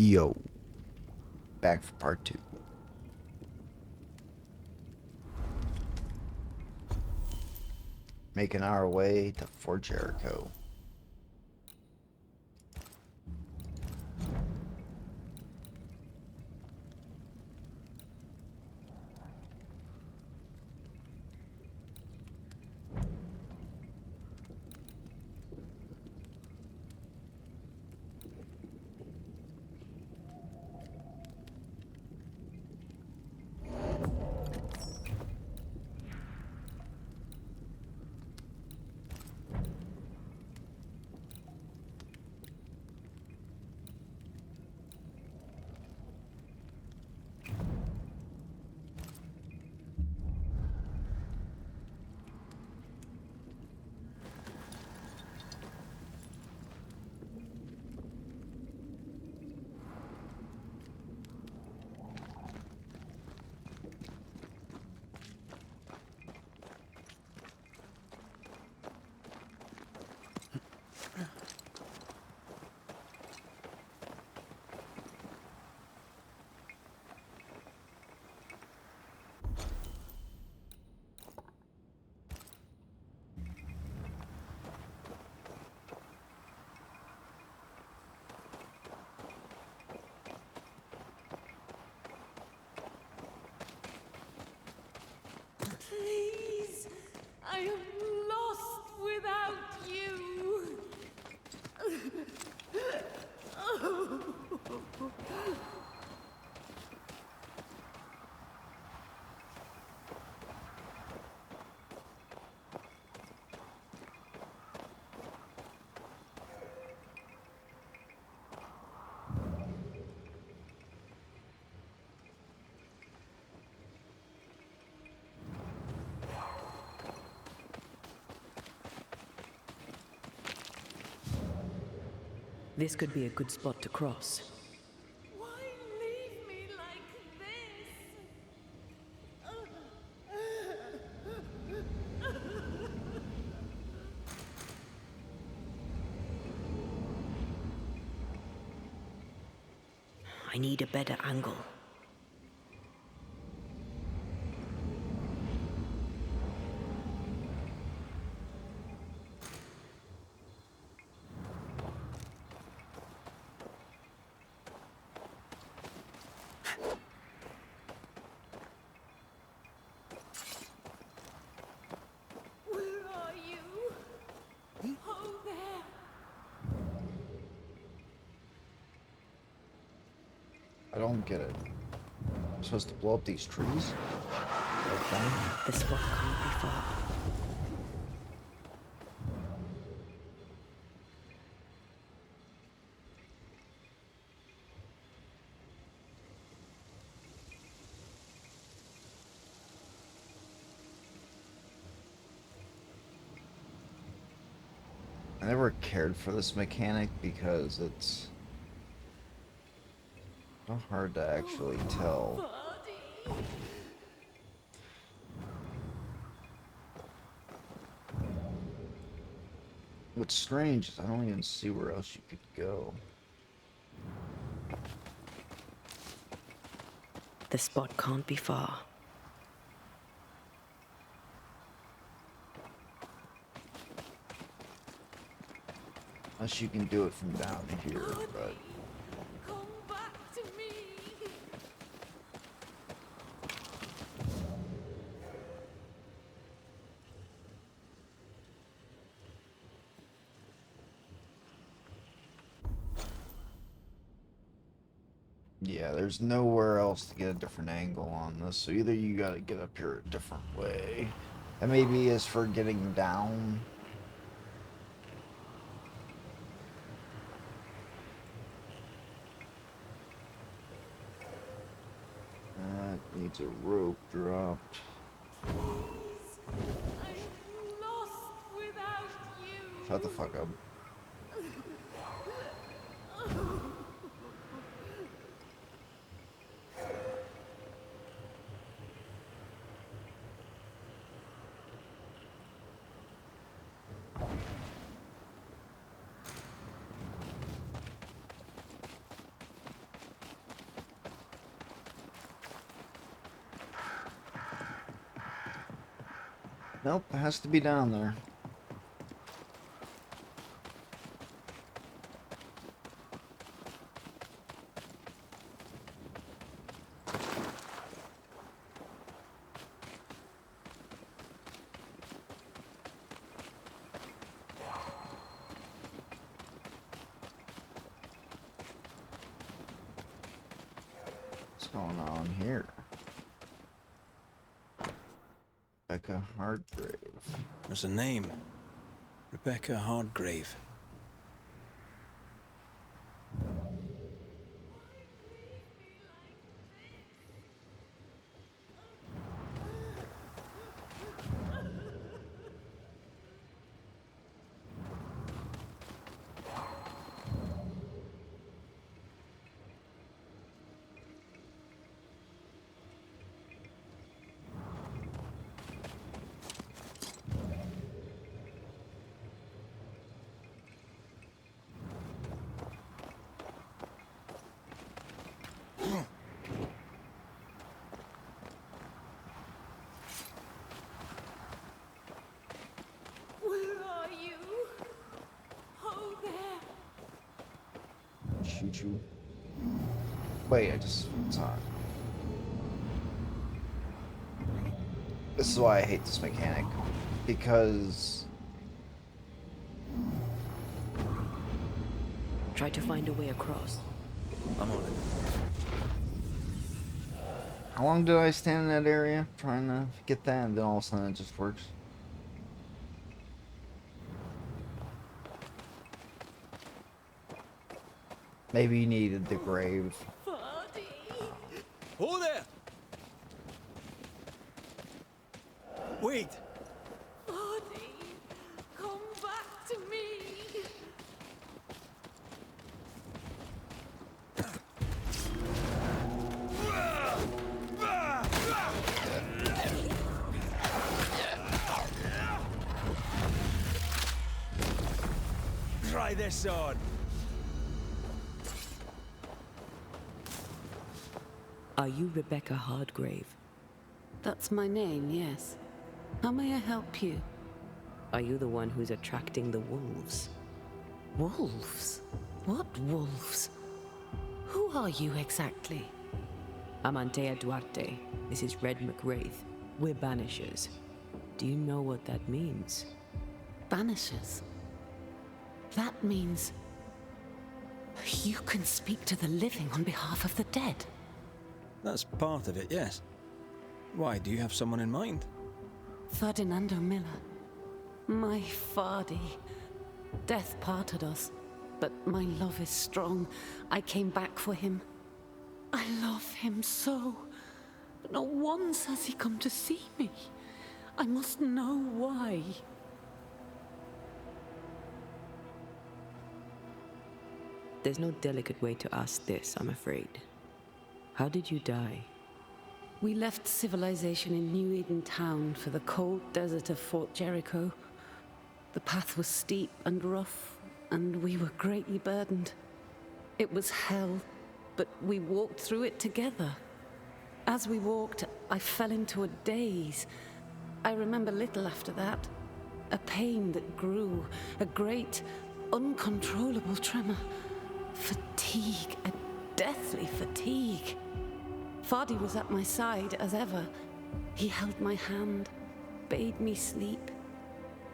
Yo, back for part 2. Making our way to Fort Jericho. Please, I am lost without you. This could be a good spot to cross. Why leave me like I need a better angle. Where are you? Oh, there. I don't get it. I'm supposed to blow up these trees? Okay. The spot can't be far. I never cared for this mechanic because it's so hard to actually tell. Buddy. What's strange is I don't even see where else you could go. The spot can't be far. Unless you can do it from down here, but... Come back to me. Yeah, there's nowhere else to get a different angle on this, so either you gotta get up here a different way. And maybe as for getting down... That needs a rope dropped. I'm lost without you. Shut the fuck up. Nope, it has to be down there. What's going on here? Becca Hardgrave. There's a name. Rebecca Hardgrave. Where are you? Oh, there. Shoot you. Wait, I just saw it. This is why I hate this mechanic. Because Try to find a way across. I'm on it. how long did I stand in that area trying to get that, and then all of a sudden it just works? Maybe you needed the grave. Vardy. Oh there! Wait! Vardy. Come back to me. Try this on! Are you Rebecca Hardgrave? That's my name, yes. How may I help you? Are you the one who's attracting the wolves? Wolves? What wolves? Who are you exactly? I'm Antea Duarte. This is Red McWraith. We're Banishers. Do you know what that means? Banishers? That means you can speak to the living on behalf of the dead. That's part of it, yes. Why, do you have someone in mind? Ferdinando Miller. My Fardy. Death parted us, but my love is strong. I came back for him. I love him so. But not once has he come to see me. I must know why. There's no delicate way to ask this, I'm afraid. How did you die? We left civilization in New Eden Town for the cold desert of Fort Jericho. The path was steep and rough, and we were greatly burdened. It was hell, but we walked through it together. As we walked, I fell into a daze. I remember little after that. A pain that grew, a great, uncontrollable tremor. Fatigue, a deathly fatigue. Fardy was at my side as ever. He held my hand, bade me sleep.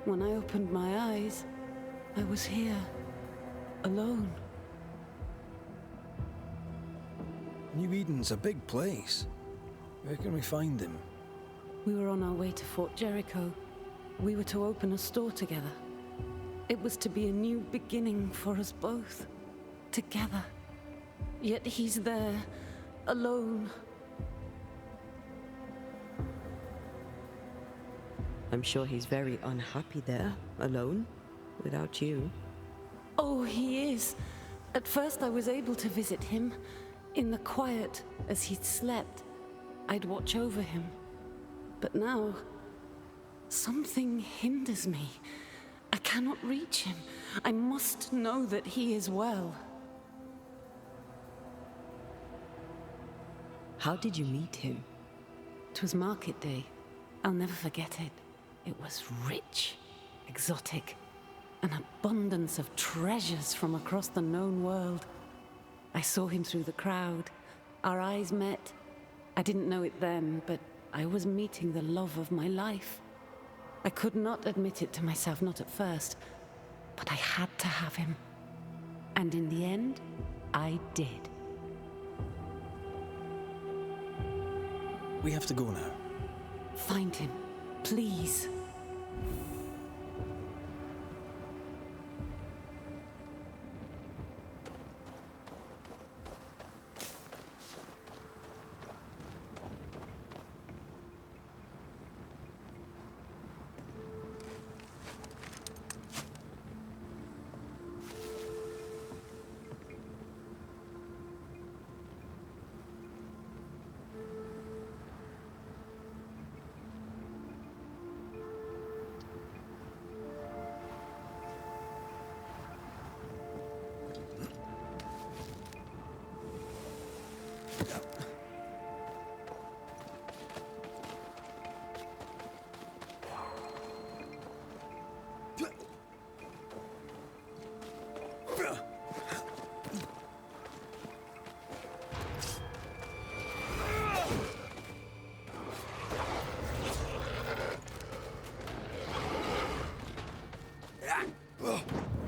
When I opened my eyes, I was here, alone. New Eden's a big place. Where can we find him? We were on our way to Fort Jericho. We were to open a store together. It was to be a new beginning for us both, together. Yet he's there, alone. I'm sure he's very unhappy there, alone, without you. Oh, he is. At first I was able to visit him. In the quiet, as he'd slept, I'd watch over him. But now, something hinders me. I cannot reach him. I must know that he is well. How did you meet him? 'Twas market day. I'll never forget it. It was rich, exotic, an abundance of treasures from across the known world. I saw him through the crowd. Our eyes met. I didn't know it then, but I was meeting the love of my life. I could not admit it to myself, not at first, but I had to have him. And in the end, I did. We have to go now. Find him, please.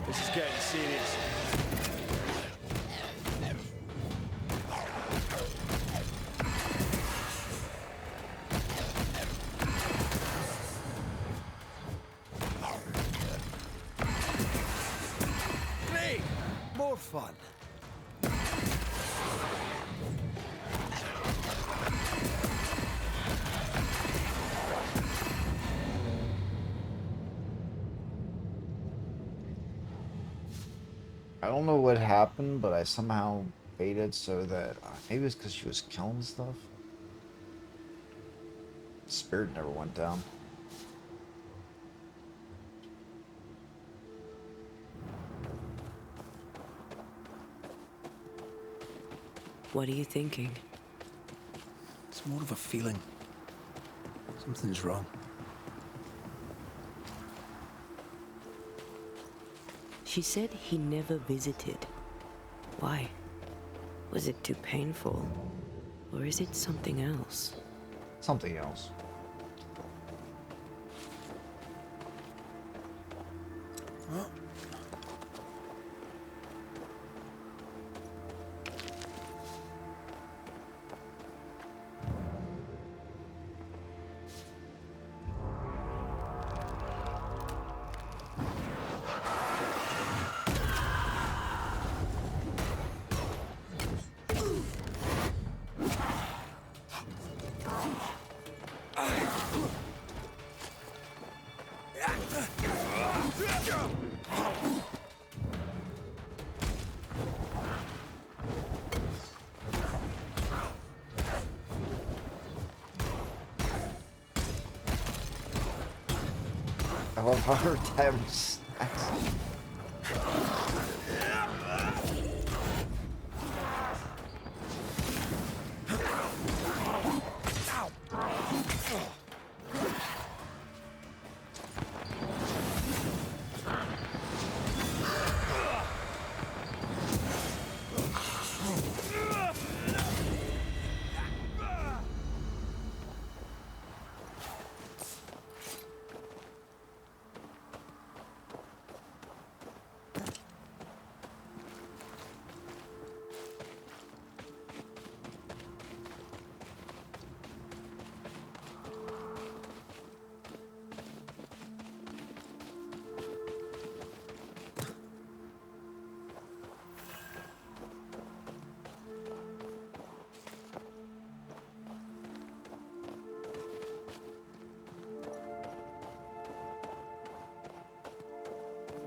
This is getting serious. Great! More fun. I don't know what happened, but I somehow faded so that maybe it's because she was killing stuff. Spirit never went down. What are you thinking? It's more of a feeling. Something's wrong. She said he never visited. Why? Was it too painful? Or is it something else? Something else. I love how her time stacks.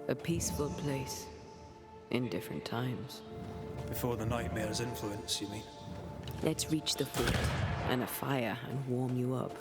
A peaceful place. In different times. Before the nightmare's influence, you mean? Let's reach the fort and a fire and warm you up.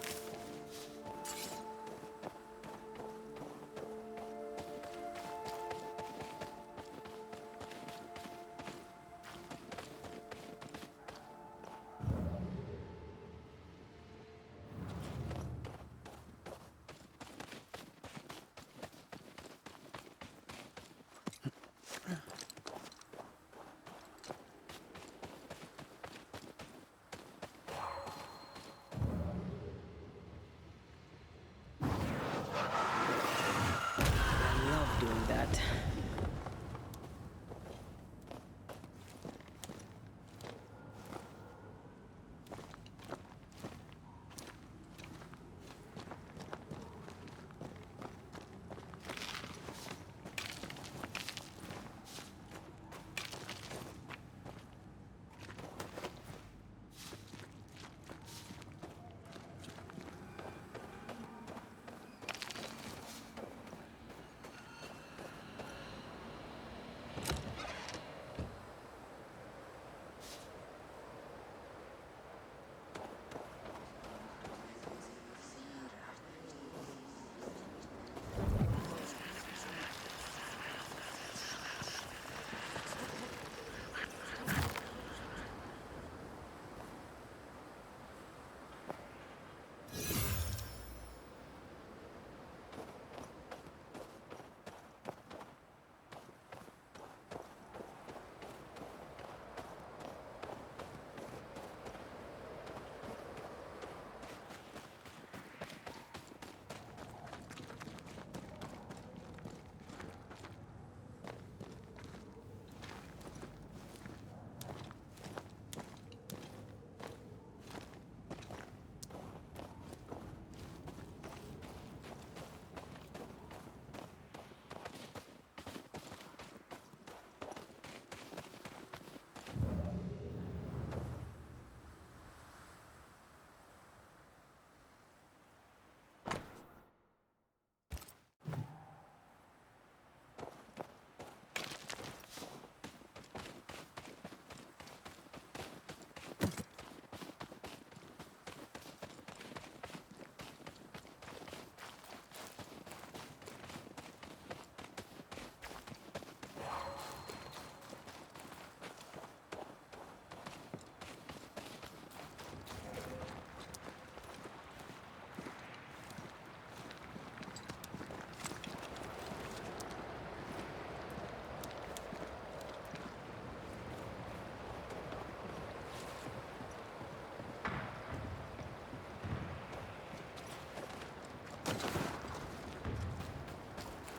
it.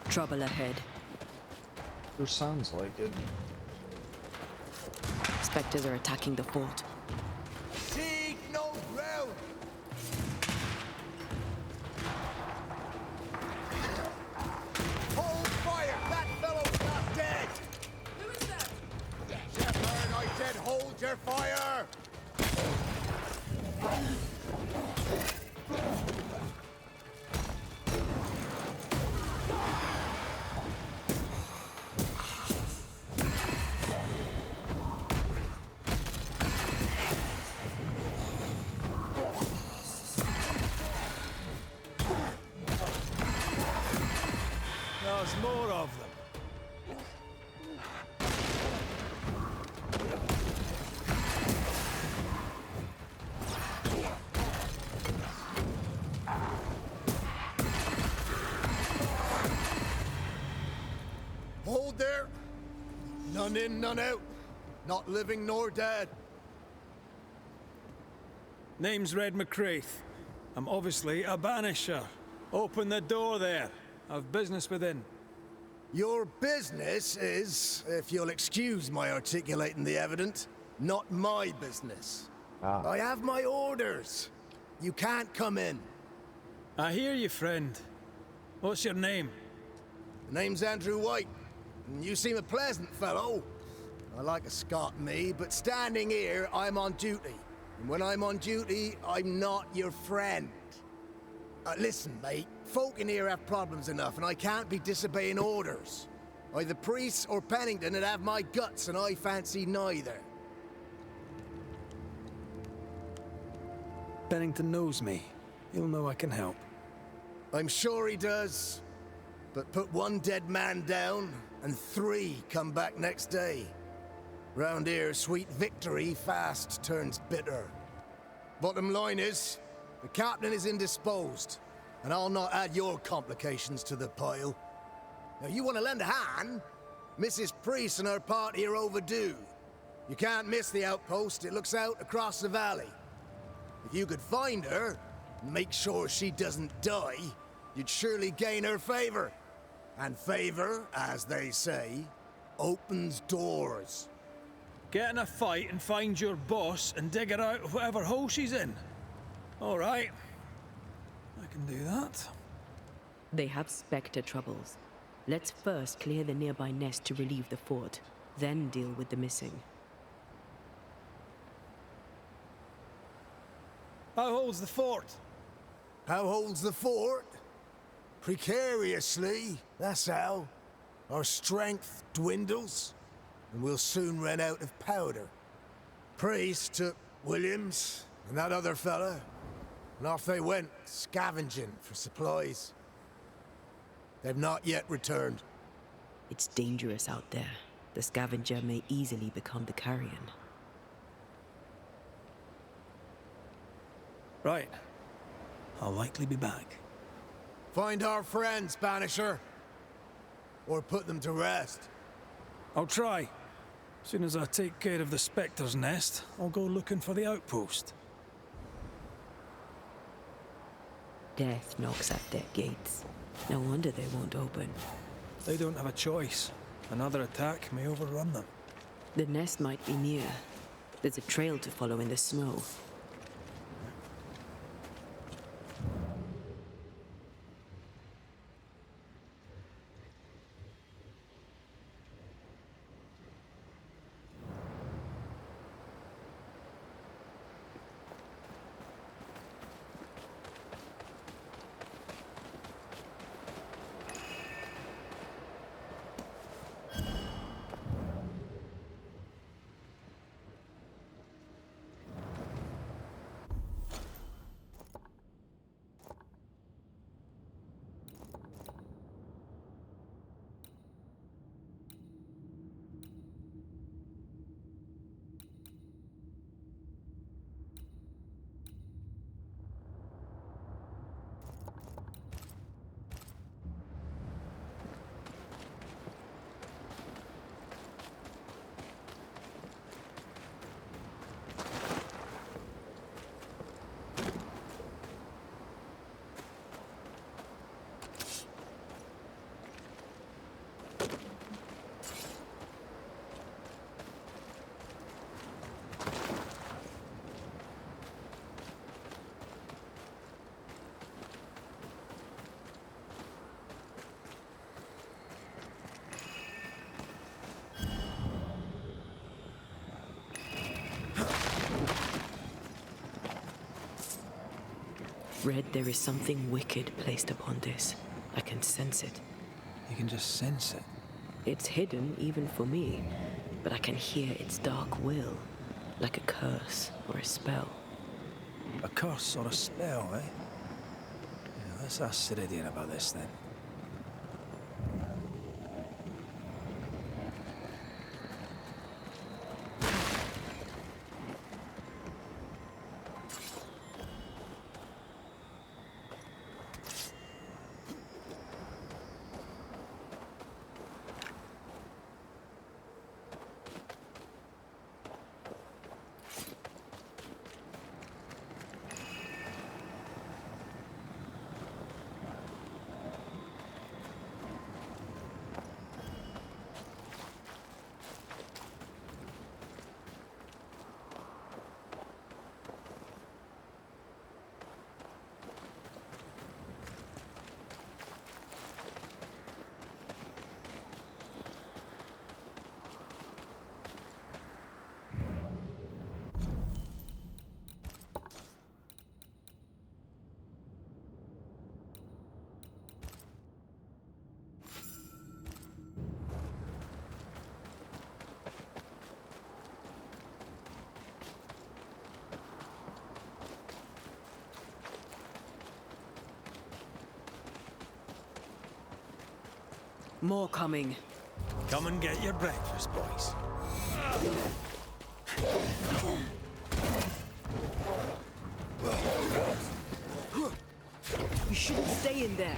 Trouble ahead. Sure sounds like it. Spectres are attacking the fort. Seek no ground! Hold fire! That fellow's not dead! Who is that? Shepherd, I said hold your fire! There's more of them. Hold there. None in, none out. Not living nor dead. Name's Red McCraith. I'm obviously a Banisher. Open the door there. I've business within. Your business is, if you'll excuse my articulating the evident, not my business. I have my orders. You can't come in. I hear you, friend. What's your name? The name's Andrew White. And you seem a pleasant fellow. I like a Scot, me, but standing here, I'm on duty. And when I'm on duty, I'm not your friend. Listen, mate. Folk in here have problems enough, and I can't be disobeying orders. Either priests or Pennington would have my guts, and I fancy neither. Bennington knows me. He'll know I can help. I'm sure he does. But put one dead man down, and 3 come back next day. Round here, sweet victory fast turns bitter. Bottom line is, the captain is indisposed, and I'll not add your complications to the pile. Now, you want to lend a hand? Mrs. Priest and her party are overdue. You can't miss the outpost. It looks out across the valley. If you could find her, and make sure she doesn't die, you'd surely gain her favor. And favor, as they say, opens doors. Get in a fight and find your boss and dig her out of whatever hole she's in. All right. I can do that. They have Spectre troubles. Let's first clear the nearby nest to relieve the fort, then deal with the missing. How holds the fort? How holds the fort? Precariously, that's how. Our strength dwindles, and we'll soon run out of powder. Priest took Williams and that other fella, and off they went, scavenging for supplies. They've not yet returned. It's dangerous out there. The scavenger may easily become the carrion. Right. I'll likely be back. Find our friends, Banisher. Or put them to rest. I'll try. As soon as I take care of the Spectre's nest, I'll go looking for the outpost. Death knocks at their gates. No wonder they won't open. They don't have a choice. Another attack may overrun them. The nest might be near. There's a trail to follow in the snow. Red, there is something wicked placed upon this. I can sense it. You can just sense it. It's hidden even for me, but I can hear its dark will, like a curse or a spell. A curse or a spell, eh? Yeah, let's ask Ceridian about this then. More coming. Come and get your breakfast, boys. You shouldn't stay in there.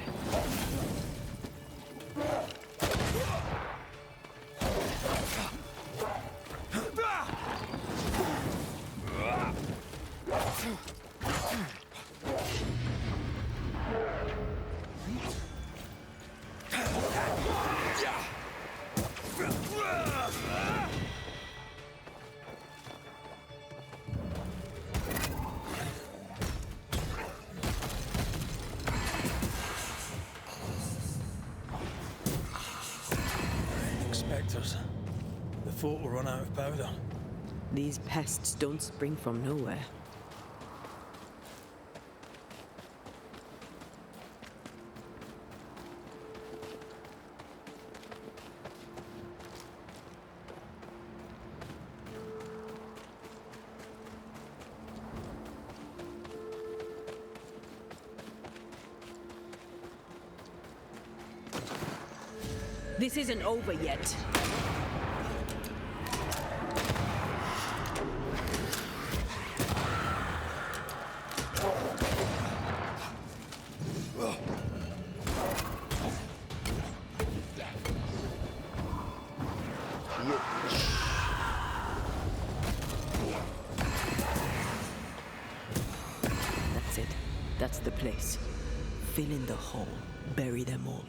Doctors. The fort will run out of powder. These pests don't spring from nowhere. This isn't over yet. That's it. That's the place. Fill in the hole. Bury them all.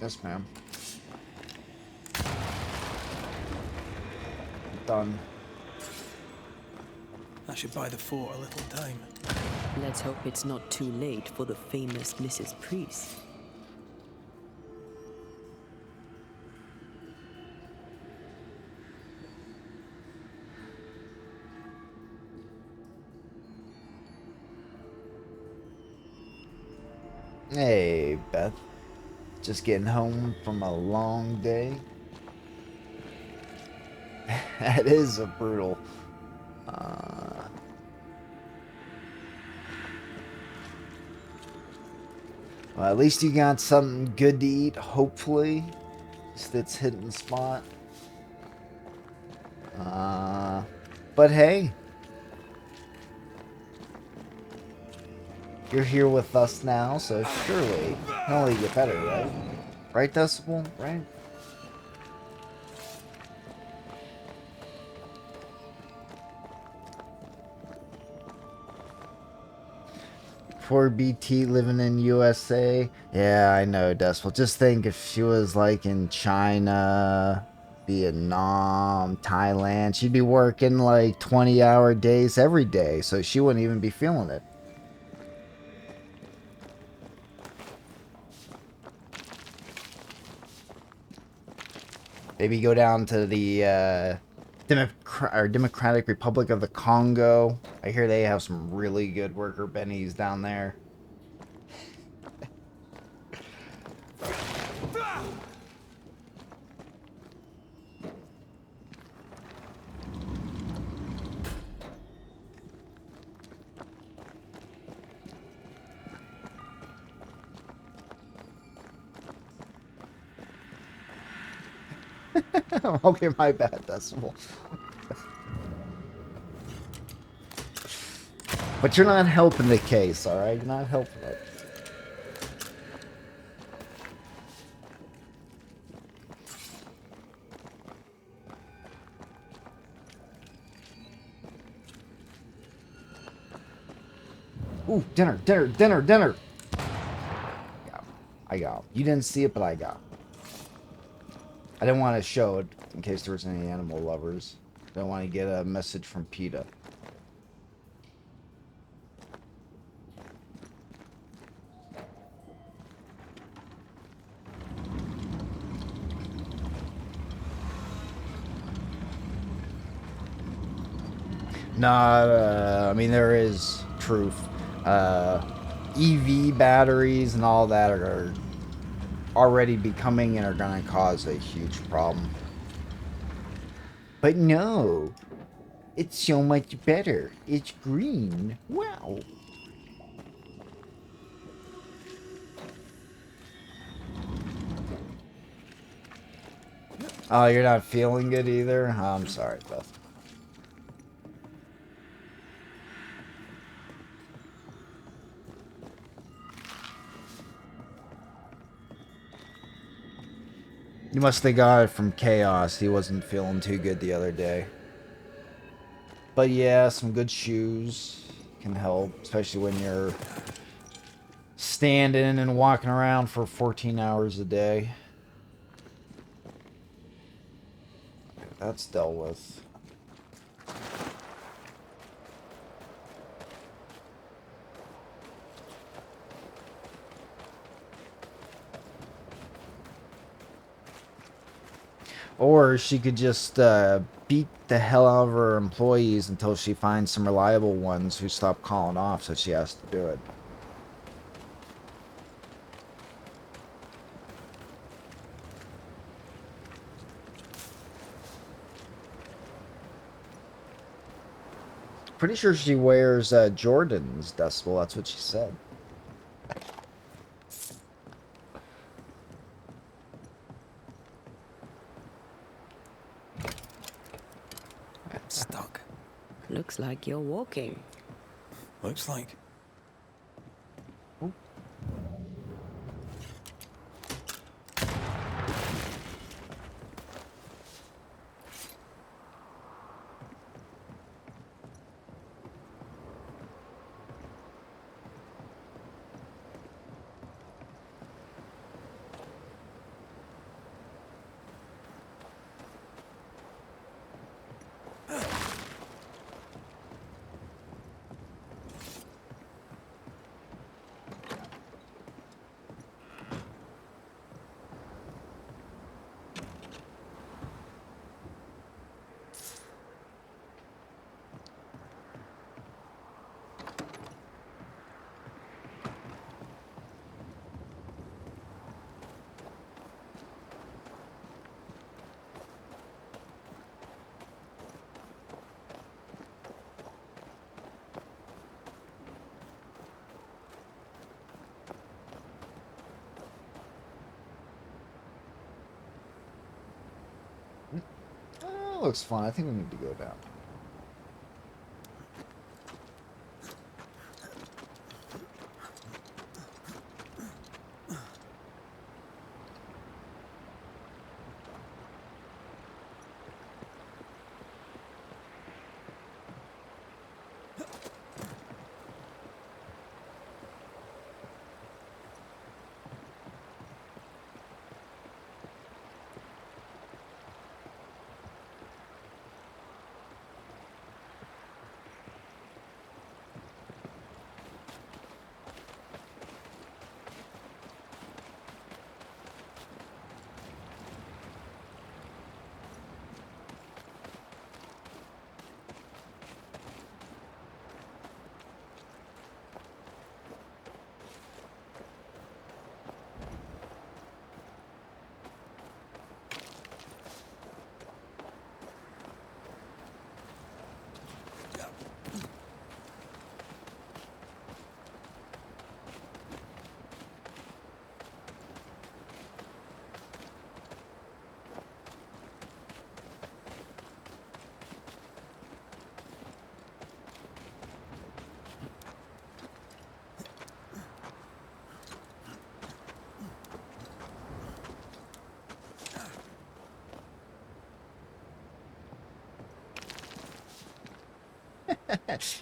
Yes, ma'am. Done. I should buy the fort a little time. Let's hope it's not too late for the famous Mrs. Priest. Hey, Beth. Just getting home from a long day. That is a brutal. Well, at least you got something good to eat, hopefully. That's hitting the spot. But hey. You're here with us now, so surely it can only get better, right? Right, Decibel? Right? Poor BT living in USA. Yeah, I know, Decibel. Just think if she was like in China, Vietnam, Thailand, she'd be working like 20-hour days every day, so she wouldn't even be feeling it. Maybe go down to the Democratic Republic of the Congo. I hear they have some really good worker bennies down there. Okay, my bad, Decimal. But you're not helping the case, alright? You're not helping it. Ooh, dinner, dinner, dinner, dinner! I got. You didn't see it, but I got. I didn't want to show it in case there was any animal lovers. I don't want to get a message from PETA. Nah, I mean, there is truth. EV batteries and all that are already becoming and are going to cause a huge problem. But no, it's so much better. It's green. Wow. Oh, you're not feeling good either? Oh, I'm sorry, Beth. You must have got it from Chaos. He wasn't feeling too good the other day. But yeah, some good shoes can help, especially when you're standing and walking around for 14 hours a day. That's dealt with. Or she could just beat the hell out of her employees until she finds some reliable ones who stop calling off, so she has to do it. Pretty sure she wears Jordans, Decibel. That's what she said. Stuck. Looks like you're walking. Looks like. Oh, looks fun. I think we need to go down.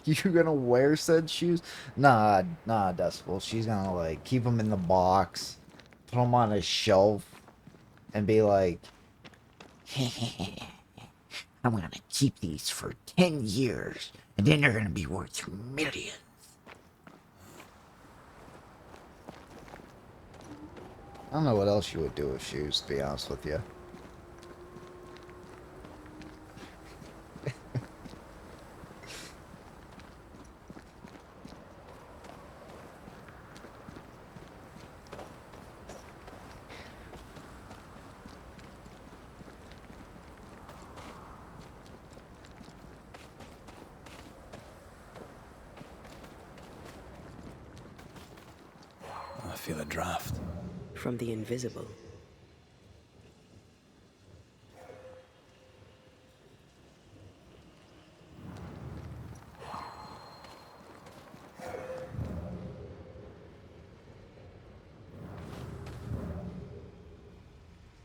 You're gonna wear said shoes? Nah, Decibel. She's gonna like keep them in the box, put them on a shelf, and be like, "I'm gonna keep these for 10 years, and then they're gonna be worth millions." I don't know what else you would do with shoes, to be honest with you. I feel a draft. From the invisible.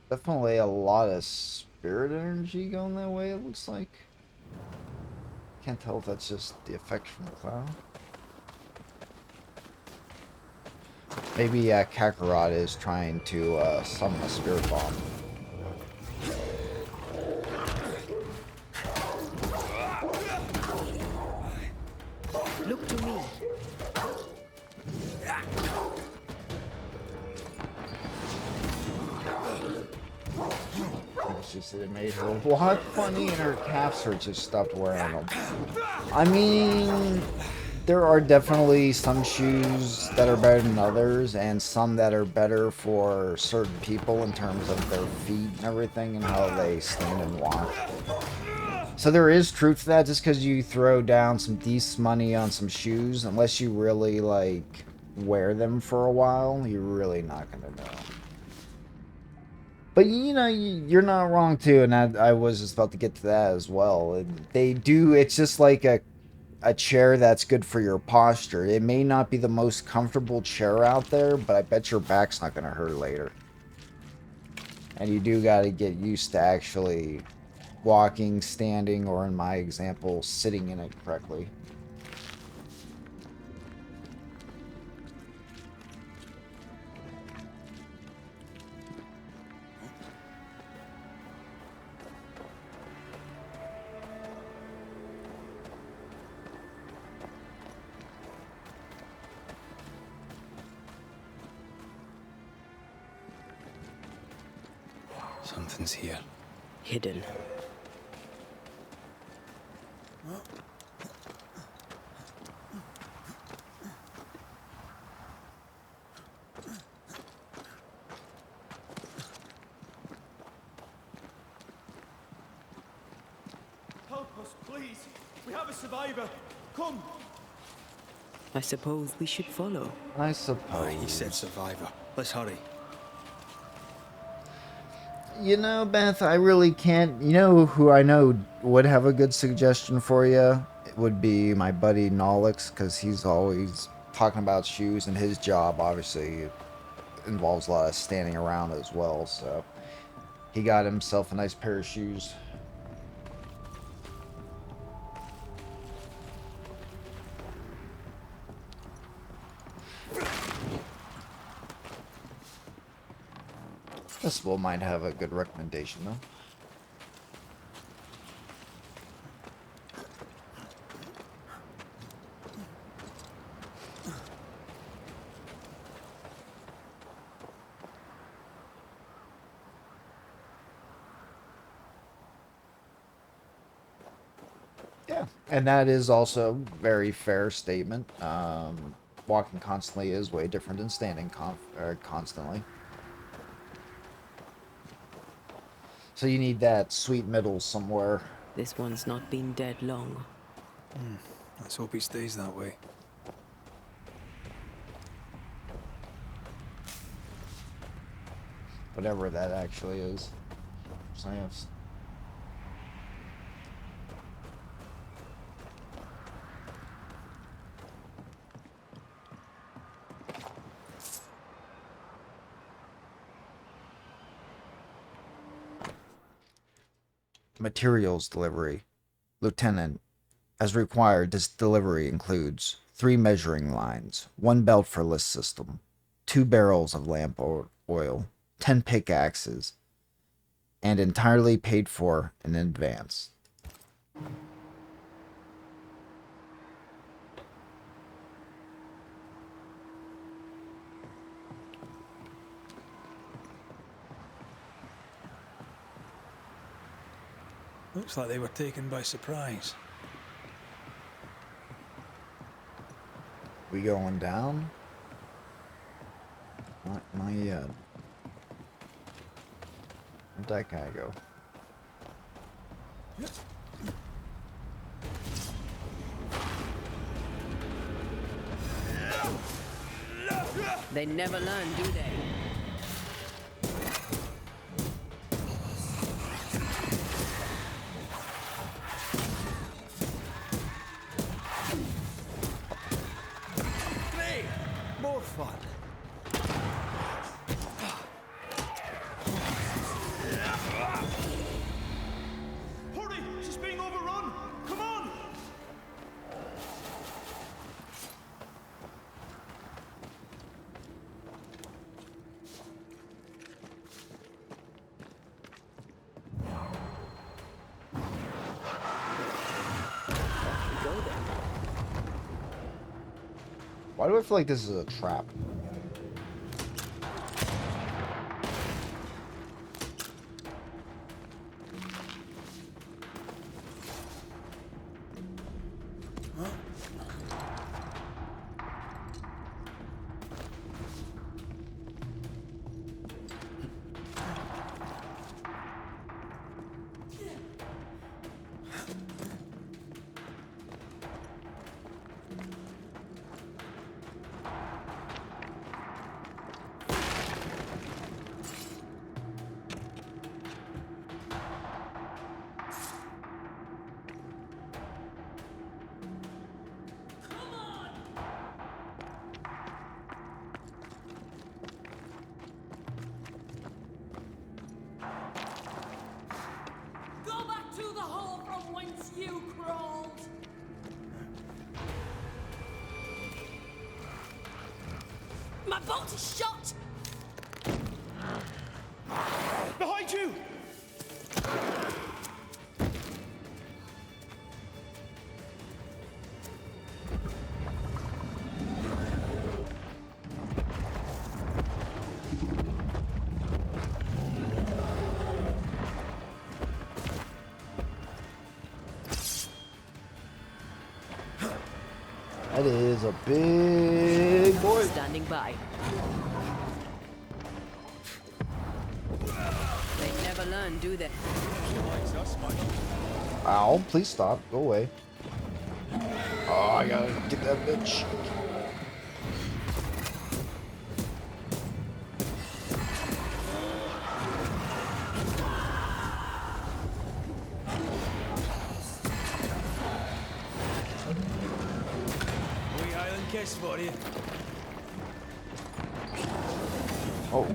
Definitely a lot of spirit energy going that way, it looks like. Can't tell if that's just the effect from the cloud. Maybe Kakarot is trying to summon a spirit bomb. Look to me. just it made her walk funny and her calves hurt, just stopped wearing them. I mean, there are definitely some shoes that are better than others, and some that are better for certain people in terms of their feet and everything and how they stand and walk. So there is truth to that. Just because you throw down some decent money on some shoes, unless you really like wear them for a while, you're really not gonna know. But you know, you're not wrong too, and I was just about to get to that as well. They do. It's just like a chair that's good for your posture. It may not be the most comfortable chair out there, but I bet your back's not gonna hurt later. And you do got to get used to actually walking, standing, or in my example, sitting in it correctly. Something's here. Hidden. Help us, please. We have a survivor. Come. I suppose we should follow. I suppose. He said survivor. Let's hurry. You know, Beth, I really can't. You know who I know would have a good suggestion for you? It would be my buddy Nolix, because he's always talking about shoes, and his job obviously involves a lot of standing around as well. So he got himself a nice pair of shoes. This will might have a good recommendation though. Yeah, and that is also a very fair statement. Walking constantly is way different than standing constantly. So you need that sweet middle somewhere. This one's not been dead long. Let's hope he stays that way. Whatever that actually is. Science. Materials delivery. Lieutenant, as required, this delivery includes 3 measuring lines, 1 belt for list system, 2 barrels of lamp oil, 10 pickaxes, and entirely paid for in advance. Looks like they were taken by surprise. We going down? Not yet. Where'd that guy go? They never learn, do they? Great. More fun. Hurry! She's being overrun. Come on! Why do I feel like this is a trap? My boat is shot! Behind you! That is a big boy. Standing by. They never learn, do they? Ow, please stop. Go away. Oh, I gotta get that bitch. Wee Island kiss for you. Oh.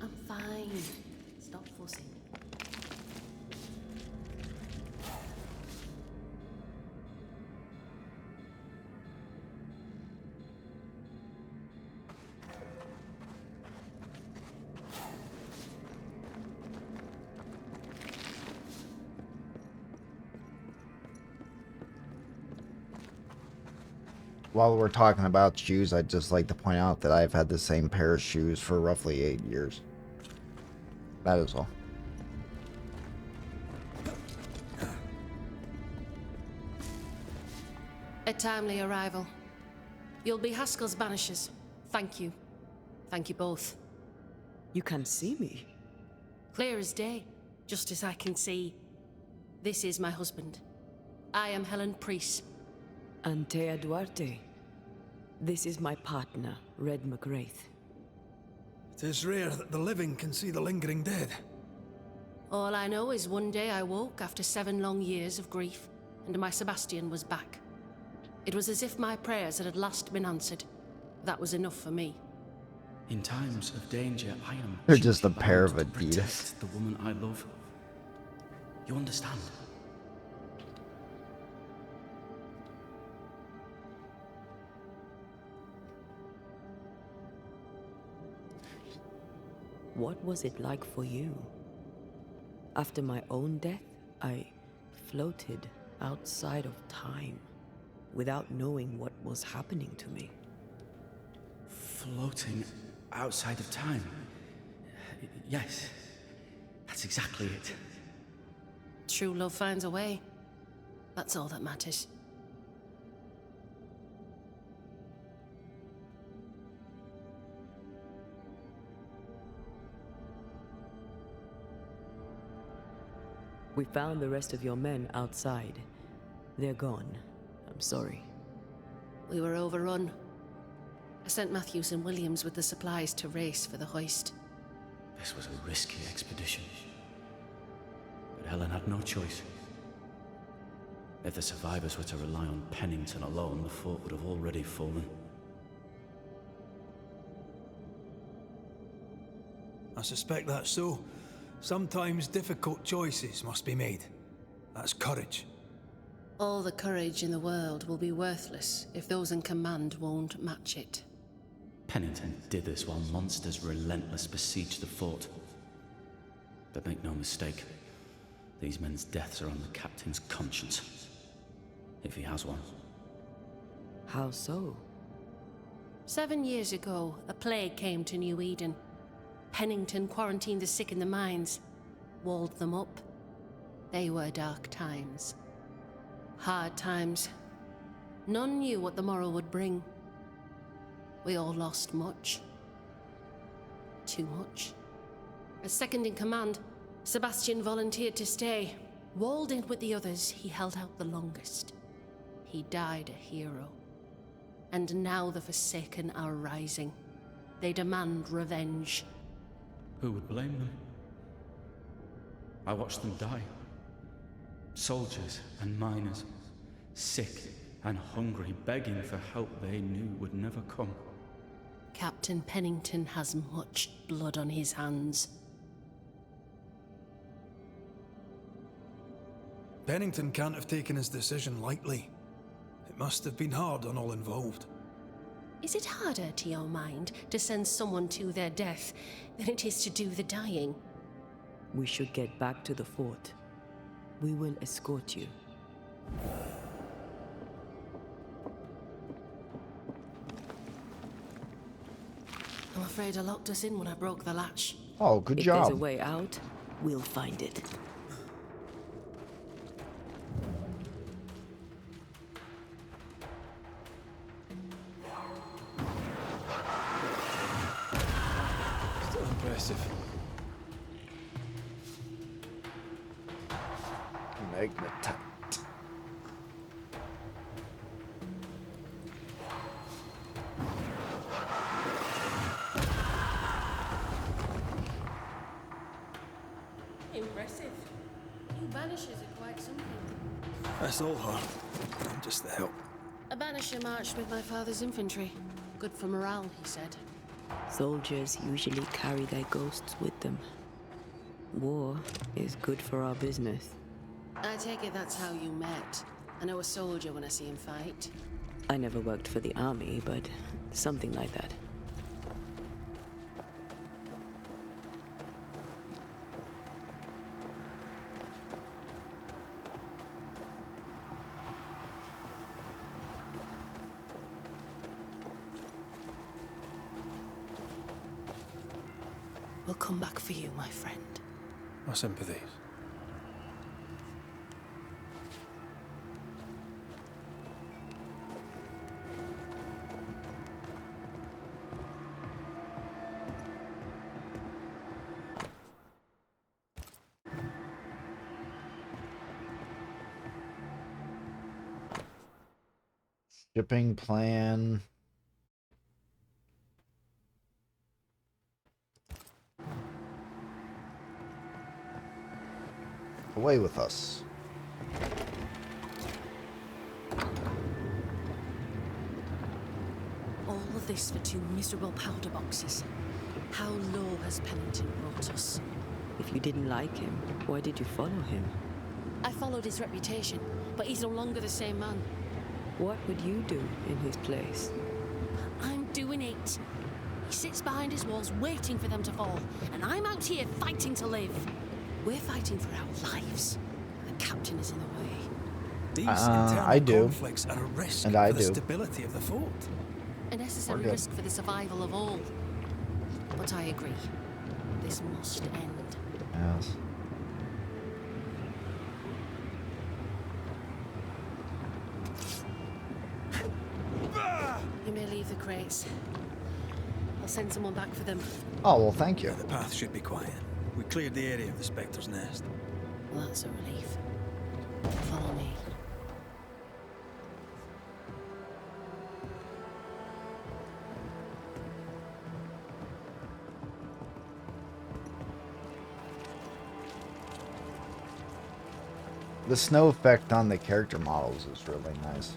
I'm fine. Stop fussing. While we're talking about shoes, I'd just like to point out that I've had the same pair of shoes for roughly 8 years. That is all. A timely arrival. You'll be Haskell's Banishers. Thank you. Thank you both. You can see me. Clear as day, just as I can see. This is my husband. I am Helen Priest. Antea Duarte. This is my partner, Red McGrath. It is rare that the living can see the lingering dead. All I know is one day I woke after 7 long years of grief, and my Sebastian was back. It was as if my prayers had at last been answered. That was enough for me. In times of danger, I am They're just a duty pair bound of to Adidas. protect the woman I love. You understand? What was it like for you? After my own death, I floated outside of time without knowing what was happening to me. Floating outside of time. Yes, that's exactly it. True love finds a way. That's all that matters. We found the rest of your men outside. They're gone. I'm sorry. We were overrun. I sent Matthews and Williams with the supplies to race for the hoist. This was a risky expedition. But Helen had no choice. If the survivors were to rely on Pennington alone, the fort would have already fallen. I suspect that's so. Sometimes difficult choices must be made. That's courage. All the courage in the world will be worthless if those in command won't match it. Pennington did this while monsters relentless besieged the fort. But make no mistake, these men's deaths are on the captain's conscience. If he has one. How so? 7 years ago, a plague came to New Eden. Pennington quarantined the sick in the mines, walled them up. They were dark times. Hard times. None knew what the morrow would bring. We all lost much. Too much. As second in command, Sebastian volunteered to stay. Walled in with the others, he held out the longest. He died a hero. And now the Forsaken are rising. They demand revenge. Who would blame them? I watched them die. Soldiers and miners, sick and hungry, begging for help they knew would never come. Captain Pennington has much blood on his hands. Pennington can't have taken his decision lightly. It must have been hard on all involved. Is it harder, to your mind, to send someone to their death than it is to do the dying? We should get back to the fort. We will escort you. I'm afraid I locked us in when I broke the latch. Oh, good If job. there's a way out, we'll find it. Still impressive. Magnetite. Impressive. You Banishers are quite something. That's all her. I'm just the help. A Banisher marched with my father's infantry. Good for morale, he said. Soldiers usually carry their ghosts with them. War is good for our business. I take it that's how you met. I know a soldier when I see him fight. I never worked for the army, but something like that. We'll come back for you, my friend. My sympathies. Shipping plan. Away with us. All of this for 2 miserable powder boxes. How low has Pennington brought us? If you didn't like him, why did you follow him? I followed his reputation, but he's no longer the same man. What would you do in his place? I'm doing it. He sits behind his walls waiting for them to fall, and I'm out here fighting to live. We're fighting for our lives. The captain is in the way. These I internal do. conflicts are a risk And I for the do. stability of the fort. A necessary We're good. risk for the survival of all. But I agree. This must end. Yes. You may leave the crates. I'll send someone back for them. Oh, well, thank you. The path should be quiet. We cleared the area of the Spectre's nest. Well, that's a relief. Follow me. The snow effect on the character models is really nice.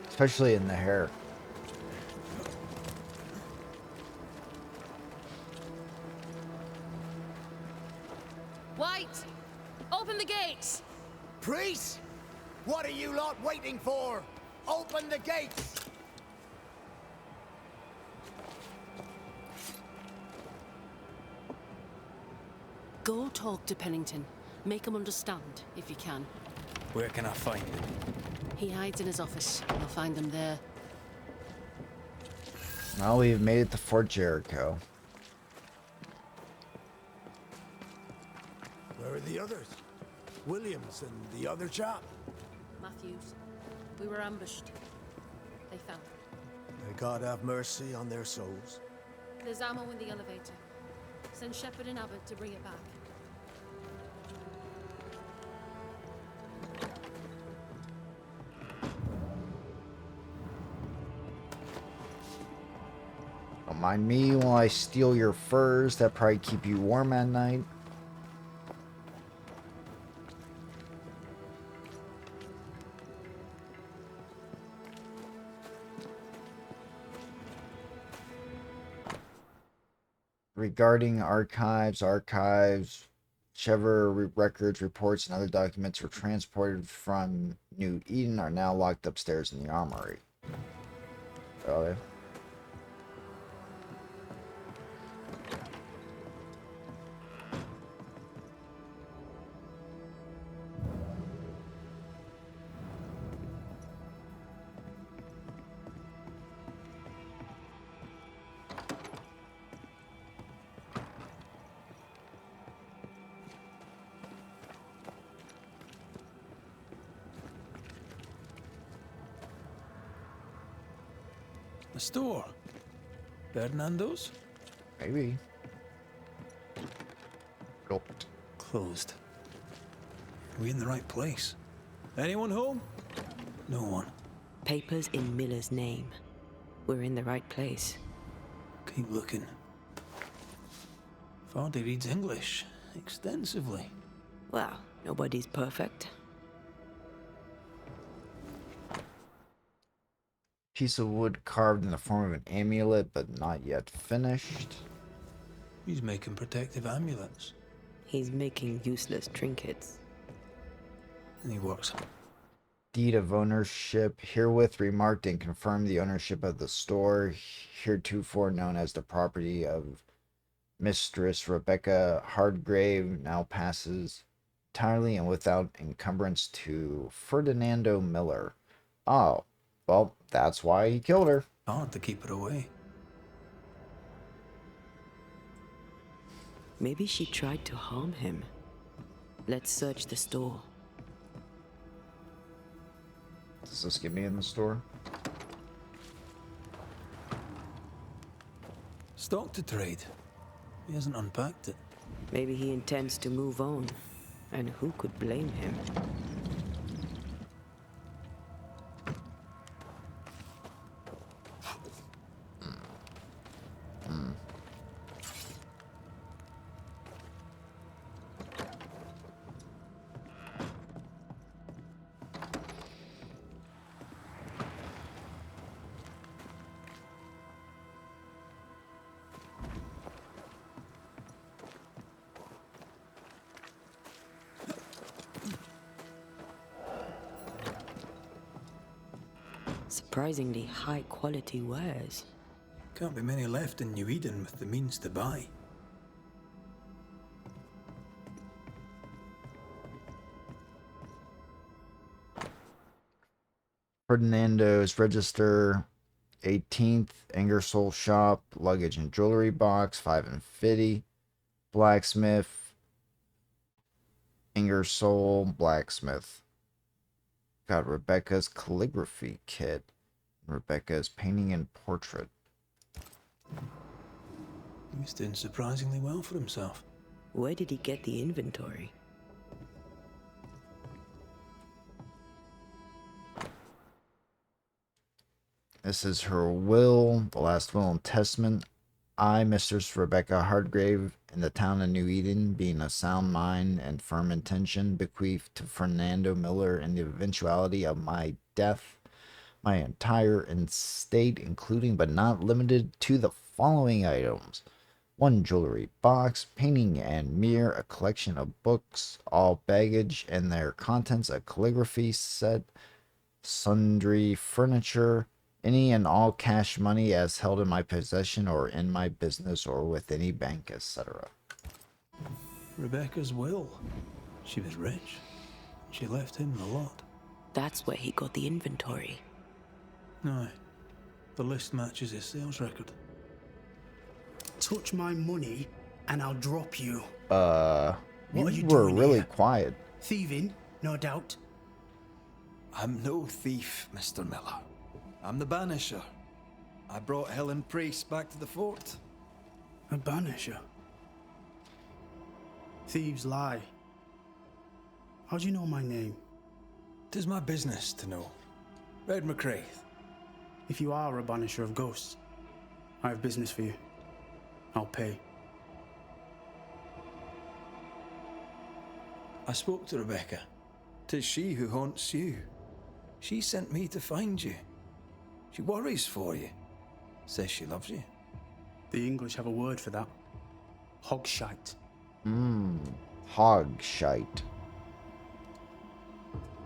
Especially in the hair. White! Open the gates! Priest! What are you lot waiting for? Open the gates! Go talk to Pennington. Make him understand, if you can. Where can I find him? He hides in his office. I'll find him there. Well, we've made it to Fort Jericho. Where are the others? Williams and the other chap? Matthews. We were ambushed. They fell. May God have mercy on their souls. There's ammo in the elevator. Send Shepard and Abbott to bring it back. Don't mind me while I steal your furs. That probably keep you warm at night. regarding archives, whichever records, reports, and other documents were transported from New Eden are now locked upstairs in the armory. Really? A store? Fernando's? Maybe. Nope. Closed. Are we in the right place? Anyone home? No one. Papers in Miller's name. We're in the right place. Keep looking. Vardy reads English extensively. Well, nobody's perfect. Piece of wood carved in the form of an amulet, but not yet finished. He's making protective amulets. He's making useless trinkets. And he works. Deed of ownership herewith remarked and confirmed the ownership of the store, heretofore known as the property of Mistress Rebecca Hardgrave, now passes entirely and without encumbrance to Ferdinando Miller. Oh, well, that's why he killed her. Hard to keep her away. Maybe she tried to harm him. Let's search the store. Does this get me in the store? Stock to trade. He hasn't unpacked it. Maybe he intends to move on. And who could blame him? Surprisingly high quality wares. Can't be many left in New Eden with the means to buy. Ferdinando's register, 18th, Ingersoll shop, luggage and jewelry box, 550. Blacksmith, Ingersoll, blacksmith. Got Rebecca's calligraphy kit. Rebecca's painting and portrait. He's doing surprisingly well for himself. Where did he get the inventory? This is her will, the last will and testament. I, Mistress Rebecca Hardgrave, in the town of New Eden, being of sound mind and firm intention, bequeath to Fernando Miller in the eventuality of my death, my entire estate, including but not limited to the following items: 1 jewelry box, painting and mirror, a collection of books, all baggage and their contents, a calligraphy set, sundry furniture, any and all cash money as held in my possession or in my business or with any bank, etc. Rebecca's will. She was rich. She left him a lot. That's where he got the inventory. Aye. The list matches his sales record. Touch my money and I'll drop you. You What are you were doing really here? quiet. Thieving, no doubt. I'm no thief, Mr. Miller. I'm the Banisher. I brought Helen Priest back to the fort. A banisher. Thieves lie. How do you know my name? 'Tis my business to know. Red McCraith. If you are a banisher of ghosts, I have business for you. I'll pay. I spoke to Rebecca. 'Tis she who haunts you. She sent me to find you. She worries for you. Says she loves you. The English have a word for that. Hogshite. Hogshite.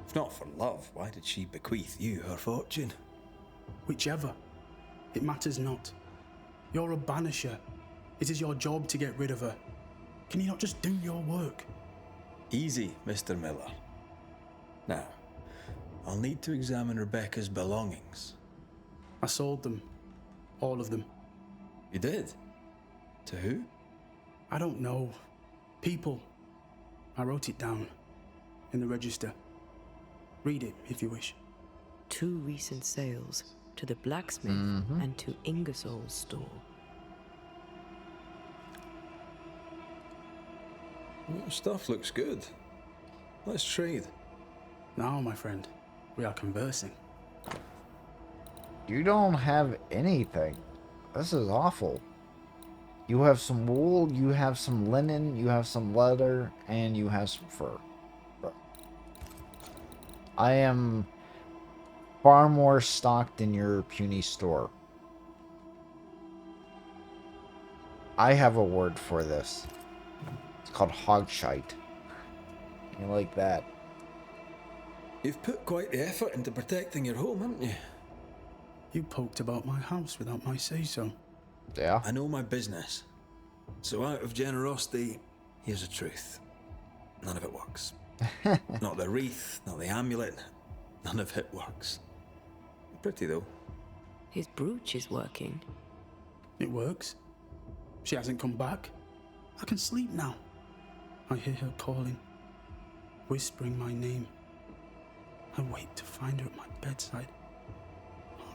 If not for love, why did she bequeath you her fortune? Whichever. It matters not. You're a banisher. It is your job to get rid of her. Can you not just do your work? Easy, Mr. Miller. Now, I'll need to examine Rebecca's belongings. I sold them. All of them. You did? To who? I don't know. People. I wrote it down. In the register. Read it, if you wish. 2 recent sales. To the blacksmith and to Ingersoll's store. Well, stuff looks good. Let's trade. Now, my friend, we are conversing. You don't have anything. This is awful. You have some wool, you have some linen, you have some leather, and you have some fur. I am far more stocked in your puny store. I have a word for this. It's called hogshite. You like that? You've put quite the effort into protecting your home, haven't you? You poked about my house without my say-so. Yeah. I know my business. So out of generosity, here's the truth. None of it works. Not the wreath, not the amulet. None of it works. Pretty though. His brooch is working. It works. She hasn't come back. I can sleep now. I hear her calling, whispering my name. I wait to find her at my bedside.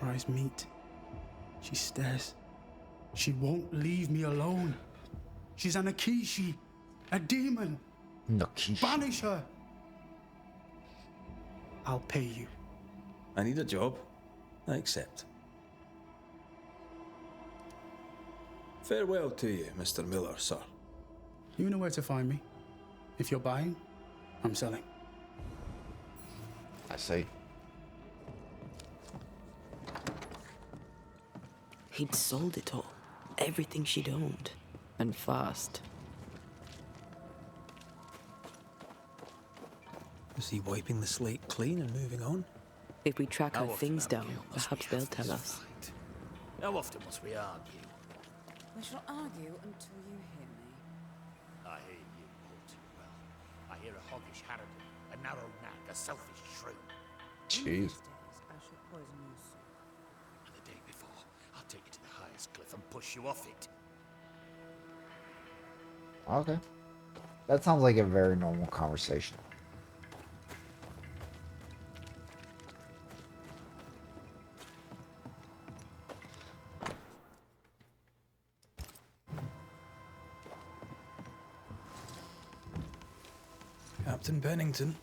Our eyes meet. She stares. She won't leave me alone. She's an Akishi, a demon. Nakishi. Banish her. I'll pay you. I need a job. I accept. Farewell to you, Mr. Miller, sir. You know where to find me. If you're buying, I'm selling. I see. He'd sold it all. Everything she'd owned. And fast. Is he wiping the slate clean and moving on? If we track her things down, perhaps they'll tell us. How often must we argue? We shall argue until you hear me. I hear you all too well. I hear a hoggish harridan, a narrow nag, a selfish shrew. Jeez. I shall poison you soon. And the day before, I'll take you to the highest cliff and push you off it. Okay. That sounds like a very normal conversation. Captain Pennington.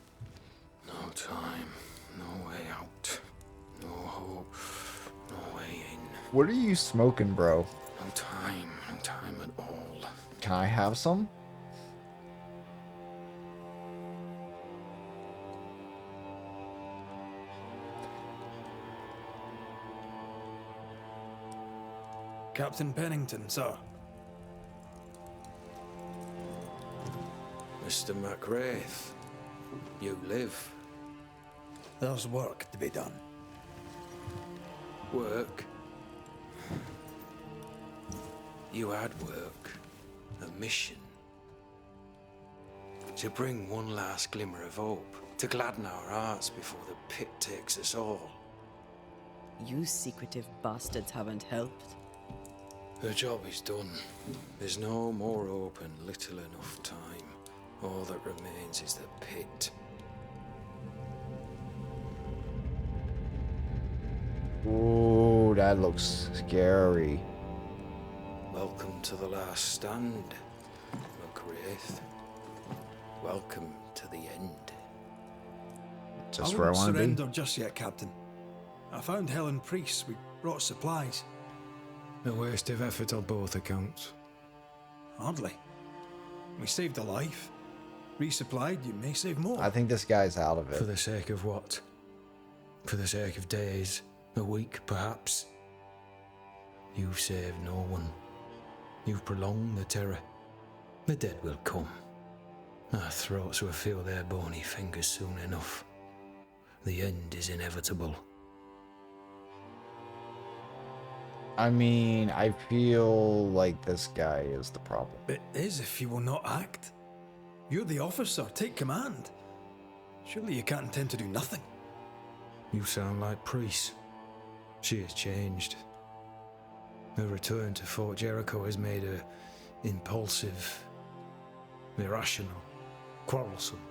No time, no way out, no hope, no way in. What are you smoking, bro? No time at all. Can I have some? Captain Pennington, sir. Mr. McWraith, you live. There's work to be done. Work. You had work. A mission. To bring one last glimmer of hope. To gladden our hearts before the pit takes us all. You secretive bastards haven't helped. The job is done. There's no more hope and little enough time. All that remains is the pit. Ooh, that looks scary. Welcome to the last stand, McWraith. Welcome to the end. Just I where I won't want to be. surrender just yet, Captain. I found Helen Priest. We brought supplies. A waste of effort on both accounts. Hardly. We saved a life. Resupplied, you may save more. I think this guy's out of it. For the sake of what? For the sake of days, a week perhaps? You've saved no one. You've prolonged the terror. The dead will come. Our throats will feel their bony fingers soon enough. The end is inevitable. I mean, I feel like this guy is the problem. It is if you will not act. You're the officer, take command. Surely you can't intend to do nothing. You sound like Priest. She has changed. Her return to Fort Jericho has made her impulsive, irrational, quarrelsome.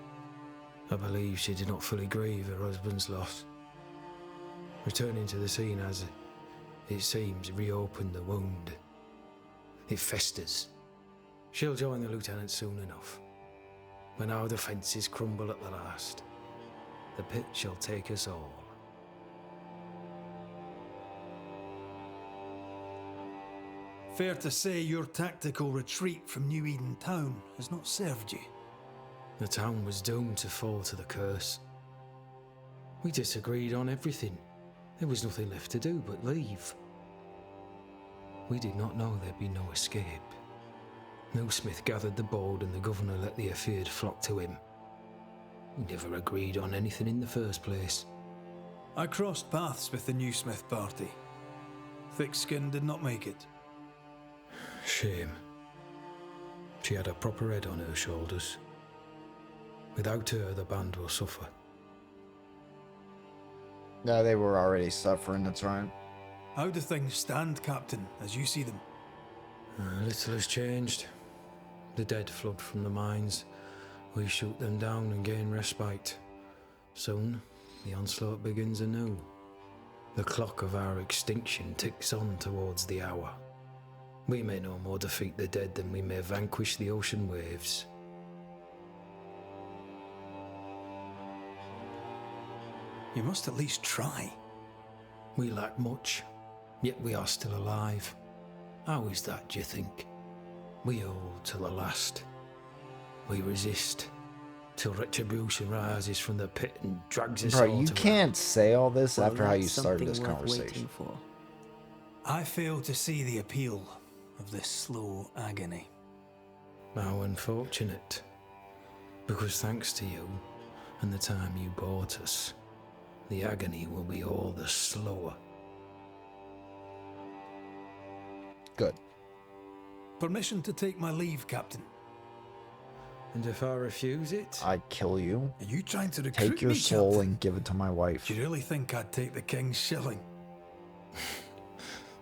I believe she did not fully grieve her husband's loss. Returning to the scene has, it seems, reopened the wound. It festers. She'll join the lieutenant soon enough. When our defences crumble at the last, the pit shall take us all. Fair to say your tactical retreat from New Eden town has not served you. The town was doomed to fall to the curse. We disagreed on everything. There was nothing left to do but leave. We did not know there'd be no escape. No Smith gathered the bold and the governor let the afeared flock to him. We never agreed on anything in the first place. I crossed paths with the new Smith party. Thick-Skin did not make it. Shame. She had a proper head on her shoulders. Without her, the band will suffer. Yeah, they were already suffering, that's right. How do things stand, Captain, as you see them? Little has changed. The dead flood from the mines. We shoot them down and gain respite. Soon, the onslaught begins anew. The clock of our extinction ticks on towards the hour. We may no more defeat the dead than we may vanquish the ocean waves. You must at least try. We lack much, yet we are still alive. How is that, do you think? We hold till the last. We resist, till retribution rises from the pit and drags us all Bro, you to can't say all this Well, after how you that's started this something worth waiting conversation. for. I fail to see the appeal of this slow agony. How unfortunate. Because thanks to you and the time you bought us, the agony will be all the slower. Good. Permission to take my leave, Captain. And if I refuse it? I kill you. Are you trying to recruit Take your me, soul Captain? and give it to my wife. Do you really think I'd take the king's shilling?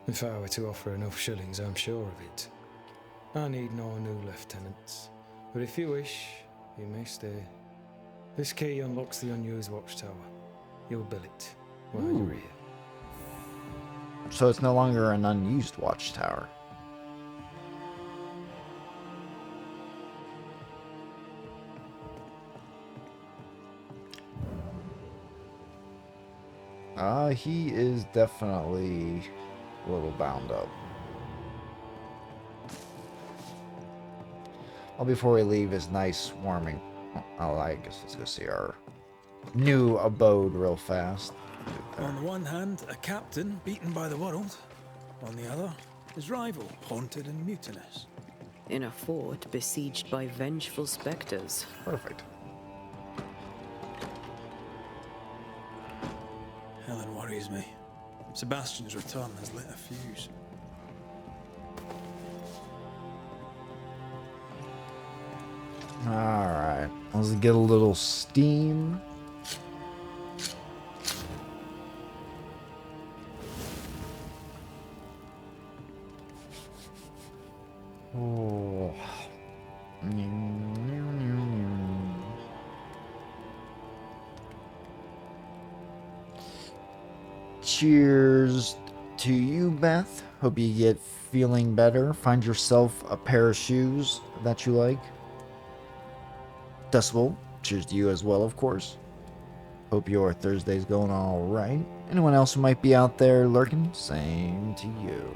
If I were to offer enough shillings, I'm sure of it. I need no new lieutenants. But if you wish, you may stay. This key unlocks the unused watchtower. You'll bill it while you're here. So it's no longer an unused watchtower. He is definitely a little bound up. Well, before we leave his nice warming. Oh, I guess let's go see our new abode real fast. On the one hand, a captain beaten by the world. On the other, his rival, haunted and mutinous. In a fort besieged by vengeful specters. Perfect. Helen worries me. Sebastian's return has lit a fuse. Alright, let's get a little steam. Oh. Cheers to you, Beth. Hope you get feeling better. Find yourself a pair of shoes that you like. Decibel, cheers to you as well, of course. Hope your Thursday's going all right. Anyone else who might be out there lurking, same to you.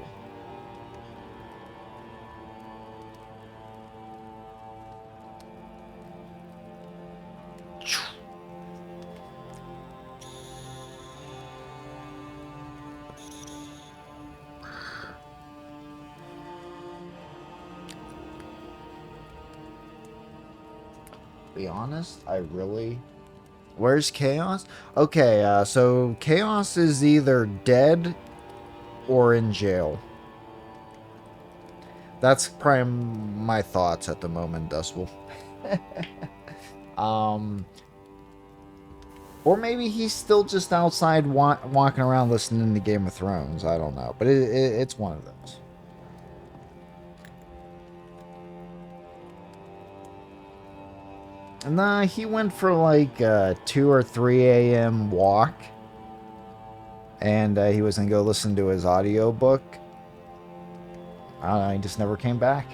be honest. I really... Where's Chaos? Okay, so Chaos is either dead or in jail. That's probably my thoughts at the moment, Dustwolf. Or maybe he's still just outside walking around listening to Game of Thrones. I don't know. But it's one of those. Nah, he went for like a 2 or 3 a.m. walk. And he was going to go listen to his audiobook. I don't know, he just never came back.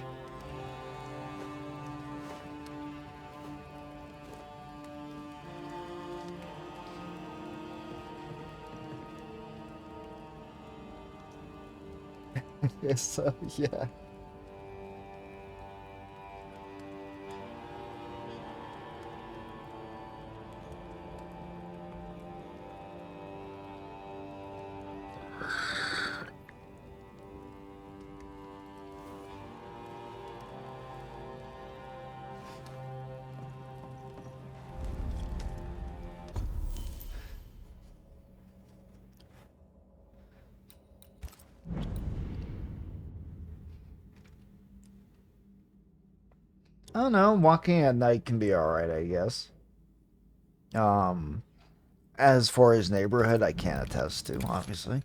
So, yeah. I don't know, walking at night can be alright, I guess. As for his neighborhood, I can't attest to, obviously.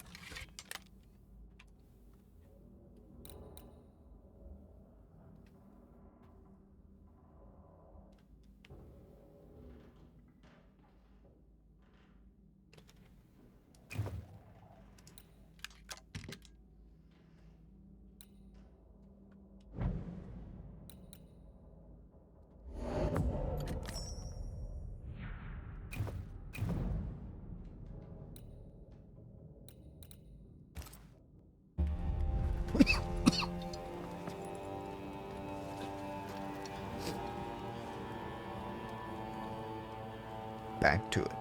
Back to it.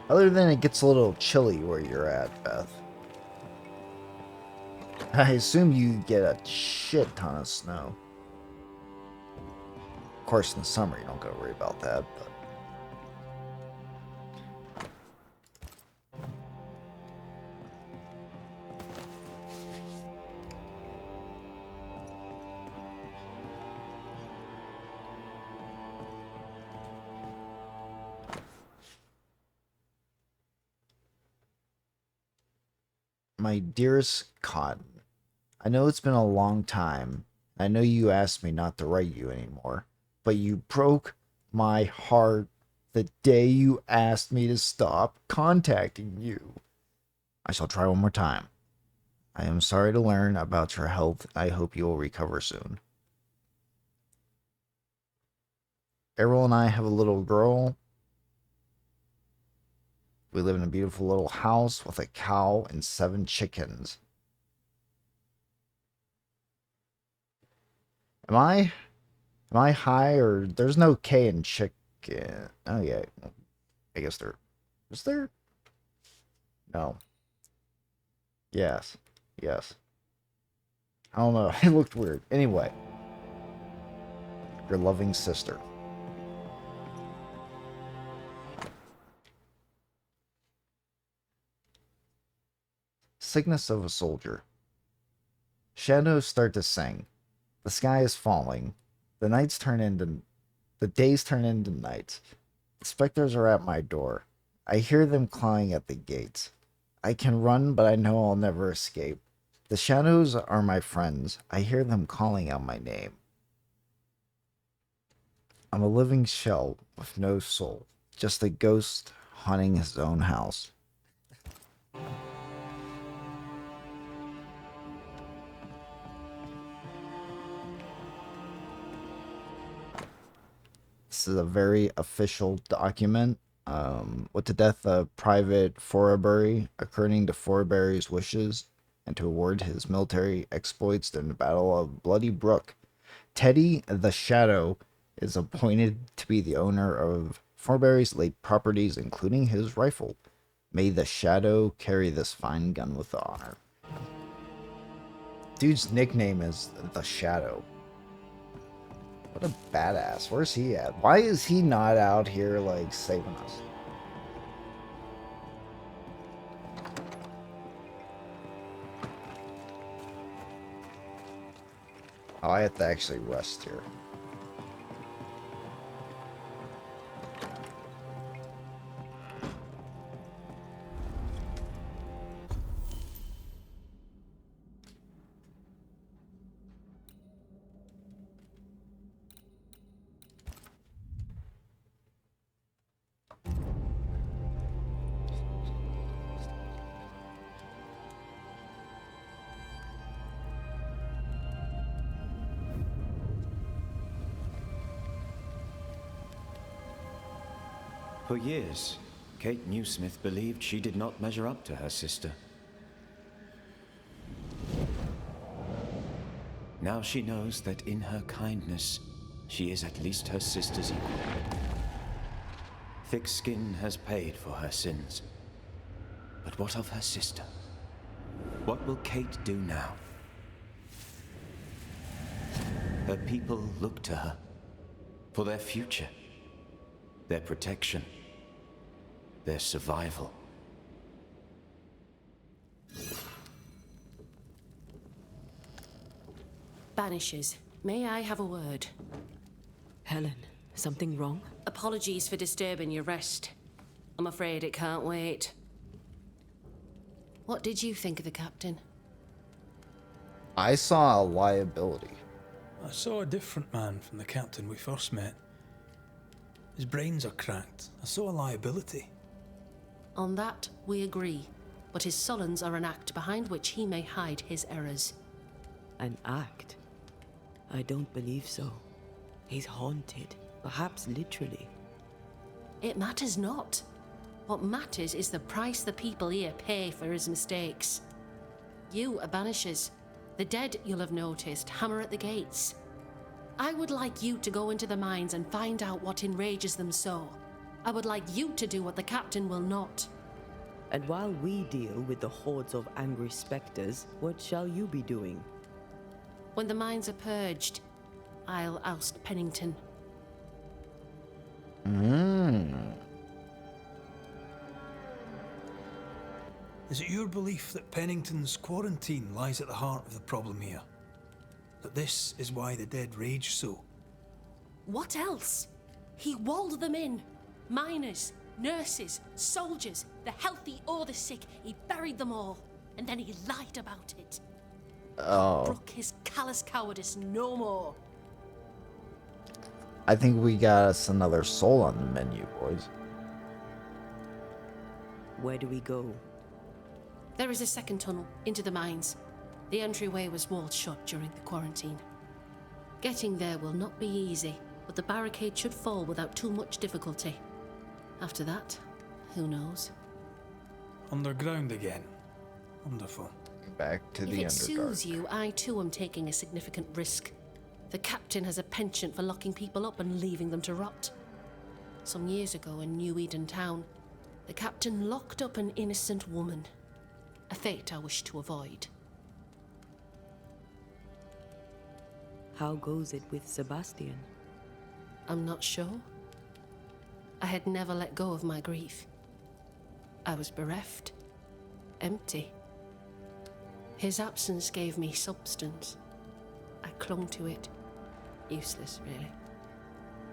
Other than it gets a little chilly where you're at, Beth. I assume you get a shit ton of snow. Of course, in the summer you don't gotta worry about that, but... My dearest Cotton, I know it's been a long time. I know you asked me not to write you anymore, but you broke my heart the day you asked me to stop contacting you. I shall try one more time. I am sorry to learn about your health. I hope you will recover soon. Errol and I have a little girl. We live in a beautiful little house with a cow and 7 chickens. Am I high, or there's no K in chicken? Oh yeah, I guess there is there. No. Yes. Yes. I don't know. It looked weird. Anyway, your loving sister. Sickness of a soldier. Shadows start to sing. The sky is falling. The days turn into nights. The specters are at my door. I hear them clawing at the gates. I can run, but I know I'll never escape. The shadows are my friends. I hear them calling out my name. I'm a living shell with no soul, just a ghost haunting his own house. This is a very official document. With the death of Private Forbury, occurring to Forbury's wishes and to award his military exploits during the Battle of Bloody Brook, Teddy the Shadow is appointed to be the owner of Forbury's late properties, including his rifle. May the Shadow carry this fine gun with honor. Dude's nickname is the Shadow. What a badass. Where's he at? Why is he not out here, like, saving us? Oh, I have to actually rest here. For years, Kate Newsmith believed she did not measure up to her sister. Now she knows that in her kindness, she is at least her sister's equal. Thick skin has paid for her sins. But what of her sister? What will Kate do now? Her people look to her for their future, their protection, their survival. Banishers, may I have a word? Helen, something wrong? Apologies for disturbing your rest. I'm afraid it can't wait. What did you think of the captain? I saw a liability. I saw a different man from the captain we first met. His brains are cracked. I saw a liability. On that, we agree. But his sullens are an act behind which he may hide his errors. An act? I don't believe so. He's haunted, perhaps literally. It matters not. What matters is the price the people here pay for his mistakes. You are banishers. The dead, you'll have noticed, hammer at the gates. I would like you to go into the mines and find out what enrages them so. I would like you to do what the captain will not. And while we deal with the hordes of angry specters, what shall you be doing? When the mines are purged, I'll oust Pennington. Is it your belief that Pennington's quarantine lies at the heart of the problem here? That this is why the dead rage so? What else? He walled them in. Miners, nurses, soldiers, the healthy or the sick. He buried them all. And then he lied about it. Oh. Brook his callous cowardice no more. I think we got us another soul on the menu, boys. Where do we go? There is a second tunnel into the mines. The entryway was walled shut during the quarantine. Getting there will not be easy, but the barricade should fall without too much difficulty. After that, who knows? Underground again. Wonderful. Back to the If it Underdark. soothes you, I too am taking a significant risk. The captain has a penchant for locking people up and leaving them to rot. Some years ago in New Eden Town, the captain locked up an innocent woman. A fate I wish to avoid. How goes it with Sebastian? I'm not sure. I had never let go of my grief. I was bereft, empty. His absence gave me substance. I clung to it. Useless, really.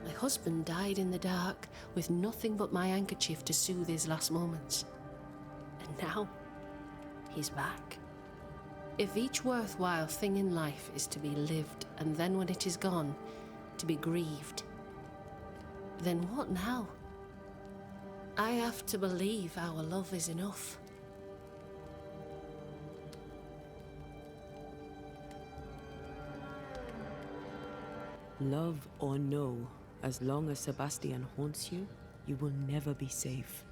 My husband died in the dark with nothing but my handkerchief to soothe his last moments. And now, he's back. If each worthwhile thing in life is to be lived, and then when it is gone, to be grieved, then what now? I have to believe our love is enough. Love or no, as long as Sebastian haunts you, You will never be safe.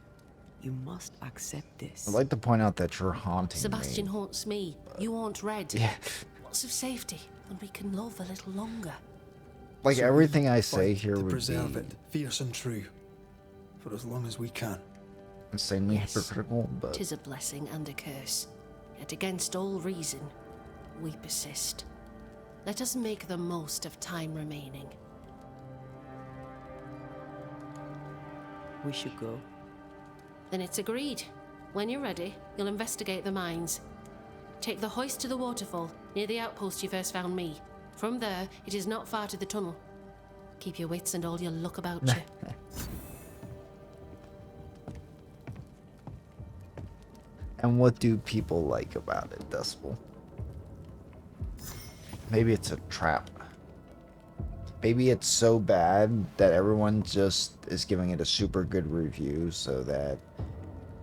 You must accept this. I'd like to point out that you're haunting Sebastian me. haunts me. You haunt Red. Yeah. What's of safety when we can love a little longer? Like So everything we I say fight here to would preserve be it, fierce and true, for as long as we can. insanely Yes. hypocritical, but 'Tis a blessing and a curse. Yet against all reason, we persist. Let us make the most of time remaining. We should go. Then it's agreed. When you're ready, you'll investigate the mines. Take the hoist to the waterfall, near the outpost you first found me. From there, it is not far to the tunnel. Keep your wits and all your luck about you. And what do people like about it, Decibel? Maybe it's a trap. Maybe it's so bad that everyone just is giving it a super good review so that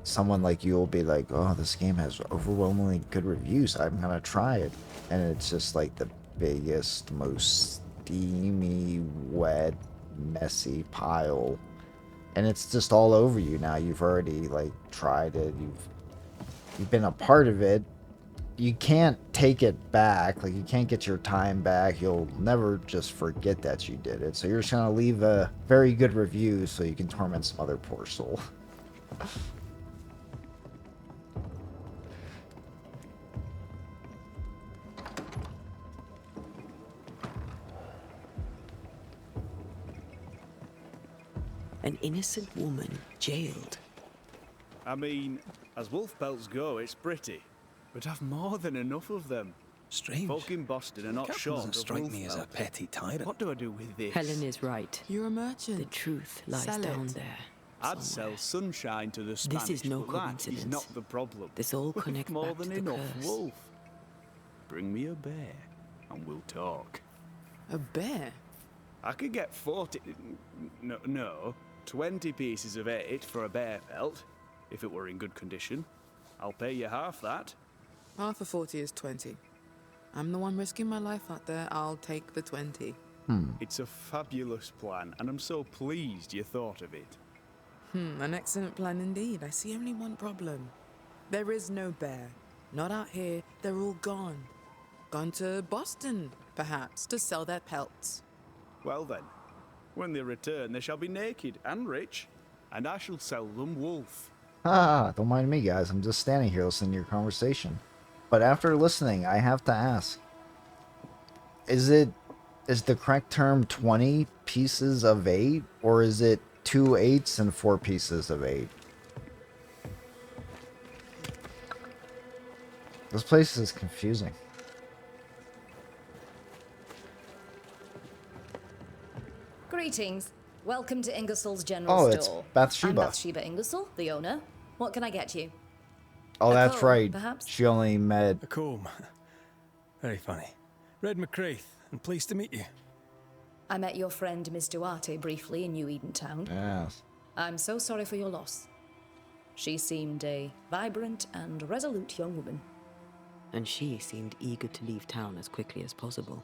someone like you will be like, oh, this game has overwhelmingly good reviews, I'm gonna try it. And it's just like the biggest, most steamy, wet, messy pile. And it's just all over you now. You've already like tried it, you've been a part of it. You can't take it back. Like, you can't get your time back. You'll never just forget that you did it. So you're just gonna leave a very good review so you can torment some other poor soul. An innocent woman jailed. I mean, as wolf pelts go, it's pretty. But I've more than enough of them. Strange. Folk in Boston are not Captain short doesn't of strike wolf me as a pelt. petty tyrant. What do I do with this? Helen is right. You're a merchant. The truth lies Sell down it. there. I'd somewhere. sell sunshine to the Spanish. This is no but that coincidence. is not the problem. This all We've connects more back than to the enough curse. wolf. Bring me a bear, and we'll talk. A bear? I could get 40... No, 20 pieces of 8 for a bear pelt, if it were in good condition. I'll pay you half that. Half of 40 is 20. I'm the one risking my life out there. I'll take the 20. It's a fabulous plan, and I'm so pleased you thought of it. An excellent plan indeed. I see only one problem. There is no bear. Not out here. They're all gone. Gone to Boston, perhaps, to sell their pelts. Well then, when they return, they shall be naked and rich, and I shall sell them wolf. Ah, don't mind me, guys. I'm just standing here listening to your conversation. But after listening, I have to ask. Is the correct term 20 pieces of 8? Or is it 2 8s and 4 pieces of 8? This place is confusing. Greetings. Welcome to Ingersoll's General Oh, it's Store. Bathsheba. I'm Bathsheba Ingersoll, the owner. What can I get you? Oh, A that's comb, right. perhaps? She only met... A comb. Very funny. Red McCraith, and pleased to meet you. I met your friend Miss Duarte briefly in New Eden Town. Yes. I'm so sorry for your loss. She seemed a vibrant and resolute young woman. And she seemed eager to leave town as quickly as possible.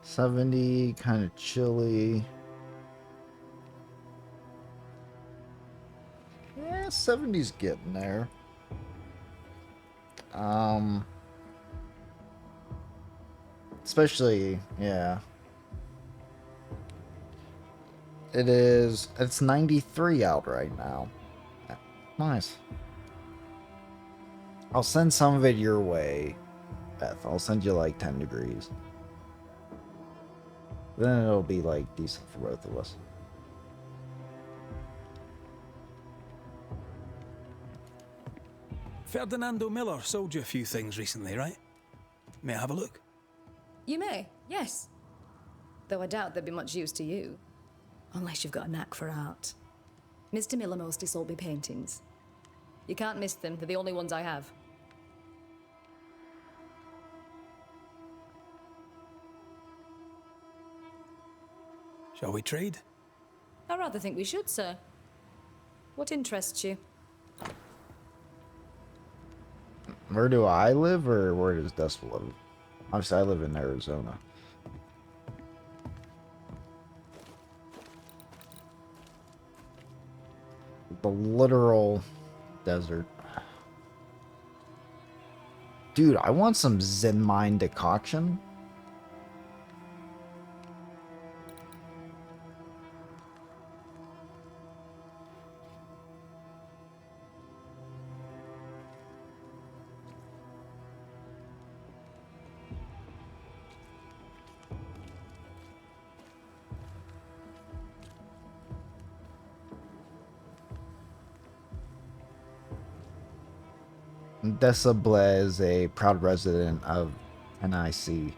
70, kind of chilly. Yeah, 70's getting there. Especially, yeah. It's 93 out right now. Nice. I'll send some of it your way, Beth. I'll send you like 10 degrees. Then it'll be like decent for both of us. Ferdinando Miller sold you a few things recently, right? May I have a look? You may, yes. Though I doubt they'd be much use to you. Unless you've got a knack for art. Mr. Miller mostly sold me paintings. You can't miss them, they're the only ones I have. Shall we trade? I rather think we should, sir. What interests you? Where do I live, or where does Dust live? Obviously, I live in Arizona. The literal desert. Dude, I want some Zen Mind decoction. Desable is a proud resident of NIC.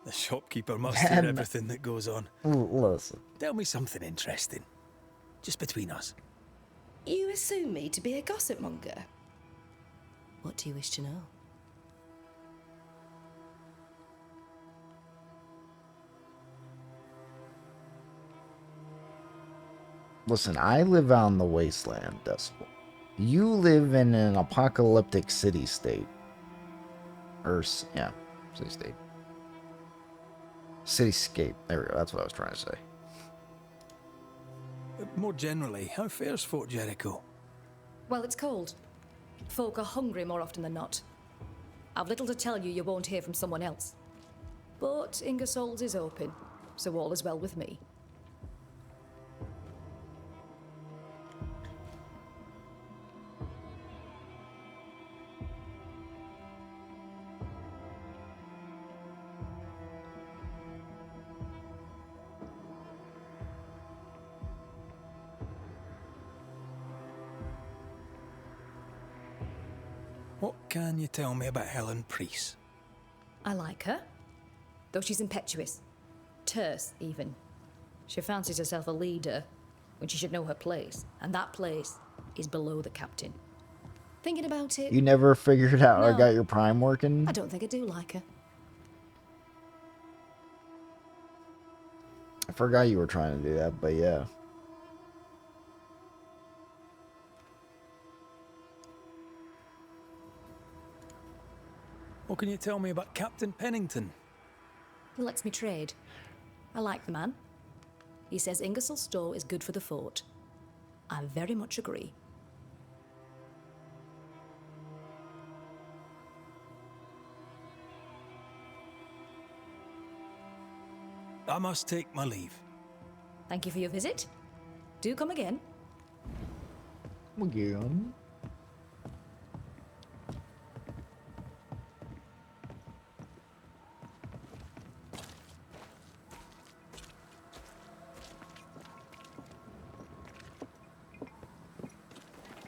The shopkeeper must hear everything that goes on. Listen. Tell me something interesting. Just between us. You assume me to be a gossip monger. What do you wish to know? Listen, I live out in the wasteland, Decibel. You live in an apocalyptic city-state. Yeah, city-state. Cityscape. There we go. That's what I was trying to say. More generally, how fares Fort Jericho? Well, it's cold. Folk are hungry more often than not. I've little to tell you won't hear from someone else. But Ingersoll's is open, so all is well with me. What can you tell me about Helen Priest? I like her, though she's impetuous. Terse, even. She fancies herself a leader when she should know her place, and that place is below the captain. Thinking about it... You never figured out No, I got your prime working? I don't think I do like her. I forgot you were trying to do that, but yeah. What can you tell me about Captain Pennington? He lets me trade. I like the man. He says Ingersoll's store is good for the fort. I very much agree. I must take my leave. Thank you for your visit. Do come again. Again.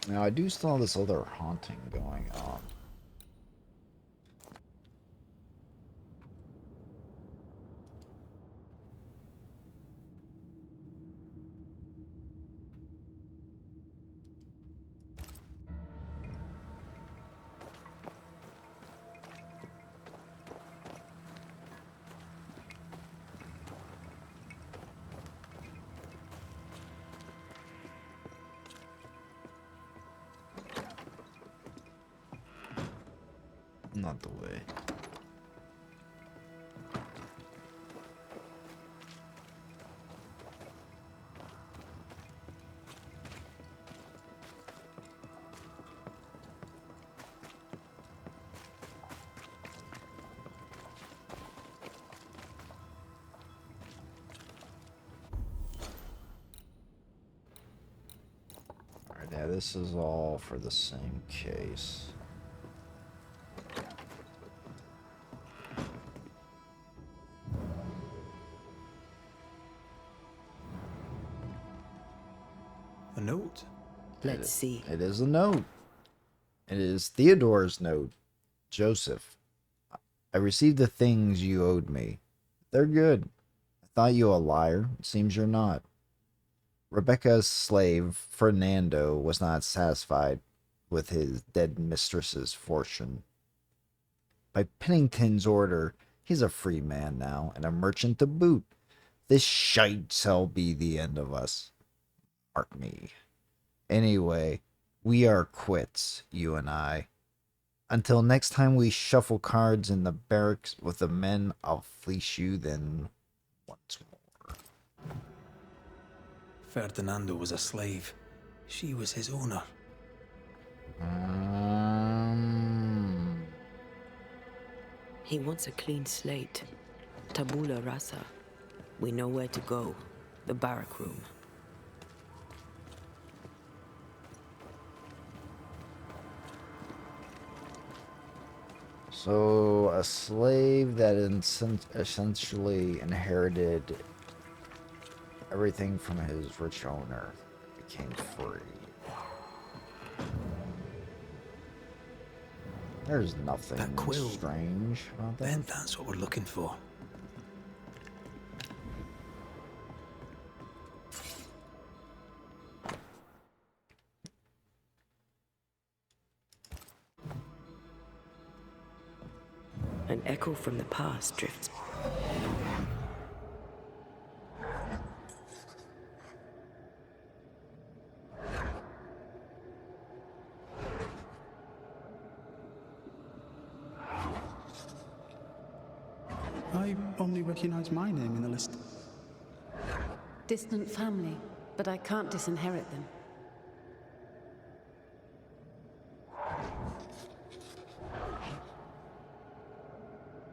Now, I do still have this other haunting going on. Not the way. Alright, yeah, this is all for the same case. A note? Let's see. It is a note. It is Theodore's note. Joseph, I received the things you owed me. They're good. I thought you a liar. It seems you're not. Rebecca's slave, Fernando, was not satisfied with his dead mistress's fortune. By Pennington's order, he's a free man now, and a merchant to boot. This shite shall be the end of us. Mark me. Anyway, we are quits, you and I. Until next time we shuffle cards in the barracks with the men, I'll fleece you then once more. Ferdinando was a slave. She was his owner. He wants a clean slate. Tabula rasa. We know where to go. The barrack room. So, a slave that essentially inherited everything from his rich owner became free. There's nothing That quill. strange about that. Ben, that's what we're looking for. An echo from the past drifts. I only recognize my name in the list. Distant family, but I can't disinherit them.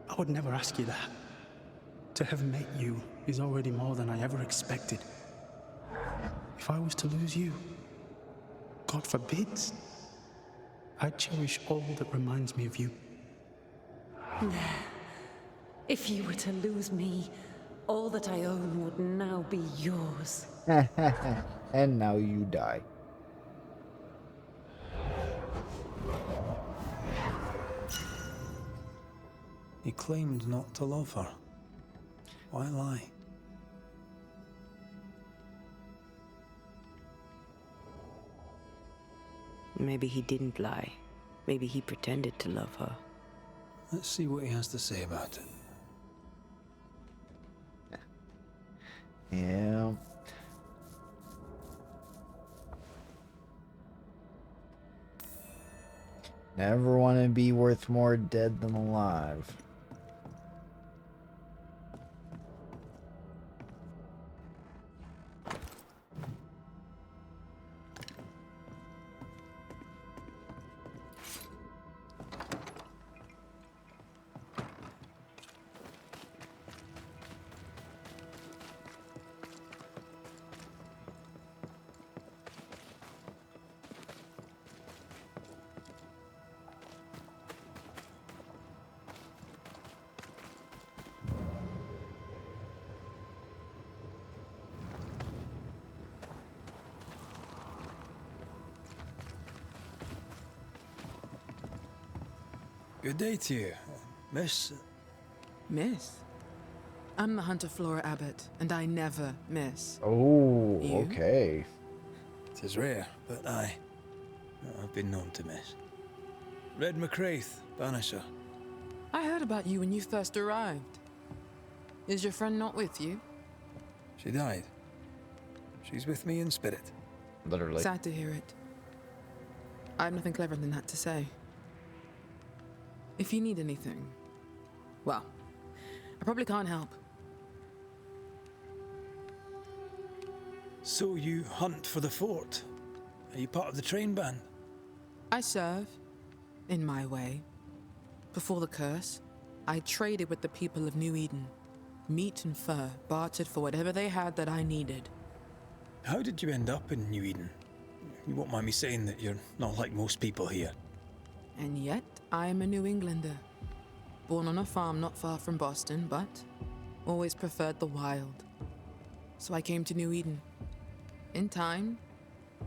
I would never ask you that. To have met you is already more than I ever expected. If I was to lose you, God forbids, I'd cherish all that reminds me of you. If you were to lose me, all that I own would now be yours. And now you die. He claimed not to love her. Why lie? Maybe he didn't lie. Maybe he pretended to love her. Let's see what he has to say about it. Yeah. Never want to be worth more dead than alive. Good day to you, Miss. Miss? I'm the Hunter Flora Abbott, and I never miss. Oh, You? okay. It is rare, but I've been known to miss. Red McCraith, Banisher. I heard about you when you first arrived. Is your friend not with you? She died. She's with me in spirit. Literally. Sad to hear it. I have nothing clever than that to say. If you need anything, well, I probably can't help. So you hunt for the fort? Are you part of the train band? I serve, in my way. Before the curse, I traded with the people of New Eden. Meat and fur bartered for whatever they had that I needed. How did you end up in New Eden? You won't mind me saying that you're not like most people here. And yet, I am a New Englander. Born on a farm not far from Boston, but always preferred the wild. So I came to New Eden. In time,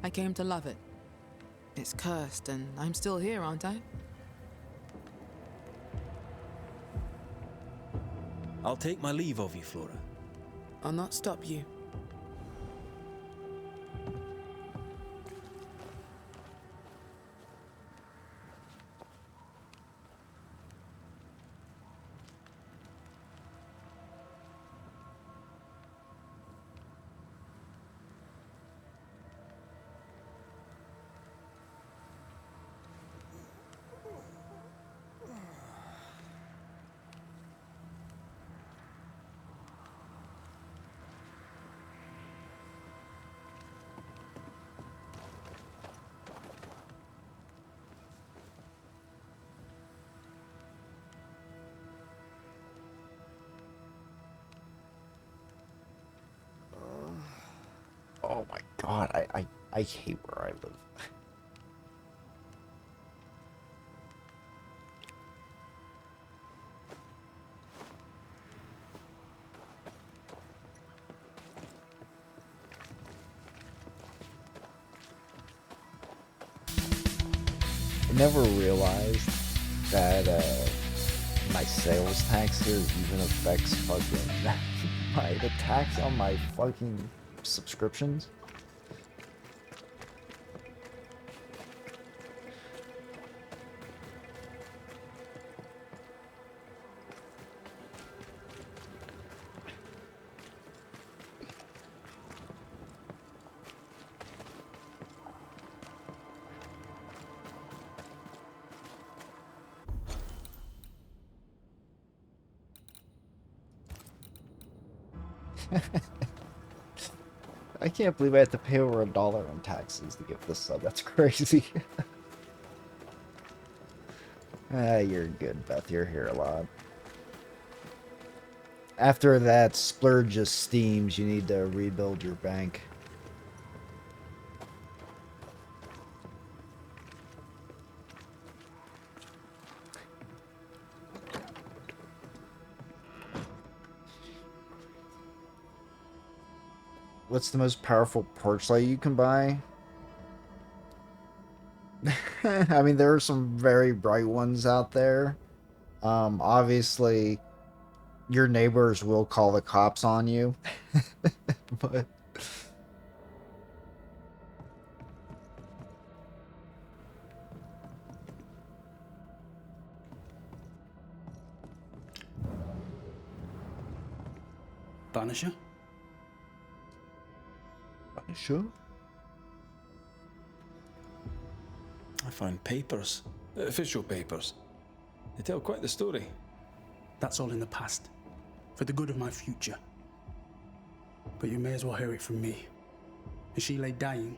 I came to love it. It's cursed, and I'm still here, aren't I? I'll take my leave of you, Flora. I'll not stop you. Oh my god, I hate where I live. I never realized that my sales tax here even affects fucking the tax on my fucking subscriptions. I can't believe I have to pay over $1 in taxes to get this sub. That's crazy. Ah, you're good, Beth. You're here a lot. After that splurge just steams, you need to rebuild your bank. What's the most powerful porch light you can buy? I mean, there are some very bright ones out there. Obviously, your neighbors will call the cops on you. But Banisher? Banisher? I found papers. Official papers. They tell quite the story. That's all in the past. For the good of my future. But you may as well hear it from me. As she lay dying,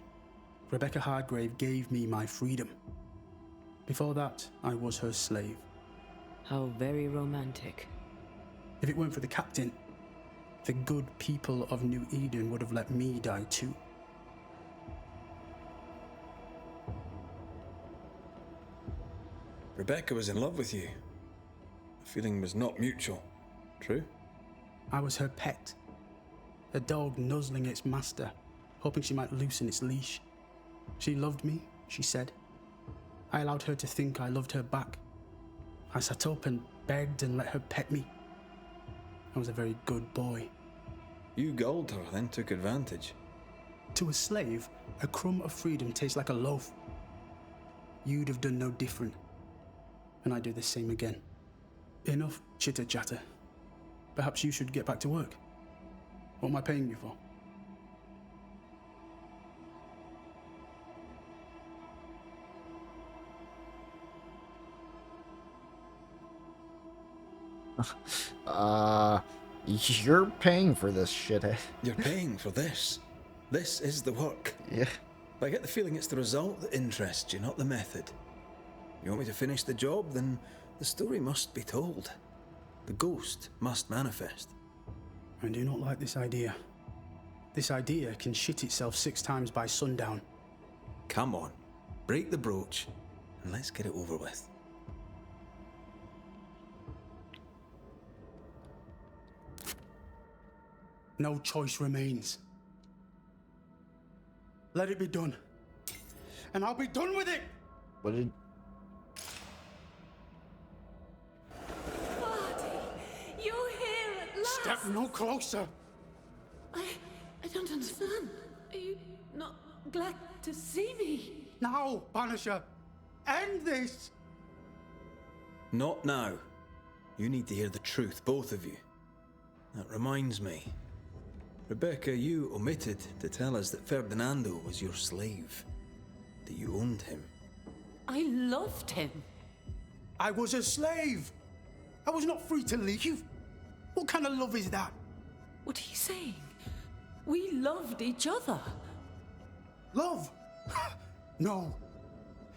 Rebecca Hardgrave gave me my freedom. Before that, I was her slave. How very romantic. If it weren't for the captain, the good people of New Eden would have let me die too. Rebecca was in love with you. The feeling was not mutual. True? I was her pet. A dog nuzzling its master, hoping she might loosen its leash. She loved me, she said. I allowed her to think I loved her back. I sat up and begged and let her pet me. I was a very good boy. You gulled her, then took advantage. To a slave, a crumb of freedom tastes like a loaf. You'd have done no different. And I'd do the same again. Enough chitter-chatter. Perhaps you should get back to work. What am I paying you for? You're paying for this shit. You're paying for this. This is the work. Yeah. But I get the feeling it's the result that interests you, not the method. You want me to finish the job, then the story must be told. The ghost must manifest. I do not like this idea. This idea can shit itself 6 times by sundown. Come on, break the brooch, and let's get it over with. No choice remains. Let it be done. and I'll be done with it. What did... Marty, you're here at last. Step no closer. I don't understand. Are you not glad to see me? Now, Banisher, end this. Not now. You need to hear the truth, both of you. That reminds me. Rebecca, you omitted to tell us that Ferdinando was your slave. That you owned him. I loved him. I was a slave. I was not free to leave. What kind of love is that? What are you saying? We loved each other. Love? No.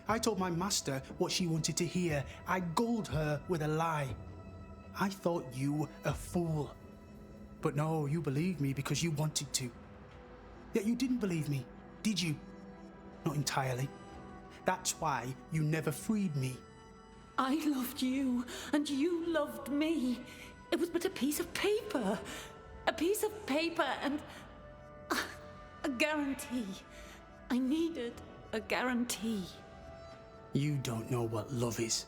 I told my master what she wanted to hear. I gulled her with a lie. I thought you a fool. But no, you believed me because you wanted to. Yet you didn't believe me, did you? Not entirely. That's why you never freed me. I loved you, and you loved me. It was but a piece of paper. A piece of paper and a guarantee. I needed a guarantee. You don't know what love is.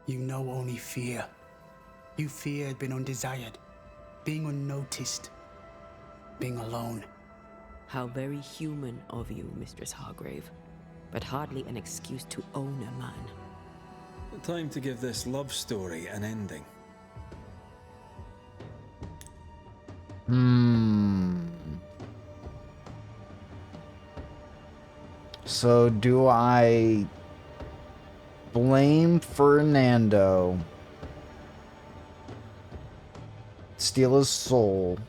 You know only fear. You feared being undesired, being unnoticed, being alone. How very human of you, Mistress Hargrave, but hardly an excuse to own a man. Time to give this love story an ending. So do I blame Fernando, steal his soul,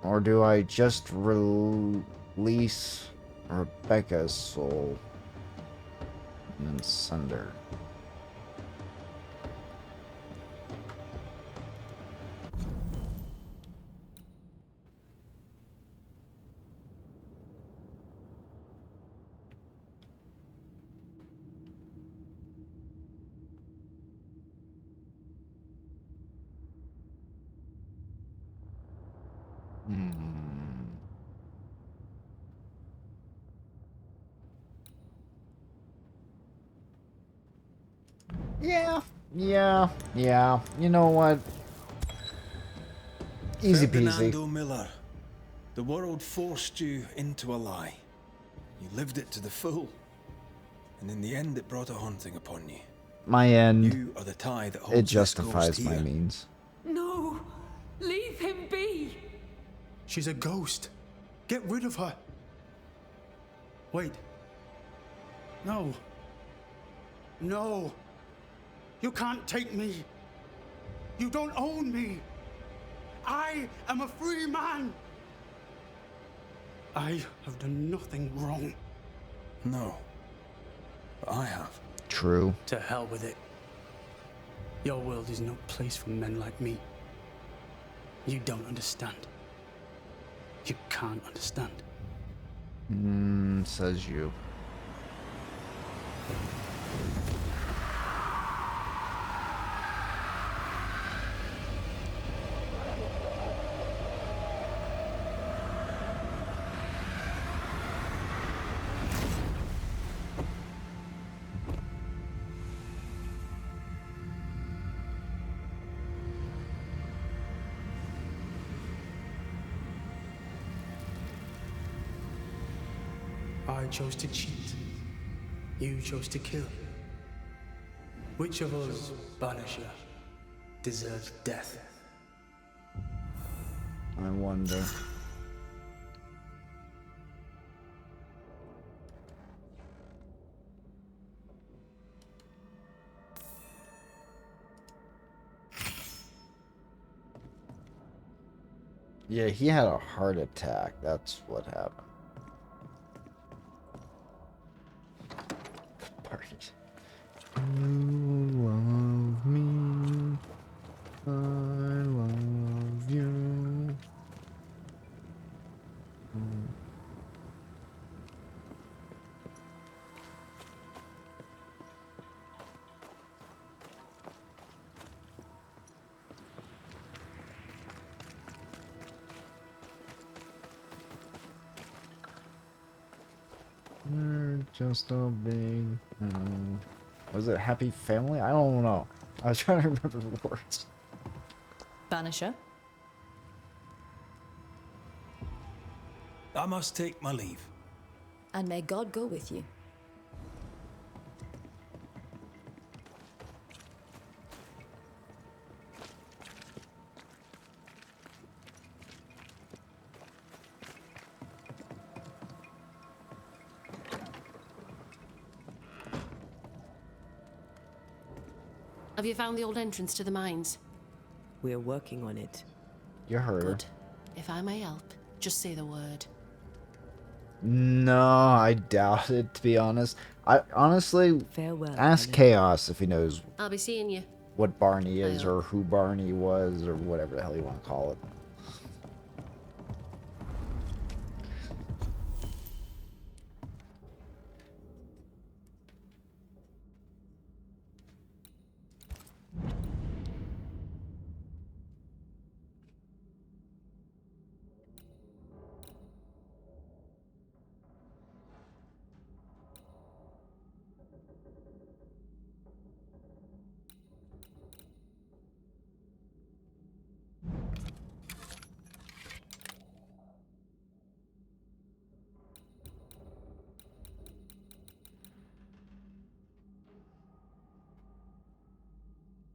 or do I just release Rebecca's soul and then sunder? Yeah. You know what? Easy peasy. Ferdinando Miller, the world forced you into a lie. You lived it to the full, and in the end it brought a haunting upon you. My end. You are the tie that holds It this justifies ghost my here. means. No, leave him be. She's a ghost. Get rid of her. Wait. No. No. You can't take me. You don't own me. I am a free man. I have done nothing wrong. No. But I have. True. To hell with it. Your world is no place for men like me. You don't understand. You can't understand. Says you. I chose to cheat. You chose to kill. Which of us, Banisher, deserves death? I wonder. Yeah, he had a heart attack. That's what happened. Parties. You love me. I love you. You're just a big. Was it Happy Family? I don't know. I was trying to remember the words. Banisher? I must take my leave. And may God go with you. Have you found the old entrance to the mines? We're working on it. You heard her. Good. If I may help, just say the word. No, I doubt it, to be honest. I honestly Farewell, ask Anna. Chaos if he knows I'll be seeing you. what Barney is I or who Barney was or whatever the hell you want to call it.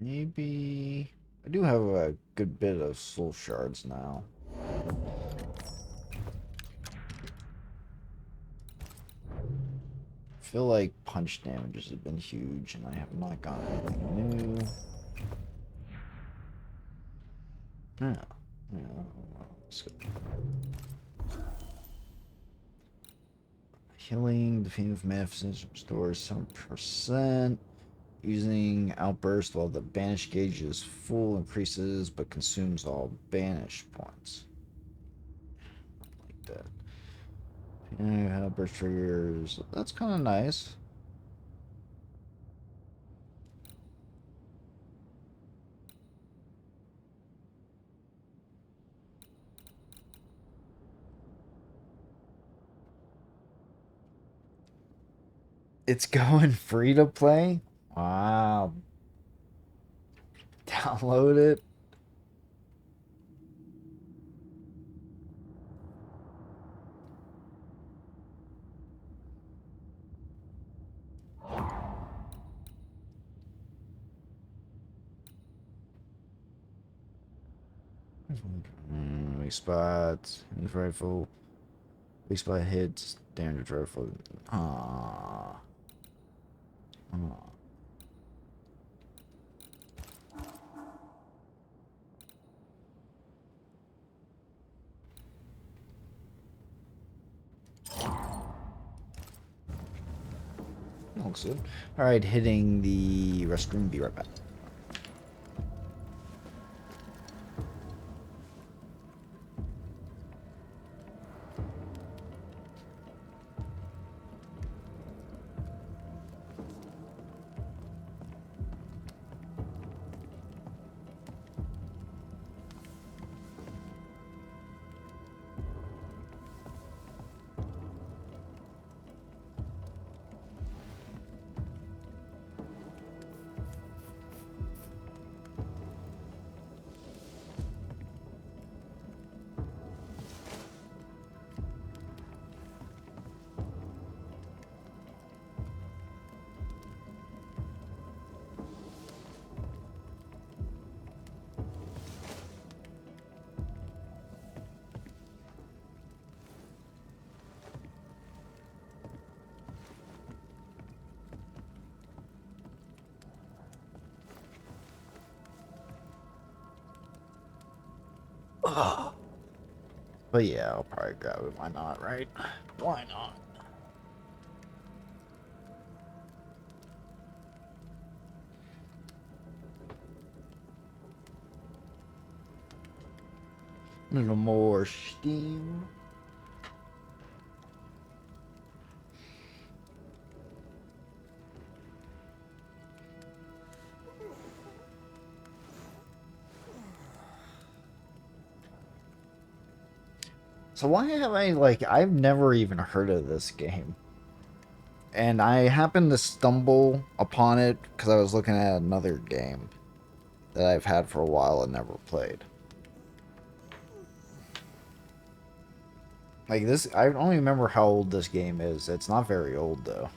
Maybe I do have a good bit of soul shards now. I feel like punch damages have been huge, and I have not gotten anything new. Yeah, let's go. Healing, defeating with magnificence restores 7%. Using outburst while the banish gauge is full increases but consumes all banish points. Like that. Yeah, outburst triggers. That's kind of nice. It's going free to play? Wow. Download it. Weak spots. His rifle. Weak spot hits. Damage rifle. Aww. Aww. Looks good. Alright, hitting the restroom. Be right back. But yeah, I'll probably grab it. Why not, right? Why not? A little more steam. So why have I, like, I've never even heard of this game. And I happened to stumble upon it because I was looking at another game that I've had for a while and never played. Like this, I don't even remember how old this game is. It's not very old though.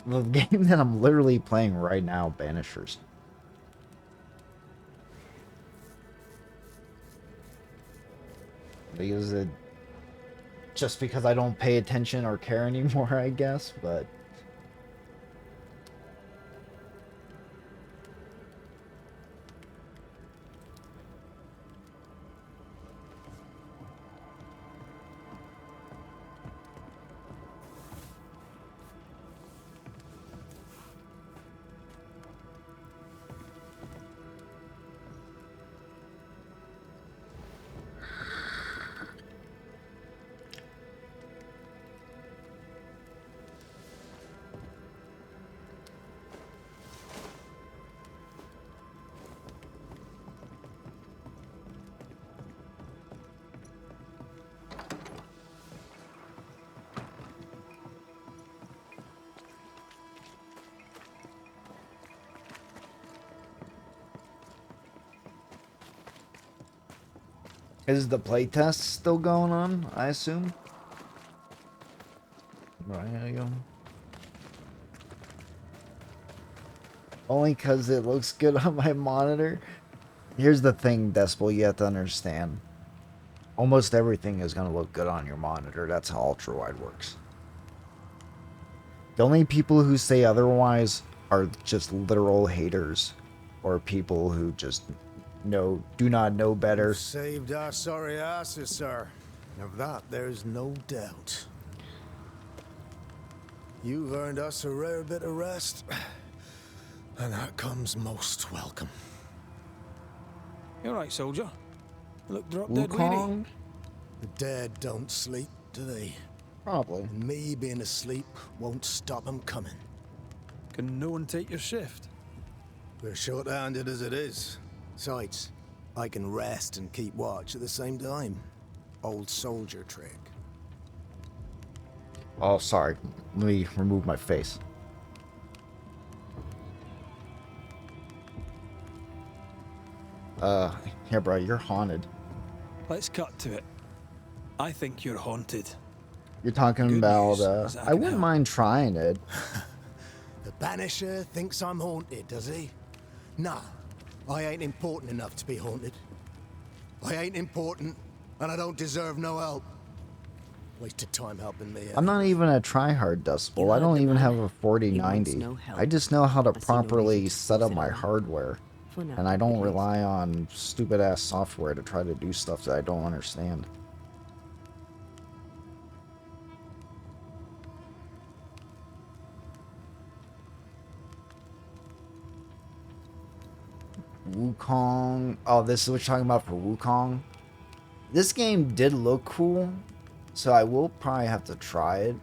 The game that I'm literally playing right now, Banishers. Because it, just because I don't pay attention or care anymore, I guess, but... Is the playtest still going on, I assume? Right, I go. Only because it looks good on my monitor? Here's the thing, Decibel, you have to understand. Almost everything is going to look good on your monitor. That's how UltraWide works. The only people who say otherwise are just literal haters. Or people who just do not know better. You've saved our sorry asses, sir. Of that, there's no doubt. You've earned us a rare bit of rest, and that comes most welcome. You alright, soldier? You look drop dead weedy. The dead don't sleep, do they? Probably. And me being asleep won't stop them coming. Can no one take your shift? We're short-handed as it is. Besides, I can rest and keep watch at the same time. Old soldier trick. Oh, sorry. Let me remove my face. Here, bro, you're haunted. Let's cut to it. I think you're haunted. You're talking about, I wouldn't mind trying it. The Banisher thinks I'm haunted, does he? Nah, I ain't important enough to be haunted. I ain't important, and I don't deserve no help. Wasted time helping me out. I'm not even a tryhard, Dustbowl. I don't even have a 4090. I just know how to properly set up my hardware. And I don't rely on stupid-ass software to try to do stuff that I don't understand. Wukong. Oh, this is what you're talking about for Wukong? This game did look cool, so I will probably have to try it.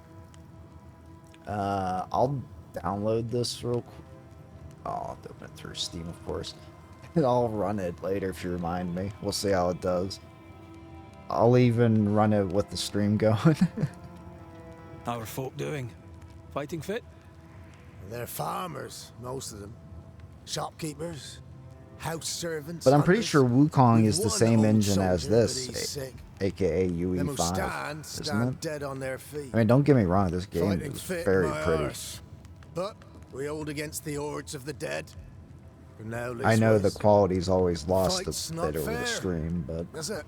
I'll download this real quick. Oh, I'll have to open it through Steam, of course. And I'll run it later if you remind me. We'll see how it does. I'll even run it with the stream going. How are folk doing? Fighting fit? They're farmers, most of them. Shopkeepers, house servants. But I'm pretty hunters. sure Wukong is the One same old engine as soldier, but this, he's sick. aka Them who UE5, stand isn't it? dead on their feet. I mean, don't get me wrong, this game Fighting is fit, very my pretty. arse. But we hold against the hordes of the dead. For now, I know the leastways. quality's always lost Fight's a not bit over the fair. stream, but... That's it.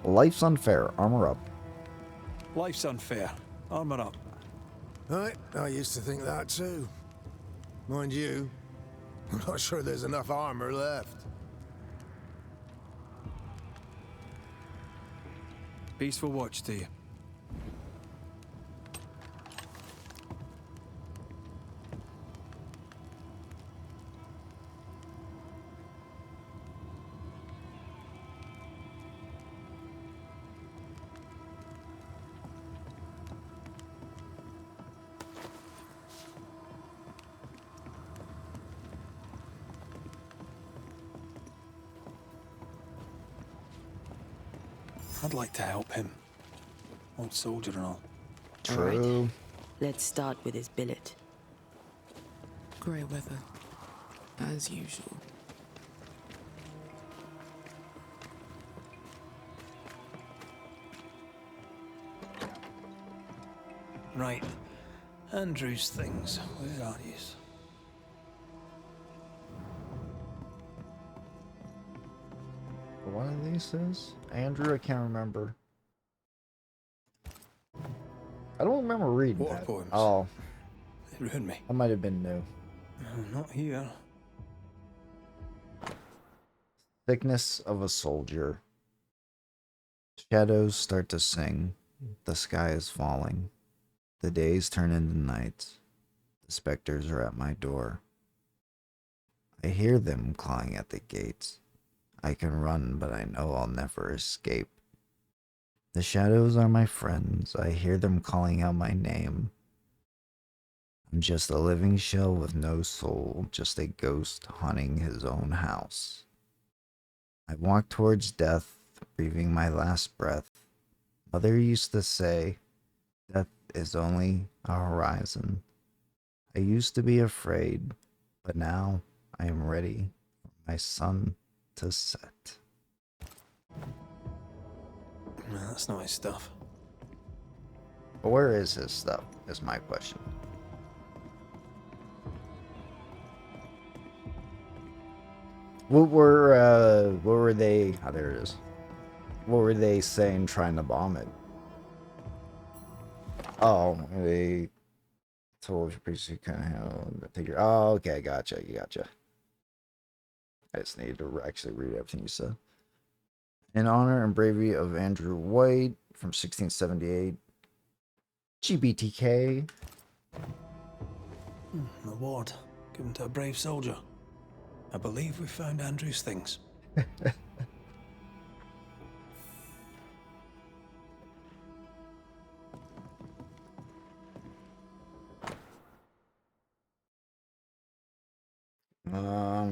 Life's unfair. Armor up. Life's unfair. Armor up. Right, I used to think that too. Mind you, I'm not sure there's enough armor left. Peaceful watch to you. I'd like to help him. Old soldier and all. True. Right. Let's start with his billet. Grey weather, as usual. Right. Andrew's things. Where are yous? One of these is Andrew. I can't remember. I don't remember reading War that. poems. Oh, They ruined me. that might have been new. No, not here. Thickness of a soldier. Shadows start to sing. The sky is falling. The days turn into nights. The specters are at my door. I hear them clawing at the gates. I can run, but I know I'll never escape. The shadows are my friends. I hear them calling out my name. I'm just a living shell with no soul, just a ghost haunting his own house. I walk towards death, breathing my last breath. Mother used to say, death is only a horizon. I used to be afraid, but now I am ready for my sun to set. No, that's not his stuff. But where is his stuff, is my question. What were they, oh, there it is. What were they saying trying to bomb it? Oh, they told you previously kind of how the figure. Oh, okay, gotcha. I just needed to actually read everything you said. In honor and bravery of Andrew White from 1678, GBTK. An award given to a brave soldier. I believe we found Andrew's things.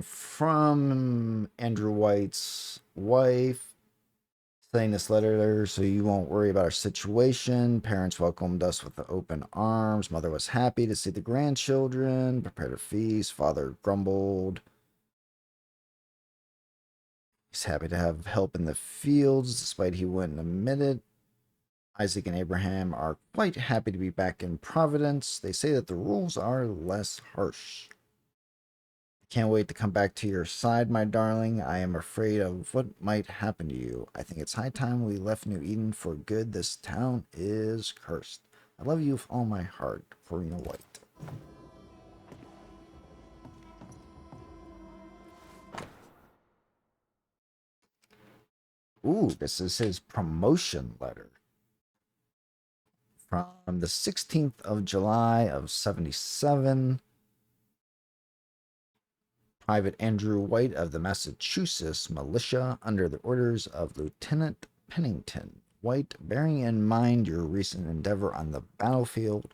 From Andrew White's wife, saying this letter so you won't worry about our situation. Parents welcomed us with open arms. Mother was happy to see the grandchildren, prepared a feast. Father grumbled. He's happy to have help in the fields, despite he wouldn't admit it. Isaac and Abraham are quite happy to be back in Providence. They say that the rules are less harsh. Can't wait to come back to your side, my darling. I am afraid of what might happen to you. I think it's high time we left New Eden for good. This town is cursed. I love you with all my heart, Corina White. Ooh, this is his promotion letter. From the 16th of July of 77. Private Andrew White of the Massachusetts Militia, under the orders of Lieutenant Pennington White, bearing in mind your recent endeavor on the battlefield.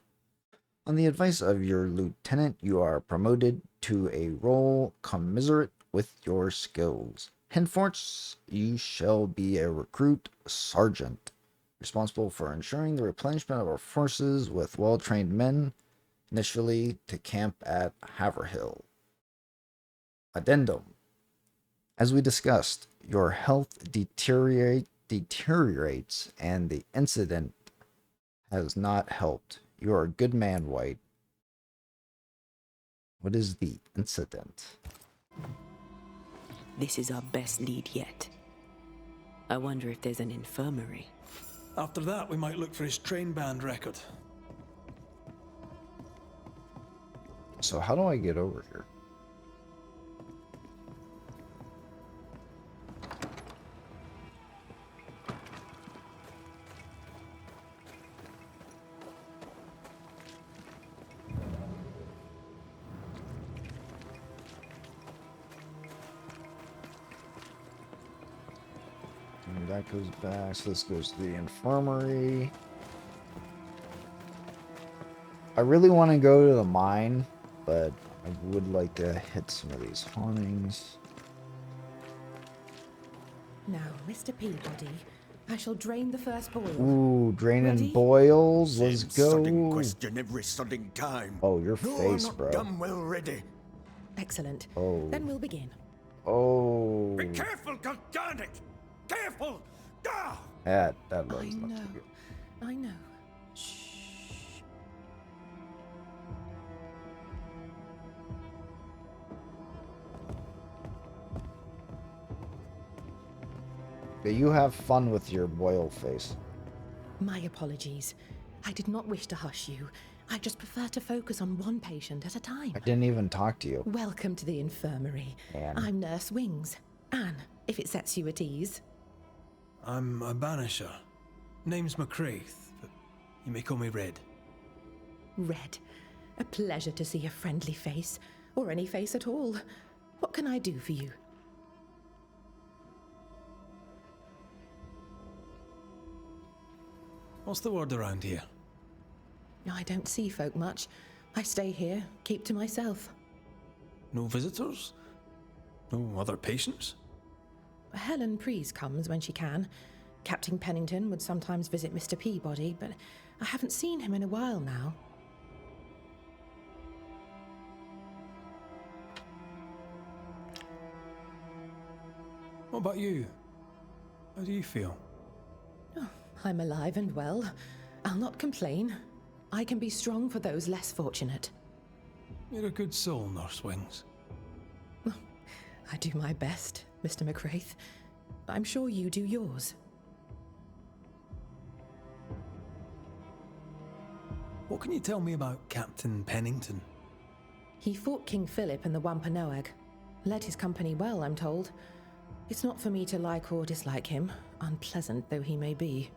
On the advice of your lieutenant, you are promoted to a role commensurate with your skills. Henceforth, you shall be a recruit sergeant, responsible for ensuring the replenishment of our forces with well-trained men, initially to camp at Haverhill. Addendum. As we discussed, your health deteriorates and the incident has not helped. You are a good man, White. What is the incident? This is our best lead yet. I wonder if there's an infirmary. After that, we might look for his train band record. So how do I get over here? That goes back, so this goes to the infirmary. I really want to go to the mine, but I would like to hit some of these hauntings. Now, Mr. Peabody, I shall drain the first boil. Ooh, draining Ready? boils. Let's Same sodding go. question every sodding time. Oh, your No, face, I'm not bro. damn well ready. Excellent. Oh. Then we'll begin. Oh. Be careful, goddarn it! Careful! Ah! That I was not know. too good. I know. But you have fun with your boil face. My apologies. I did not wish to hush you. I just prefer to focus on one patient at a time. I didn't even talk to you. Welcome to the infirmary. Anne. I'm Nurse Wings. Anne, if it sets you at ease. I'm a Banisher. Name's McCraith, but you may call me Red. Red. A pleasure to see a friendly face, or any face at all. What can I do for you? What's the word around here? I don't see folk much. I stay here, keep to myself. No visitors? No other patients? Helen Preece comes when she can. Captain Pennington would sometimes visit Mr. Peabody, but I haven't seen him in a while now. What about you? How do you feel? I'm alive and well. I'll not complain. I can be strong for those less fortunate. You're a good soul, Nurse Wings. I do my best, Mr. McCraith. I'm sure you do yours. What can you tell me about Captain Pennington? He fought King Philip in the Wampanoag. Led his company well, I'm told. It's not for me to like or dislike him, unpleasant though he may be.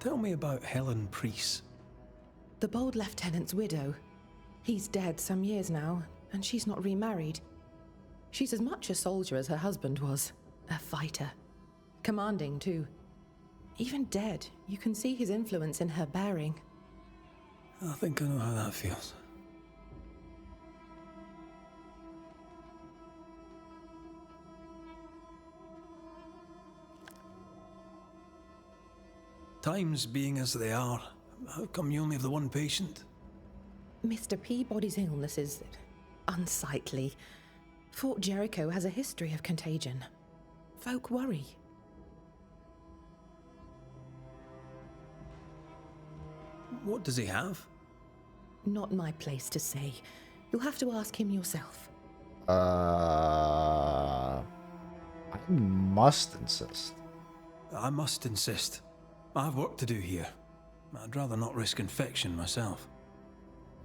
Tell me about Helen Preece. The bold lieutenant's widow. He's dead some years now, and she's not remarried. She's as much a soldier as her husband was. A fighter. Commanding, too. Even dead, you can see his influence in her bearing. I think I know how that feels. Times being as they are, how come you only have the one patient? Mr. Peabody's illness is unsightly. Fort Jericho has a history of contagion. Folk worry. What does he have? Not my place to say. You'll have to ask him yourself. I must insist. I must insist. I have work to do here. I'd rather not risk infection myself.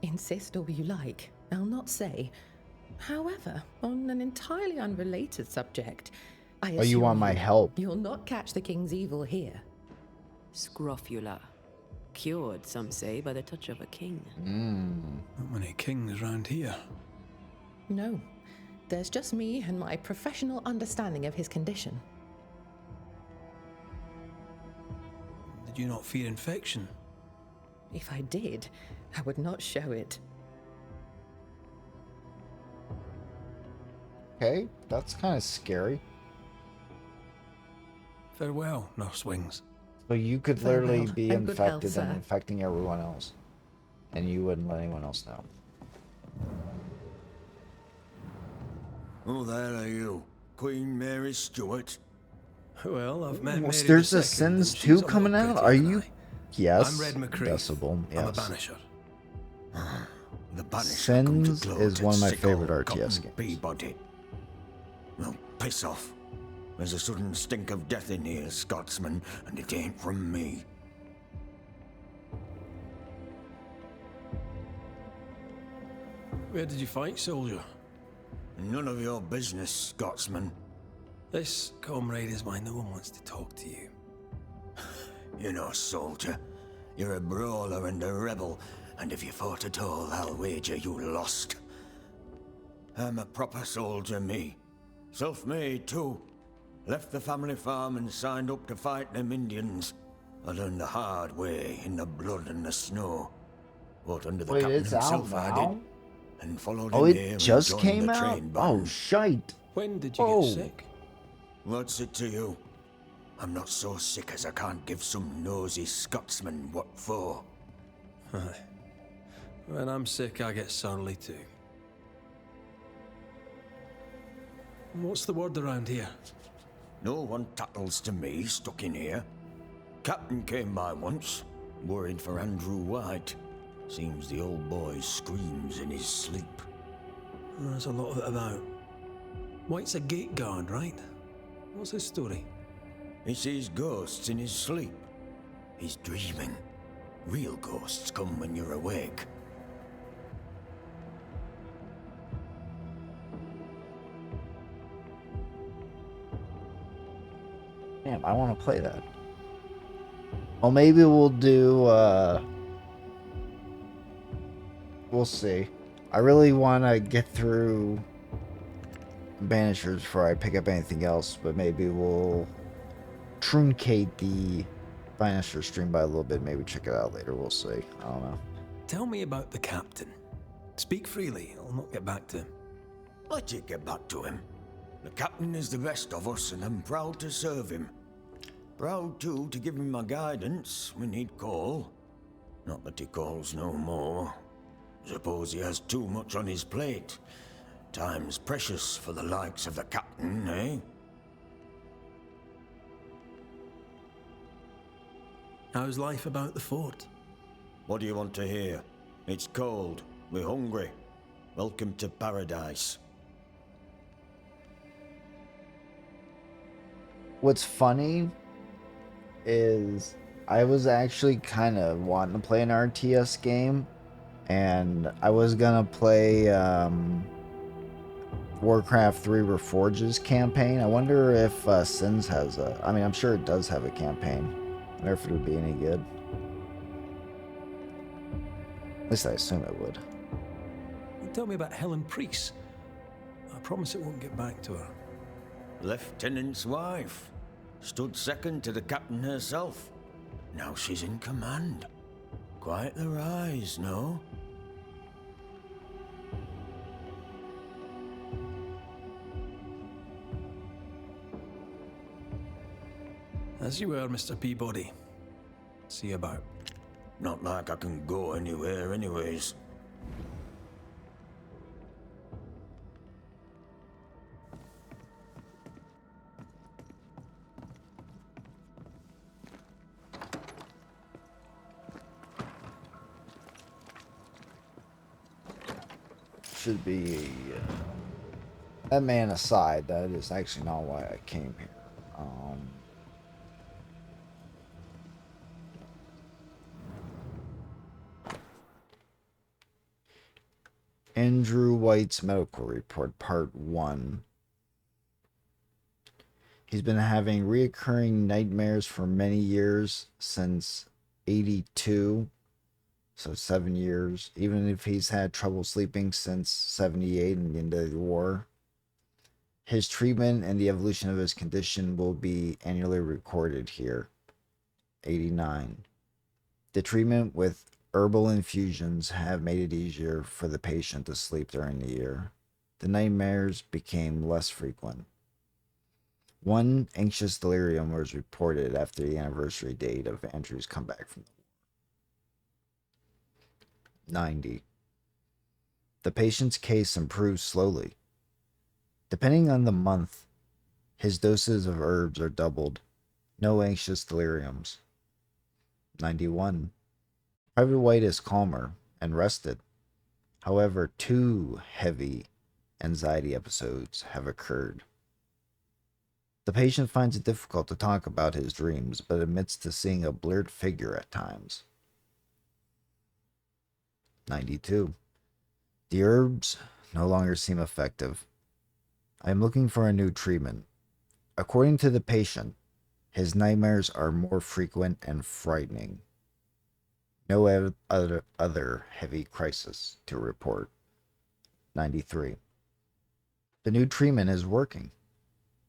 Insist all you like. I'll not say. However, on an entirely unrelated subject, I Oh, you want my help? You'll not catch the king's evil here. Scrofula. Cured, some say, by the touch of a king. Not many kings round here. No. There's just me and my professional understanding of his condition. Did you not fear infection? If I did, I would not show it. Okay, that's kind of scary. Farewell, Nurse Wings. So you could literally Farewell, be and good health, infected and sir. infecting everyone else. And you wouldn't let anyone else know. Who the hell are you? Queen Mary Stuart? Well, I've met Mary There's the a Second, Sins and 2 she's a coming lot out? prettier Are than you? I. Yes. I'm Red McCraith. Decibel, I'm a yes. Banisher. The Banisher come to Sins gloat is and one of my sick favorite old RTS Cotton games. Peabody. Well, piss off. There's a sudden stink of death in here, Scotsman, and it ain't from me. Where did you fight, soldier? None of your business, Scotsman. This, comrade, is why no one wants to talk to you. You're no soldier. You're a brawler and a rebel, and if you fought at all, I'll wager you lost. I'm a proper soldier, me. Self-made, too. Left the family farm and signed up to fight them Indians. I learned the hard way, in the blood and the snow. Fought under the Wait, captain it's out himself, I now? did. And followed Oh, him here it and just joined came the out? train Oh, band. shite. When did you get sick? What's it to you? I'm not so sick as I can't give some nosy Scotsman what for. Aye. When I'm sick, I get surly too. What's the word around here? No one tattles to me stuck in here. Captain came by once, worried for Andrew White. Seems the old boy screams in his sleep. There's a lot of it about. White's a gate guard, right? What's his story? He sees ghosts in his sleep. He's dreaming. Real ghosts come when you're awake. Damn, I want to play that. Well, maybe we'll do, we'll see. I really want to get through Banishers before I pick up anything else, but maybe we'll truncate the Banisher stream by a little bit. Maybe check it out later. We'll see. I don't know. Tell me about the captain. Speak freely. I'll not get back to him. Let you get back to him. The captain is the best of us, and I'm proud to serve him. Proud, too, to give him my guidance when he'd call. Not that he calls no more. Suppose he has too much on his plate. Time's precious for the likes of the captain, eh? How's life about the fort? What do you want to hear? It's cold. We're hungry. Welcome to paradise. What's funny is I was actually kind of wanting to play an RTS game, and I was gonna play Warcraft 3 Reforges campaign. I wonder if Sins has a... I mean, I'm sure it does have a campaign. I wonder if it would be any good. At least I assume it would. Tell me about Helen Priest. I promise it won't get back to her. Lieutenant's wife. Stood second to the captain herself. Now she's in command. Quite the rise, no? As you were, Mr. Peabody. See you about. Not like I can go anywhere anyways. Should be... that man aside, that is actually not why I came here. Andrew White's medical report, part 1. He's been having reoccurring nightmares for many years, since 82. So 7 years, even if he's had trouble sleeping since 78 and the end of the war. His treatment and the evolution of his condition will be annually recorded here. 89. The treatment with herbal infusions have made it easier for the patient to sleep during the year. The nightmares became less frequent. One anxious delirium was reported after the anniversary date of Andrew's comeback from the war. 90. The patient's case improves slowly. Depending on the month, his doses of herbs are doubled. No anxious deliriums. 91. Private White is calmer and rested. However, 2 heavy anxiety episodes have occurred. The patient finds it difficult to talk about his dreams, but admits to seeing a blurred figure at times. 92. The herbs no longer seem effective. I am looking for a new treatment. According to the patient, his nightmares are more frequent and frightening. No other heavy crisis to report. 93. The new treatment is working.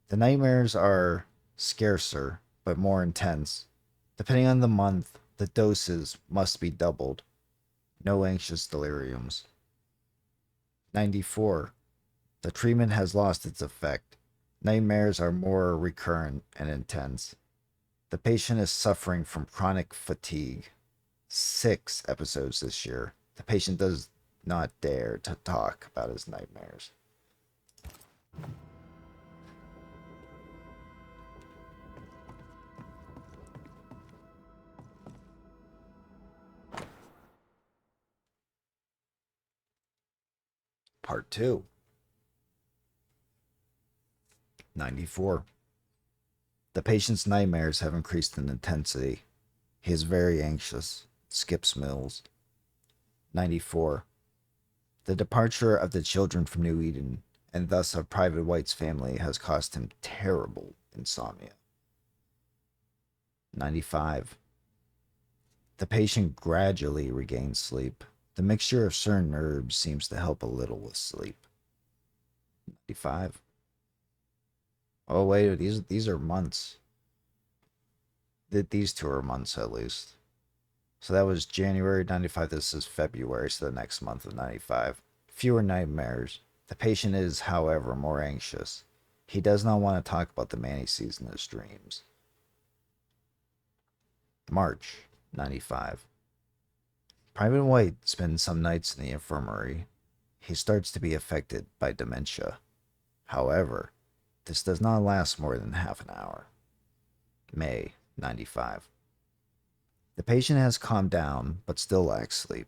The nightmares are scarcer, but more intense. Depending on the month, the doses must be doubled. No anxious deliriums. 94. The treatment has lost its effect. Nightmares are more recurrent and intense. The patient is suffering from chronic fatigue. 6 episodes this year. The patient does not dare to talk about his nightmares. Part 2. 94. The patient's nightmares have increased in intensity. He is very anxious, skips meals. 94. The departure of the children from New Eden, and thus of Private White's family, has caused him terrible insomnia. 95. The patient gradually regains sleep. The mixture of certain herbs seems to help a little with sleep. 95. Oh wait, these are months. These 2 are months at least. So that was January 95. This is February, so the next month of 95. Fewer nightmares. The patient is, however, more anxious. He does not want to talk about the man he sees in his dreams. March 95. Private White spends some nights in the infirmary. He starts to be affected by dementia. However, this does not last more than half an hour. May 95. The patient has calmed down, but still lacks sleep.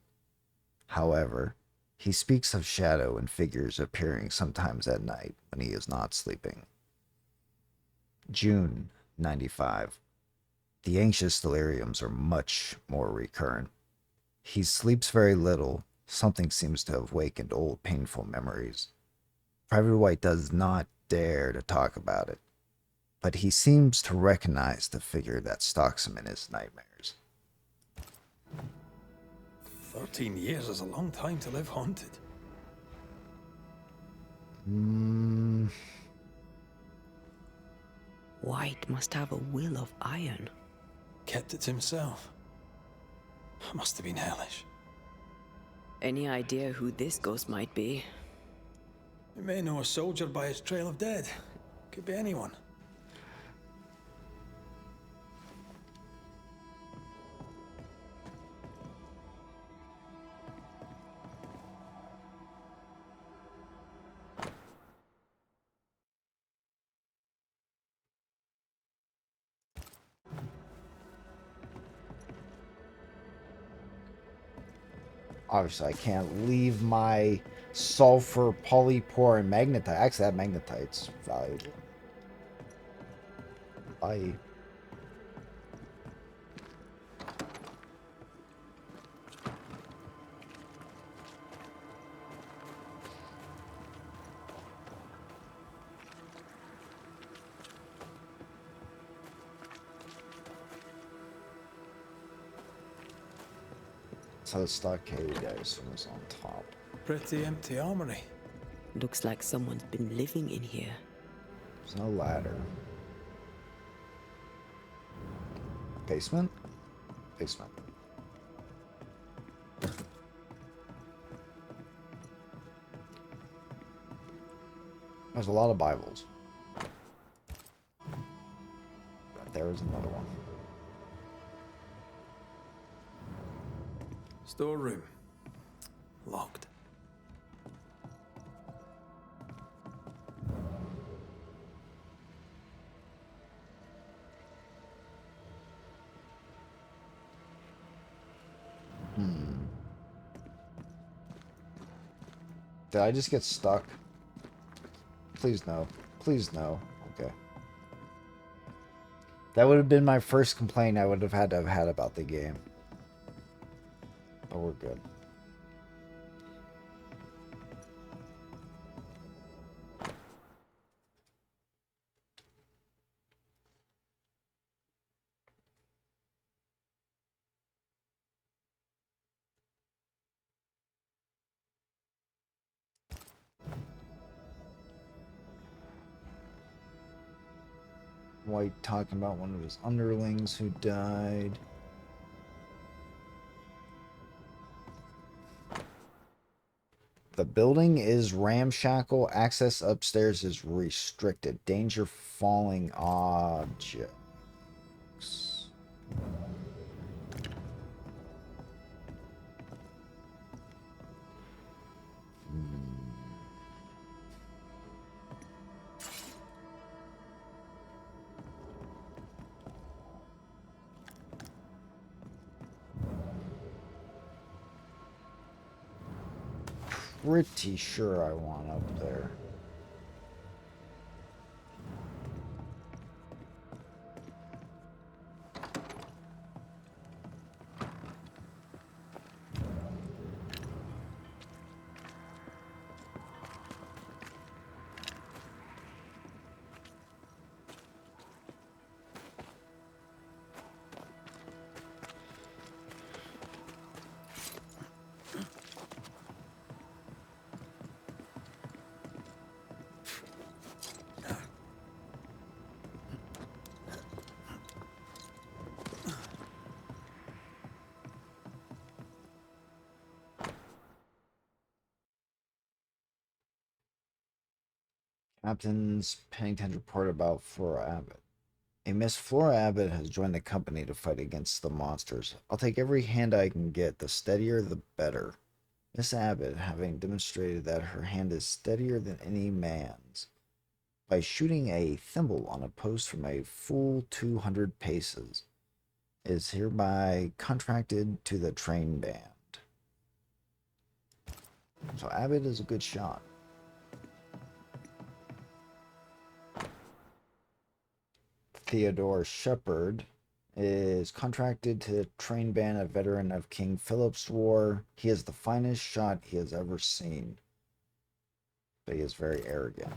However, he speaks of shadow and figures appearing sometimes at night when he is not sleeping. June 95. The anxious deliriums are much more recurrent. He sleeps very little. Something seems to have wakened old painful memories. Private White does not dare to talk about it, but he seems to recognize the figure that stalks him in his nightmares. 13 years is a long time to live haunted. White must have a will of iron. Kept it to himself. Must have been hellish. Any idea who this ghost might be? We may know a soldier by his trail of dead. Could be anyone. Obviously, I can't leave my sulfur, polypore, and magnetite. Actually, that magnetite's valuable. Bye. So the stockade, I assume, is on top. Pretty empty armory. Looks like someone's been living in here. There's no ladder. Basement? Basement. There's a lot of Bibles. There is another one. Storeroom. Locked. Did I just get stuck? Please no. Please no. Okay. That would have been my first complaint I would have had to have had about the game. But we're good. White talking about one of his underlings who died. The building is ramshackle. Access upstairs is restricted. Danger falling objects. Pretty sure I want up there. Captain's Pennington report about Flora Abbott. A Miss Flora Abbott has joined the company to fight against the monsters. I'll take every hand I can get. The steadier, the better. Miss Abbott, having demonstrated that her hand is steadier than any man's, by shooting a thimble on a post from a full 200 paces, is hereby contracted to the train band. So Abbott is a good shot. Theodore Shepard is contracted to the train band, a veteran of King Philip's War. He is the finest shot he has ever seen, but he is very arrogant.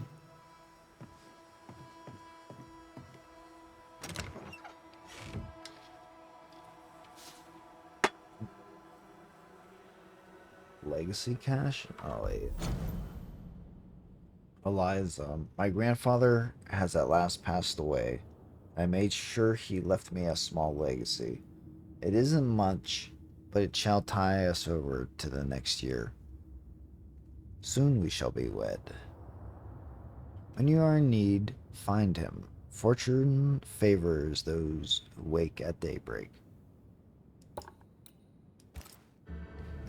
Legacy cash? Oh, wait. Eliza, my grandfather has at last passed away. I made sure he left me a small legacy. It isn't much, but it shall tie us over to the next year. Soon we shall be wed. When you are in need, find him. Fortune favors those who wake at daybreak.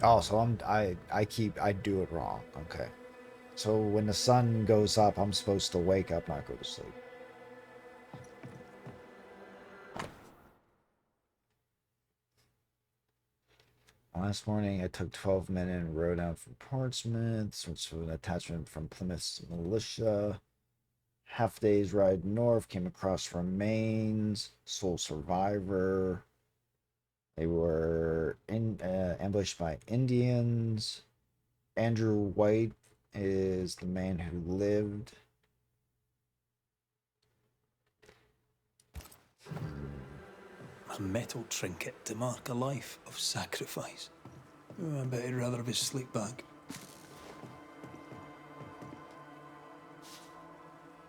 Oh, so I do it wrong. Okay. So when the sun goes up, I'm supposed to wake up, not go to sleep. Last morning, I took 12 men and rode out from Portsmouth, switched to an attachment from Plymouth's militia. Half day's ride north, came across remains, sole survivor. They were ambushed by Indians. Andrew White is the man who lived. A metal trinket to mark a life of sacrifice. Oh, I bet he'd rather have his sleep bag.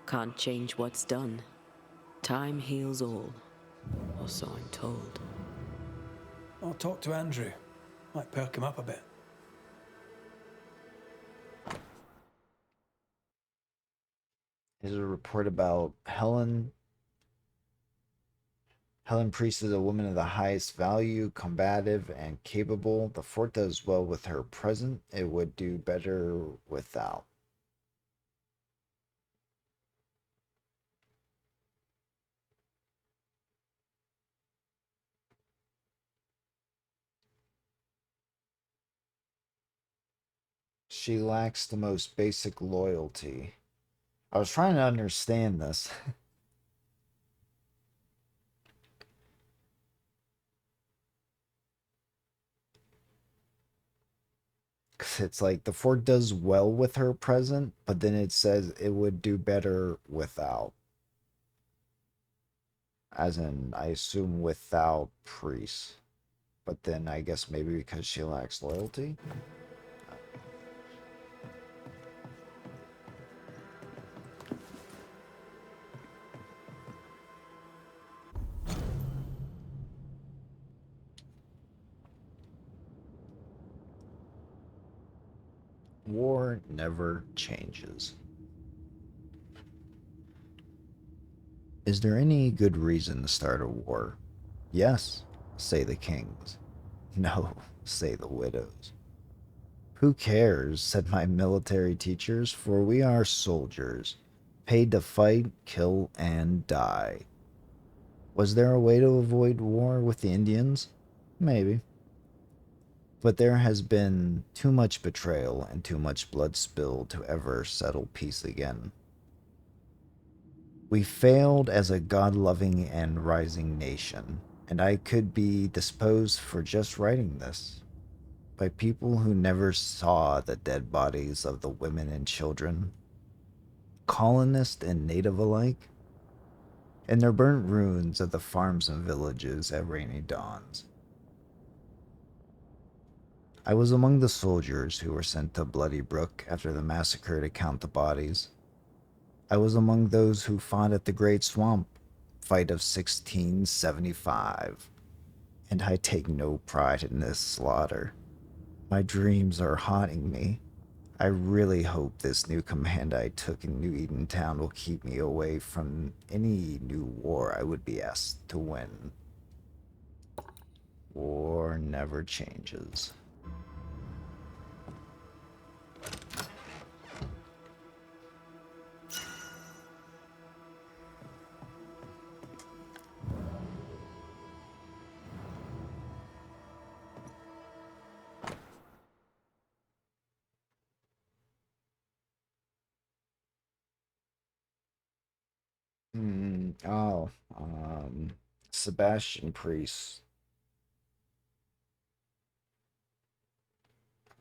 Can't change what's done. Time heals all, or so I'm told. I'll talk to Andrew. Might perk him up a bit. There's a report about Helen. Helen Priest is a woman of the highest value, combative, and capable. The fort does well with her present. It would do better without. She lacks the most basic loyalty. I was trying to understand this. Cause it's like the fort does well with her present, but then it says it would do better without. As in, I assume without priests. But then I guess maybe because she lacks loyalty? War war never changes. Is there any good reason to start a war? Yes, say the kings. No, say the widows. Who cares, said my military teachers, for we are soldiers, paid to fight, kill, and die. Was there a way to avoid war with the Indians? Maybe. But there has been too much betrayal and too much blood spilled to ever settle peace again. We failed as a God-loving and rising nation, and I could be disposed for just writing this. By people who never saw the dead bodies of the women and children, colonist and native alike, and their burnt ruins of the farms and villages at rainy dawns. I was among the soldiers who were sent to Bloody Brook after the massacre to count the bodies. I was among those who fought at the Great Swamp, fight of 1675, and I take no pride in this slaughter. My dreams are haunting me. I really hope this new command I took in New Edentown will keep me away from any new war I would be asked to win. War never changes. Oh, Sebastian Priest,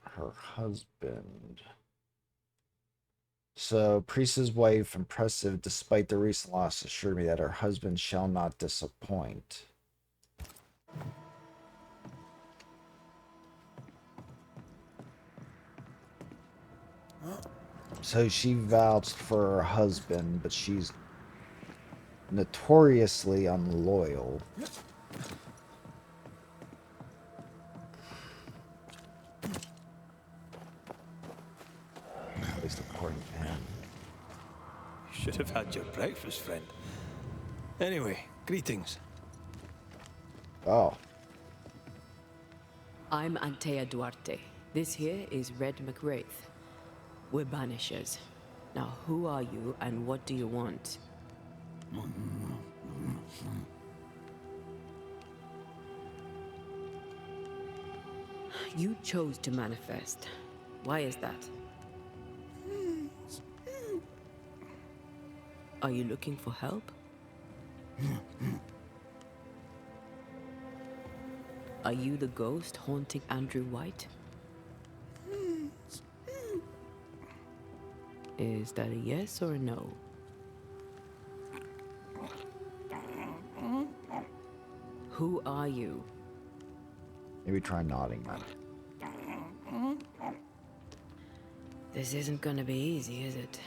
her husband. So, Priest's wife, impressive despite the recent loss, assured me that her husband shall not disappoint. So she vouched for her husband, but she's notoriously unloyal. At least according to him. Should have had your breakfast, friend. Anyway, greetings. Oh. I'm Antea Duarte. This here is Red McWraith. We're Banishers. Now, who are you and what do you want? You chose to manifest. Why is that? Are you looking for help? Are you the ghost haunting Andrew White? Is that a yes or a no? Who are you? Maybe try nodding, man. This isn't gonna be easy, is it?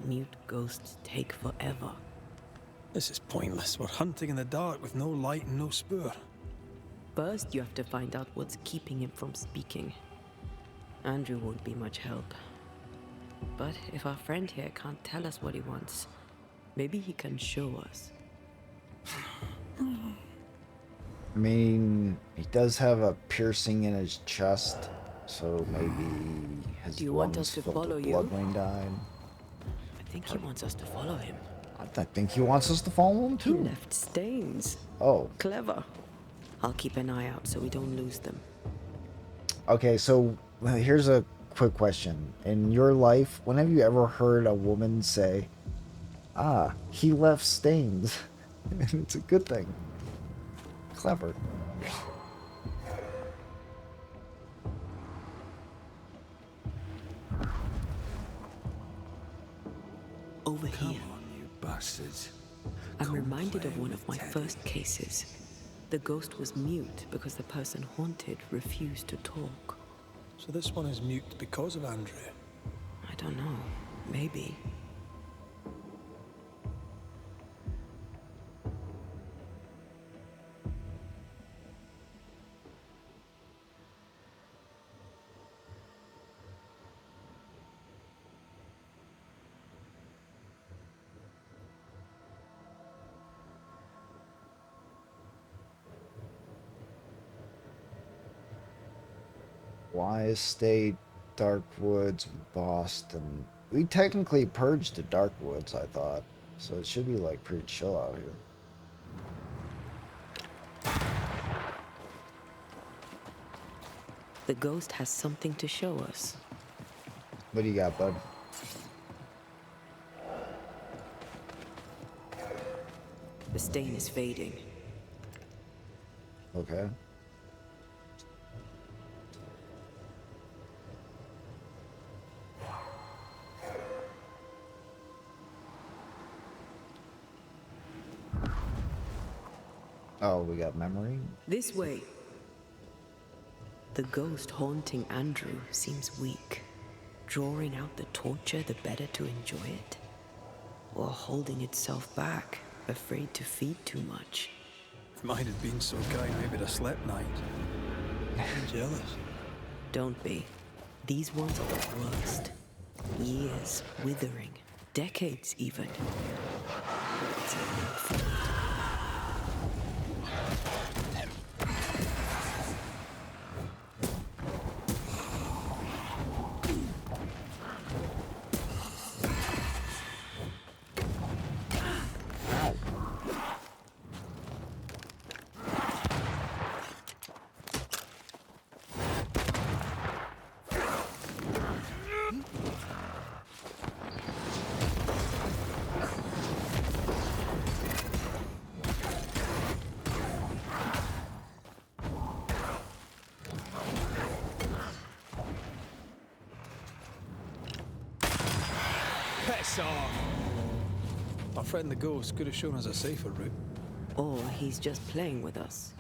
Mute ghosts take forever. This is pointless. We're hunting in the dark with no light and no spoor. First, you have to find out what's keeping him from speaking. Andrew won't be much help. But if our friend here can't tell us what he wants, maybe he can show us. I mean, he does have a piercing in his chest, so maybe his Do you want lungs us to filled follow with you? blood when he died. I think he wants us to follow him. I think he wants us to follow him He too. left stains. Oh. Clever. I'll keep an eye out so we don't lose them. Okay, so here's a quick question. In your life, when have you ever heard a woman say, "Ah, he left stains"? It's a good thing. Clever. Over Come here. on, you bastards. I'm reminded of one of my first cases. The ghost was mute because the person haunted refused to talk. So this one is mute because of Andrew. I don't know. Maybe. Wise State, Dark Woods, Boston. We technically purged the Dark Woods, I thought. So it should be like pretty chill out here. The ghost has something to show us. What do you got, bud? The stain is fading. Okay. Oh, we got memory? This way. The ghost haunting Andrew seems weak. Drawing out the torture the better to enjoy it. Or holding itself back, afraid to feed too much. If mine had been so kind, maybe I'd have slept night. I'm jealous. Don't be. These ones are the worst. Years withering. Decades even. It's enough. Piss off! Our friend the ghost could have shown us a safer route. Or he's just playing with us.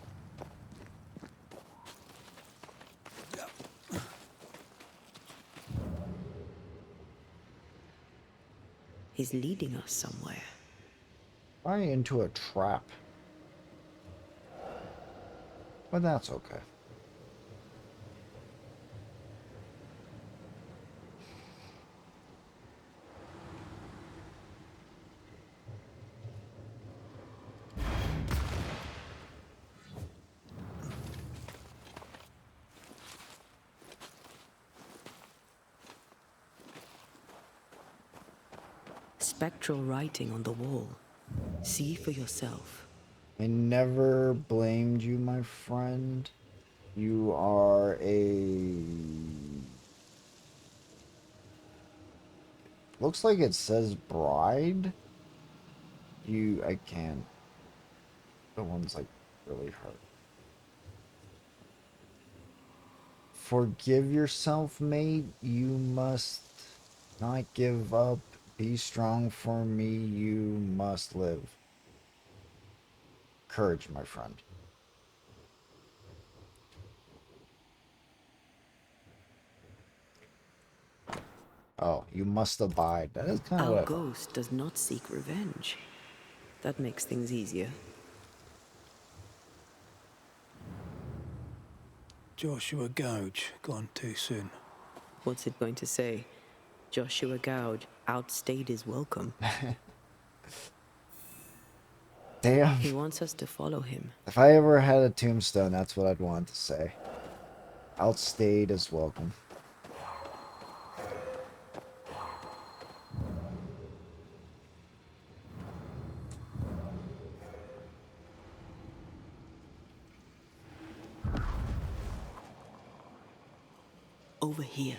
He's leading us somewhere. Probably into a trap. But that's okay. Spectral writing on the wall. See for yourself. I never blamed you, my friend. You are a... Looks like it says bride. I can't. The one's like really hurt. Forgive yourself, mate. You must not give up. Be strong for me. You must live. Courage, my friend. Oh, you must abide. That is kind of Our what ghost does not seek revenge. That makes things easier. Joshua Gouge, gone too soon. What's it going to say? Joshua Gouge outstayed his welcome. Damn. He wants us to follow him. If I ever had a tombstone, that's what I'd want to say. Outstayed is welcome. Over here.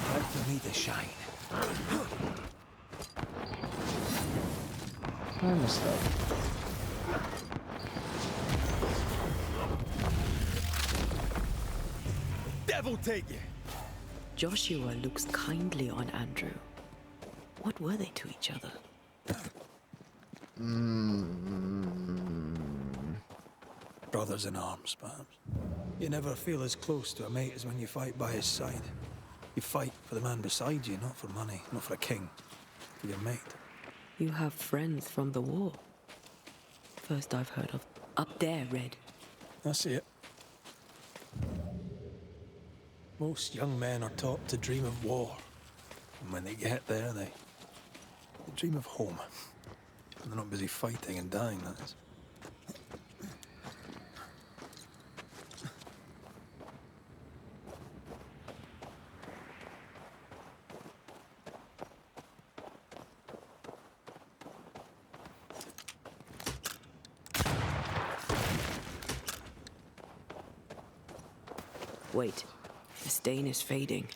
Time for me to shine. I messed up. Devil take you! Joshua looks kindly on Andrew. What were they to each other? Brothers in arms, perhaps. You never feel as close to a mate as when you fight by his side. You fight for the man beside you, not for money, not for a king, for your mate. You have friends from the war. First I've heard of. Up there, Red. I see it. Most young men are taught to dream of war. And when they get there, they dream of home. And they're not busy fighting and dying, that is. Wait, the stain is fading.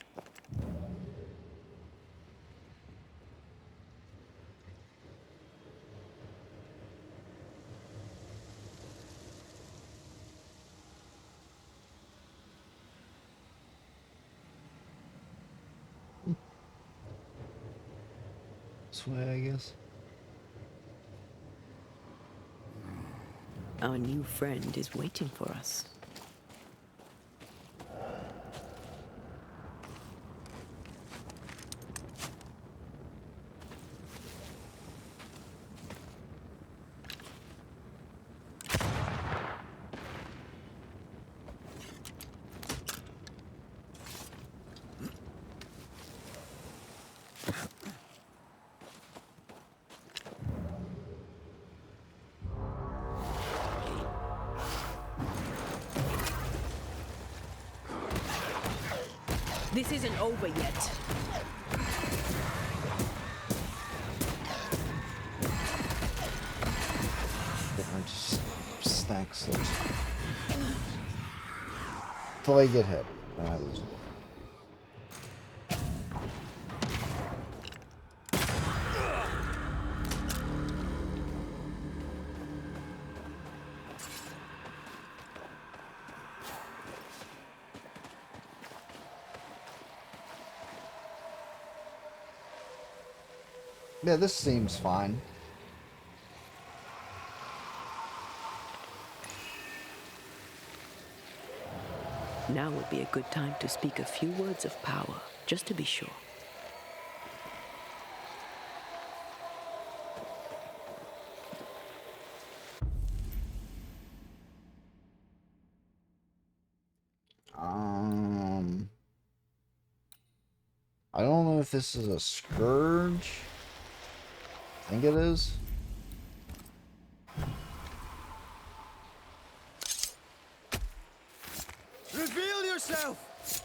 This way, I guess. Our new friend is waiting for us. This isn't over yet. Or just stacks it. Till I get hit. Then I lose. Yeah, this seems fine. Now would be a good time to speak a few words of power, just to be sure. I don't know if this is a scourge. I think it is. Reveal yourself!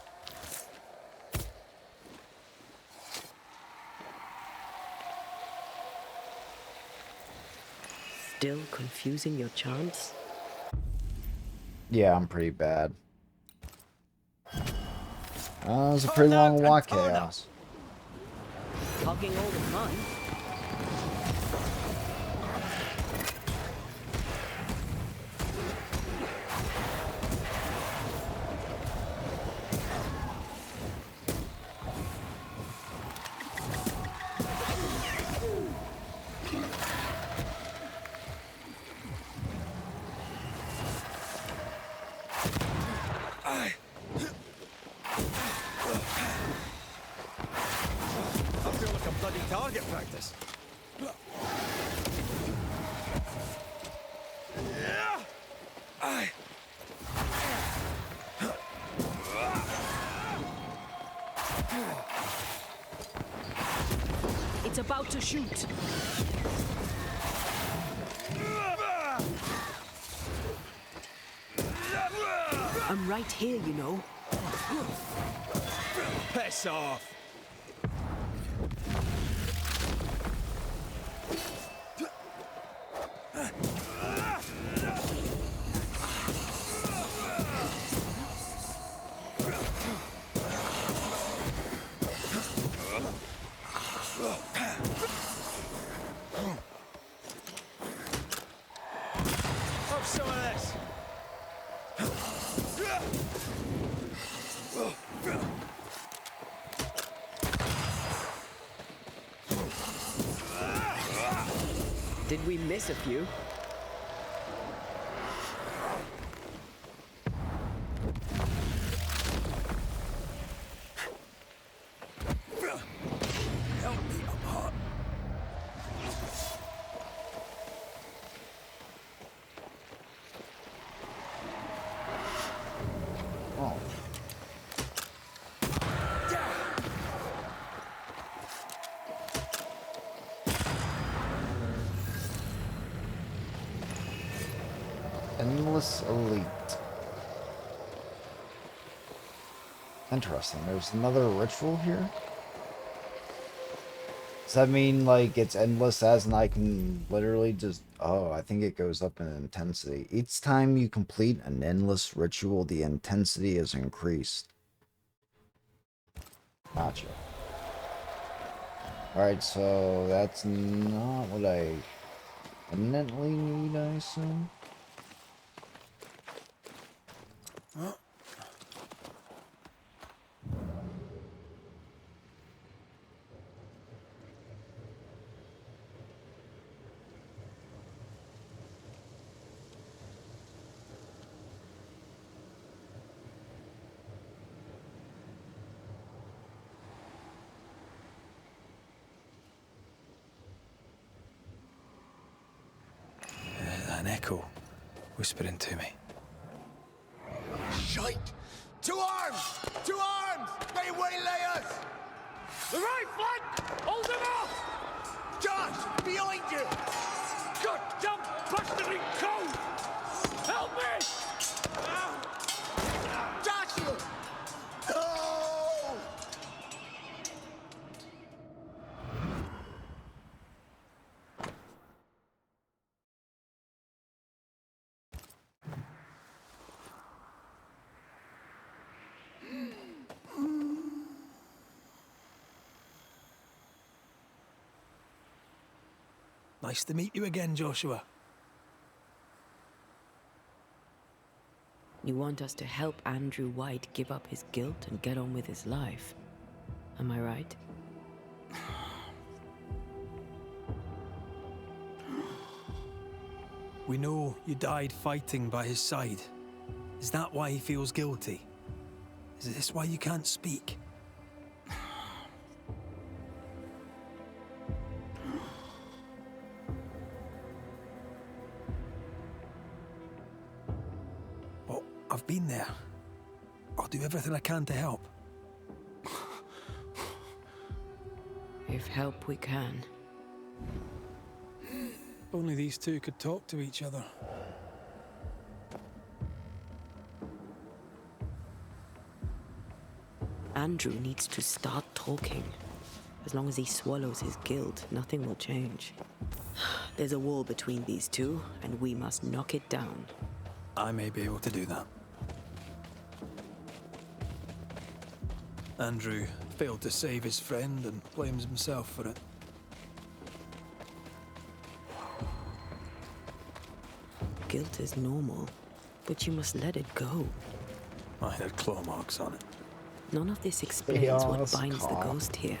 Still confusing your charms? Yeah, I'm pretty bad. It was a pretty long walk, Chaos. Talking all the fun. It's about to shoot. I'm right here, you know. Piss off. Have some of this. Did we miss a few? Endless Elite. Interesting. There's another ritual here? Does that mean, like, it's endless as in I can literally just... Oh, I think it goes up in intensity. Each time you complete an endless ritual, the intensity is increased. Gotcha. Alright, so that's not what I eminently need, I assume? An echo whispering to me. Shite! To arms! To arms! They waylay us! The right flank! Hold them off! Josh! Behind you! Goddamn bastard cold! Help me! Joshua! Oh! Nice to meet you again, Joshua. You want us to help Andrew White give up his guilt and get on with his life. Am I right? We know you died fighting by his side. Is that why he feels guilty? Is this why you can't speak? Well, I've been there. I'll do everything I can to help. If help we can. Only these two could talk to each other. Andrew needs to start talking. As long as he swallows his guilt, nothing will change. There's a wall between these two, and we must knock it down. I may be able to do that. Andrew failed to save his friend and blames himself for it. Guilt is normal, but you must let it go. I had claw marks on it. None of this explains what binds the ghost here.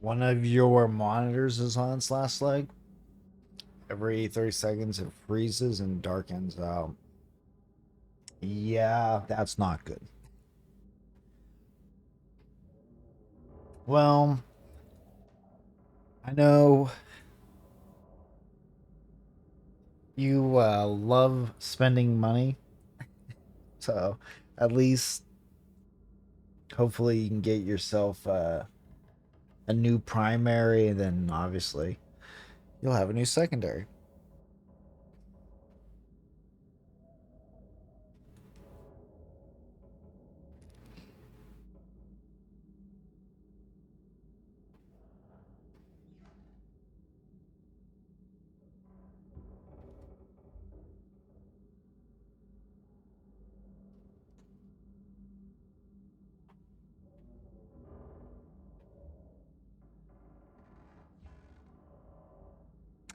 One of your monitors is on its last leg. Every 30 seconds it freezes and darkens out. Yeah, that's not good. Well, I know you love spending money. So at least hopefully you can get yourself a new primary, and then obviously you'll have a new secondary.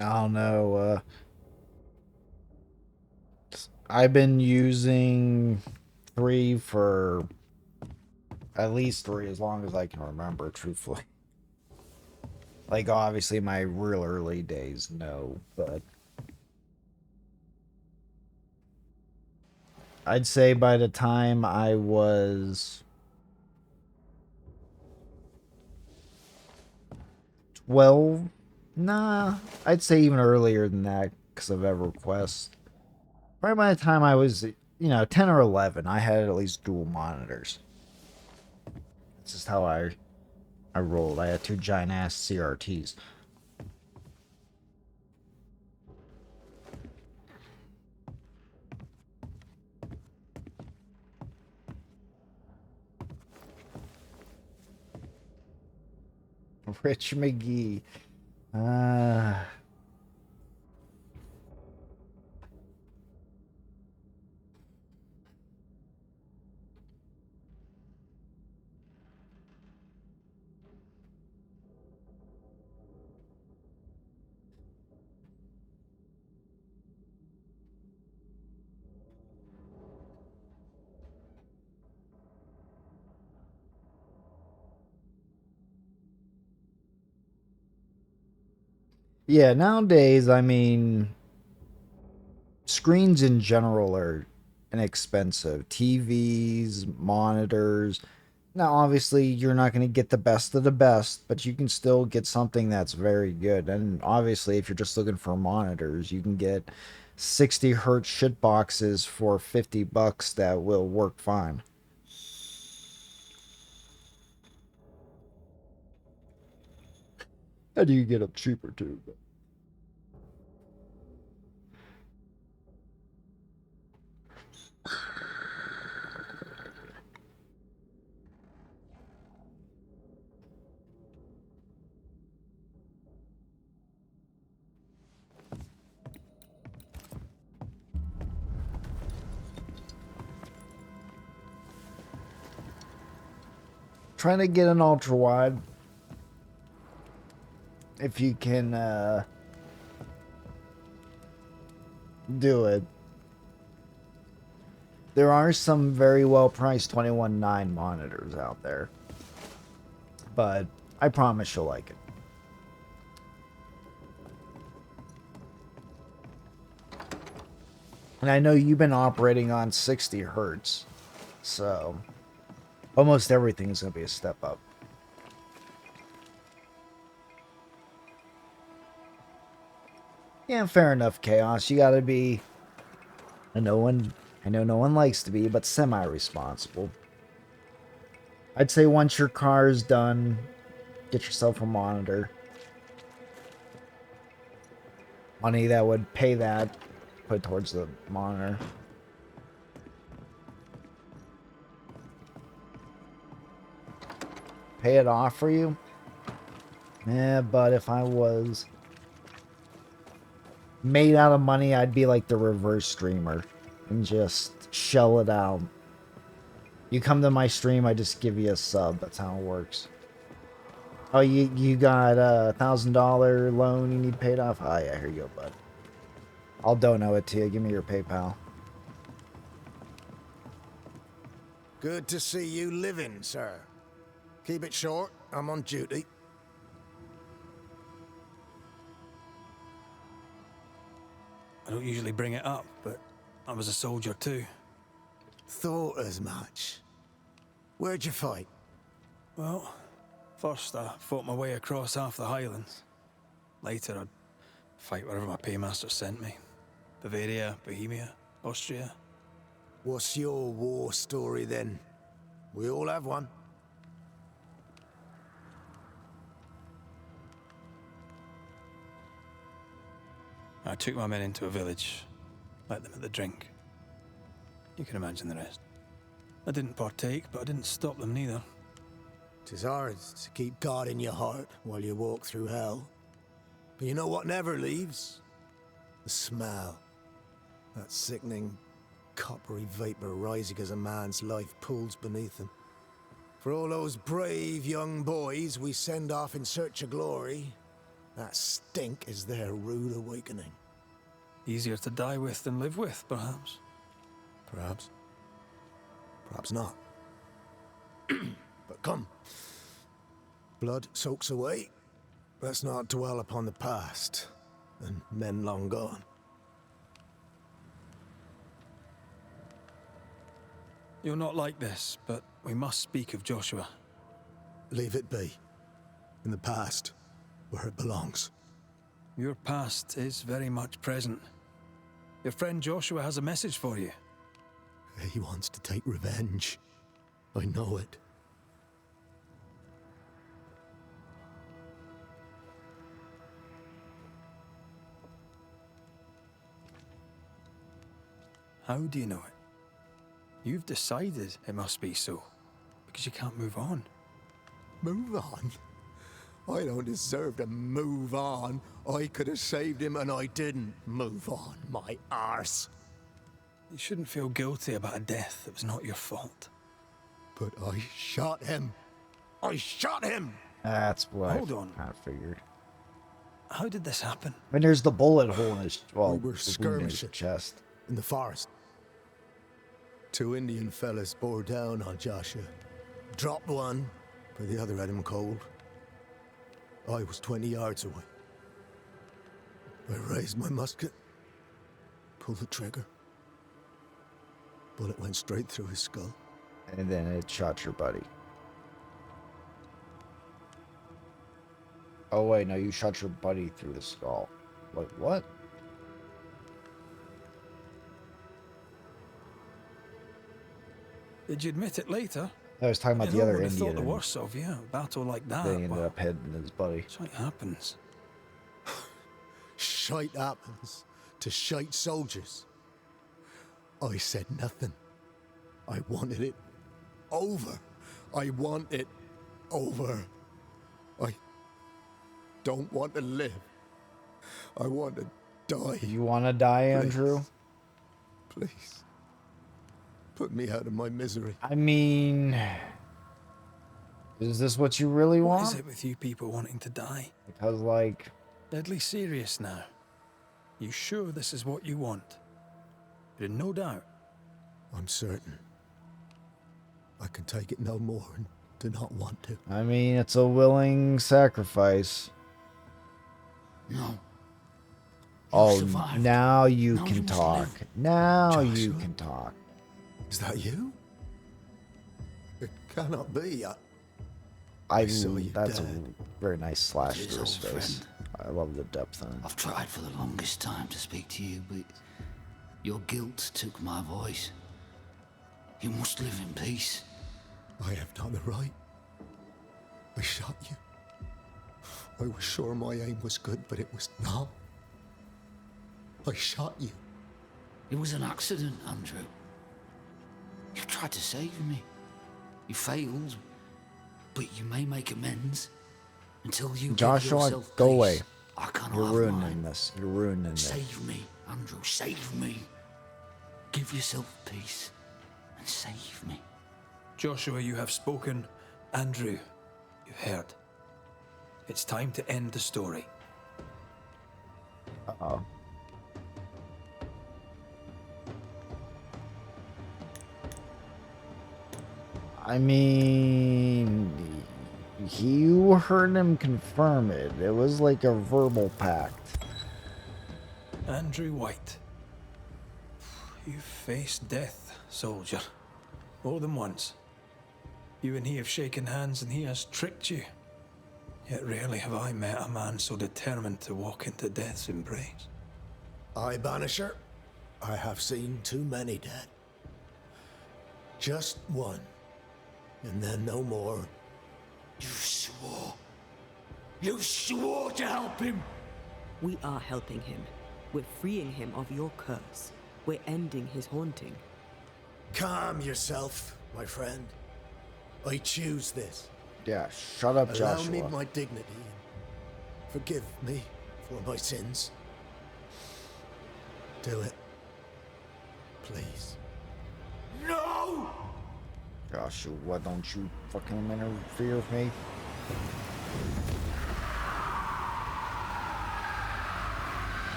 I don't know. I've been using 3 for at least 3 as long as I can remember, truthfully. Like, obviously, my real early days, no, but I'd say by the time I was 12, nah, I'd say even earlier than that because of EverQuest. Right by the time I was, 10 or 11, I had at least dual monitors. That's just how I rolled. I had 2 giant ass CRTs. Rich McGee. Yeah, nowadays, I mean, screens in general are inexpensive. TVs, monitors. Now, obviously, you're not going to get the best of the best, but you can still get something that's very good. And obviously, if you're just looking for monitors, you can get 60 hertz shit boxes for $50 that will work fine. How do you get them cheaper too? Trying to get an ultra wide. If you can do it. There are some very well priced 21.9 monitors out there. But I promise you'll like it. And I know you've been operating on 60 hertz. So almost everything is going to be a step up. Yeah, fair enough, Chaos. You gotta be... I know no one likes to be, but semi-responsible. I'd say once your car is done, get yourself a monitor. Money that would pay that, put towards the monitor. Pay it off for you? Yeah, but if I was made out of money, I'd be like the reverse streamer and just shell it out. You come to my stream, I just give you a sub. That's how it works. Oh, you got a $1,000 loan you need paid off? Oh, yeah, here you go, bud. I'll dono it to you. Give me your PayPal. Good to see you living, sir. Keep it short. I'm on duty. I don't usually bring it up, but I was a soldier too. Thought as much. Where'd you fight? Well, first I fought my way across half the Highlands. Later I'd fight wherever my paymaster sent me. Bavaria, Bohemia, Austria. What's your war story then? We all have one. I took my men into a village, let them at the drink. You can imagine the rest. I didn't partake, but I didn't stop them neither. 'Tis hard to keep God in your heart while you walk through hell. But you know what never leaves? The smell. That sickening, coppery vapor rising as a man's life pulls beneath him. For all those brave young boys we send off in search of glory, that stink is their rude awakening. Easier to die with than live with, perhaps. Perhaps. Perhaps not. But come. Blood soaks away. Let's not dwell upon the past and men long gone. You're not like this, but we must speak of Joshua. Leave it be. In the past, where it belongs. Your past is very much present. Your friend Joshua has a message for you. He wants to take revenge. I know it. How do you know it? You've decided it must be so, because you can't move on. Move on? I don't deserve to move on. I could have saved him and I didn't move on, my arse. You shouldn't feel guilty about a death that was not your fault. But I shot him. I shot him! That's what Hold on. I kind of figured. How did this happen? And there's the bullet hole in his, well, We were the wound in his skirmishing chest. in the forest. 2 Indian fellas bore down on Joshua. Dropped one, but the other had him cold. I was 20 yards away. I raised my musket, pulled the trigger. Bullet went straight through his skull. And then it shot your buddy. Oh wait, no, you shot your buddy through the skull. Like, what? Did you admit it later? I was talking about the other I Indian. thought the worst of you. A battle like that. They ended up hitting his buddy. That's what happens. Shite happens to shite soldiers. I said nothing. I wanted it over. I want it over. I don't want to live. I want to die. You want to die, Andrew? Please. Put me out of my misery. I mean, is this what you really want? What is it with you people wanting to die? Because, like... Deadly serious now. You sure this is what you want? You're in no doubt. I'm certain. I can take it no more and do not want to. I mean, it's a willing sacrifice. No. Oh, survived. now you Now can you must talk. live. Now you Joshua? can talk. Is that you? It cannot be. I saw you that's dead. a very nice slash It is, to his old face. friend. I love the depth in it. I've tried for the longest time to speak to you, but your guilt took my voice. You must live in peace. I have done the right. I shot you. I was sure my aim was good, but it was not. I shot you. It was an accident, Andrew. You tried to save me. You failed, but you may make amends. Until you give Joshua, yourself go peace, away. I cannot You're have ruining mine. this. You're ruining this. Save me, Andrew, save me. Give yourself peace and save me. Joshua, you have spoken. Andrew, you've heard. It's time to end the story. Uh-oh. I mean, you heard him confirm it. It was like a verbal pact. Andrew White. You've faced death, soldier. More than once. You and he have shaken hands and he has tricked you. Yet rarely have I met a man so determined to walk into death's embrace. I, Banisher, I have seen too many dead. Just one. And then no more. You swore. You swore to help him. We are helping him. We're freeing him of your curse. We're ending his haunting. Calm yourself, my friend. I choose this. Yeah, shut up, Allow Joshua. me my dignity and forgive me for my sins. Do it. Please. No! Joshua, why don't you fucking interfere with me?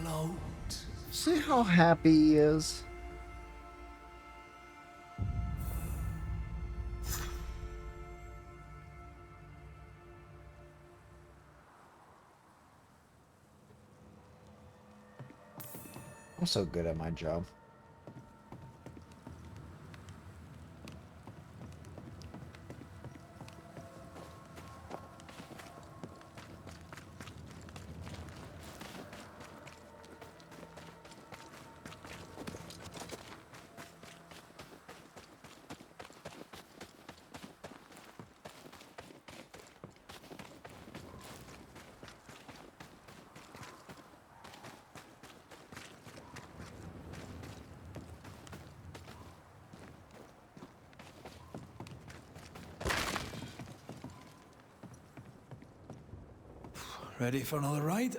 float. See how happy he is? I'm so good at my job. Ready for another ride?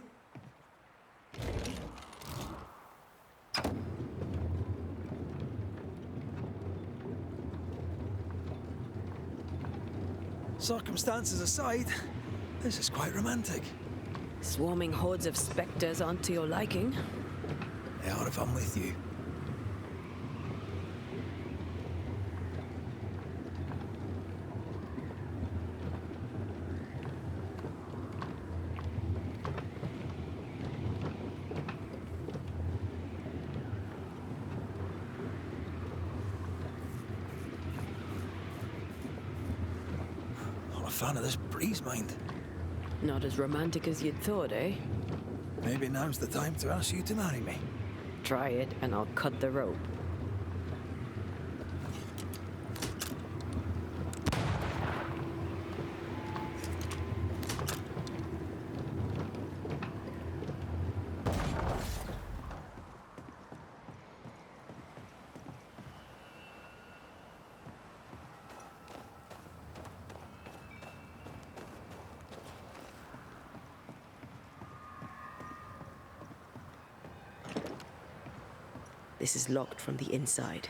Circumstances aside, this is quite romantic. Swarming hordes of spectres aren't to your liking. They are if I'm with you. Not a fan of this breeze, mind. Not as romantic as you'd thought, eh? Maybe now's the time to ask you to marry me. Try it and I'll cut the rope. This is locked from the inside.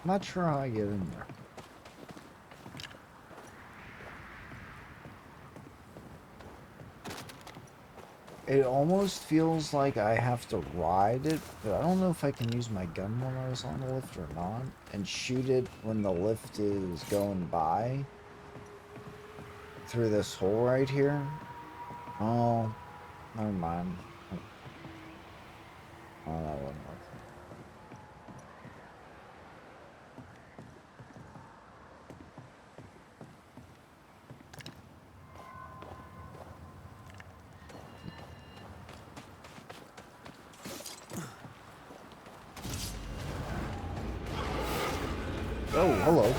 Not sure how I get in there. It almost feels like I have to ride it, but I don't know if I can use my gun when I was on the lift or not, and shoot it when the lift is going by through this hole right here. Oh, never mind. Oh, that wouldn't work. Oh, hello.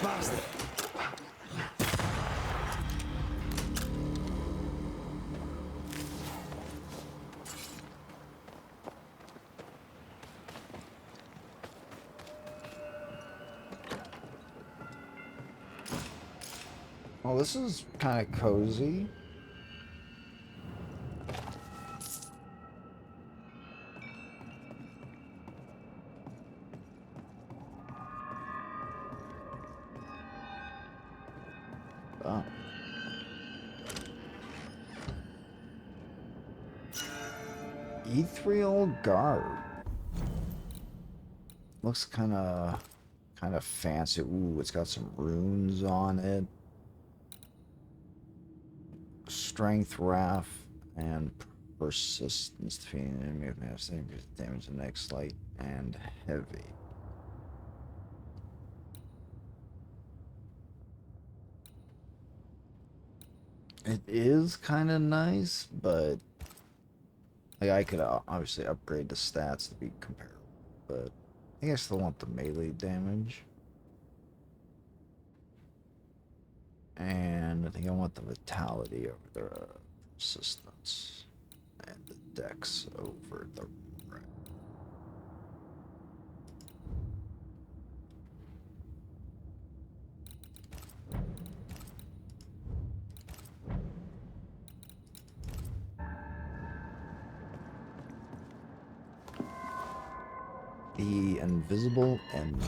Bastard. Well, this is kind of cozy. Oh. Ethereal garb. Looks kind of fancy. Ooh, it's got some runes on it. Strength, wrath, and persistence. Defeating an enemy of mass damage the next light and heavy. It is kind of nice, but like I could obviously upgrade the stats to be comparable. But I think I still want the melee damage. And I think I want the vitality over the persistence. And the dex over the red. The invisible enemy.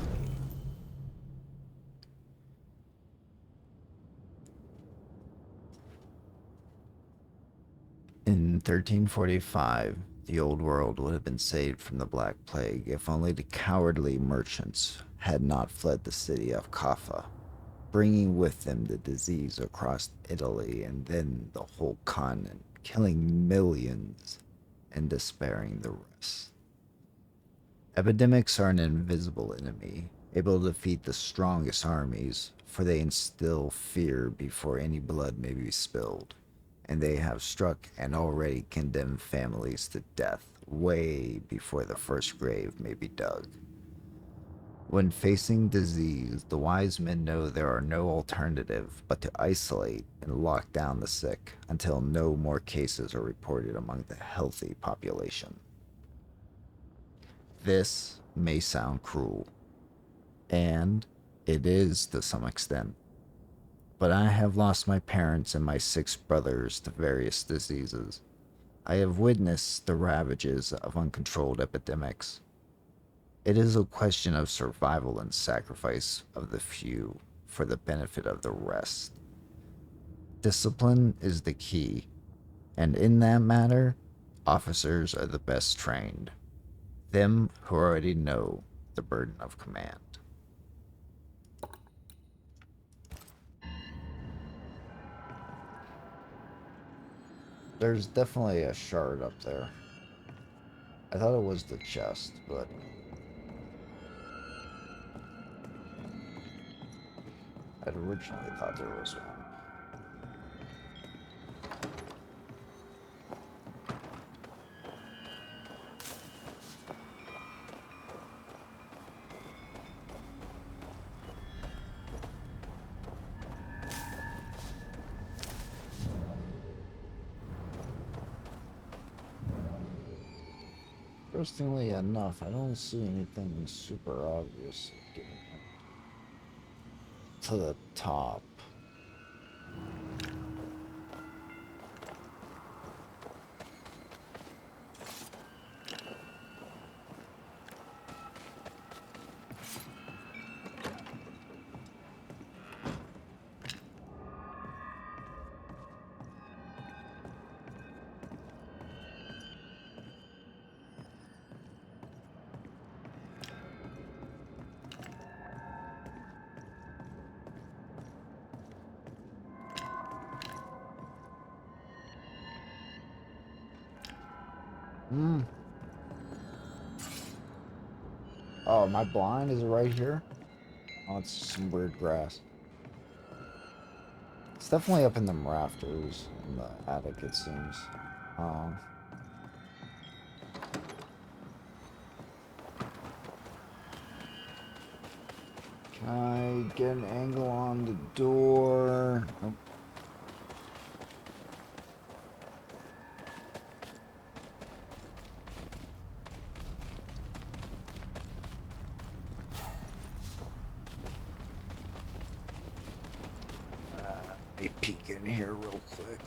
In 1345, the old world would have been saved from the Black Plague if only the cowardly merchants had not fled the city of Kaffa, bringing with them the disease across Italy and then the whole continent, killing millions and despairing the rest. Epidemics are an invisible enemy, able to defeat the strongest armies, for they instill fear before any blood may be spilled, and they have struck and already condemned families to death way before the first grave may be dug. When facing disease, the wise men know there are no alternative but to isolate and lock down the sick until no more cases are reported among the healthy population. This may sound cruel, and it is to some extent, but I have lost my parents and my 6 brothers to various diseases. I have witnessed the ravages of uncontrolled epidemics. It is a question of survival and sacrifice of the few for the benefit of the rest. Discipline is the key, and in that matter, officers are the best trained. Them who already know the burden of command. There's definitely a shard up there. I thought it was the chest, but I'd originally thought there was one. Interestingly enough, I don't see anything super obvious getting to the top. Oh, my blind is right here. Oh, it's some weird grass. It's definitely up in the rafters in the attic, it seems. Can I get an angle on the door? Nope. Let me peek in here real quick.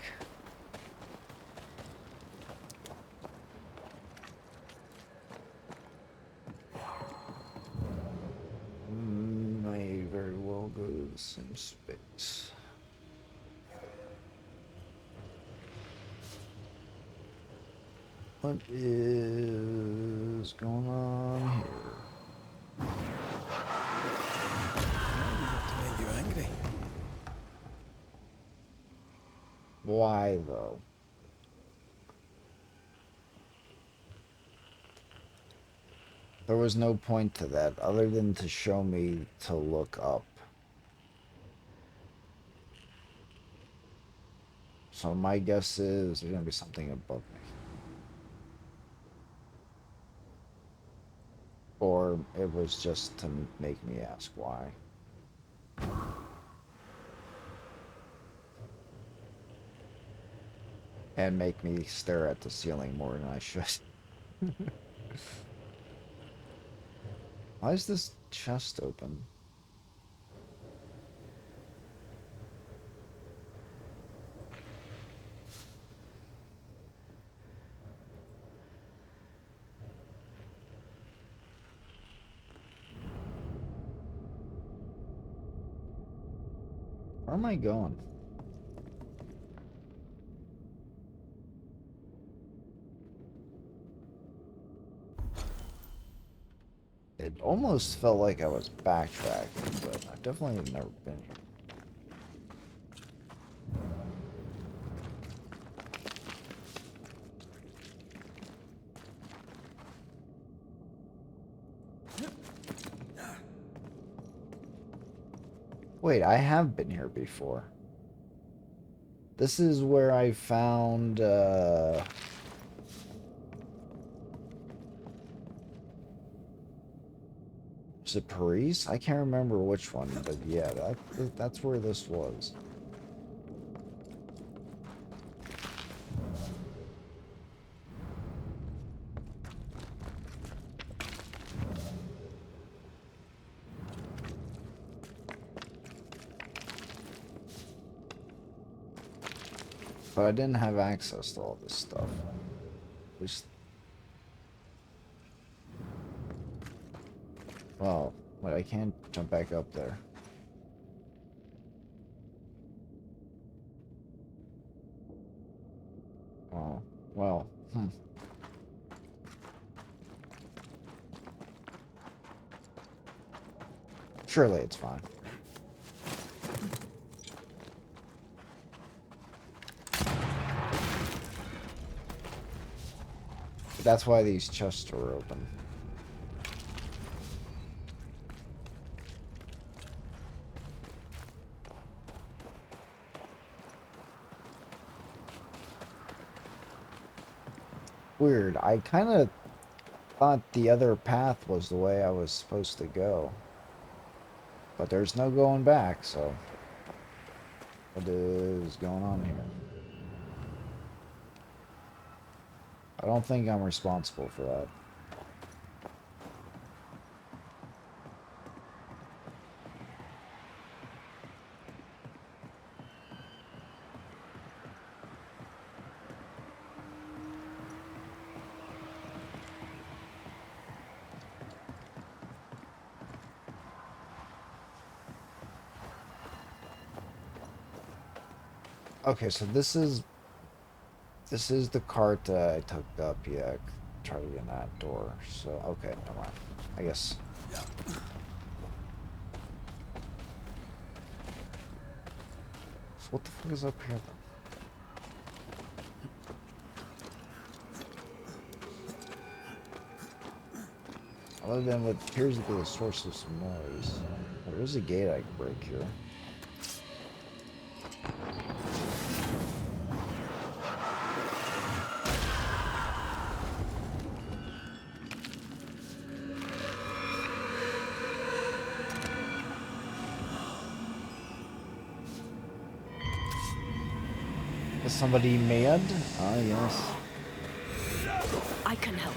May very well go to the same space. What is going on here? To make you angry. Why, though? There was no point to that other than to show me to look up. So my guess is there's going to be something above me. Or it was just to make me ask why. And make me stare at the ceiling more than I should. Why is this chest open? Where am I going? It almost felt like I was backtracking, but I definitely have never been here. Wait, I have been here before. This is where I found, was it Paris? I can't remember which one, but yeah, that's where this was. But I didn't have access to all this stuff. At least... Well, wait, I can't jump back up there. Oh, well, Surely it's fine. That's why these chests are open. Weird. I kind of thought the other path was the way I was supposed to go. But there's no going back, so... What is going on here? I don't think I'm responsible for that. Okay, so this is the cart that I took up. Yeah, try to get in that door. So okay, never mind. I guess. So what the fuck is up here then? Other than what appears to be the source of some noise, there is a gate I can break here. Is somebody mad? Ah, yes. I can help.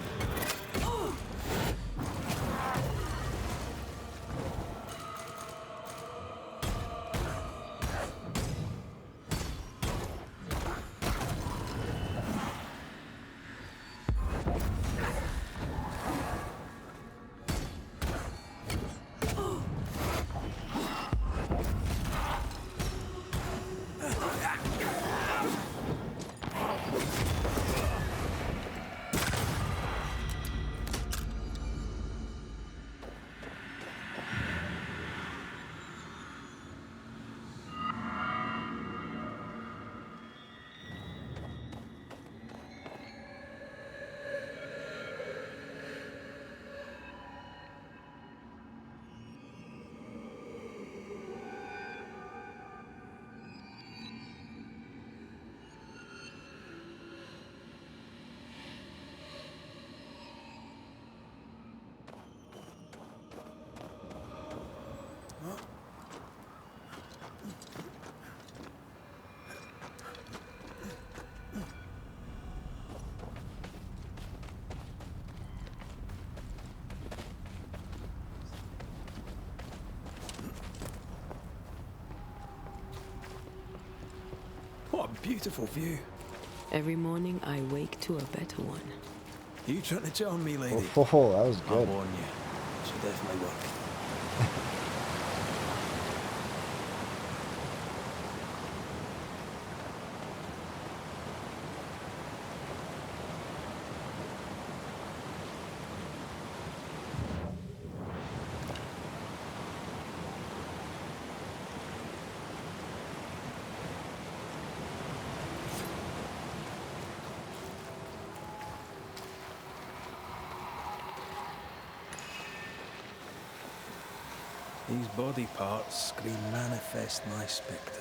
beautiful view. Every morning I wake to a better one. You trying to charm me, lady? Oh, that was I'll good. warn you. She'll definitely work. These body parts scream manifest my spectre.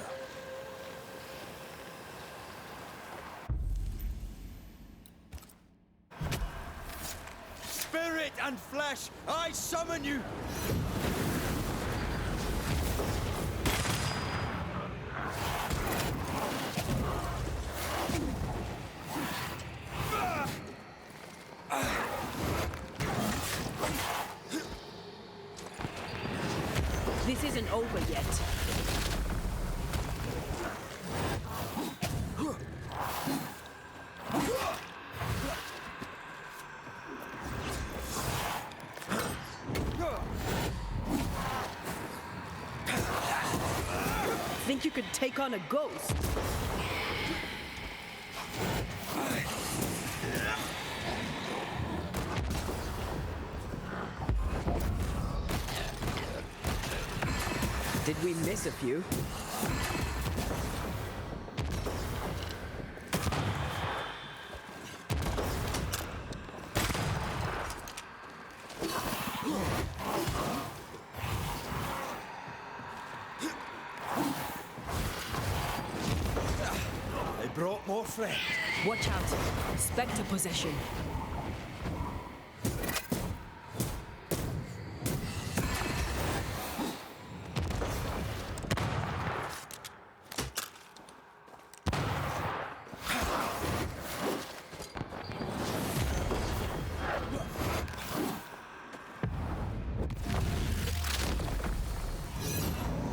Spirit and flesh, I summon you! This isn't over yet. Think you could take on a ghost? Did we miss a few? They brought more friends. Watch out. Spectre possession.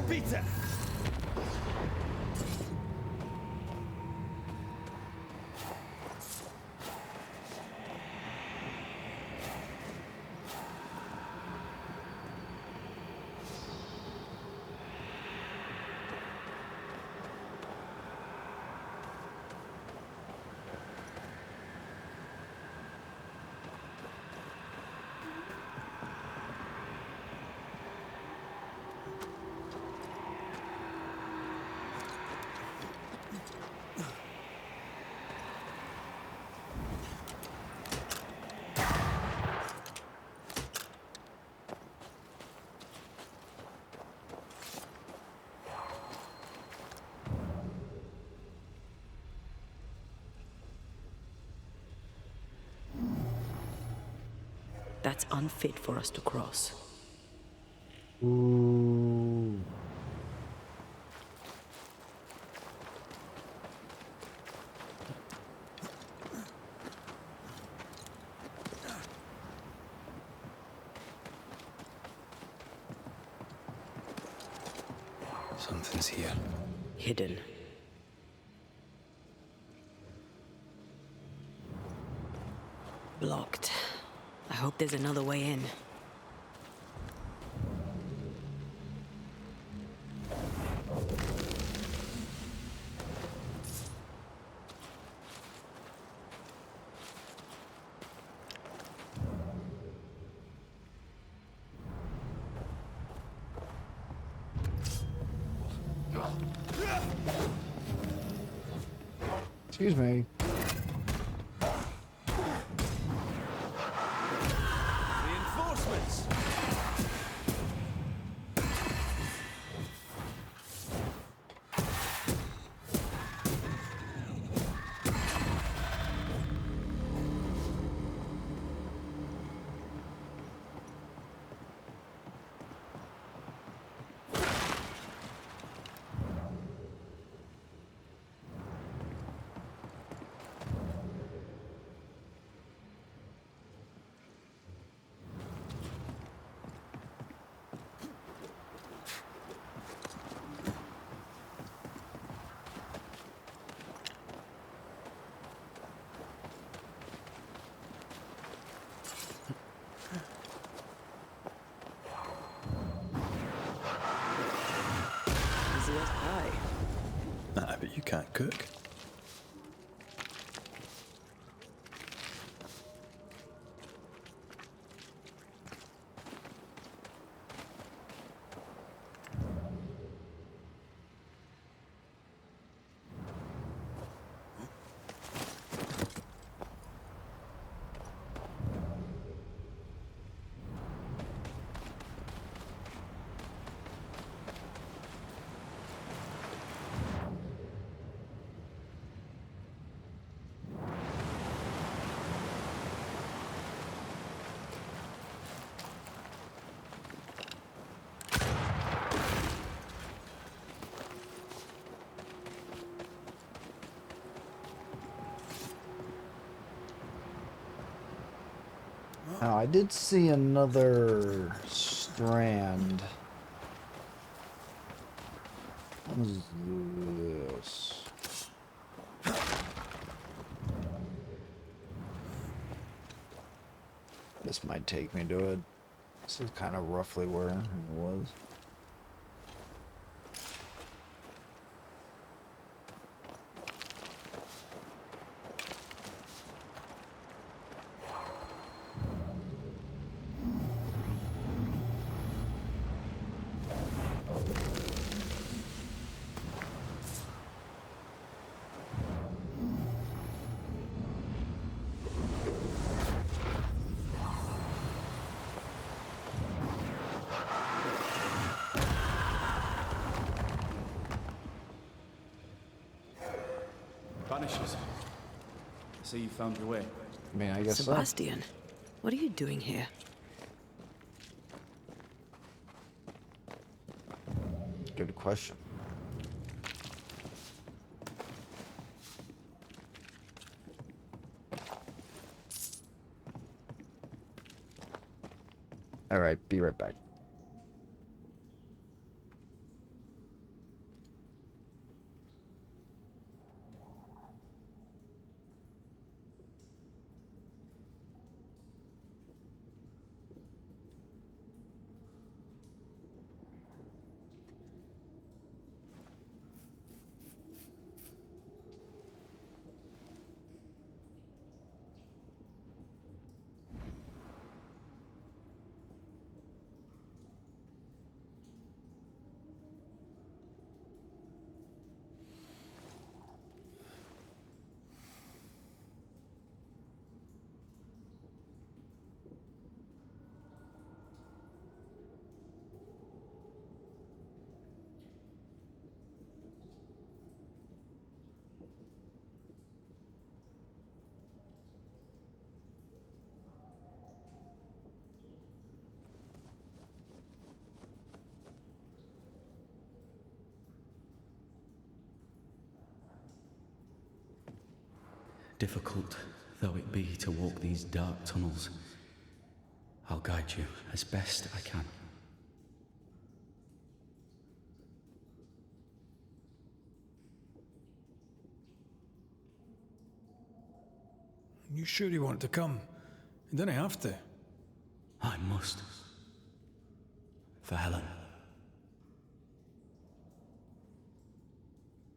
Peter! That's unfit for us to cross. Ooh. Something's here. Hidden. Blocked. I hope there's another way in. Excuse me. Reinforcements! You can't cook. Now, I did see another strand. What is this? This might take me to it. This is kind of roughly where it was. Banishers. So you found your way. I mean, I guess Sebastian, what are you doing here? Good question. All right, be right back. Difficult though it be to walk these dark tunnels, I'll guide you as best I can. You sure you want to come? You don't have to. I must. For Helen.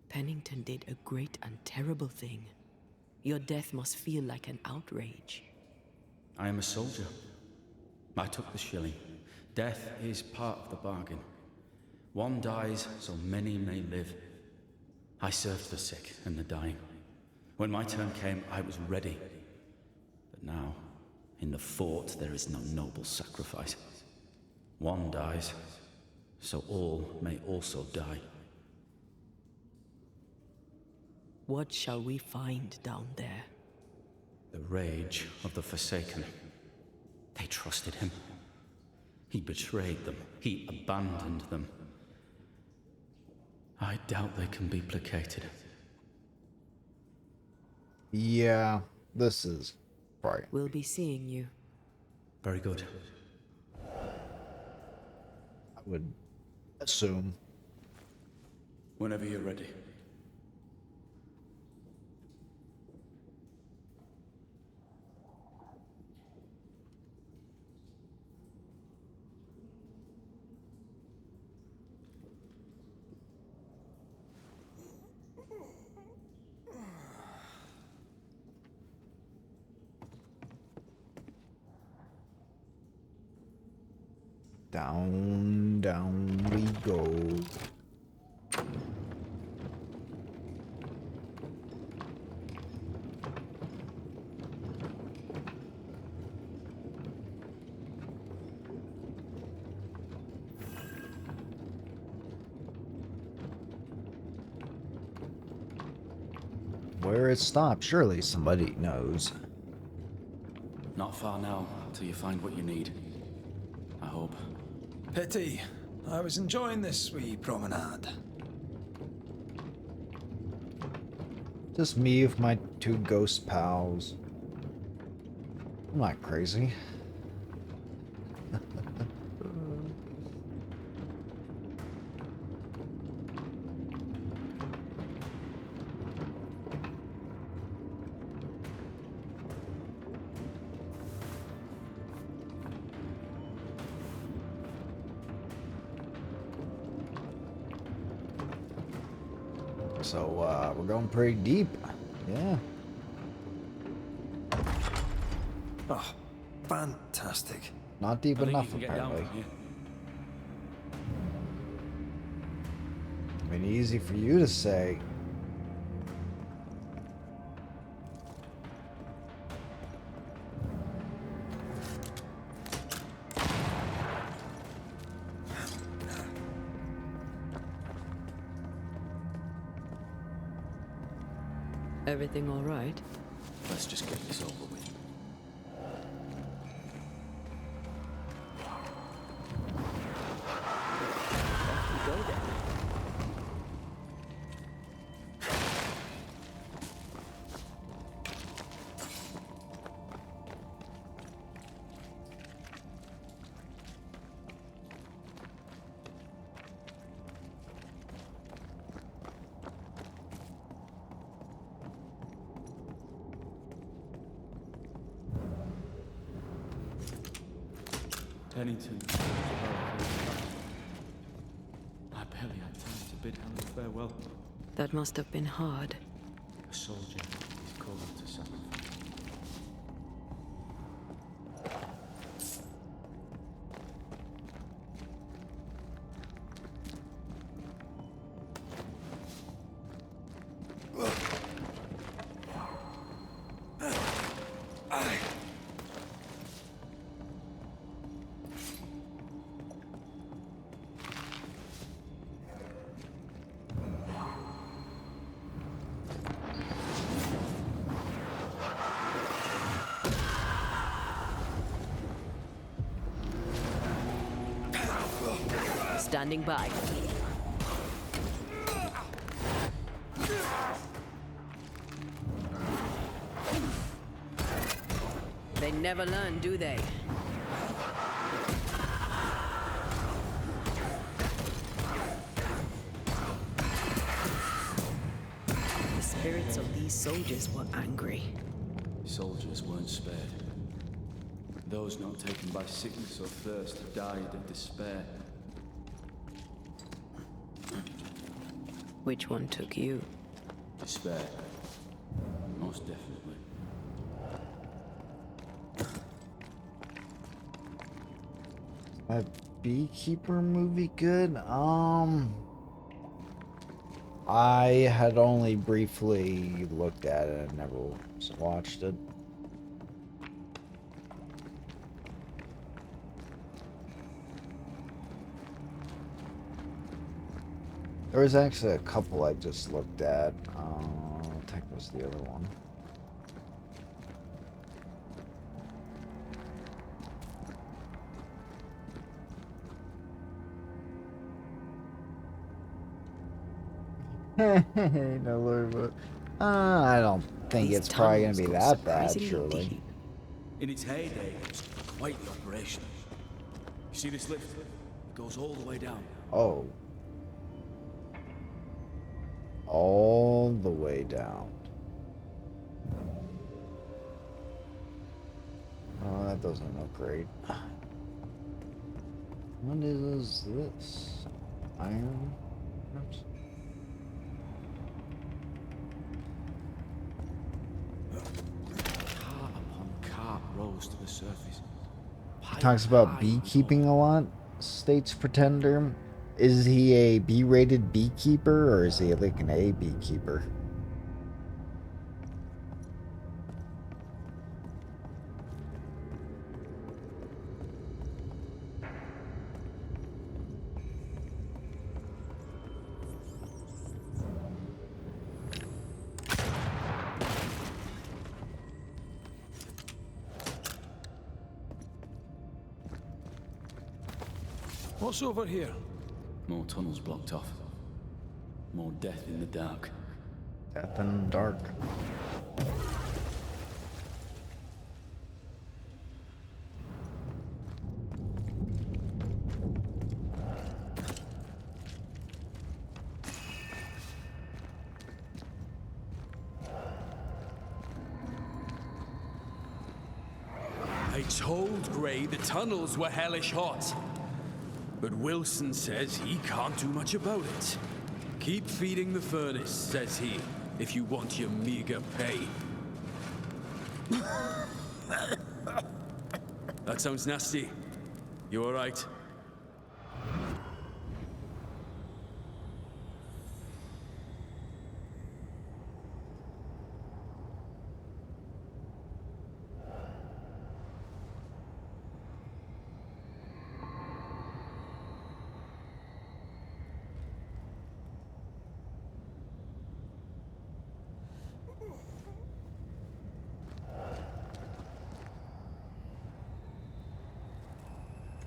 Pennington did a great and terrible thing. Your death must feel like an outrage. I am a soldier. I took the shilling. Death is part of the bargain. One dies so many may live. I served the sick and the dying. When my turn came, I was ready. But now, in the fort, there is no noble sacrifice. One dies, so all may also die. What shall we find down there? The rage of the Forsaken. They trusted him. He betrayed them. He abandoned them. I doubt they can be placated. Yeah, this is right. We'll be seeing you. Very good. I would assume. Whenever you're ready. Down, down we go. Where it stopped, surely somebody knows. Not far now, till you find what you need. I hope. Pity. I was enjoying this wee promenade. Just me with my 2 ghost pals. I'm not crazy. So, we're going pretty deep. Yeah. Oh, fantastic. Not deep enough, apparently. I mean, easy for you to say. Everything all right? Let's just get this over with. Off we go then. Pennington. I barely had time to bid Helen farewell. That must have been hard. A soldier is called to sacrifice. Standing by. They never learn, do they? The spirits of these soldiers were angry. Soldiers weren't spared. Those not taken by sickness or thirst died of despair. Which one took you? Despair. Most definitely. That Beekeeper movie good? I had only briefly looked at it and never watched it. There was actually a couple I just looked at. What the heck was the other one? No, Lord, but I don't think it's probably gonna be that bad, surely. In its heyday, it was quite the operation. You see this lift? It goes all the way down. Oh. All the way down. Oh, that doesn't look great. What is this? Iron? Perhaps? Cart upon cart rose to the surface. Talks about beekeeping a lot. States Pretender. Is he a B-rated beekeeper or is he like an A beekeeper? What's over here? More tunnels blocked off. More death in the dark. Death in the dark. I told Gray the tunnels were hellish hot. But Wilson says he can't do much about it. Keep feeding the furnace, says he, if you want your meager pay. That sounds nasty. You alright?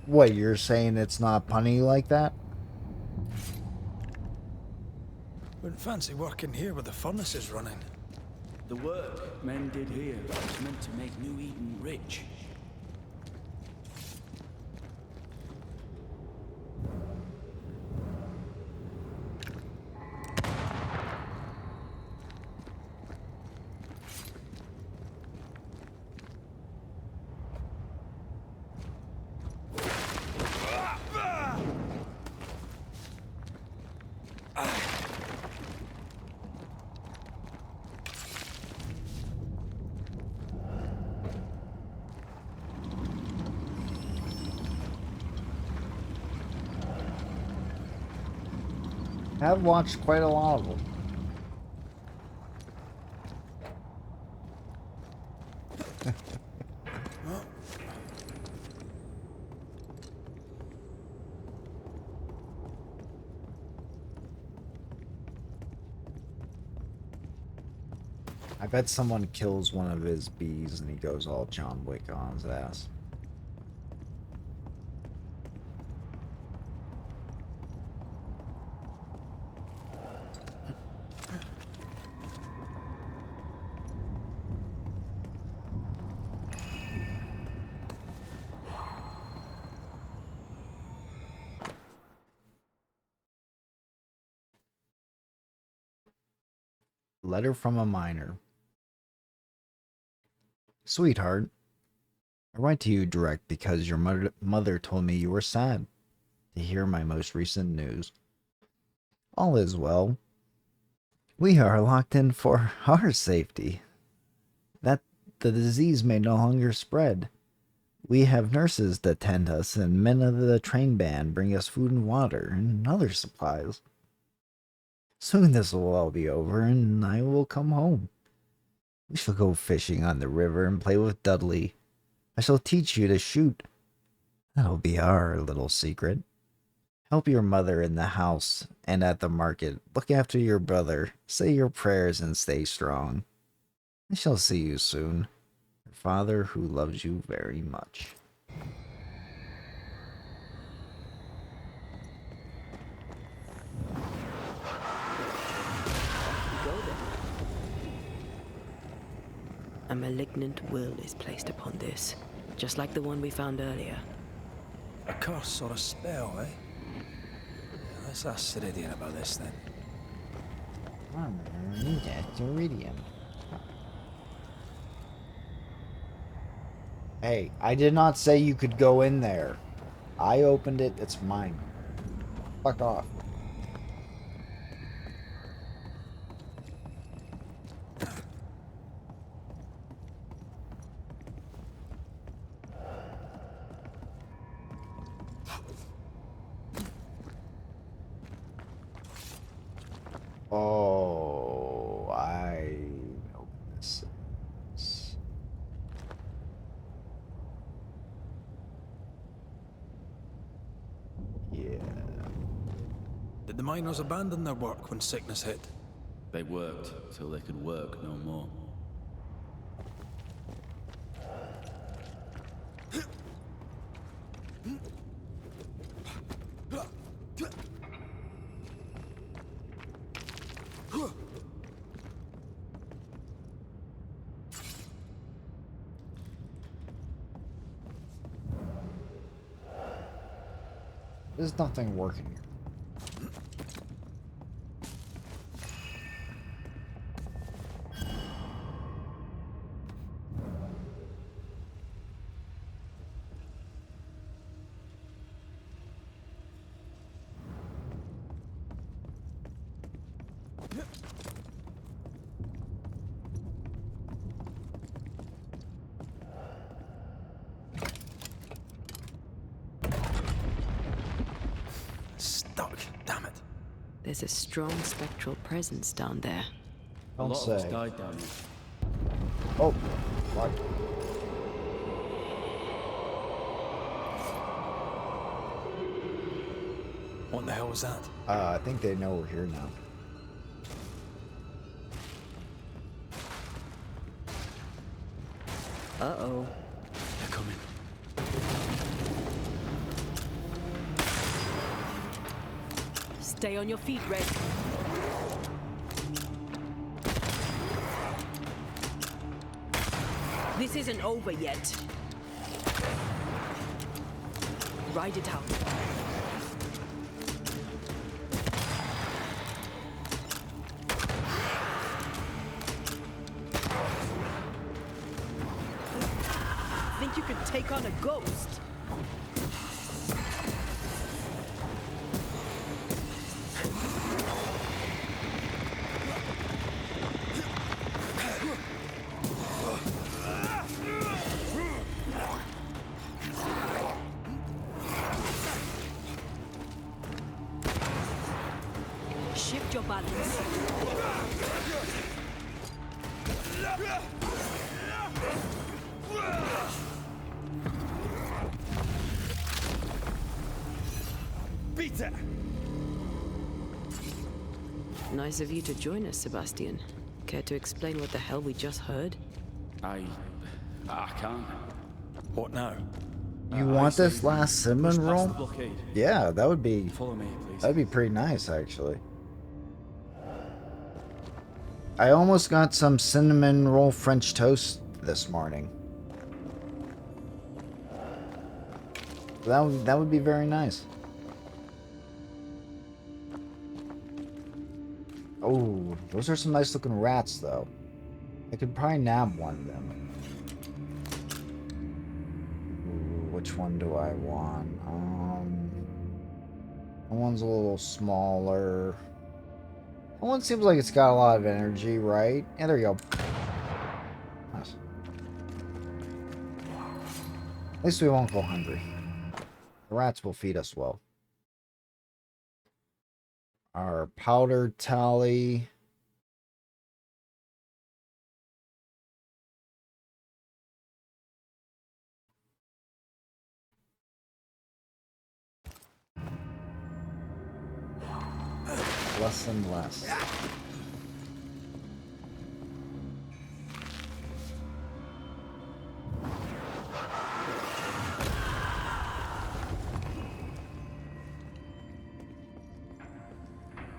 What, you're saying it's not punny like that? Wouldn't fancy working here with the furnaces running. The work men did here was meant to make New Eden rich. I've watched quite a lot of them. I bet someone kills one of his bees and he goes all John Wick on his ass. Letter from a miner. Sweetheart, I write to you direct because your mother told me you were sad to hear my most recent news. All is well. We are locked in for our safety, that the disease may no longer spread. We have nurses to tend us, and men of the train band bring us food and water and other supplies. Soon this will all be over, and I will come home. We shall go fishing on the river and play with Dudley. I shall teach you to shoot. That'll be our little secret. Help your mother in the house and at the market. Look after your brother. Say your prayers and stay strong. I shall see you soon. Your father who loves you very much. A malignant will is placed upon this, just like the one we found earlier. A curse or a spell, eh? Let's ask Ceridian about this then. Ceridian. Hey, I did not say you could go in there. I opened it, it's mine. Fuck off. Oh, I know what this is. Yeah. Did the miners abandon their work when sickness hit? They worked till they could work no more. There's nothing working here. Stuck, damn it. There's a strong spectral presence down there. A lot of us died down here. Oh, fuck. What the hell was that? I think they know we're here now. Uh-oh. They're coming. Stay on your feet, Red. This isn't over yet. Ride it out. Think you could take on a ghost? Shift your balance. Beat it! Nice of you to join us, Sebastian. Care to explain what the hell we just heard? I can't. What now? You want this last cinnamon push past the roll? blockade. Yeah, that would be. Follow me, please. That'd be pretty nice, actually. I almost got some cinnamon roll French toast this morning. That would be very nice. Oh, those are some nice looking rats, though. I could probably nab one of them. Ooh, which one do I want? That one's a little smaller. That one seems like it's got a lot of energy, right? Yeah, there you go. Nice. At least we won't go hungry. The rats will feed us well. Our powder tally. Less and less.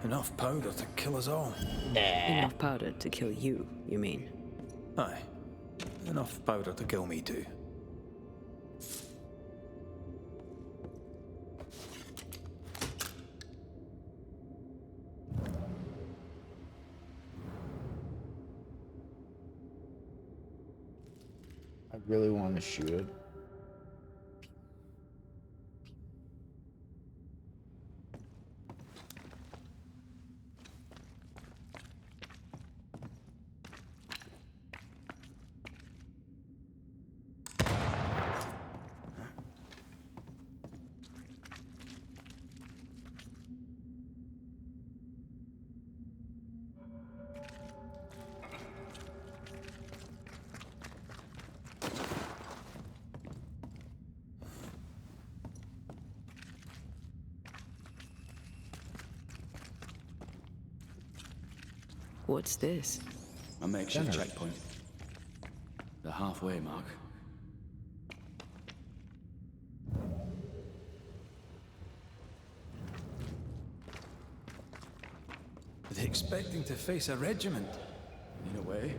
Enough powder to kill us all. Enough powder to kill you, you mean? Aye. Enough powder to kill me too. I really want to shoot it. What's this? A makeshift Dinner. checkpoint. The halfway mark. Were they expecting to face a regiment? In a way.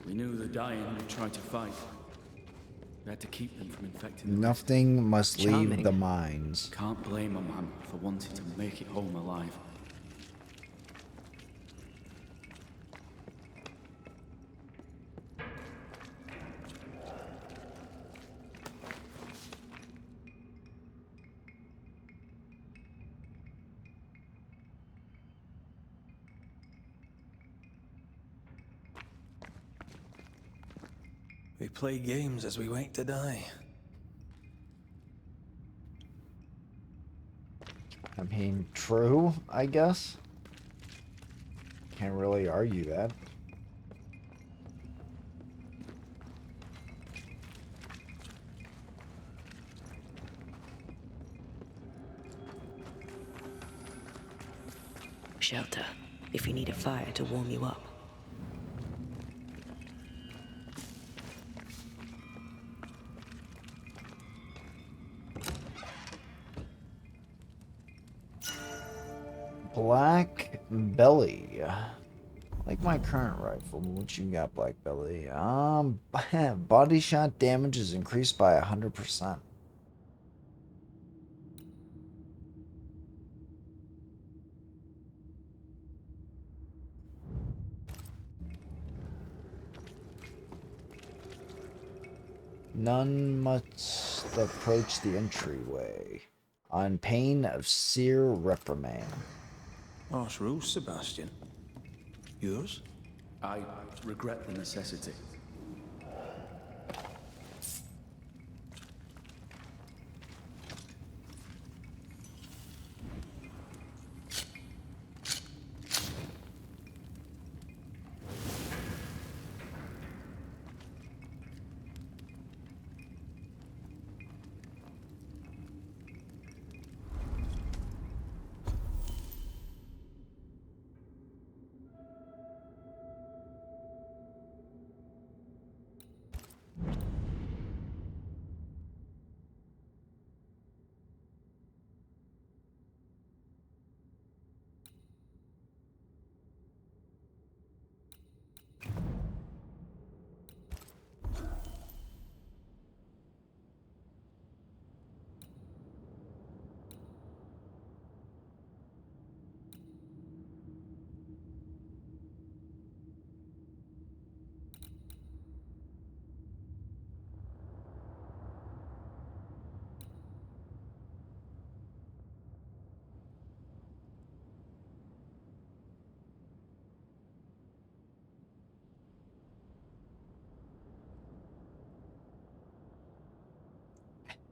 We knew the dying would try to fight. We had to keep them from infecting the rest. Nothing must leave Charming. the mines. Can't blame a man for wanting to make it home alive. We play games as we wait to die. I mean, true, I guess. Can't really argue that. Shelter, if you need a fire to warm you up. Black Belly. Like my current rifle. What you got, Black Belly? Body shot damage is increased by 100%. None must approach the entryway on pain of sear reprimand. Harsh rules, Sebastian. Yours? I regret the necessity.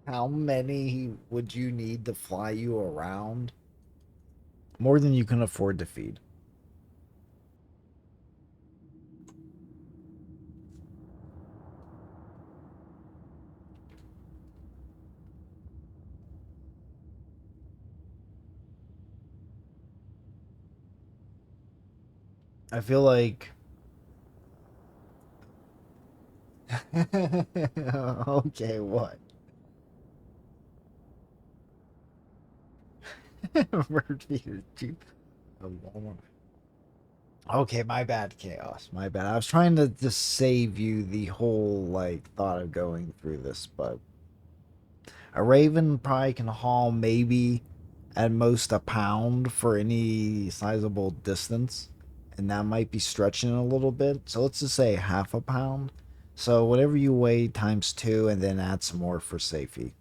How many would you need to fly you around? More than you can afford to feed. I feel like okay, what? Bird feeder cheap. Okay, my bad, Chaos. My bad. I was trying to just save you the whole like thought of going through this, but a raven probably can haul maybe at most a pound for any sizable distance, and that might be stretching a little bit. So let's just say half a pound. So whatever you weigh times 2, and then add some more for safety.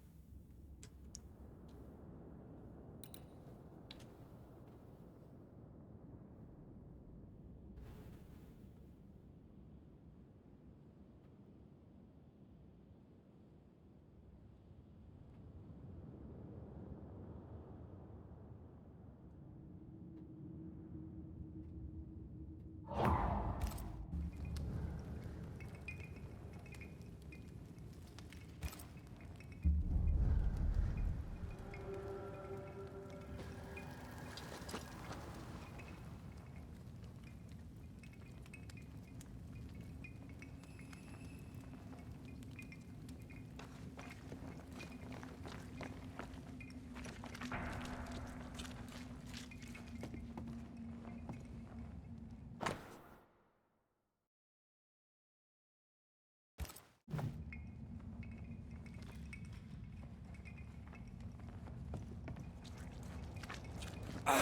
I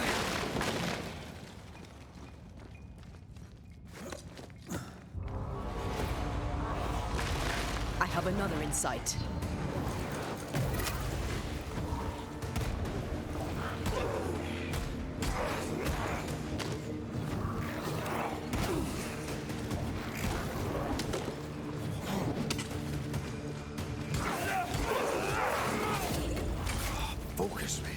have another in sight. Focus, mate.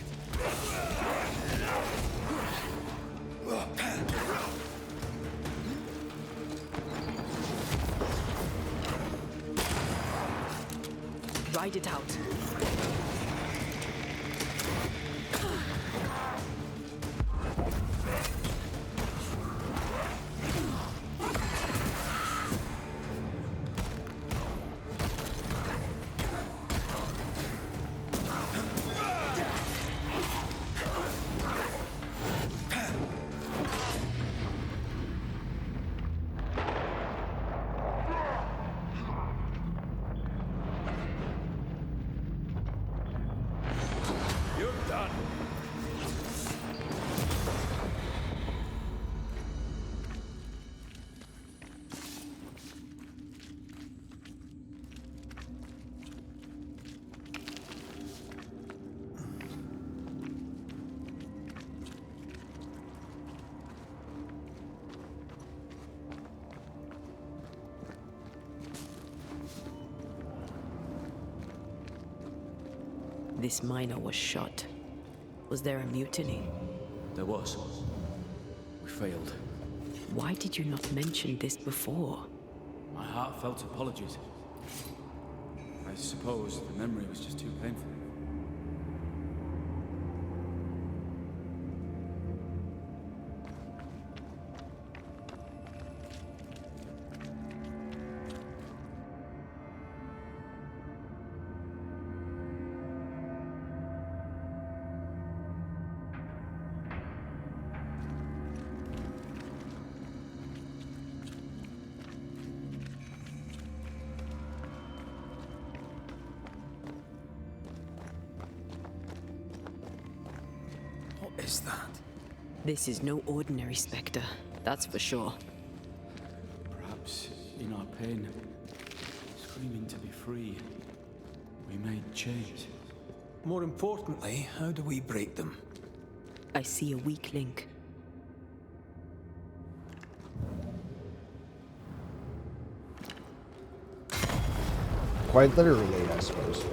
Ride it out. You're done. This miner was shot. Was there a mutiny? There was. We failed. Why did you not mention this before? My heartfelt apologies. I suppose the memory was just too painful. What is that? This is no ordinary spectre, that's for sure. Perhaps in our pain, screaming to be free, we made change. More importantly, how do we break them? I see a weak link. Quite literally, I suppose.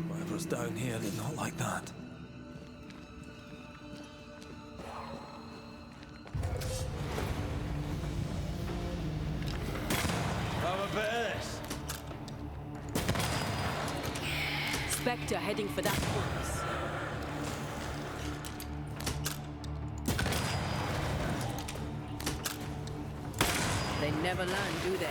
Whatever's down here did not like that. Have a bit of this. Spectre heading for that corpse. They never learn, do they?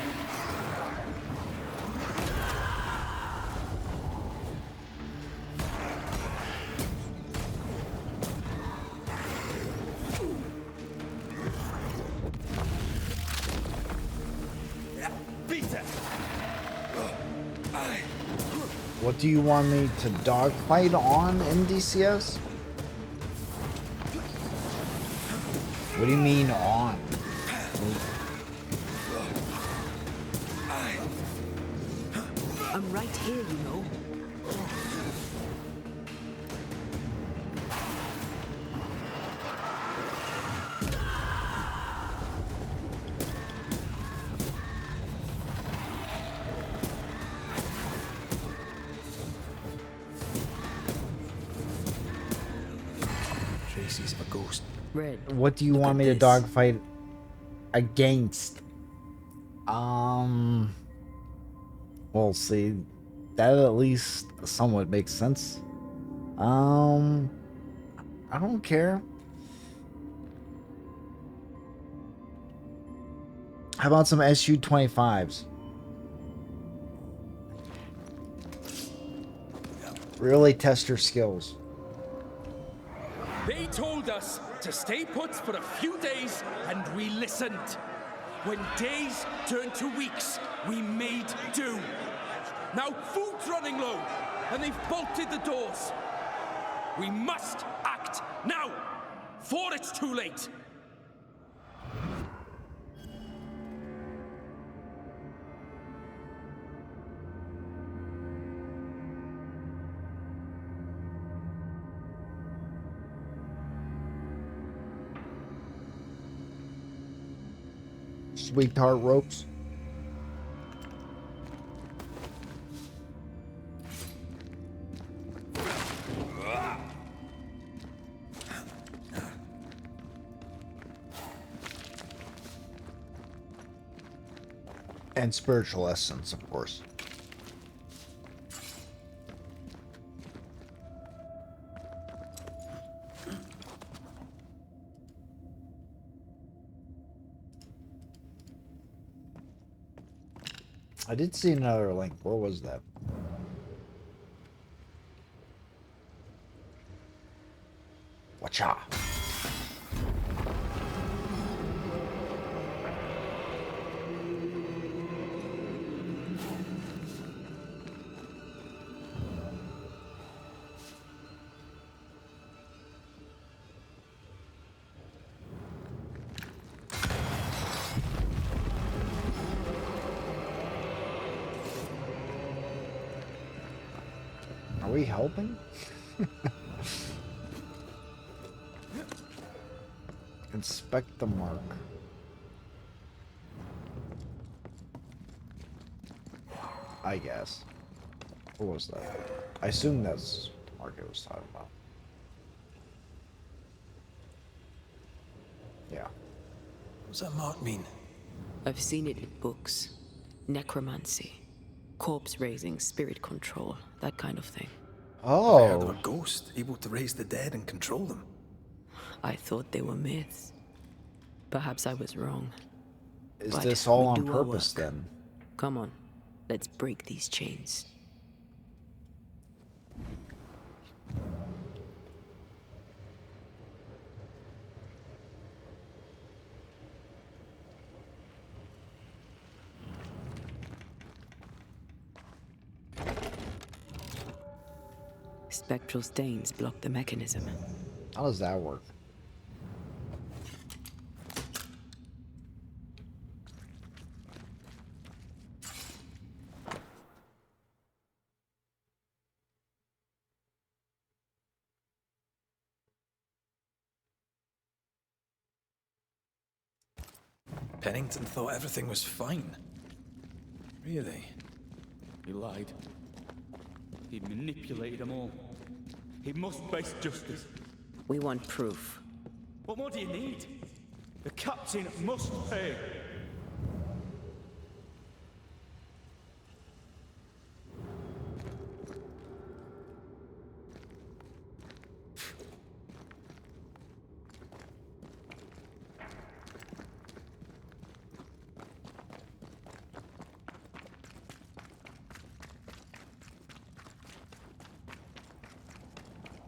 What do you want me to dogfight on in DCS? What do you mean on? I'm right here, you know. Tracy's a ghost. Red. What do you want me to dogfight against? Well, see, that at least somewhat makes sense. I don't care. How about some SU-25s? Really test your skills. They told us to stay put for a few days, and we listened. When days turned to weeks, we made do. Now food's running low, and they've bolted the doors. We must act now, before it's too late. Sweetheart ropes. And spiritual essence, of course. I did see another link. Where was that? Watcha. Are we helping? Inspect the mark. I guess. What was that? I assume that's the mark it was talking about. Yeah. What does that mark mean? I've seen it in books. Necromancy. Corpse raising, spirit control, that kind of thing. Oh. Have I heard of a ghost able to raise the dead and control them? I thought they were myths. Perhaps I was wrong. Is But this all we on do our purpose work. then? Come on, let's break these chains. Spectral stains block the mechanism. How does that work? Pennington thought everything was fine. Really? He lied. He manipulated them all. He must face justice. We want proof. What more do you need? The captain must pay.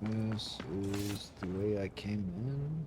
This is the way I came in.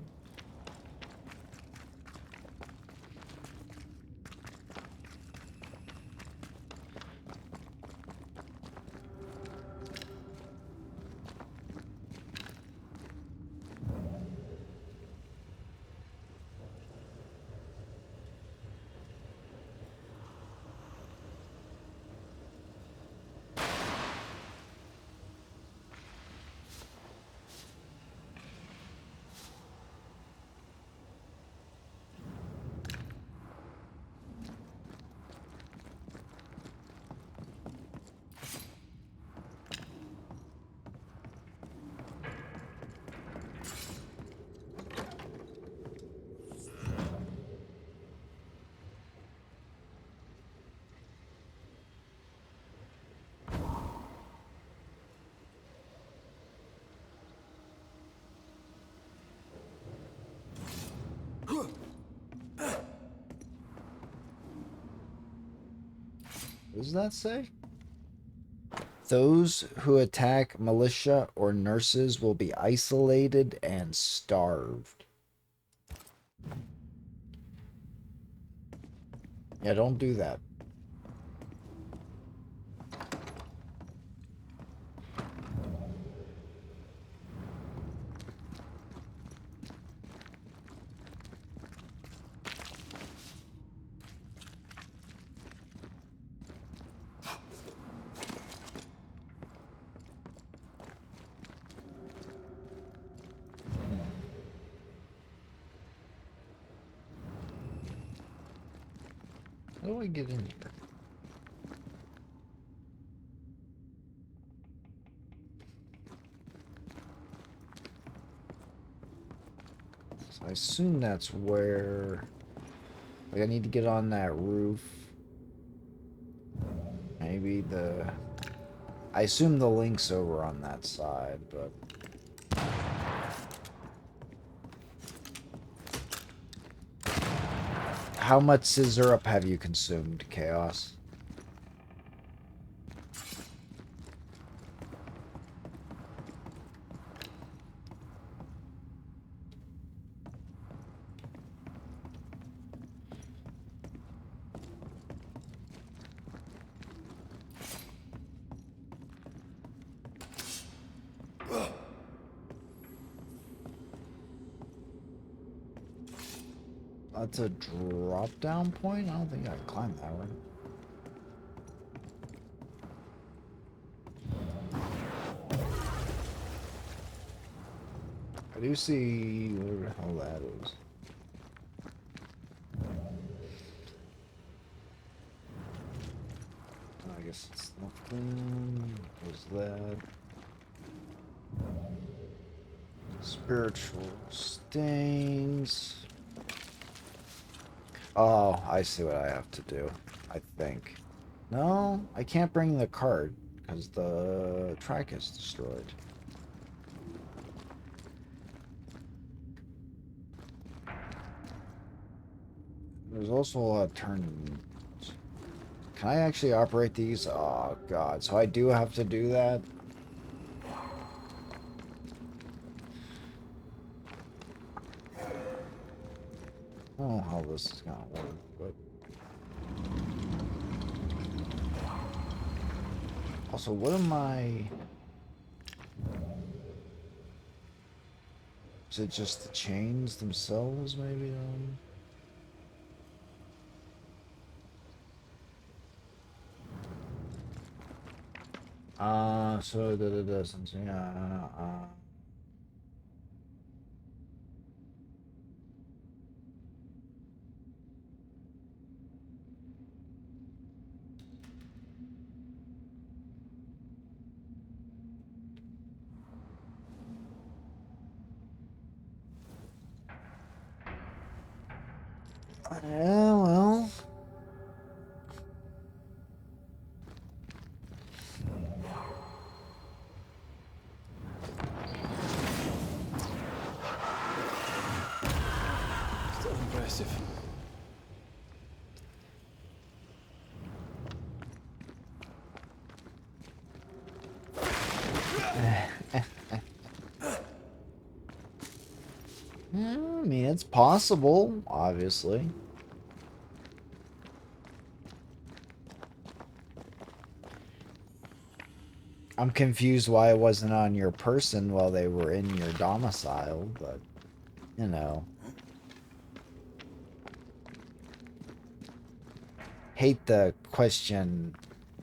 What does that say? Those who attack militia or nurses will be isolated and starved. Yeah, don't do that. How do I get in here? So I assume that's where... Like, I need to get on that roof. Maybe the... I assume the link's over on that side, but... How much scissor up have you consumed, Chaos? That's a drop-down point? I don't think I can climb that one. I do see where the hell that is. I guess it's nothing. What's that? Spiritual stains. Oh, I see what I have to do. I think. No, I can't bring the cart because the track is destroyed. There's also a lot of turning. Can I actually operate these? Oh, God. So I do have to do that? I don't know how this is gonna work, but... Also, what am I... Is it just the chains themselves, maybe? So that it doesn't... Yeah, yeah, well... Still impressive. I mean, it's possible, obviously. I'm confused why it wasn't on your person while they were in your domicile, but, you know. Hate the question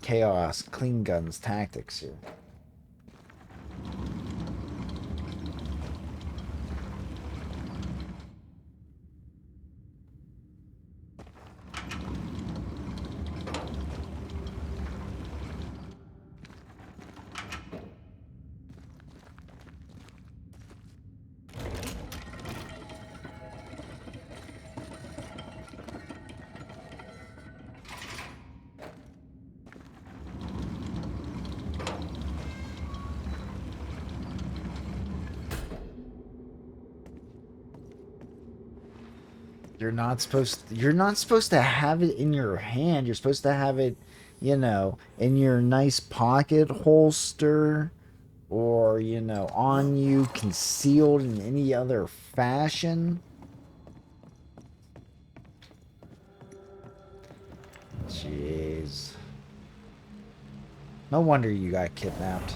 Chaos Clean Guns tactics here. You're not supposed to have it in your hand. You're supposed to have it, you know, in your nice pocket holster or, you know, on you, concealed in any other fashion. Jeez. No wonder you got kidnapped.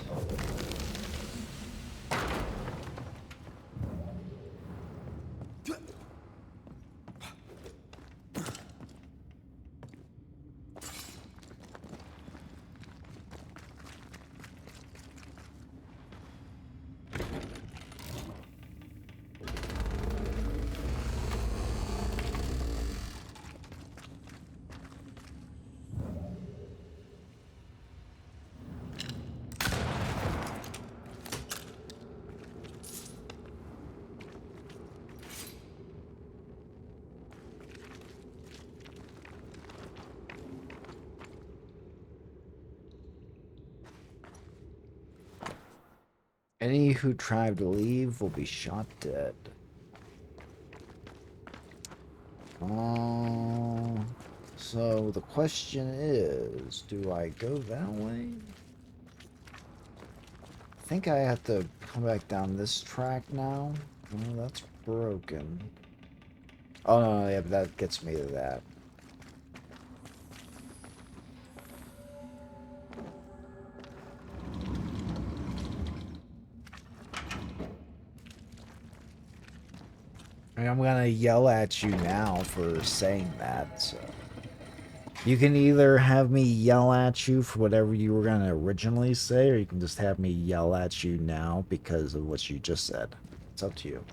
Any who try to leave will be shot dead. So the question is, do I go that way? I think I have to come back down this track now. Oh, that's broken. Oh, no, yeah, but that gets me to that. I'm gonna yell at you now for saying that, so. You can either have me yell at you for whatever you were gonna originally say, or you can just have me yell at you now because of what you just said. It's up to you.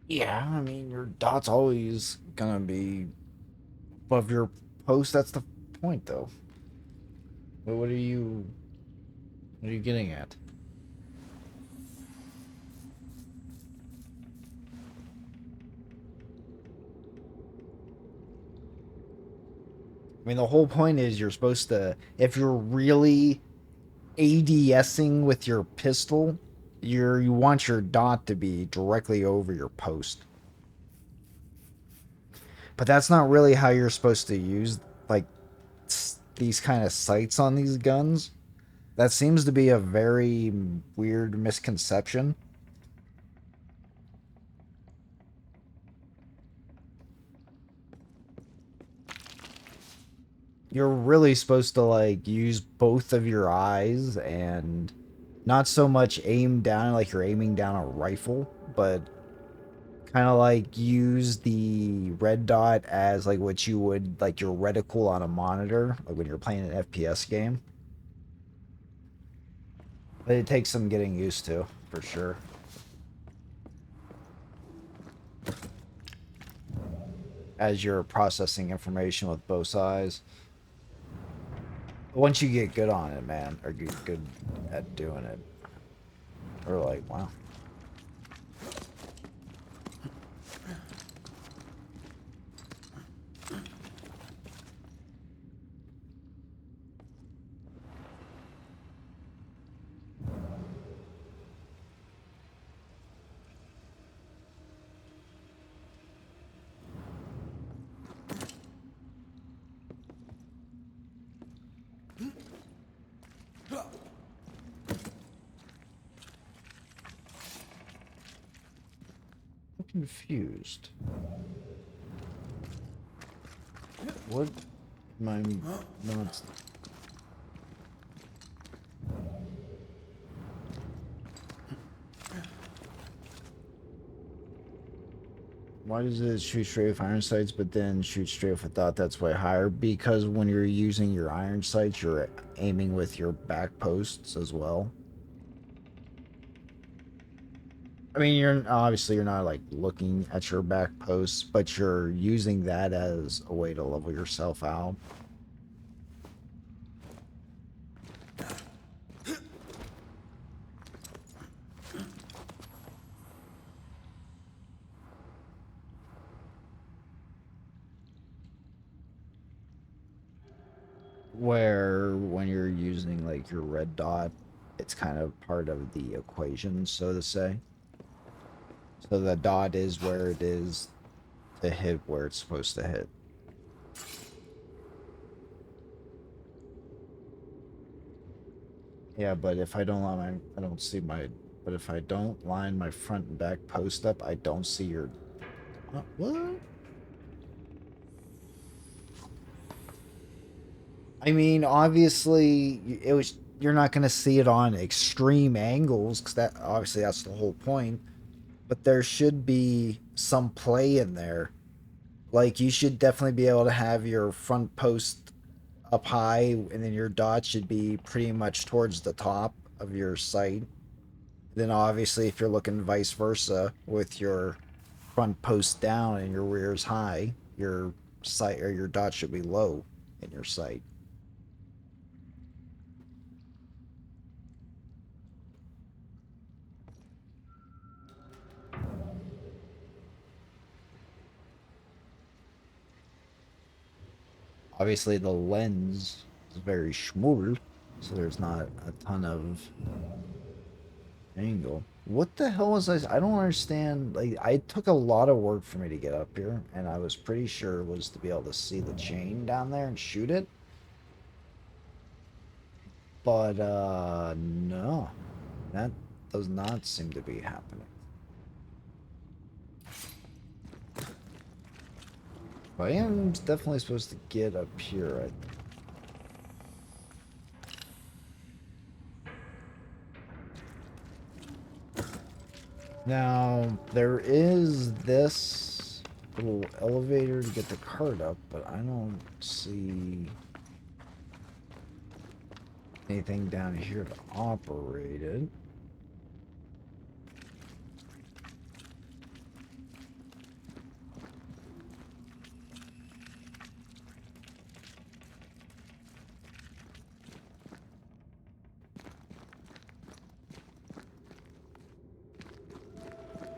Yeah, I mean, your dot's always gonna be above your post. That's the point, though. But what are you getting at? I mean, the whole point is you're supposed to, if you're really ADSing with your pistol, you want your dot to be directly over your post. But that's not really how you're supposed to use, like, these kind of sights on these guns. That seems to be a very weird misconception. You're really supposed to, like, use both of your eyes and not so much aim down like you're aiming down a rifle, but kind of like use the red dot as like what you would like your reticle on a monitor, like when you're playing an FPS game. But it takes some getting used to, for sure. As you're processing information with both eyes. Once you get good on it, man, or get good at doing it, or like, wow. I'm confused. What am I not? Why does it shoot straight with iron sights, but then shoot straight with a dot that's way higher? Because when you're using your iron sights, you're aiming with your back posts as well. I mean, you're not like looking at your back posts, but you're using that as a way to level yourself out. Where when you're using like your red dot, it's kind of part of the equation, so to say. So the dot is where it is to hit where it's supposed to hit. Yeah, but if I don't line I don't see my, but if I don't line my front and back post up, I don't see your, what? I mean, obviously, you're not going to see it on extreme angles, because that, obviously, that's the whole point. But there should be some play in there. Like, you should definitely be able to have your front post up high, and then your dot should be pretty much towards the top of your sight. Then, obviously, if you're looking vice versa, with your front post down and your rear's high, your sight or your dot should be low in your sight. Obviously, the lens is very small, so there's not a ton of angle. What the hell was I don't understand. Like, I took a lot of work for me to get up here, and I was pretty sure it was to be able to see the chain down there and shoot it. But, no. That does not seem to be happening. I am definitely supposed to get up here, I think. Now, there is this little elevator to get the cart up, but I don't see anything down here to operate it.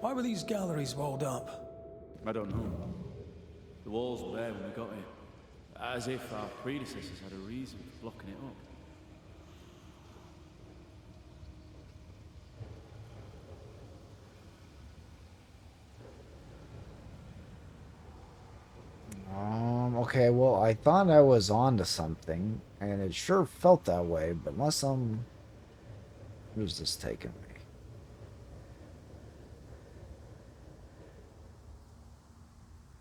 Why were these galleries walled up? I don't know. The walls were there when we got here, as if our predecessors had a reason for blocking it up. Okay, well, I thought I was on to something, and it sure felt that way, but unless where's this taking me?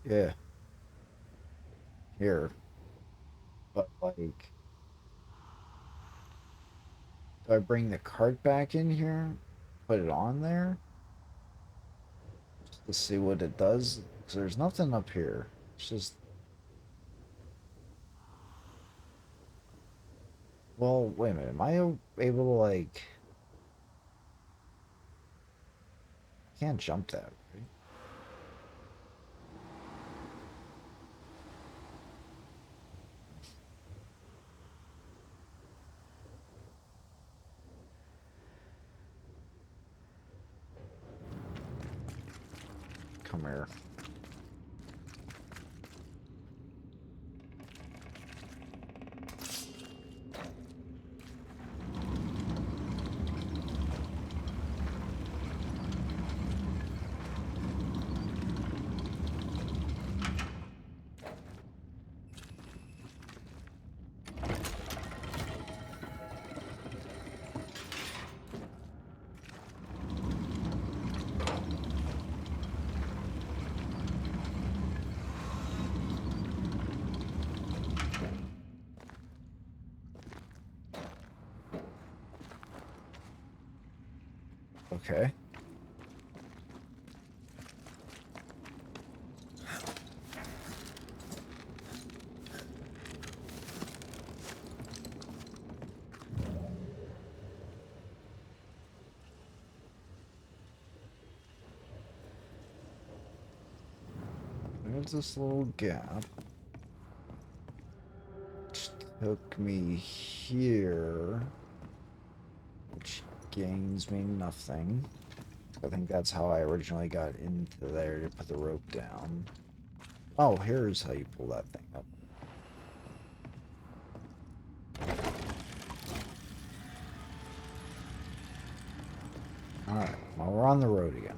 Yeah. Here. But, like, do I bring the cart back in here? Put it on there? Just to see what it does? Because there's nothing up here. It's just... Well, wait a minute. Am I able to, like... I can't jump that, right? Come here. Okay. There's this little gap. Which took me here. Which gains me nothing. I think that's how I originally got into there to put the rope down. Oh, here's how you pull that thing up. Alright, well, we're on the road again.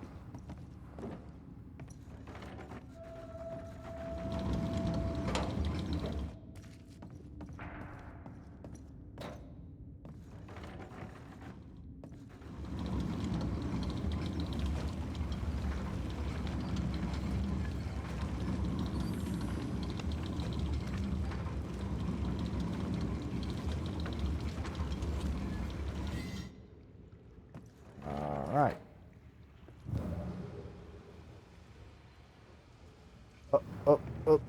Alright. Oh, oh, oh.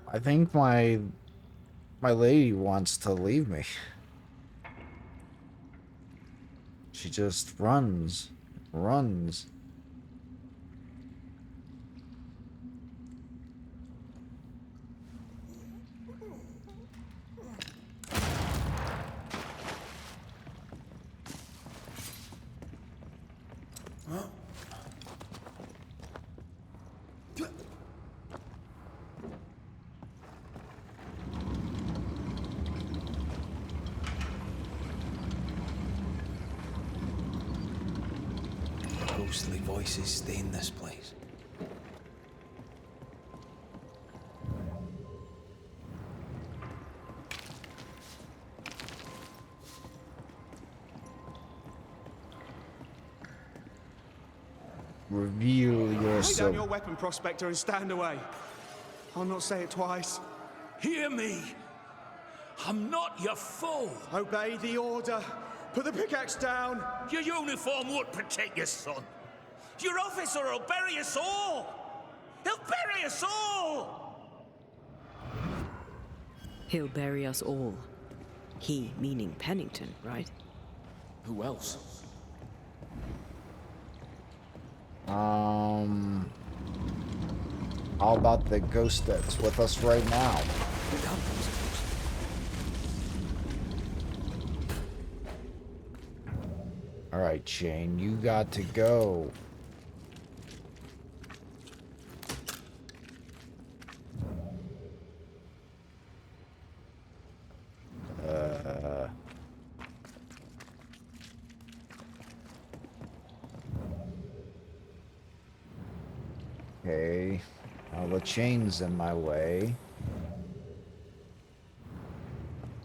I think my lady wants to leave me. She just runs. Runs. Ghostly voices stay in this place. Reveal Lay down yourself. your weapon, Prospector, and stand away. I'll not say it twice. Hear me! I'm not your foe! Obey the order. Put the pickaxe down. Your uniform won't protect your son. Your officer will bury us all! He'll bury us all! He'll bury us all. He meaning Pennington, right? Who else? How about the ghost that's with us right now? Alright, Shane, you got to go. Okay. Now the chain's in my way.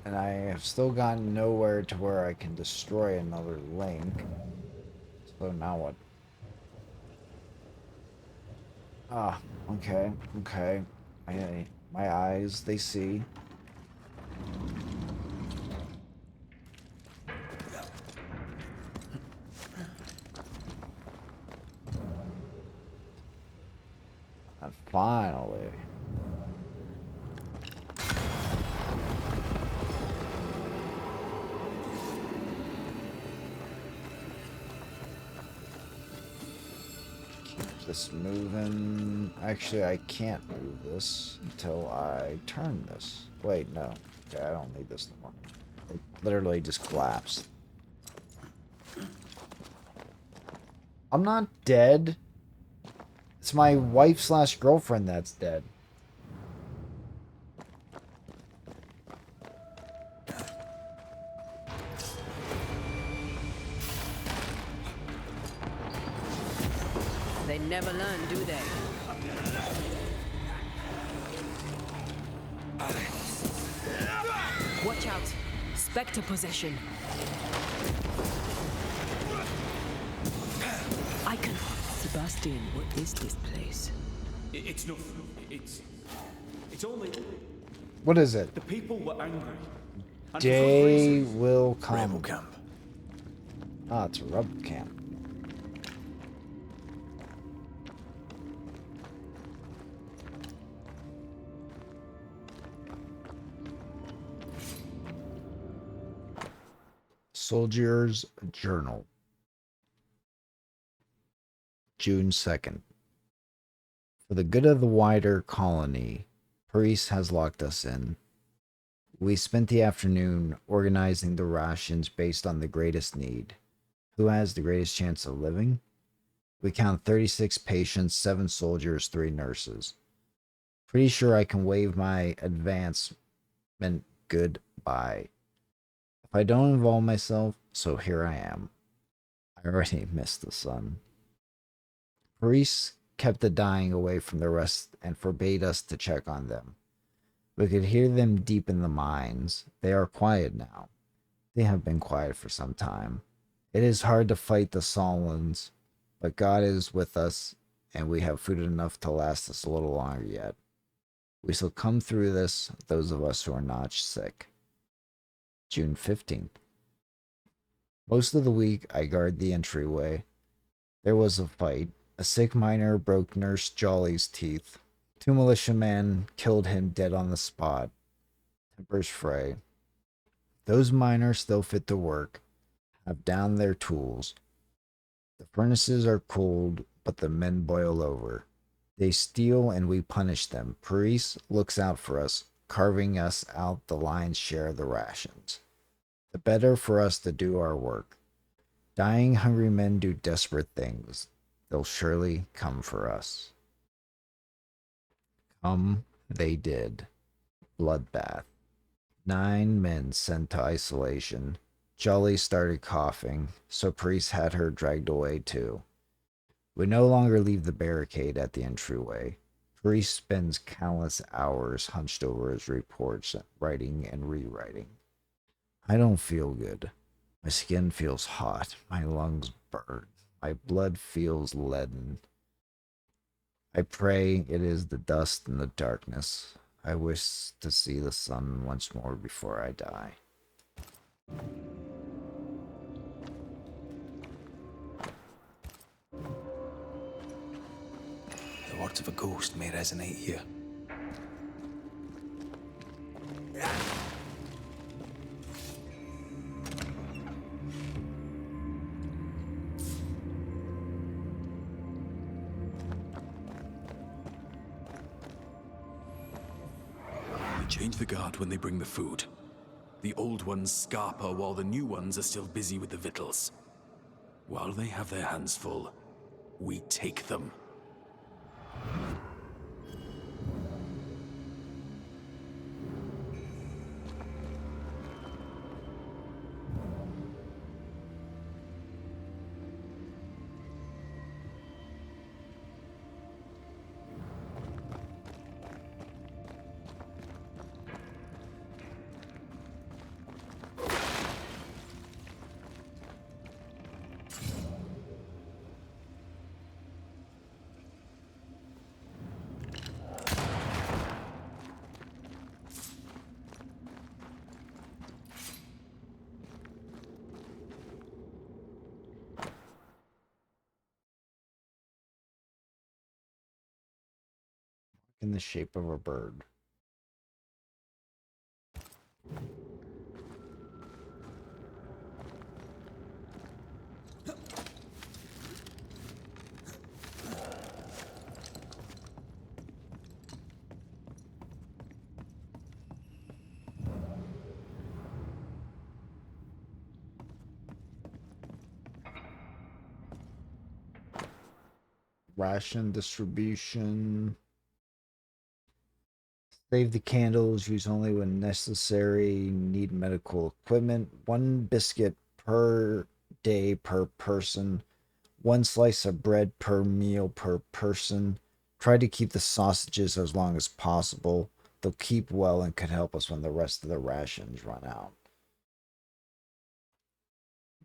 And I have still gotten nowhere to where I can destroy another link. So now what? Ah, okay, okay. My eyes, they see. And finally. Keep this moving. Actually, I can't move this until I turn this. Wait, no. Okay, I don't need this anymore. It literally just collapsed. I'm not dead. It's my wife/girlfriend that's dead. They never learn, do they? Watch out! Spectre possession. I can. Sebastian, what is this place? It's no... It's only... What is it? The people were angry. And for good Day reasons. will come. Rebel camp. Ah, it's a rebel camp. Soldier's Journal. June 2nd. For the good of the wider colony, Paris has locked us in. We spent the afternoon organizing the rations based on the greatest need. Who has the greatest chance of living? We count 36 patients, 7 soldiers, 3 nurses. Pretty sure I can wave my advancement goodbye. If I don't involve myself, so here I am. I already missed the sun. Paris kept the dying away from the rest and forbade us to check on them. We could hear them deep in the mines. They are quiet now. They have been quiet for some time. It is hard to fight the Solons, but God is with us, and we have food enough to last us a little longer yet. We shall come through this, those of us who are not sick. June 15th. Most of the week, I guard the entryway. There was a fight. A sick miner broke Nurse Jolly's teeth. 2 militiamen killed him dead on the spot. Tempers fray. Those miners still fit to work, have downed their tools. The furnaces are cold, but the men boil over. They steal and we punish them. Paris looks out for us, carving us out the lion's share of the rations. The better for us to do our work. Dying, hungry men do desperate things. They'll surely come for us. Come, they did. Bloodbath. 9 men sent to isolation. Jolly started coughing, so Priest had her dragged away too. We no longer leave the barricade at the entryway. Priest spends countless hours hunched over his reports, writing and rewriting. I don't feel good. My skin feels hot. My lungs burn. My blood feels leaden. I pray it is the dust and the darkness. I wish to see the sun once more before I die. The words of a ghost may resonate here. Change the guard when they bring the food. The old ones scarper while the new ones are still busy with the victuals. While they have their hands full, we take them. In the shape of a bird. Ration distribution. Save the candles, use only when necessary, need medical equipment. 1 biscuit per day per person. 1 slice of bread per meal per person. Try to keep the sausages as long as possible. They'll keep well and could help us when the rest of the rations run out.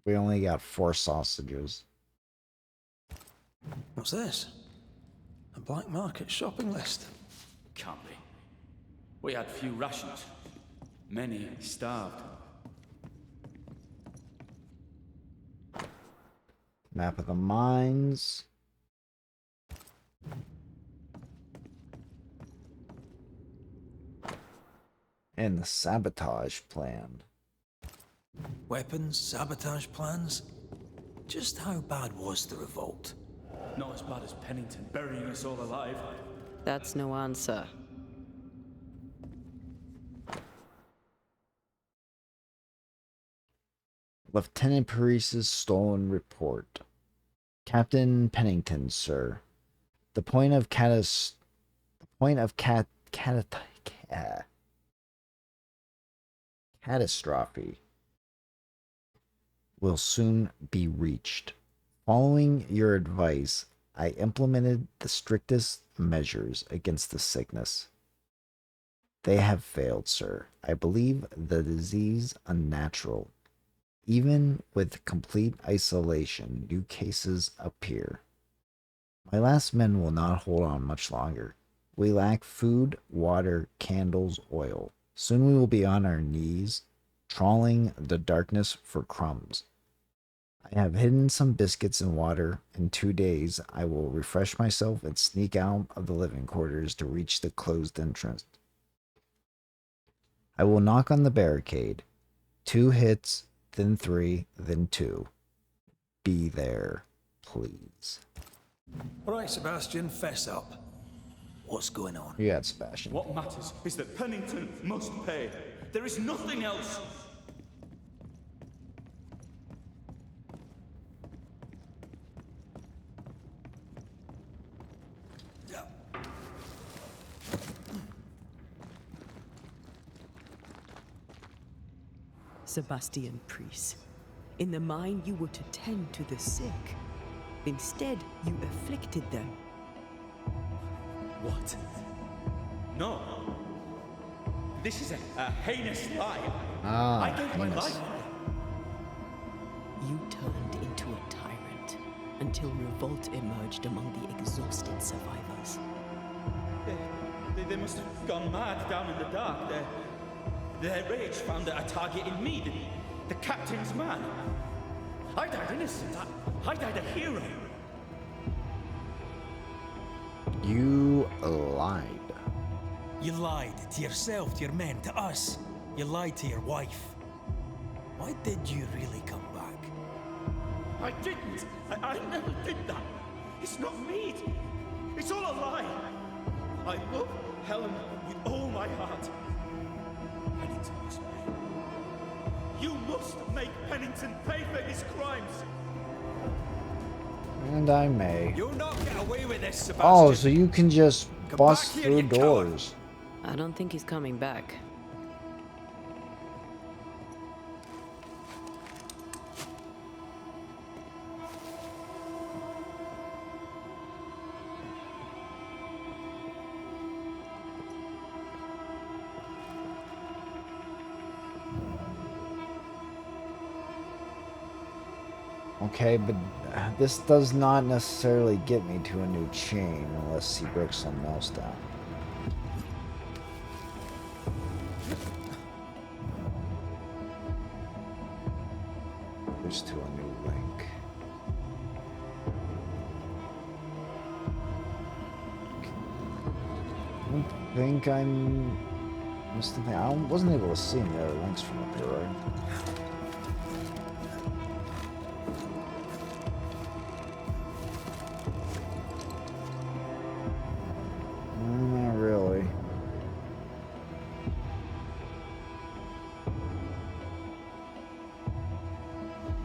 We only got 4 sausages. What's this? A black market shopping list. Can't be. We had few rations. Many starved. Map of the mines. And the sabotage plan. Weapons, sabotage plans. Just how bad was the revolt? Not as bad as Pennington burying us all alive. That's no answer. Lieutenant Paris's stolen report. Captain Pennington, sir. The point of catastrophe will soon be reached. Following your advice, I implemented the strictest measures against the sickness. They have failed, sir. I believe the disease unnatural. Even with complete isolation, new cases appear. My last men will not hold on much longer. We lack food, water, candles, oil. Soon we will be on our knees, trawling the darkness for crumbs. I have hidden some biscuits and water. In 2 days, I will refresh myself and sneak out of the living quarters to reach the closed entrance. I will knock on the barricade. 2 hits, then 3, then 2. Be there, please. All right, Sebastian, fess up. What's going on? You got Sebastian. What matters is that Pennington must pay. There is nothing else. Sebastian Priest, in the mine you were to tend to the sick. Instead, you afflicted them. What? No. This is a heinous lie. I gave my life. You turned into a tyrant until revolt emerged among the exhausted survivors. They must have gone mad down in the dark. Their rage found a target in me, the captain's man. I died innocent. I died a hero. You lied. You lied to yourself, to your men, to us. You lied to your wife. Why did you really come back? I didn't. I never did that. It's not me. It's all a lie. I love Helen with all my heart. Pennington must pay. You must make Pennington pay for his crimes. And I may. You'll not get away with this, Sebastian. Oh, so you can just Come bust back here, through you doors. I don't think he's coming back. Okay, but this does not necessarily get me to a new chain unless he breaks something else down. There's to a new link. I don't think I'm missed the thing. I wasn't able to see any other links from up here, right? Not really.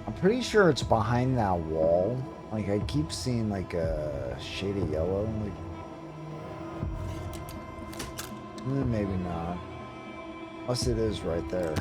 I'm pretty sure it's behind that wall. Like, I keep seeing like a shade of yellow. Like, maybe not. Unless it is right there.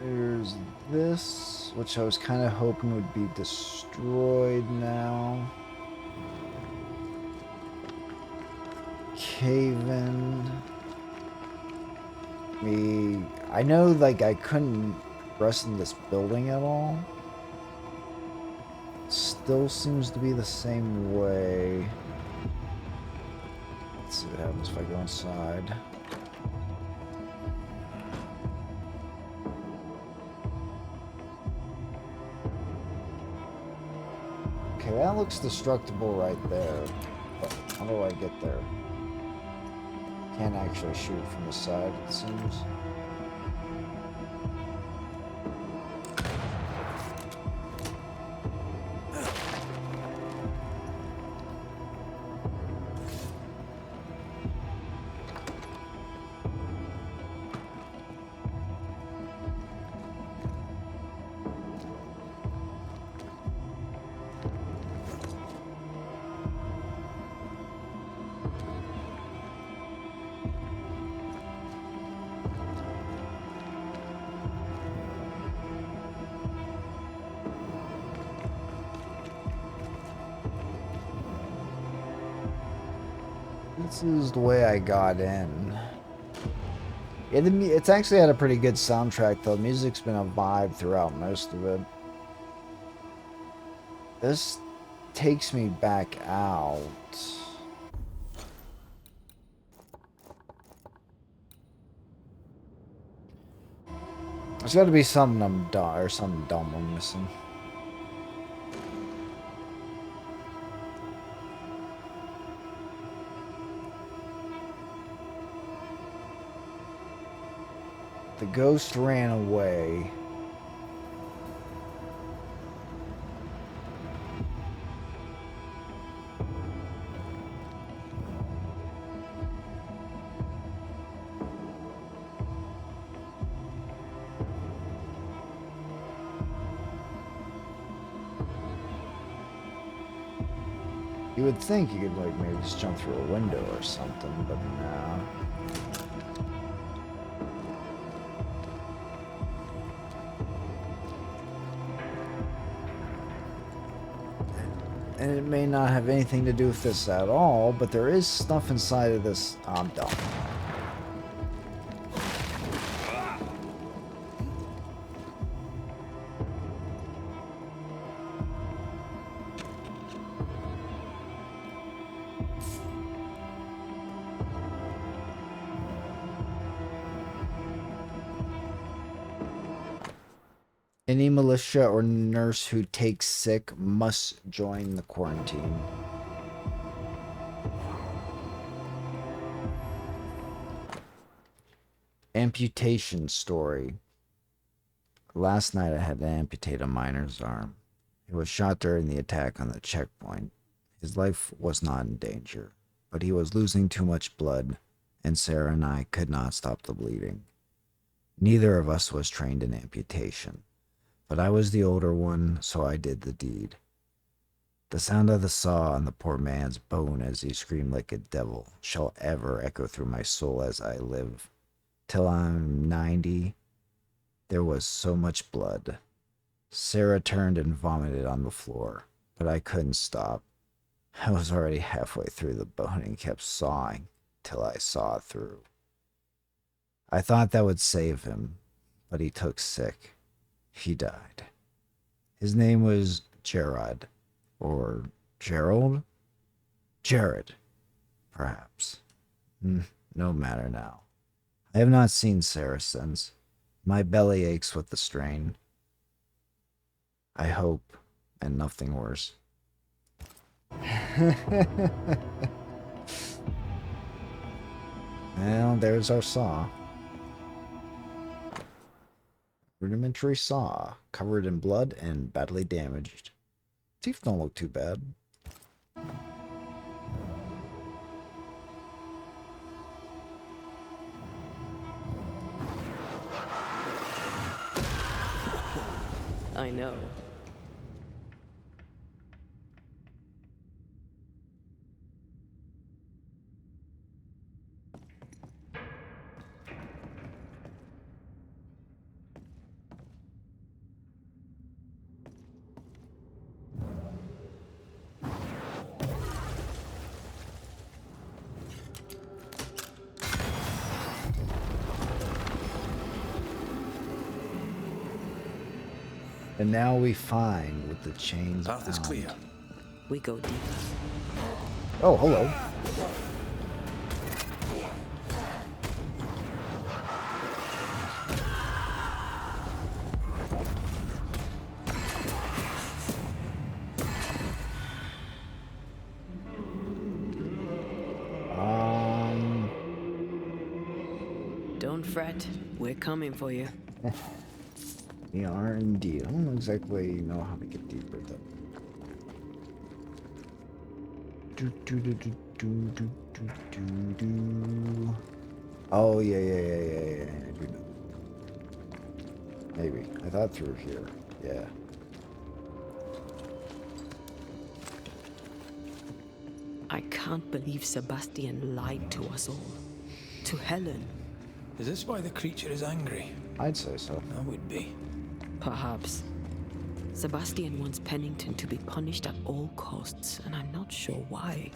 There's this, which I was kind of hoping would be destroyed now. Cave-in. I know, like, I couldn't rest in this building at all. Still seems to be the same way. Let's see what happens if I go inside. Okay, that looks destructible right there. But how do I get there? Can't actually shoot from the side, it seems. This is the way I got in. It's actually had a pretty good soundtrack, though. Music's been a vibe throughout most of it. This takes me back out. There's got to be something I'm dumb, or something dumb I'm missing. The ghost ran away. You would think you could, like, maybe just jump through a window or something, but no. And it may not have anything to do with this at all, but there is stuff inside of this. Oh, I'm dumb. Any militia or nurse who takes sick must join the quarantine. Amputation story. Last night I had to amputate a miner's arm. He was shot during the attack on the checkpoint. His life was not in danger, but he was losing too much blood, and Sarah and I could not stop the bleeding. Neither of us was trained in amputation. But I was the older one, so I did the deed. The sound of the saw on the poor man's bone as he screamed like a devil shall ever echo through my soul as I live. Till I'm 90, there was so much blood. Sarah turned and vomited on the floor, but I couldn't stop. I was already halfway through the bone and kept sawing till I saw it through. I thought that would save him, but he took sick. He died. His name was Gerard, or Gerald? Jared, perhaps. No matter now. I have not seen Sarah since. My belly aches with the strain. I hope, and nothing worse. Well, there's our saw. Rudimentary saw, covered in blood and badly damaged. Teeth don't look too bad. I know. And now we find with the chains Path is clear. We go deep. Oh, hello. Don't fret. We're coming for you. We are indeed. I don't exactly know how to get deeper though. Oh yeah. I do know. Maybe. I thought through here. Yeah. I can't believe Sebastian lied to us all. To Helen. Is this why the creature is angry? I'd say so. I would be. Perhaps. Sebastian wants Pennington to be punished at all costs, and I'm not sure why.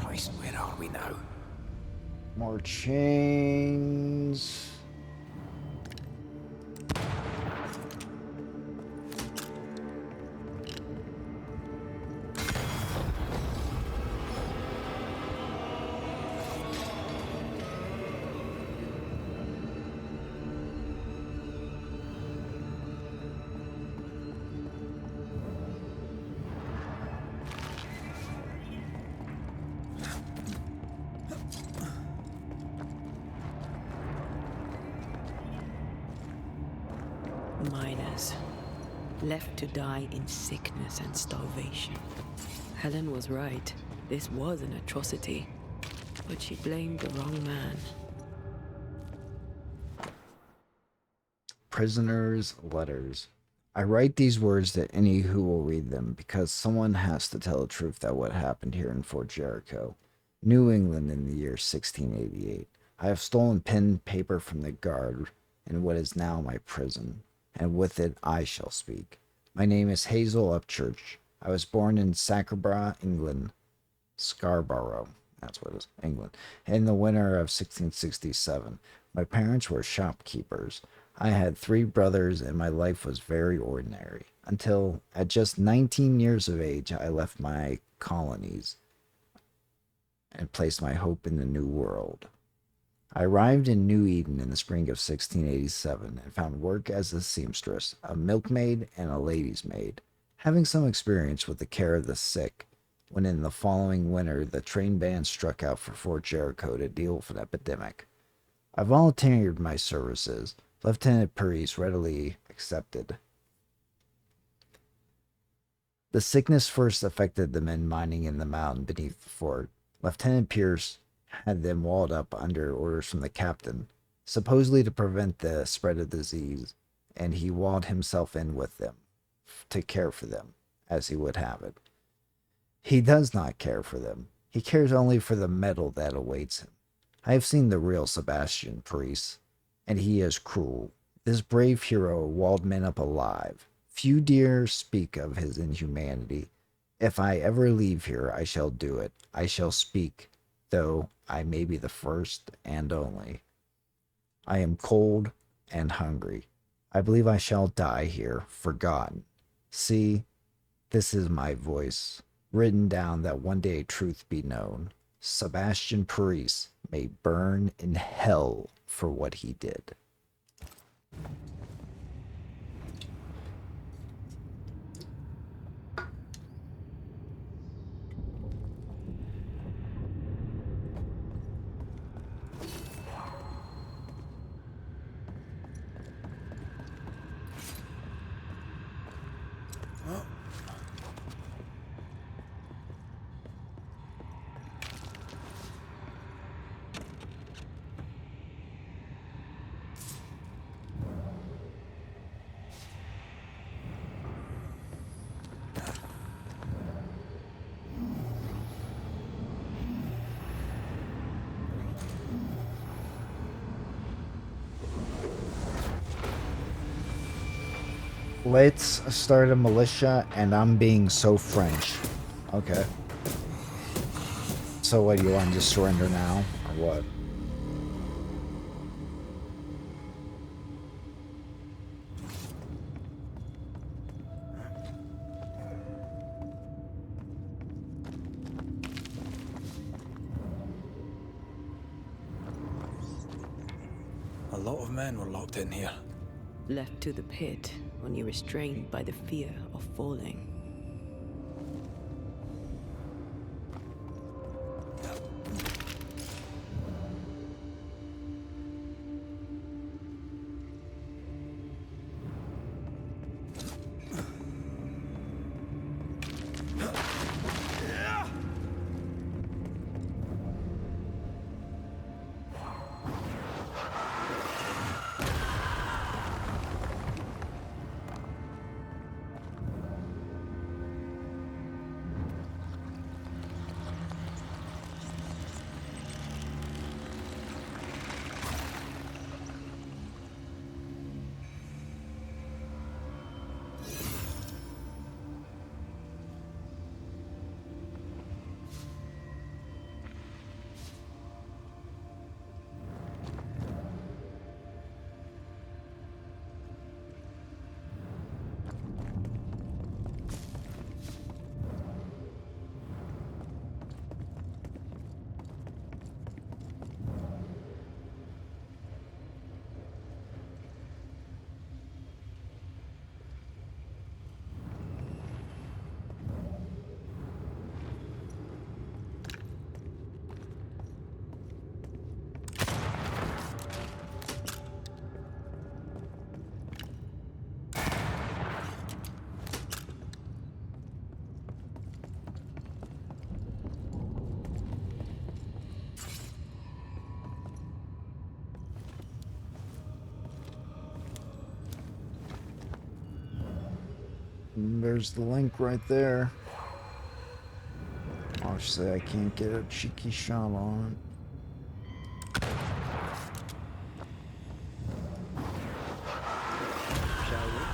Christ, where are we now? More chains. Miners. Left to die in sickness and starvation. Helen was right. This was an atrocity. But she blamed the wrong man. Prisoner's letters. I write these words to any who will read them, because someone has to tell the truth about what happened here in Fort Jericho, New England in the year 1688. I have stolen pen paper from the guard in what is now my prison, and with it I shall speak. My name is Hazel Upchurch. I was born in Scarborough, England. Scarborough, that's what it is, England, in the winter of 1667. My parents were shopkeepers. I had 3 brothers, and my life was very ordinary, until at just 19 years of age I left my colonies and placed my hope in the New World. I arrived in New Eden in the spring of 1687 and found work as a seamstress, a milkmaid, and a lady's maid, having some experience with the care of the sick, when in the following winter the train band struck out for Fort Jericho to deal with an epidemic. I volunteered my services. Lieutenant Paris readily accepted. The sickness first affected the men mining in the mountain beneath the fort. Lieutenant Pierce had them walled up under orders from the captain, supposedly to prevent the spread of disease, and he walled himself in with them, to care for them, as he would have it. He does not care for them. He cares only for the medal that awaits him. I have seen the real Sebastian Paris, and he is cruel. This brave hero walled men up alive. Few dare speak of his inhumanity. If I ever leave here, I shall do it. I shall speak, though I may be the first and only. I am cold and hungry. I believe I shall die here, forgotten. See, this is my voice, written down that one day truth be known. Sebastian Paris may burn in hell for what he did. Let's start a militia, and I'm being so French. Okay. So what, do you want to just surrender now, or what? lot of men were locked in here. Left to the pit, only restrained by the fear of falling. There's the link right there. Obviously, I can't get a cheeky shot on it. Shall we?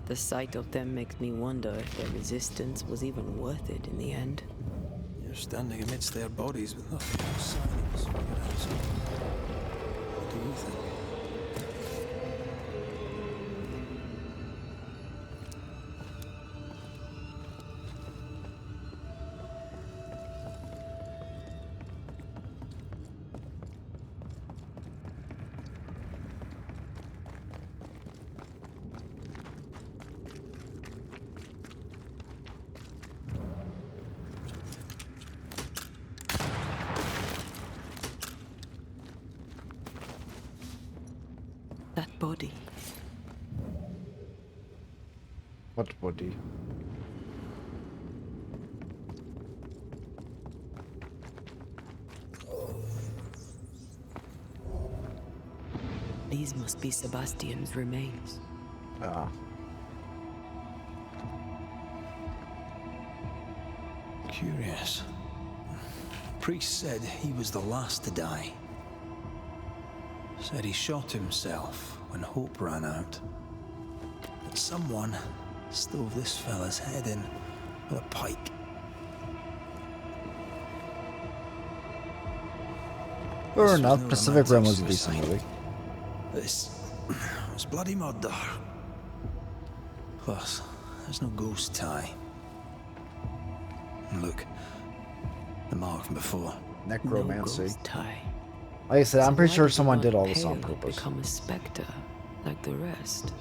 The sight of them makes me wonder if their resistance was even worth it in the end. You're standing amidst their bodies with nothing but silence on your hands. What do you think? That body. What body? These must be Sebastian's remains. Ah. Curious. Priest said he was the last to die. Said he shot himself when hope ran out. That someone stove this fella's head in with a pike. Fair enough. Pacific Rim was a decent movie. This was bloody murder. Plus, there's no ghost tie. And look, the mark from before. Necromancy. No ghost tie. Like I said, I'm So pretty why sure did someone Lord did all this Pale on purpose. Become a specter like the rest.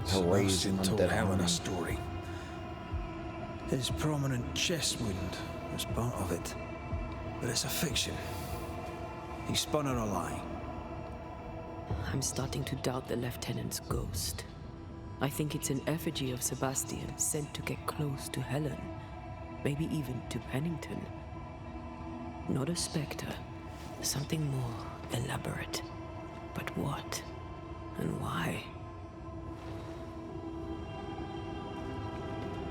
Sebastian told undead Helen army. a story. His prominent chest wound was part of it. But it's a fiction. He spun her a lie. I'm starting to doubt the lieutenant's ghost. I think it's an effigy of Sebastian sent to get close to Helen. Maybe even to Pennington. Not a specter. Something more elaborate. But what? And why?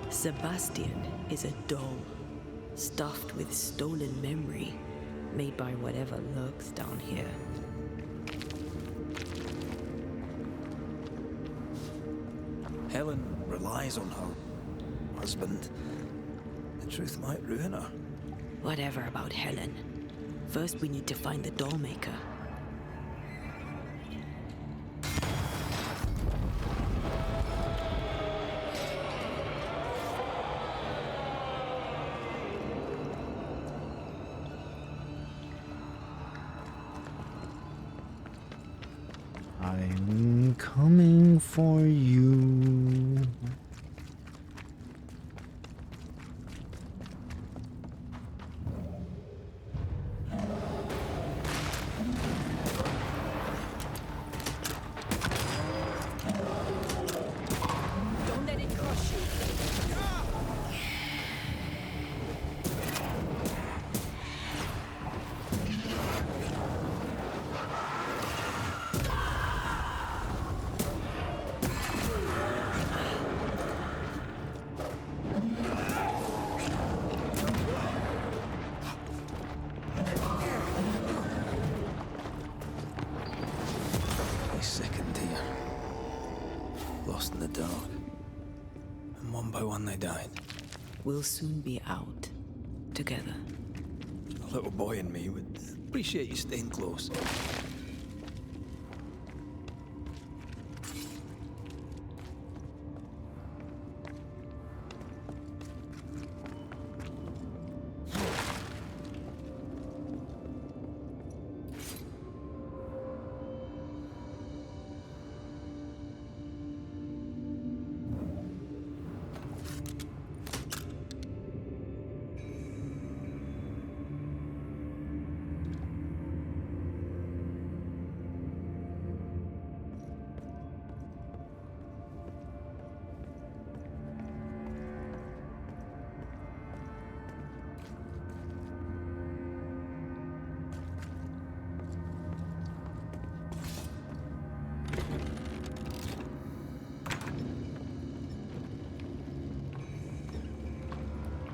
Sebastian is a doll, stuffed with stolen memory, made by whatever lurks down here. Helen relies on her husband. The truth might ruin her. Whatever about Helen. First we need to find the doll maker. I'm coming for you. Don't let it crush you. I sickened here. Lost in the dark. And one by one they died. We'll soon be out. Together. A little boy in me would appreciate you staying close.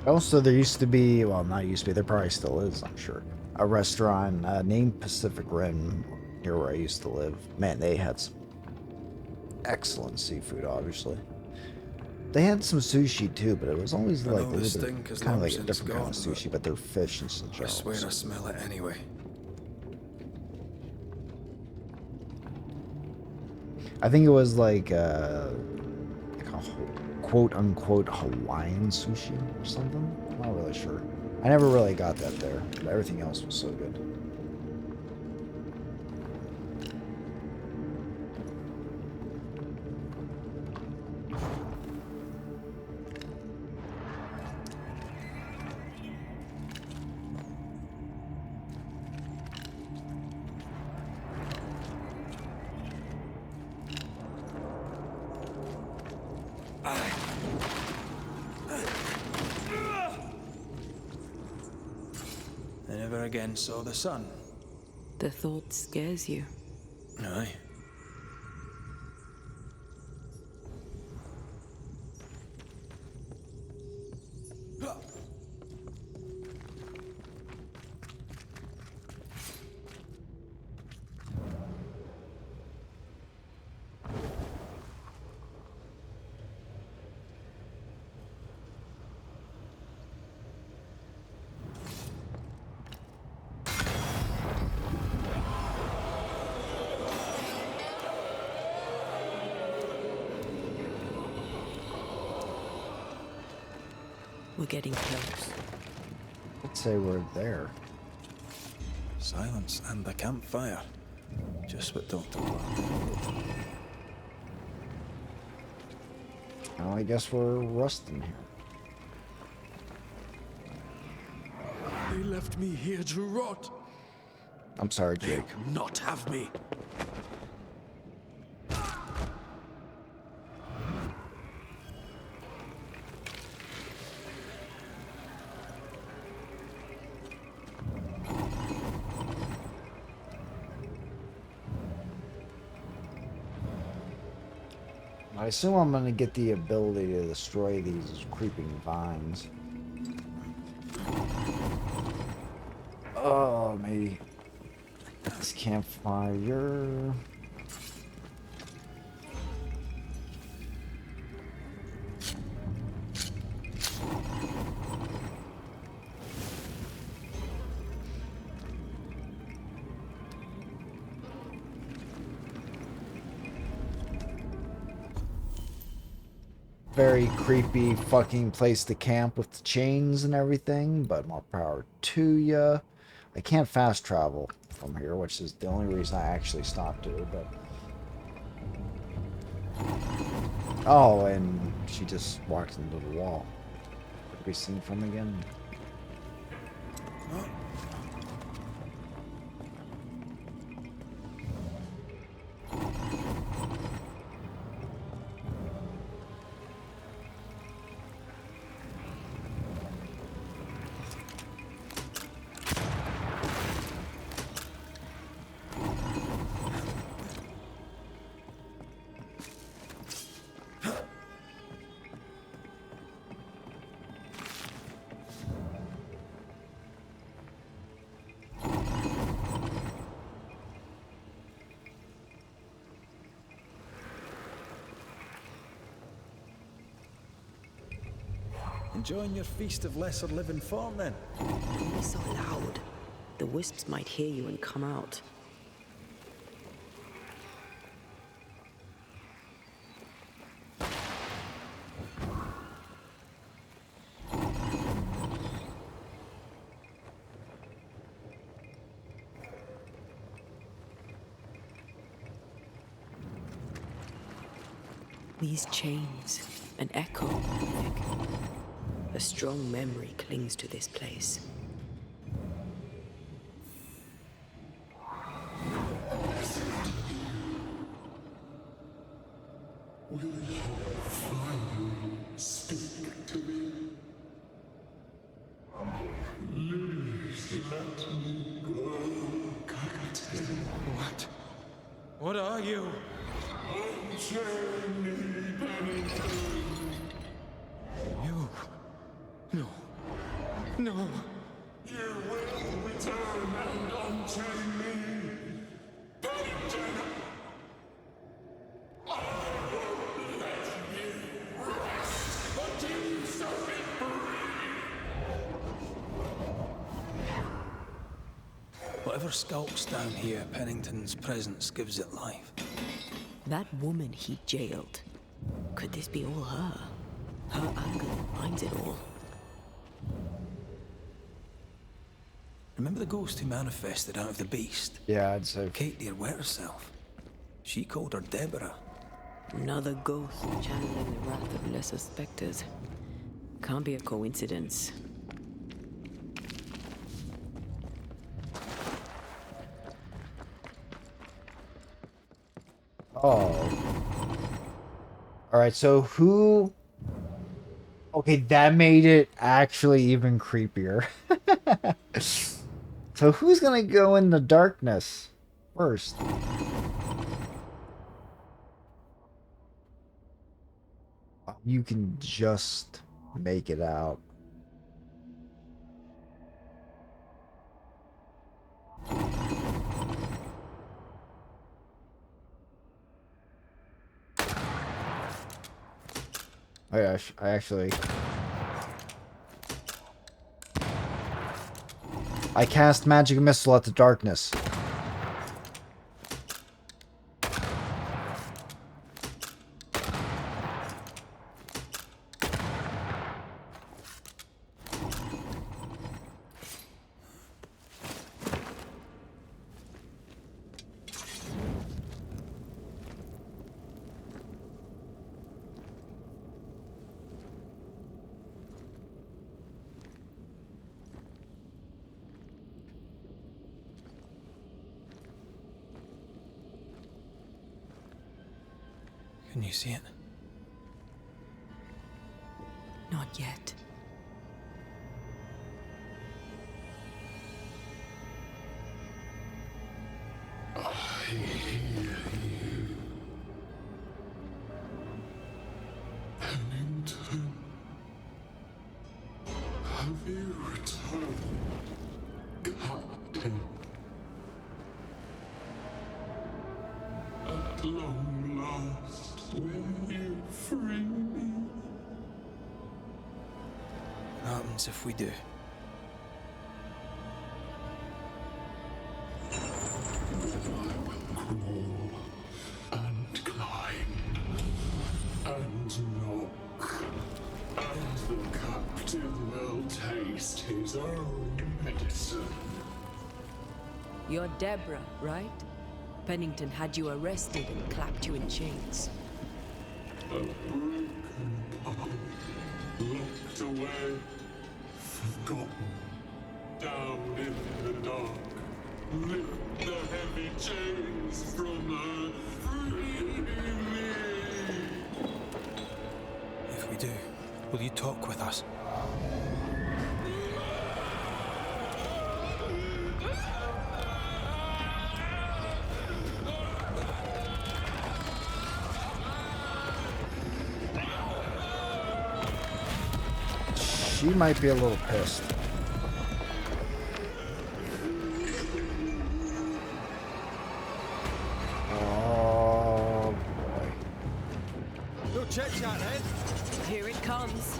Also, there used to be, well, not used to be, there probably still is, I'm sure, a restaurant named Pacific Rim near where I used to live. Man, they had some excellent seafood, obviously. They had some sushi too, but it was always I like a know this little thing bit, 'cause kind of long like a since different kind of gone, sushi, but they're fish and some I general. swear I smell it anyway. I think it was like a quote unquote Hawaiian sushi or something. I'm not really sure. I never really got that there, but everything else was so good. I never again saw the sun. The thought scares you. Aye. We're getting close. Let's say we're there. Silence and the campfire. Just what Doctor wanted. Well, I guess we're rusting here. They left me here to rot. I'm sorry, They Jake. will not have me. I assume I'm gonna get the ability to destroy these creeping vines. Oh, maybe this campfire. Very creepy fucking place to camp with the chains and everything, but more power to ya. I can't fast travel from here, which is the only reason I actually stopped to, but Oh, and she just walked into the wall. What have we seen from again? Enjoying your feast of lesser living form, then? Don't be so loud. The wisps might hear you and come out. These chains, an echo, I think. A strong memory clings to this place. Will you finally speak to me? Please let me go, Captain. What? What are you? Unchain me, Pennington. You? No. No. You will return and unchain me, Pennington. I won't let you rest until you set me free. Whatever skulks down here, Pennington's presence gives it life. That woman he jailed. Could this be all her? Her anger binds it all. Remember the ghost who manifested out of the beast? Yeah, I'd say. Kate near wet herself. She called her Deborah. Another ghost channeling the wrath of lesser specters. Can't be a coincidence. Oh. Alright, so who... Okay, that made it actually even creepier. So who's gonna go in the darkness first? You can just make it out. Oh yeah, I actually... I cast magic missile at the darkness. Can you see it? Not yet. I hear you. Pennington. Have you returned, Captain? At long last, will you free me? What happens if we do? I will crawl and climb and knock, and the captain will taste his own medicine. You're Deborah, right? Pennington had you arrested and clapped you in chains. broken heart, locked away, forgotten, down in the dark. Lift the heavy chains from her, free me. If we do, will you talk with us? She might be a little pissed. Oh boy. No chit chat, eh? Here it comes.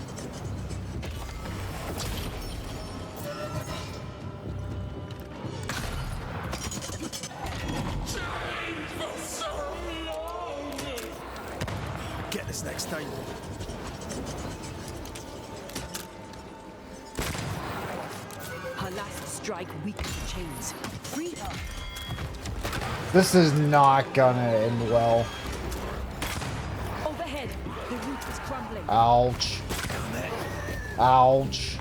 Get this next time. Her last strike weakened the chains. Free her. This is not gonna end well. Overhead, the roof is crumbling. Ouch. Ouch.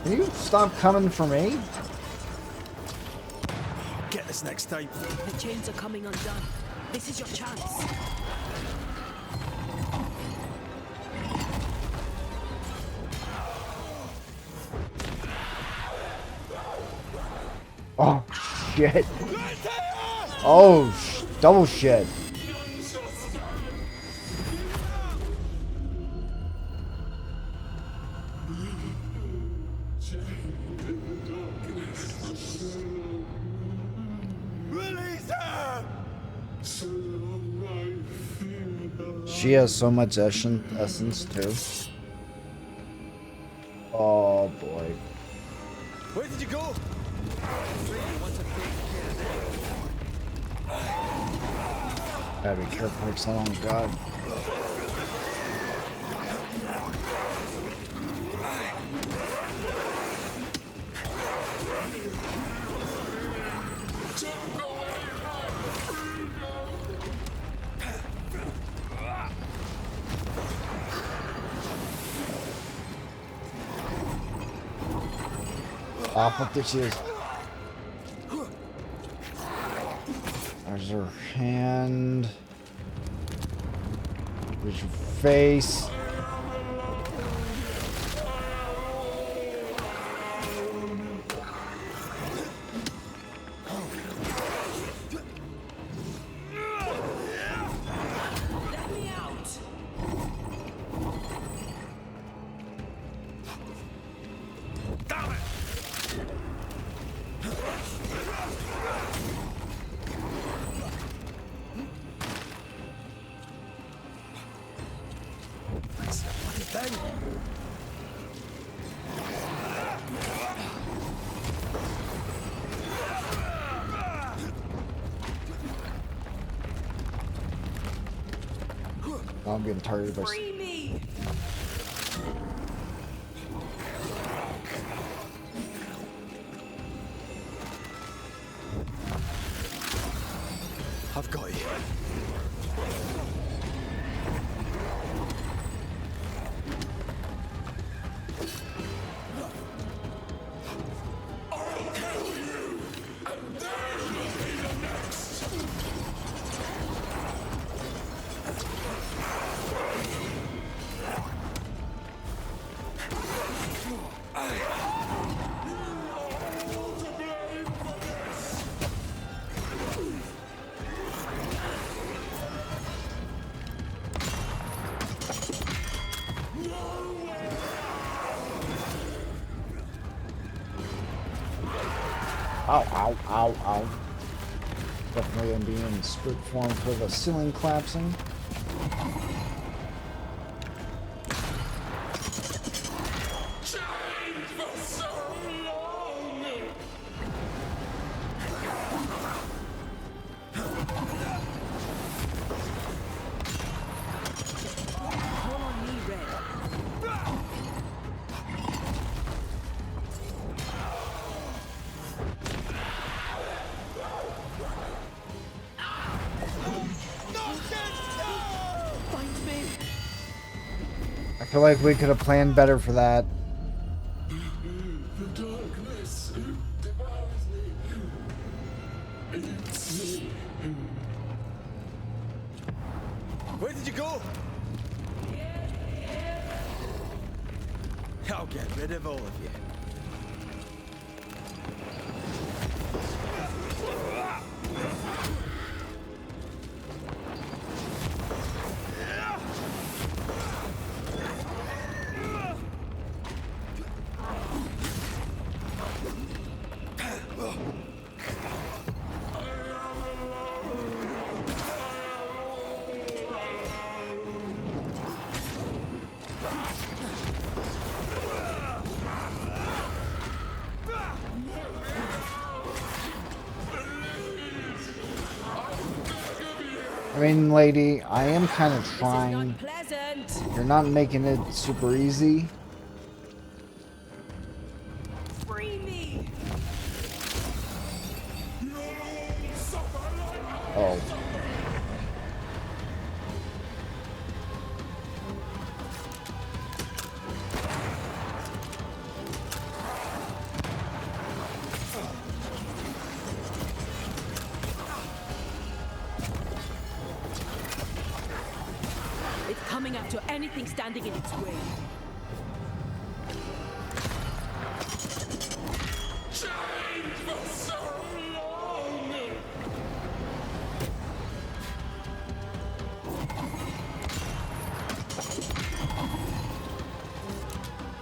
Can you stop coming for me? Get this next time. The chains are coming undone. This is your chance. Oh, shit. Oh, double shit. She has so much essence too. Oh boy. Where did you go? Gotta be careful with someone. Oh god. Off with this is. There's her hand. There's your face. I'm getting tired of this. Free me! I've got you. Ow, ow, ow, ow. Definitely gonna be in sprint form for the ceiling collapsing. I feel like we could have planned better for that. The darkness devours me. Eats me. Where did you go? I'll get rid of all of you. I mean, lady, I am kind of trying. You're not making it super easy. Free me! Oh. It's coming after anything standing in its way. Chained for so long.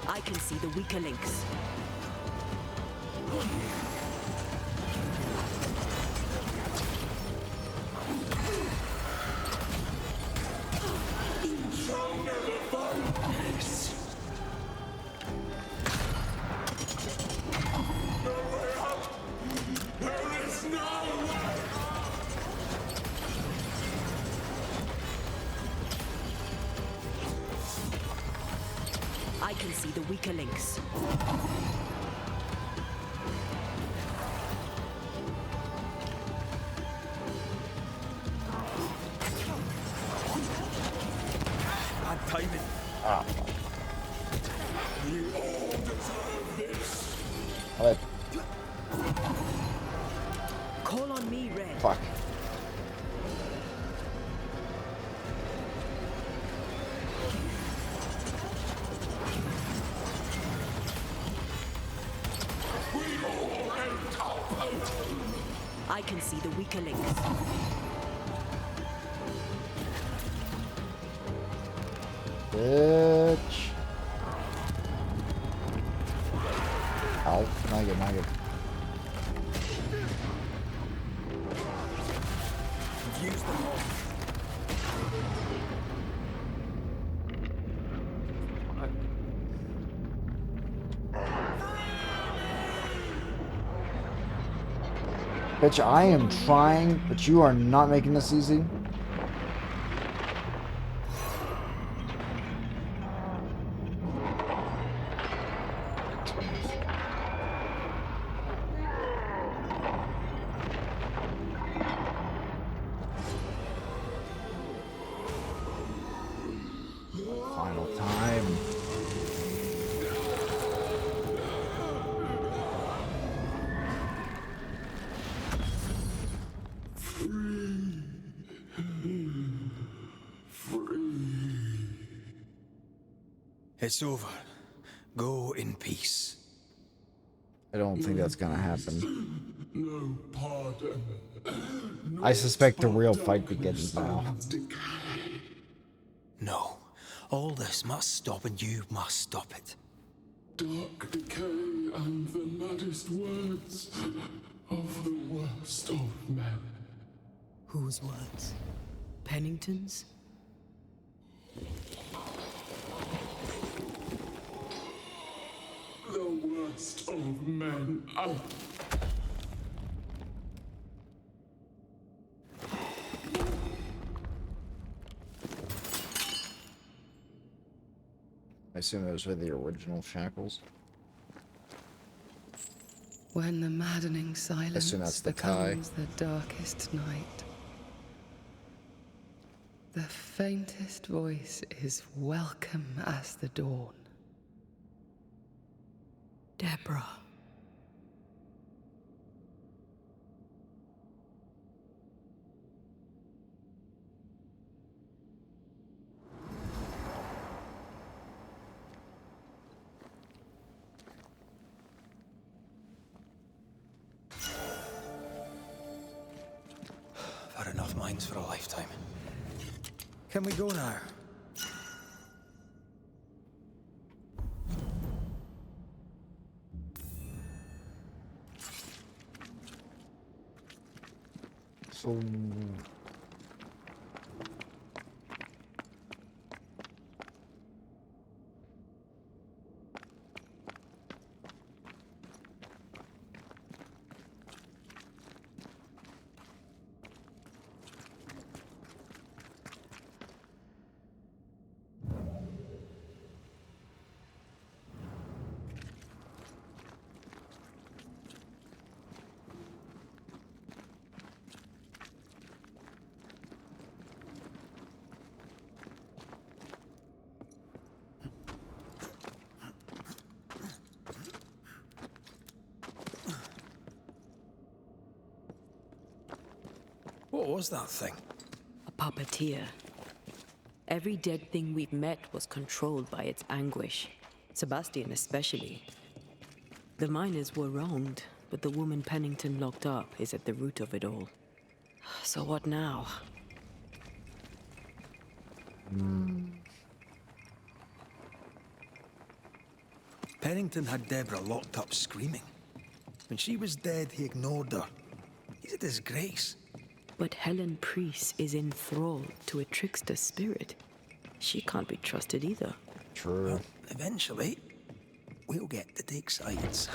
I can see the weaker links. Shall never find peace. No way out. There is no way out. I can see the weaker links. Bad timing. Ah, You all deserve this. fuck. Call on me, Red. Fuck. I can see the weaker links. Bitch. Ow. Not good, not good. Use them all. Bitch, I am trying, but you are not making this easy. Final time. It's over. Go in peace. I don't think that's gonna happen. No pardon. I suspect the real fight begins now. No. All this must stop and you must stop it. Dark decay and the maddest words of the worst of men. Whose words? Pennington's? The worst of men. I assume those were the original shackles. When the maddening silence assume that's the tie. becomes the darkest night. The faintest voice is welcome as the dawn. Deborah. I've had enough mines for a lifetime. Can we go now? So What was that thing? A puppeteer. Every dead thing we've met was controlled by its anguish. Sebastian especially. The miners were wronged, but the woman Pennington locked up is at the root of it all. So what now? Pennington had Deborah locked up screaming. When she was dead, he ignored her. He's a disgrace. But Helen Priest is enthralled to a trickster spirit. She can't be trusted either. True. Well, eventually, we'll get to take sides.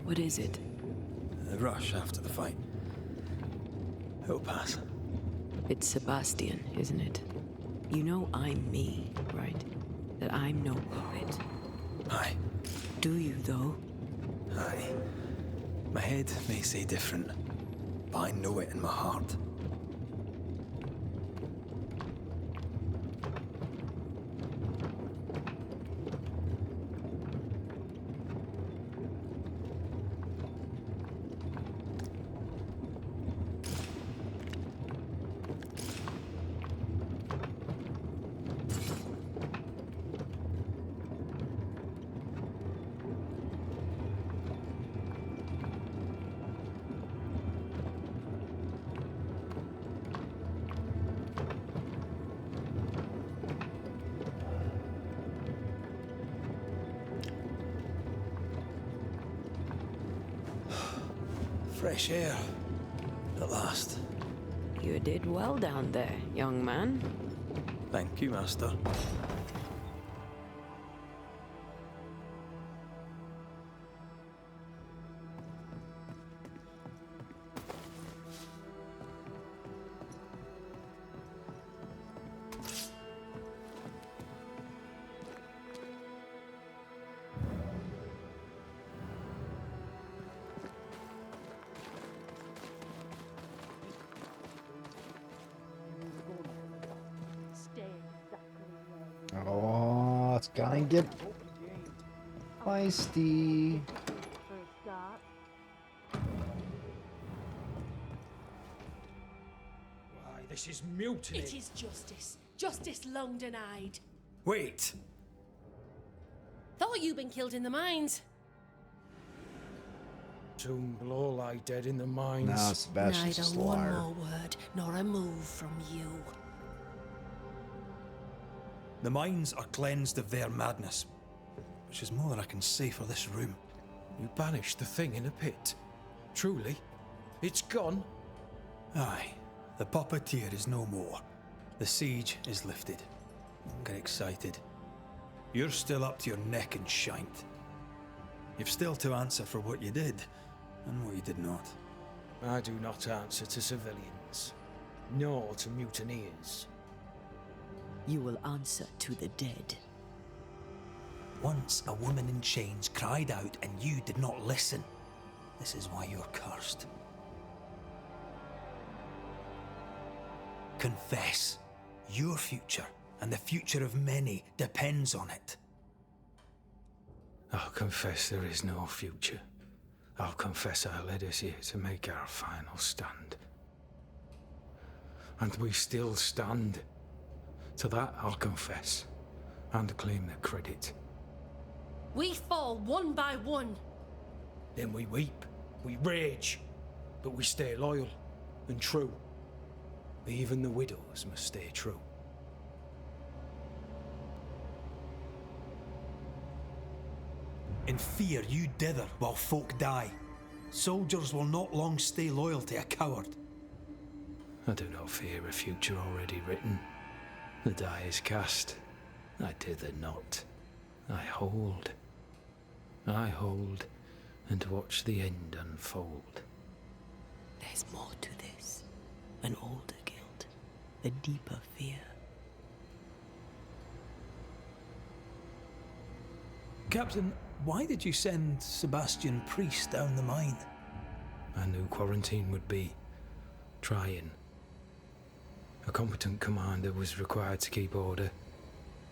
What is it? The rush after the fight. It'll pass. It's Sebastian, isn't it? You know I'm me, right? That I'm no poet. Aye. Do you, though? Aye. My head may say different, but I know it in my heart. Fresh air. At last. You did well down there, young man. Thank you, Master. Oh, it's gonna get feisty. Why, this is mutiny. It is justice. Justice long denied. Wait! Thought you'd been killed in the mines. Soon blow lie dead in the mines. No, Sebastian's Neither just a one liar. more word nor a move from you. The mines are cleansed of their madness, which is more than I can say for this room. You banished the thing in a pit. Truly? It's gone? Aye. The puppeteer is no more. The siege is lifted. Don't get excited. You're still up to your neck in shite. You've still to answer for what you did, and what you did not. I do not answer to civilians, nor to mutineers. You will answer to the dead. Once a woman in chains cried out and you did not listen. This is why you're cursed. Confess. Your future and the future of many depends on it. I'll confess there is no future. I'll confess I led us here to make our final stand. And we still stand. To that I'll confess, and claim the credit. We fall one by one. Then we weep, we rage, but we stay loyal and true. Even the widows must stay true. In fear you dither while folk die. Soldiers will not long stay loyal to a coward. I do not fear a future already written. The die is cast. I dither not. I hold. I hold and watch the end unfold. There's more to this. An older guilt. A deeper fear. Captain, why did you send Sebastian Priest down the mine? I knew quarantine would be trying. A competent commander was required to keep order.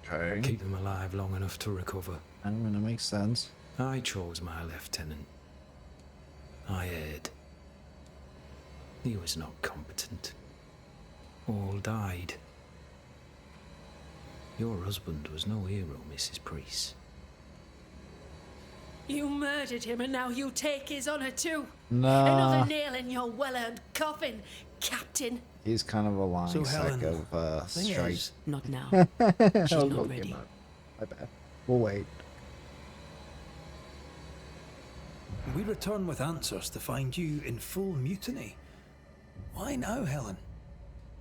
Okay. Keep them alive long enough to recover. I mean, it makes sense. I chose my lieutenant. I erred. He was not competent. All died. Your husband was no hero, Mrs. Priest. You murdered him and now you take his honor too. Nah. Another nail in your well-earned coffin, Captain. He's kind of a lying So, sack Helen, of thing shite. is- Not now. She's not ready. My bad. We'll wait. We return with answers to find you in full mutiny. Why now, Helen?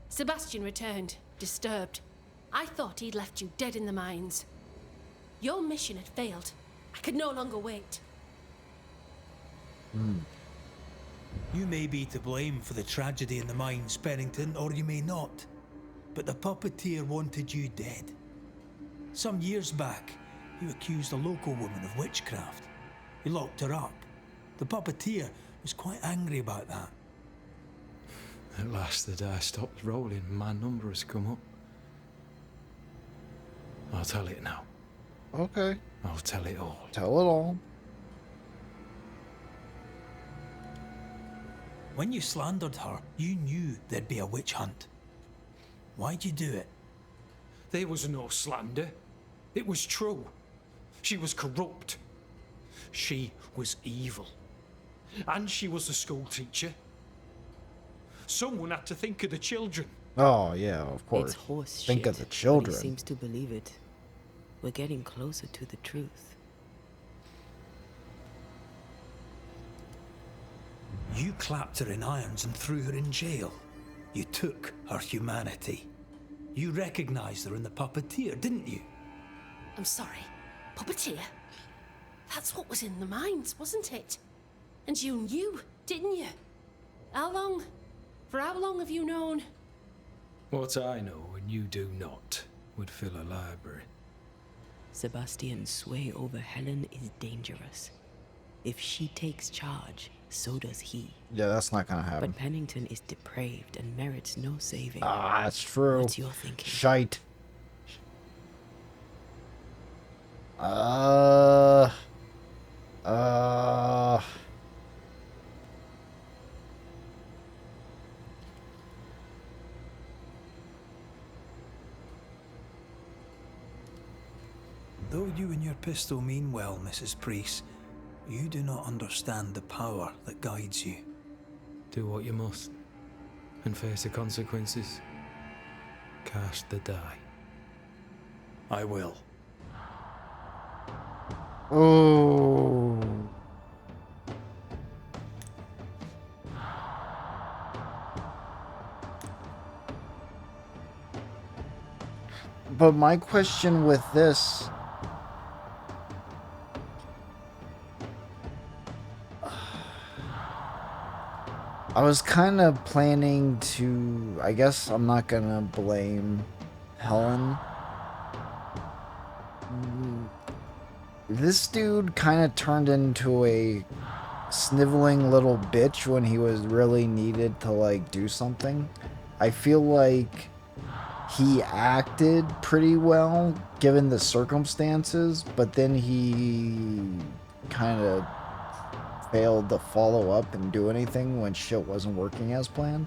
Sebastian returned, disturbed. I thought he'd left you dead in the mines. Your mission had failed. I could no longer wait. You may be to blame for the tragedy in the mines, Pennington, or you may not. But the puppeteer wanted you dead. Some years back, you accused a local woman of witchcraft. You locked her up. The puppeteer was quite angry about that. At last the die stopped rolling and my number has come up. I'll tell it now. Okay. I'll tell it all. Tell it all. When you slandered her, you knew there'd be a witch hunt. Why'd you do it? There was no slander. It was true. She was corrupt. She was evil. And she was a school teacher. Someone had to think of the children. Oh, yeah, of course. It's horse Think shit, of the but children. he seems to believe it. We're getting closer to the truth. You clapped her in irons and threw her in jail. You took her humanity. You recognized her in the puppeteer, didn't you? I'm sorry. Puppeteer? That's what was in the mines, wasn't it? And you knew, didn't you? How long? For how long have you known? What I know and you do not would fill a library. Sebastian's sway over Helen is dangerous. If she takes charge, so does he. Yeah, that's not gonna happen. But Pennington is depraved and merits no saving. Ah, that's true. What's your thinking? Shite. Though you and your pistol mean well, Mrs. Priest, You do not understand the power that guides you. Do what you must, and face the consequences. Cast the die. I will. Oh. But my question with this, I was kind of planning to, I guess I'm not gonna blame Helen. This dude kind of turned into a sniveling little bitch when he was really needed to, like, do something. I feel like he acted pretty well given the circumstances, but then he kind of failed to follow up and do anything when shit wasn't working as planned.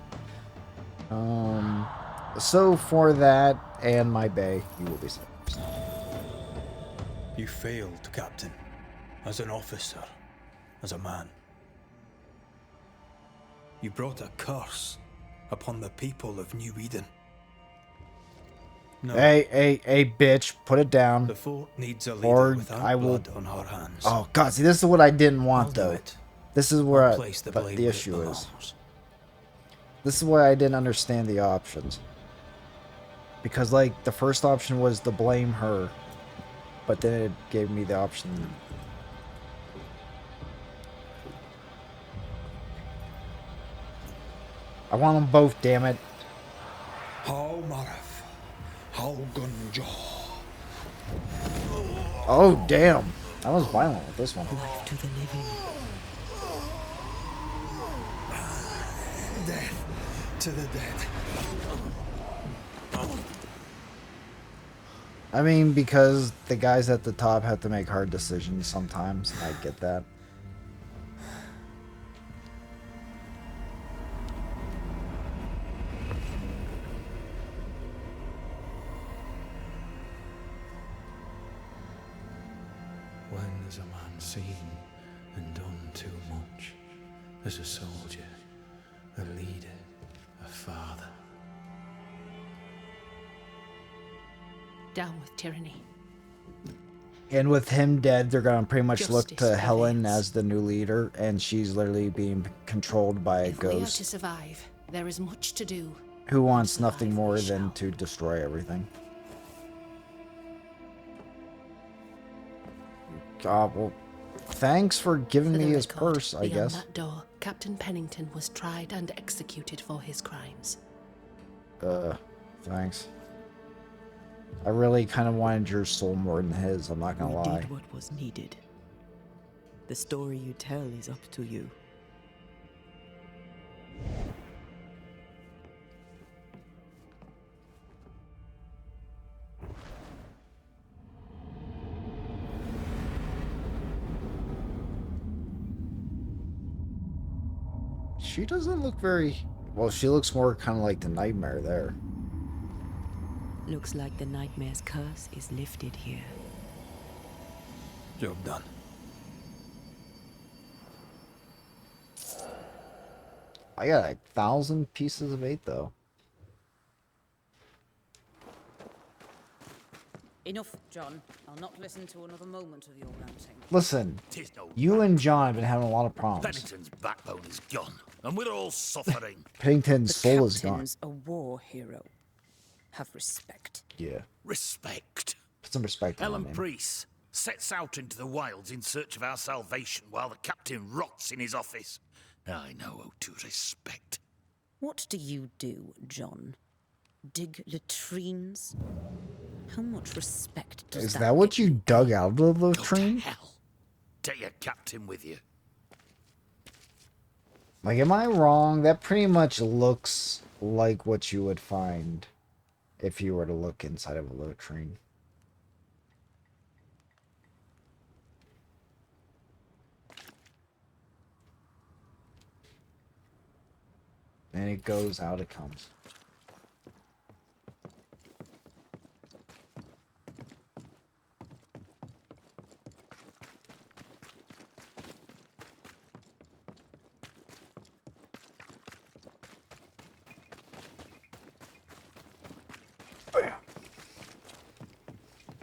So for that and my bay, you will be set. You failed, Captain. As an officer. As a man. You brought a curse upon the people of New Eden. No. Hey, bitch, put it down. The fort needs a leader Or without I will. blood on her hands. Oh God, see, this is what I didn't want though. This is where I'll place the blame the where it issue is. belongs. This is where I didn't understand the options. Because like the first option was to blame her, but then it gave me the option. I want them both, damn it. How Marif. How Gunjaw. Oh damn. I was violent with this one. Life to the living. Death to the dead. I mean, because the guys at the top have to make hard decisions sometimes. I get that. When has a man seen and done too much? As a soldier, a leader, a father. Down with tyranny. And with him dead, they're gonna pretty much look Justice to Helen prevails. as the new leader, and she's literally being controlled by a If we are to ghost survive, there is much to do. who wants nothing more than to destroy everything. God, well, thanks for giving For me the his record, purse, I beyond guess. that door, Captain Pennington was tried and executed for his crimes. Thanks. I really kind of wanted your soul more than his, I'm not gonna We lie. did what was needed. The story you tell is up to you. She doesn't look very... Well, she looks more kind of like the nightmare there. Looks like the nightmare's curse is lifted here. Job done. I got 1,000 pieces of 8 though. Enough, John. I'll not listen to another moment of your ranting. Listen, Tis no you and John have been having a lot of problems. Pennington's backbone is gone, and we're all suffering. Pennington's soul is gone. Captain's a war hero. Have respect. Yeah. Respect. Put some respect on Helen my name. Priest sets out into the wilds in search of our salvation while the captain rots in his office. I know how to respect. What do you do, John? Dig latrines? How much respect does Is that that what you dug out of the train? Take your captain with you. Like, am I wrong? That pretty much looks like what you would find if you were to look inside of a latrine. And it goes out, it comes.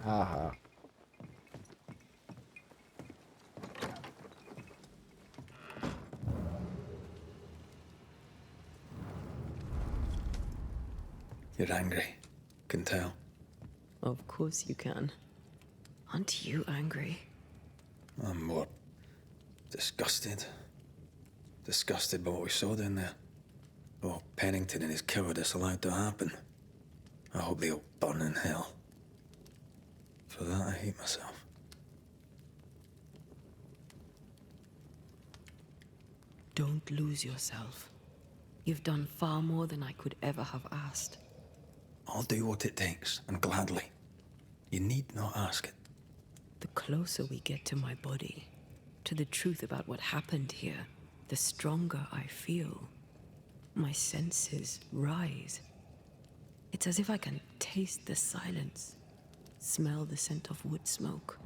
Aha. You're angry. Can tell. Of course you can. Aren't you angry? I'm more disgusted. Disgusted by what we saw down there. Oh, Pennington and his cowardice allowed to happen. I hope they'll burn in hell. For that, I hate myself. Don't lose yourself. You've done far more than I could ever have asked. I'll do what it takes, and gladly. You need not ask it. The closer we get to my body, to the truth about what happened here, the stronger I feel. My senses rise. It's as if I can taste the silence, smell the scent of wood smoke,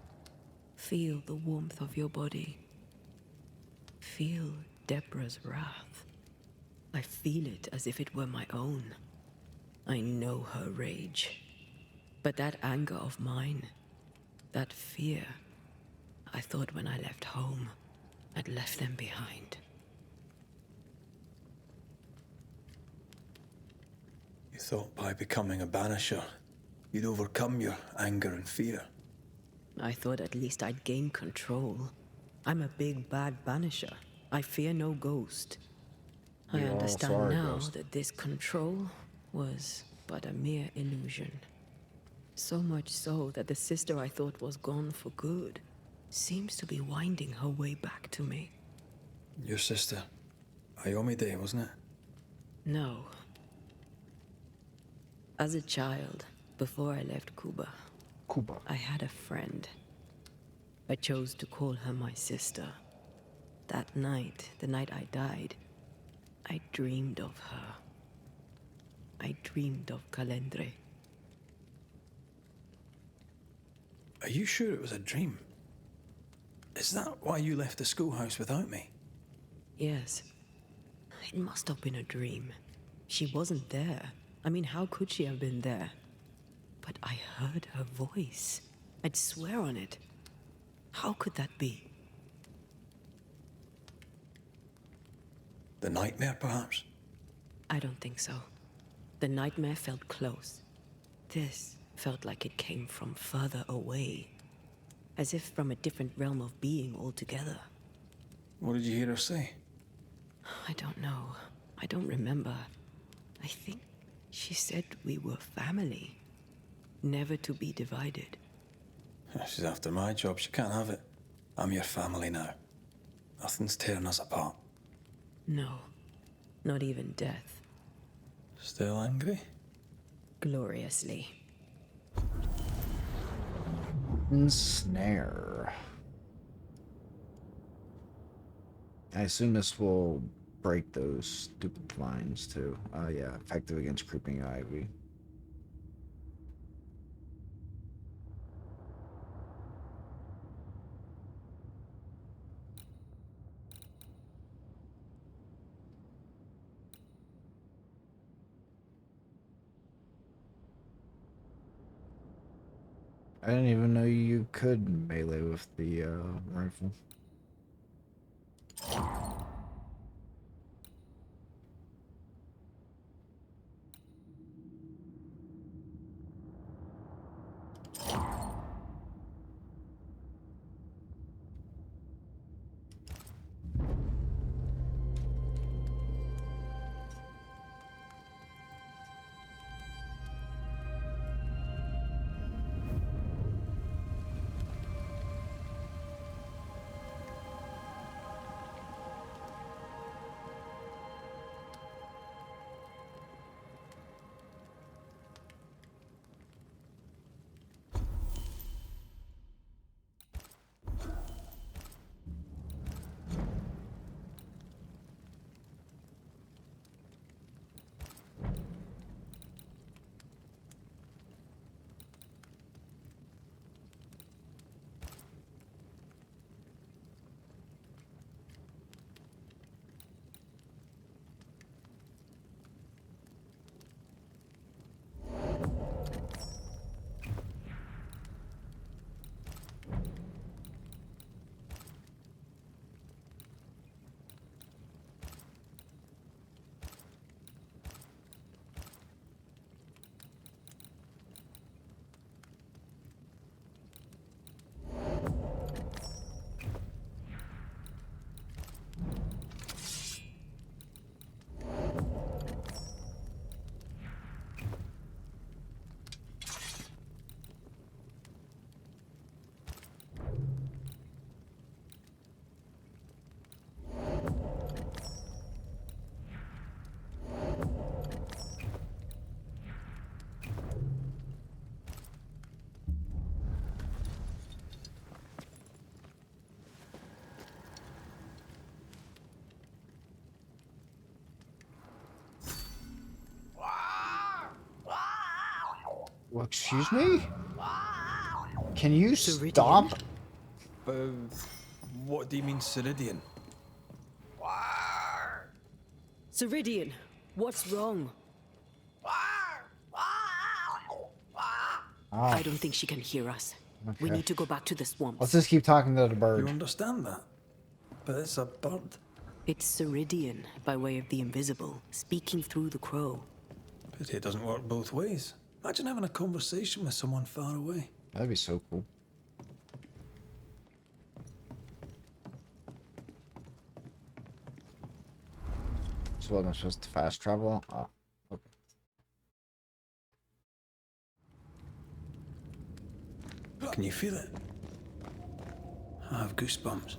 feel the warmth of your body, feel Deborah's wrath. I feel it as if it were my own. I know her rage. But that anger of mine, that fear, I thought when I left home, I'd left them behind. You thought by becoming a banisher, you'd overcome your anger and fear. I thought at least I'd gain control. I'm a big bad banisher. I fear no ghost. I You also understand are a now ghost. that this control was but a mere illusion. So much so that the sister I thought was gone for good seems to be winding her way back to me. Your sister, Ayomide, wasn't it? No. As a child, before I left Cuba, I had a friend. I chose to call her my sister. That night, the night I died, I dreamed of her. I dreamed of Calendre. Are you sure it was a dream? Is that why you left the schoolhouse without me? Yes. It must have been a dream. She wasn't there. I mean, how could she have been there? But I heard her voice. I'd swear on it. How could that be? The nightmare, perhaps? I don't think so. The nightmare felt close. This felt like it came from further away. As if from a different realm of being altogether. What did you hear her say? I don't know. I don't remember. I think she said we were family. Never to be divided. She's after my job. She can't have it. I'm your family now. Nothing's tearing us apart. No. Not even death. Still angry? Gloriously. Snare. I assume this will break those stupid lines too. Yeah, effective against creeping ivy. I didn't even know you could melee with the rifle. Well, excuse me? Can you Ceridian? stop? What do you mean, Ceridian? Ceridian, what's wrong? I don't think she can hear us. We Okay. need to go back to the swamps. Let's just keep talking to the You bird. understand that? But it's a bird. It's Ceridian, by way of the invisible, speaking through the crow. Pity it doesn't work both ways. Imagine having a conversation with someone far away. That'd be so cool. So what, am I supposed to fast travel? Oh, okay. Can you feel it? I have goosebumps.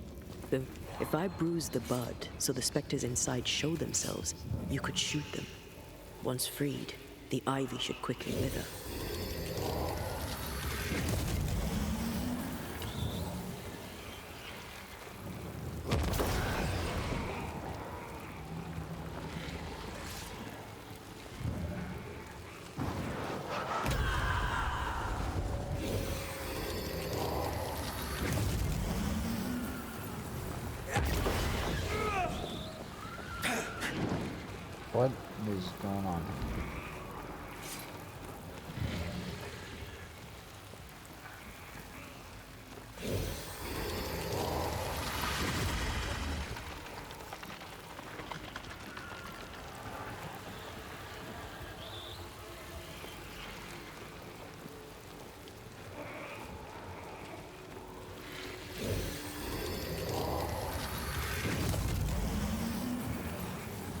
If I bruise the bud so the specters inside show themselves, you could shoot them. Once freed, the ivy should quickly wither. What is going on?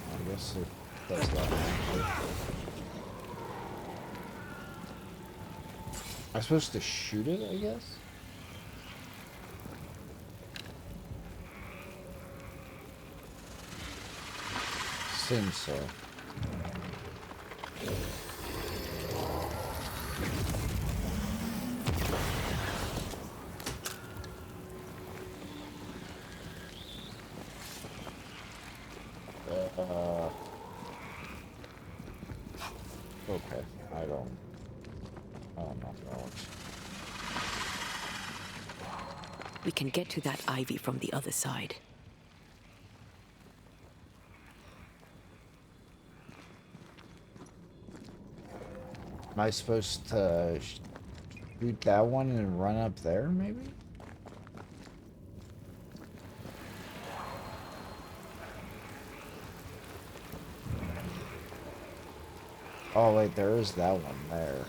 I guess it does that. I'm supposed to shoot it, I guess? Seems so. Okay, I don't know if that works. We can get to that ivy from the other side. Am I supposed to shoot that one and run up there, maybe? Oh, wait, there is that one there.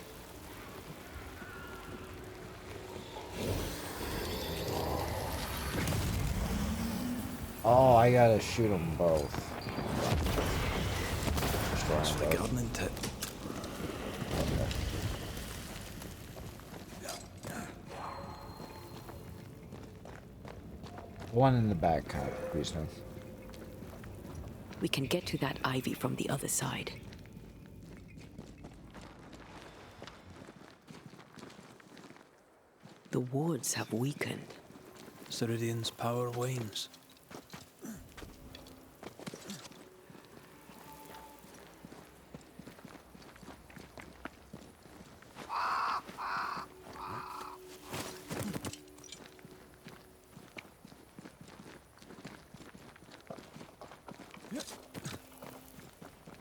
Oh, I gotta shoot them both. That's the gardening tip. Okay. One in the back, kind of, please, man. We can get to that ivy from the other side. The wards have weakened. Ceridian's power wanes.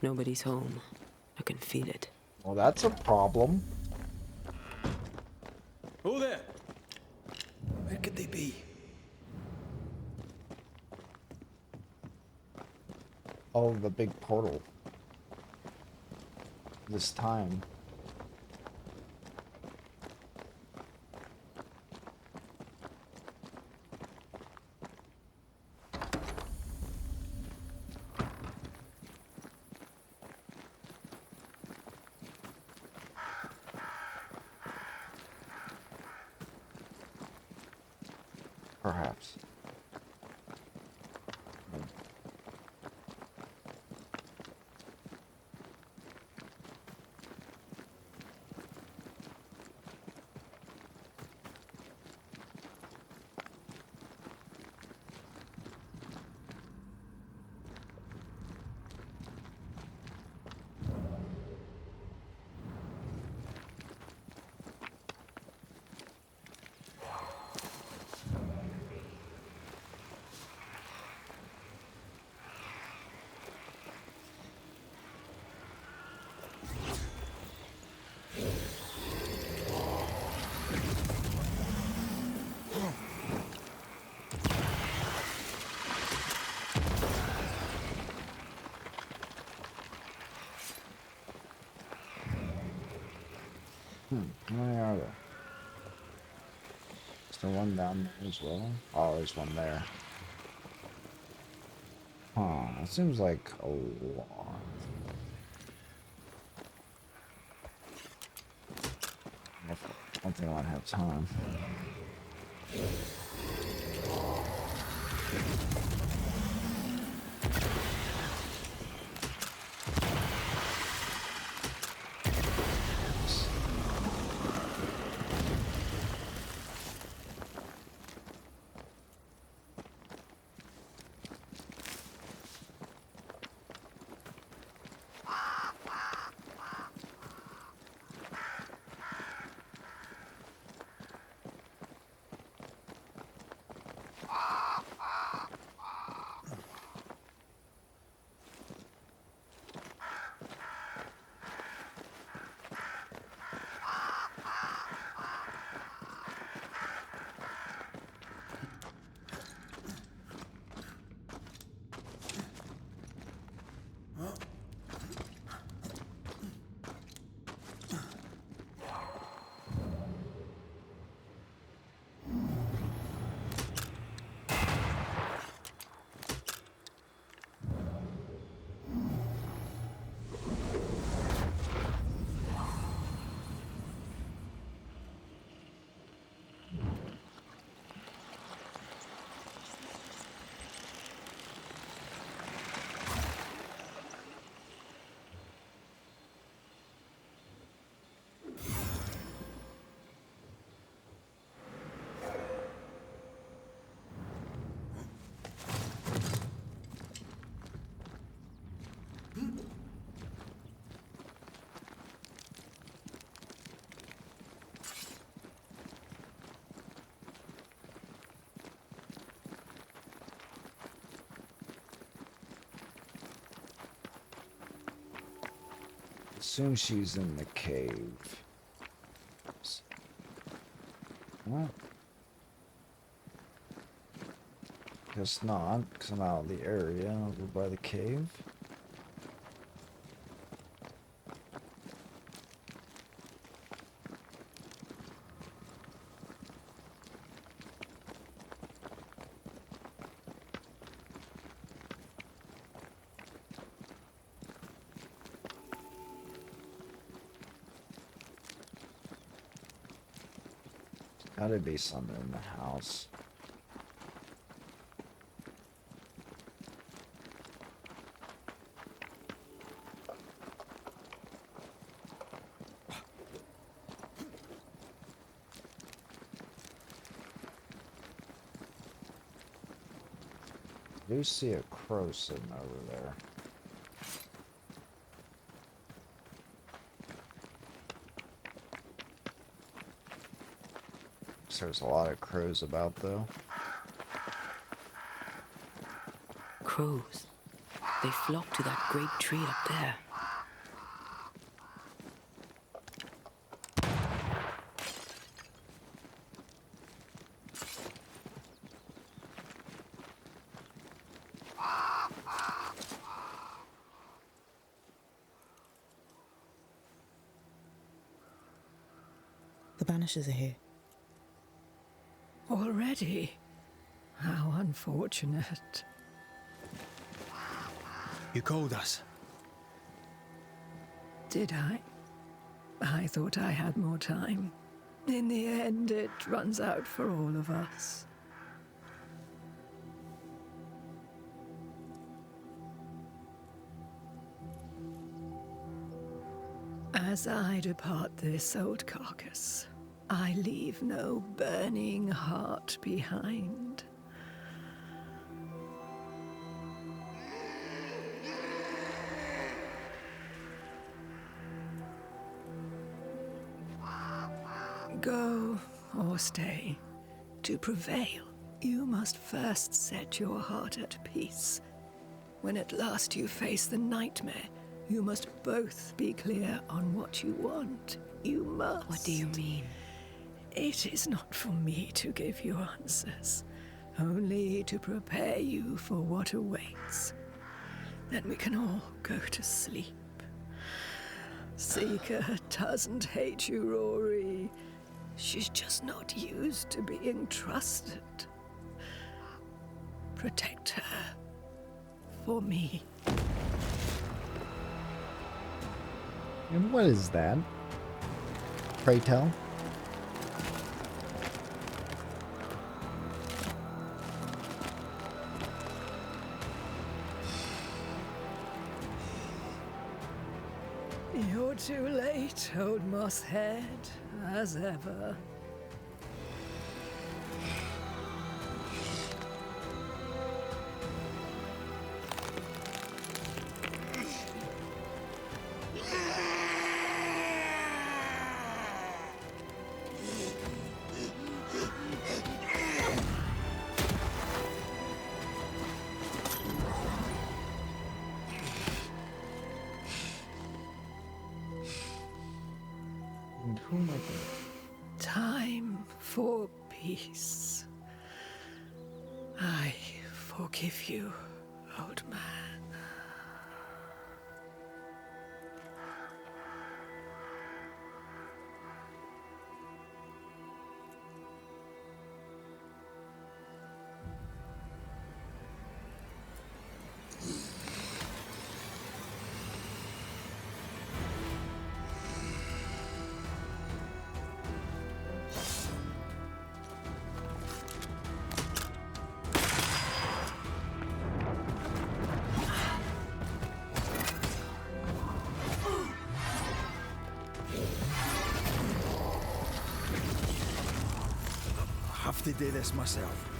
Nobody's home. I can feel it. Well, that's a problem. Oh, there! Where could they be? Oh, the big portal. This time. Perhaps. How many are there? Is there one down there as well? Oh, there's one there. Huh, it seems like a lot. I don't think I might have time. Assume she's in the cave. What? Guess not, because I'm out of the area over by the cave. Gotta be something in the house. I do see a crow sitting over there. There's a lot of crows about, though. Crows. They flock to that great tree up there. The Banishers are here. Already? How unfortunate. You called us. Did I? I thought I had more time. In the end, it runs out for all of us. As I depart this old carcass, I leave no burning heart behind. Go or stay. To prevail, you must first set your heart at peace. When at last you face the nightmare, you must both be clear on what you want. You must. What do you mean? It is not for me to give you answers, only to prepare you for what awaits. Then we can all go to sleep. Seeker doesn't hate you, Rory. She's just not used to being trusted. Protect her. For me. And what is that? Pray tell. You're too late, old mosshead, as ever. Time for peace. I forgive you, old man. Have to do this myself.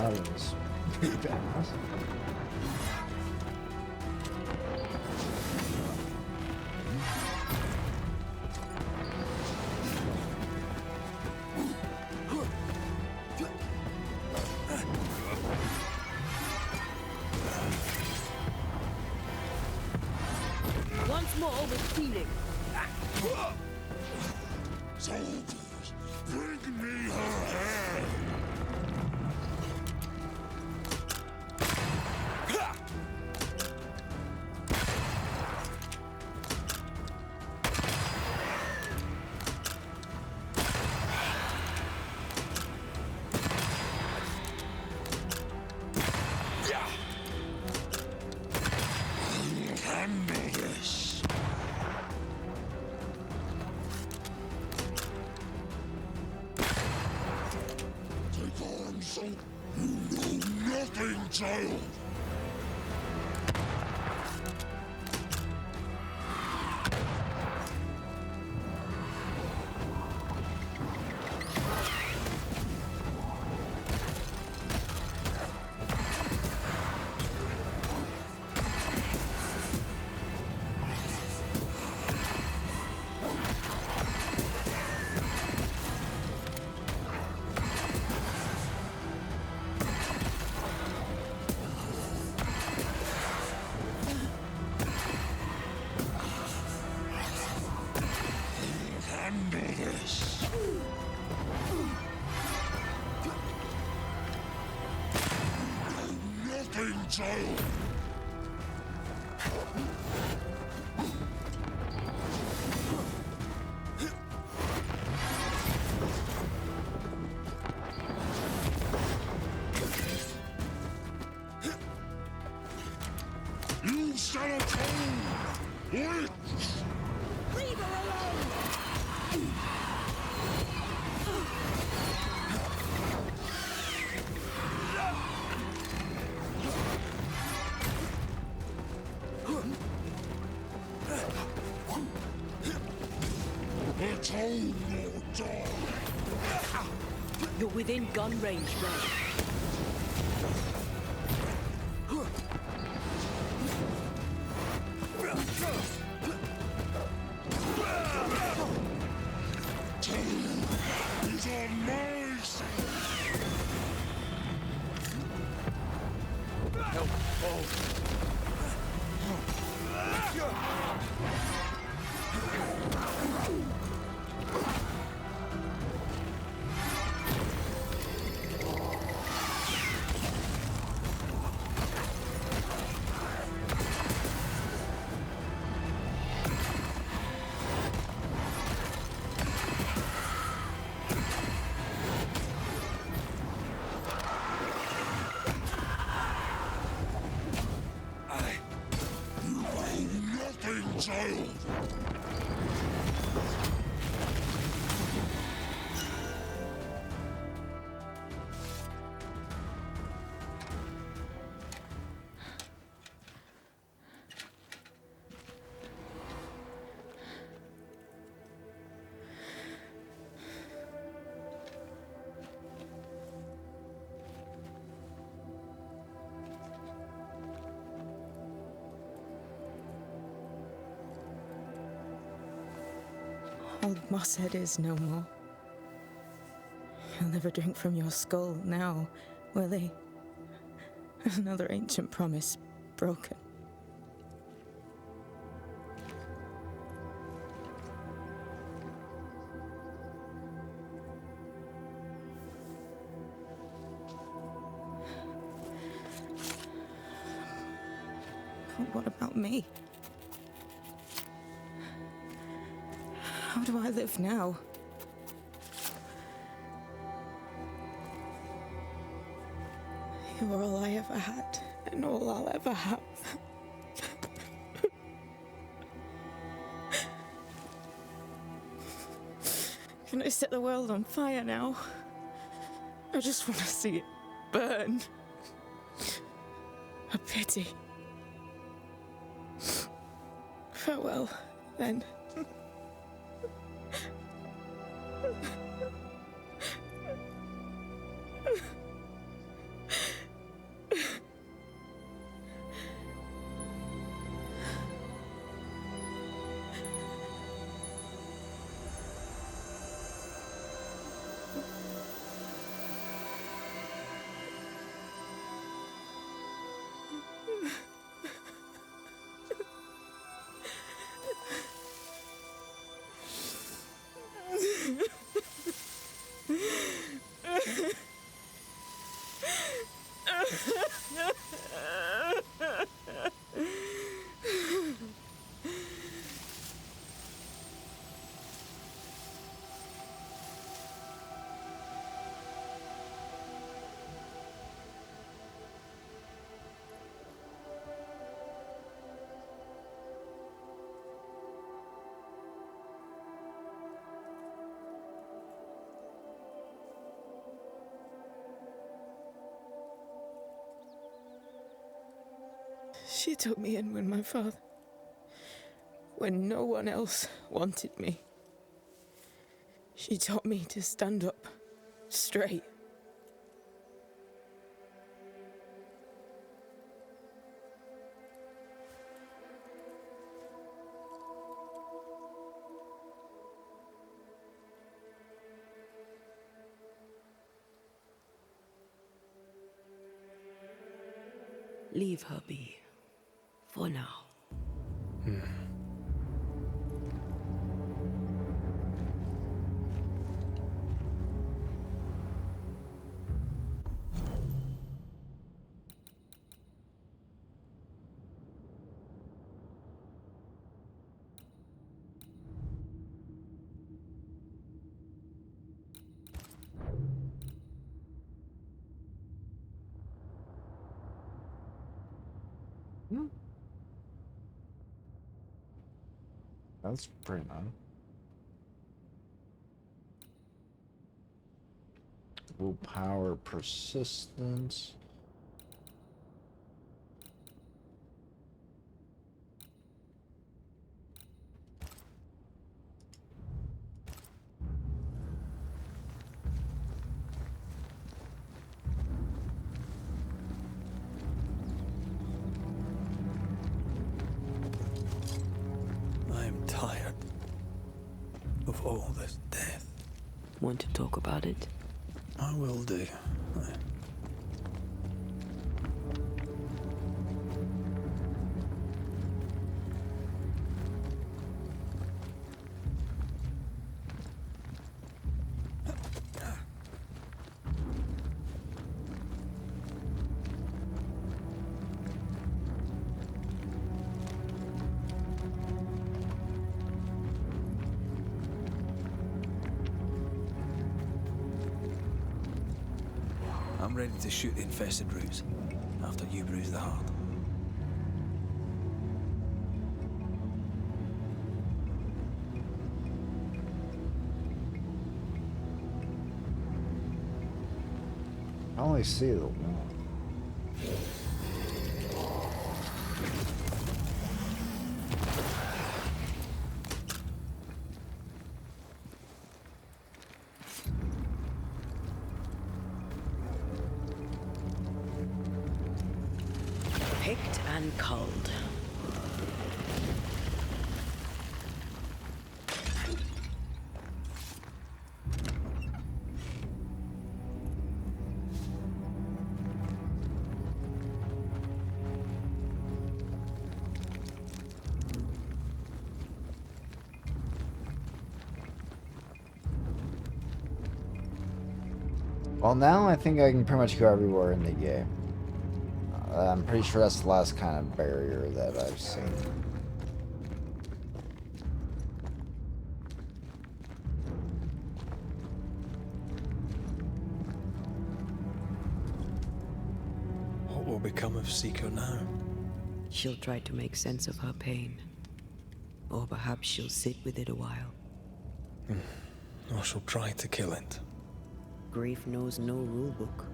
That was pretty badass. Once more with feeling. Soldiers, bring me her head! Handle this! Take arms, so you know nothing, child! Handle this! Nothing, child! You shall atone! Witch! Leave her alone! You're within gun range, Red. He's on my side. Help! Oh! Nothing, child! Old Mosshead is no more. He'll never drink from your skull now, will he? Another ancient promise broken. But what about me? How do I live now? You're all I ever had, and all I'll ever have. Can I set the world on fire now? I just want to see it burn. A pity. Farewell, then. She took me in when my father... when no one else wanted me. She taught me to stand up straight. Leave her be. For now. That's pretty nice. Willpower, persistence. Want to talk about it? I will do. Aye. I'm ready to shoot the infested roots after you bruise the heart. I only see the one. Picked and culled. Well, now I think I can pretty much go everywhere in the game. I'm pretty sure that's the last kind of barrier that I've seen. What will become of Seeker now? She'll try to make sense of her pain. Or perhaps she'll sit with it a while. Or she'll try to kill it. Grief knows no rulebook.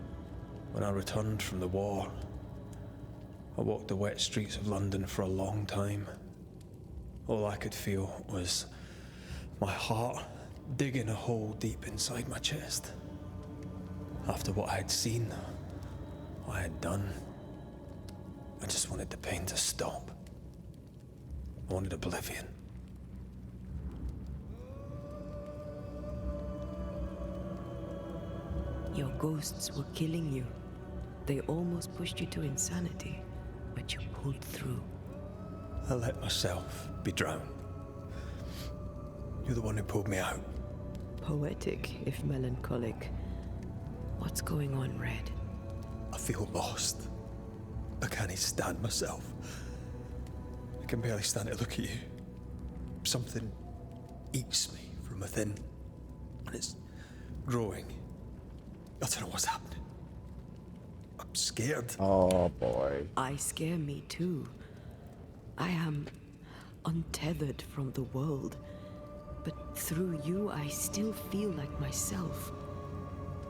When I returned from the war, I walked the wet streets of London for a long time. All I could feel was my heart digging a hole deep inside my chest. After what I had seen, what I had done, I just wanted the pain to stop. I wanted oblivion. Your ghosts were killing you. They almost pushed you to insanity, but you pulled through. I let myself be drowned. You're the one who pulled me out. Poetic, if melancholic. What's going on, Red? I feel lost. I can't even stand myself. I can barely stand to look at you. Something eats me from within, and it's growing. I don't know what's happening. I'm scared. Oh boy. I scare me too. I am untethered from the world, but through you I still feel like myself.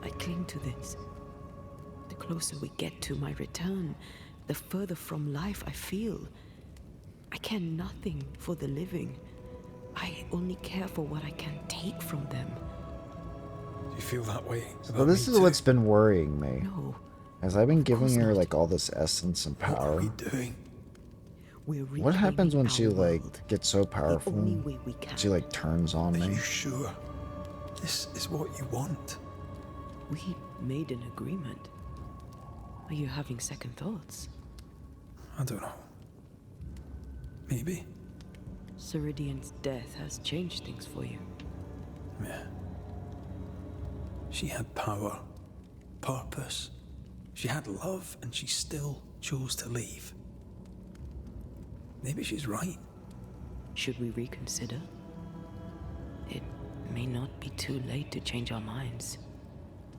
I cling to this. The closer we get to my return, the further from life I feel. I care nothing for the living. I only care for what I can take from them. Do you feel that way about Well, this me is too? what's been worrying me. No. As I've been giving her like all this essence and power. What are we doing? What happens when she like gets so powerful? only way we can. She like turns on Are me. you sure? This is what you want? We made an agreement. Are you having second thoughts? I don't know. Maybe. Ceridian's death has changed things for you. Yeah. She had power, purpose. She had love, and she still chose to leave. Maybe she's right. Should we reconsider? It may not be too late to change our minds.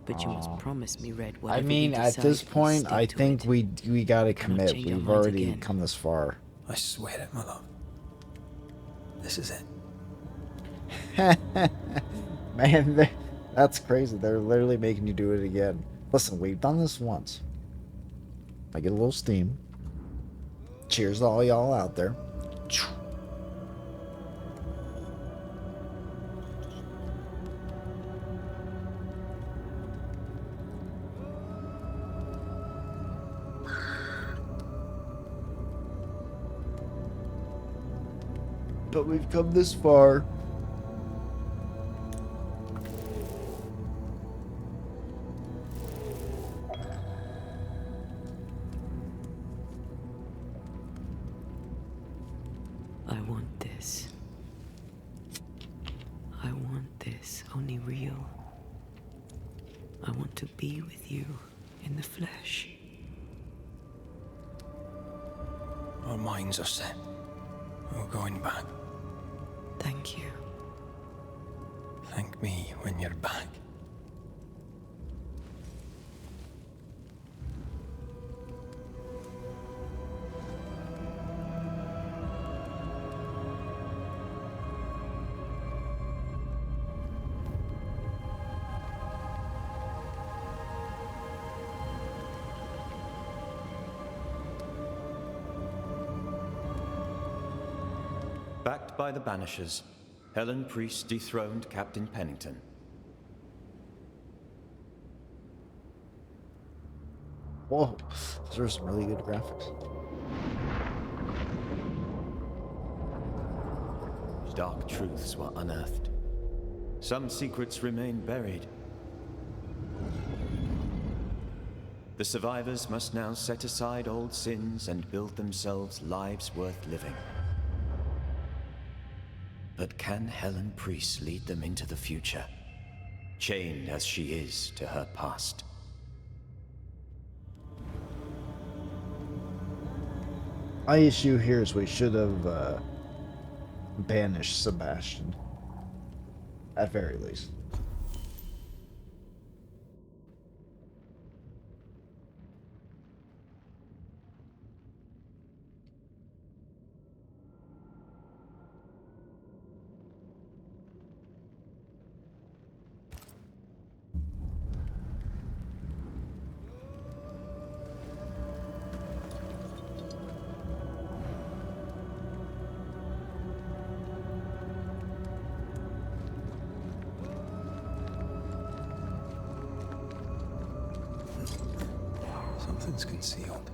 But you must promise me, Red, I whatever mean, we at decide, this we'll point, stick I to think it. we gotta Cannot commit. change our We've minds already again. come this far. I swear it, my love. This is it. Man, that's crazy. They're literally making you do it again. Listen, we've done this once. I get a little steam. Cheers to all y'all out there. But we've come this far. want this. I want this only real. I want to be with you in the flesh. Our minds are set. We're going back. Thank you. Thank me when you're back. Backed by the Banishers, Helen Priest dethroned Captain Pennington. Whoa, those are some really good graphics. Dark truths were unearthed. Some secrets remain buried. The survivors must now set aside old sins and build themselves lives worth living. But can Helen Priest lead them into the future, chained as she is to her past? My issue here is we should have banished Sebastian, at very least. Something's concealed.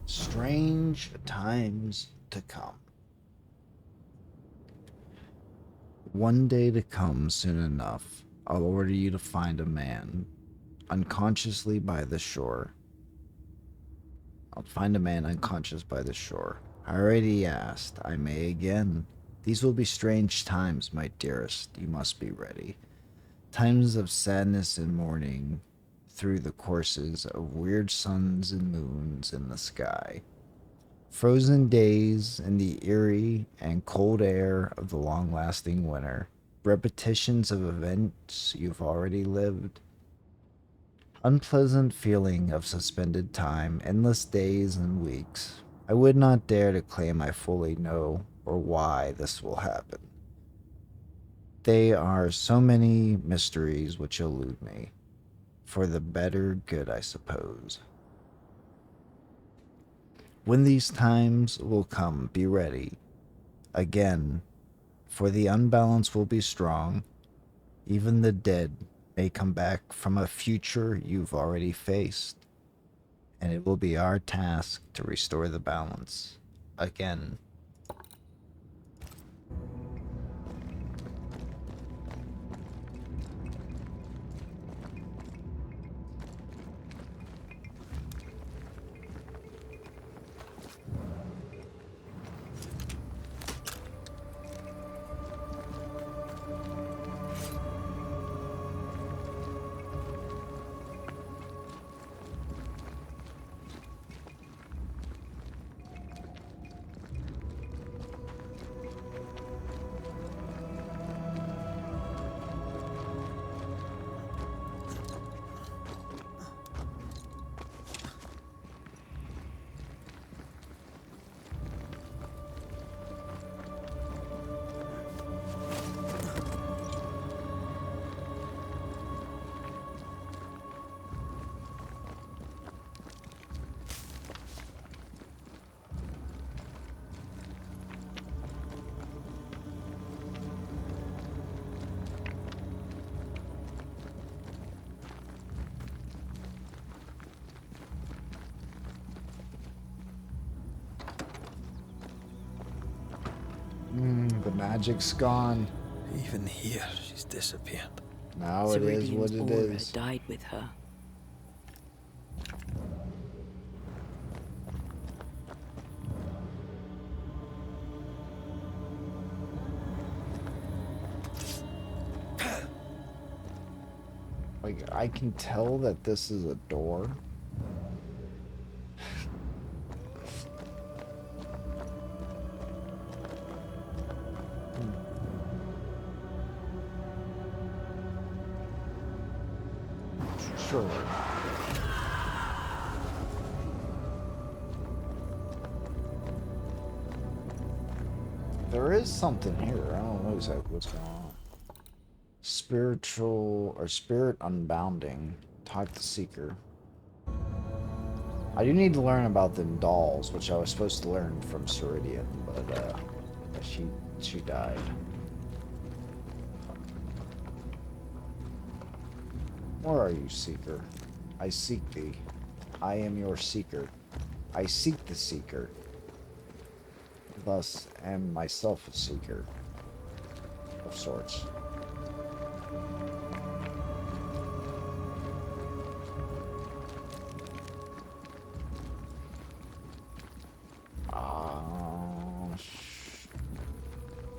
Strange times to come. One day to come soon enough, I'll order you to find a man unconsciously by the shore. I'll find a man unconscious by the shore. I already asked. I may again. These will be strange times, my dearest. You must be ready. Times of sadness and mourning through the courses of weird suns and moons in the sky. Frozen days in the eerie and cold air of the long-lasting winter. Repetitions of events you've already lived. Unpleasant feeling of suspended time, endless days and weeks. I would not dare to claim I fully know or why this will happen. There are so many mysteries which elude me. For the better good, I suppose. When these times will come, be ready. Again, for the unbalance will be strong. Even the dead may come back from a future you've already faced. And it will be our task to restore the balance. Again. The magic's gone. Even here, she's disappeared. Now it is what it aura is. died with her. Like, I can tell that this is a door. Sure. There is something here. I don't know exactly what's going on. Spiritual or spirit unbounding. Talk to Seeker. I do need to learn about the dolls, which I was supposed to learn from Ceridian, but she died. Where are you, Seeker? I seek thee. I am your seeker. I seek the seeker. Thus am myself a seeker of sorts.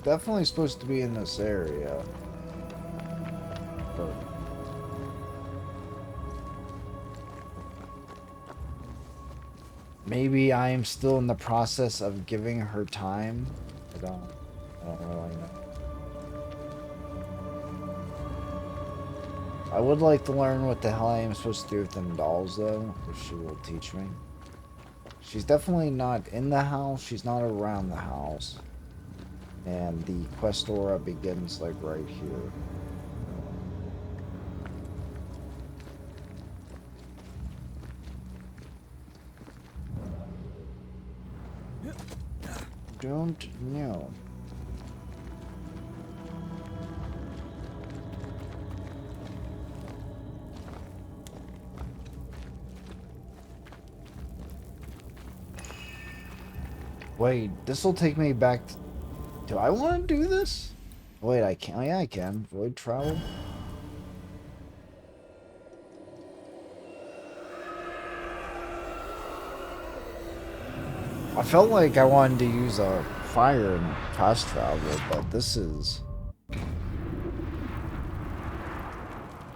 Definitely supposed to be in this area. But maybe I am still in the process of giving her time. I don't really know. I would like to learn what the hell I am supposed to do with them dolls, though, if she will teach me. She's definitely not in the house. She's not around the house. And the quest aura begins, like, right here. Don't know. Wait, this will take me back to... Do I want to do this? Wait, I can. Oh, yeah, I can. Void travel. I felt like I wanted to use a fire and fast travel, but this is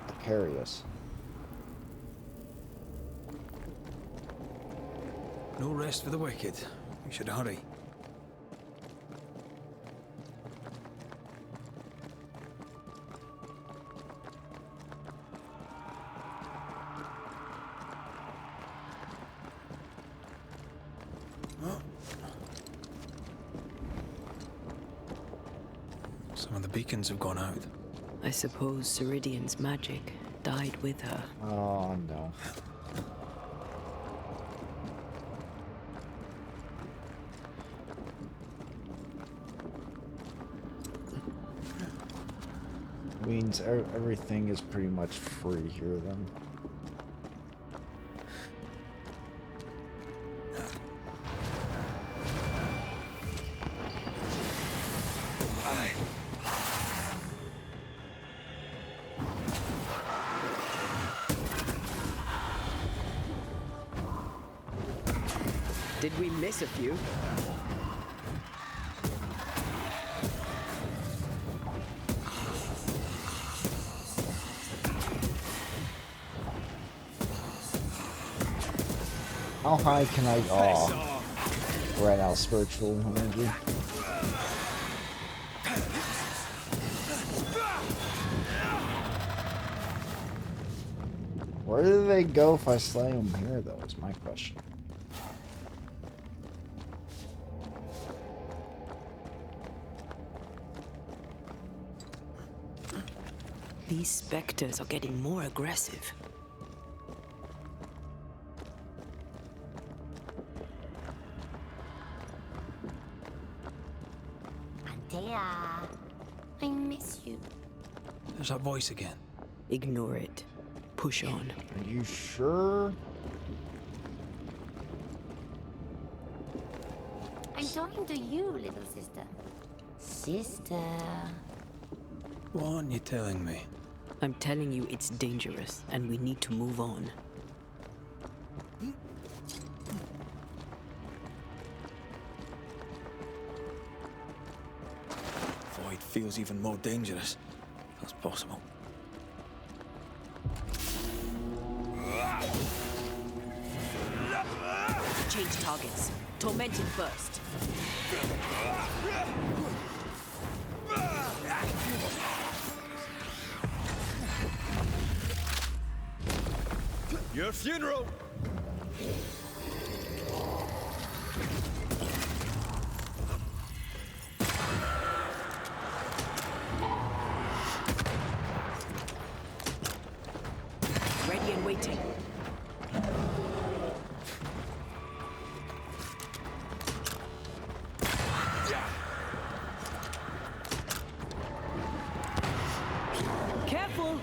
precarious. No rest for the wicked. We should hurry. Some of the beacons have gone out. I suppose Ceridian's magic died with her. Oh, no. Means everything is pretty much free here, then. Did we miss a few? How high can I... Oh. Right now, spiritual energy. Where do they go if I slay them here, though, is my question. These specters are getting more aggressive. Antea, I miss you. There's that voice again. Ignore it. Push on. Are you sure? I'm talking to you, little sister. Sister. What aren't you telling me? I'm telling you it's dangerous, and we need to move on. Void feels even more dangerous. That's possible. Change targets. Tormented first. Your funeral! Ready and waiting. Careful!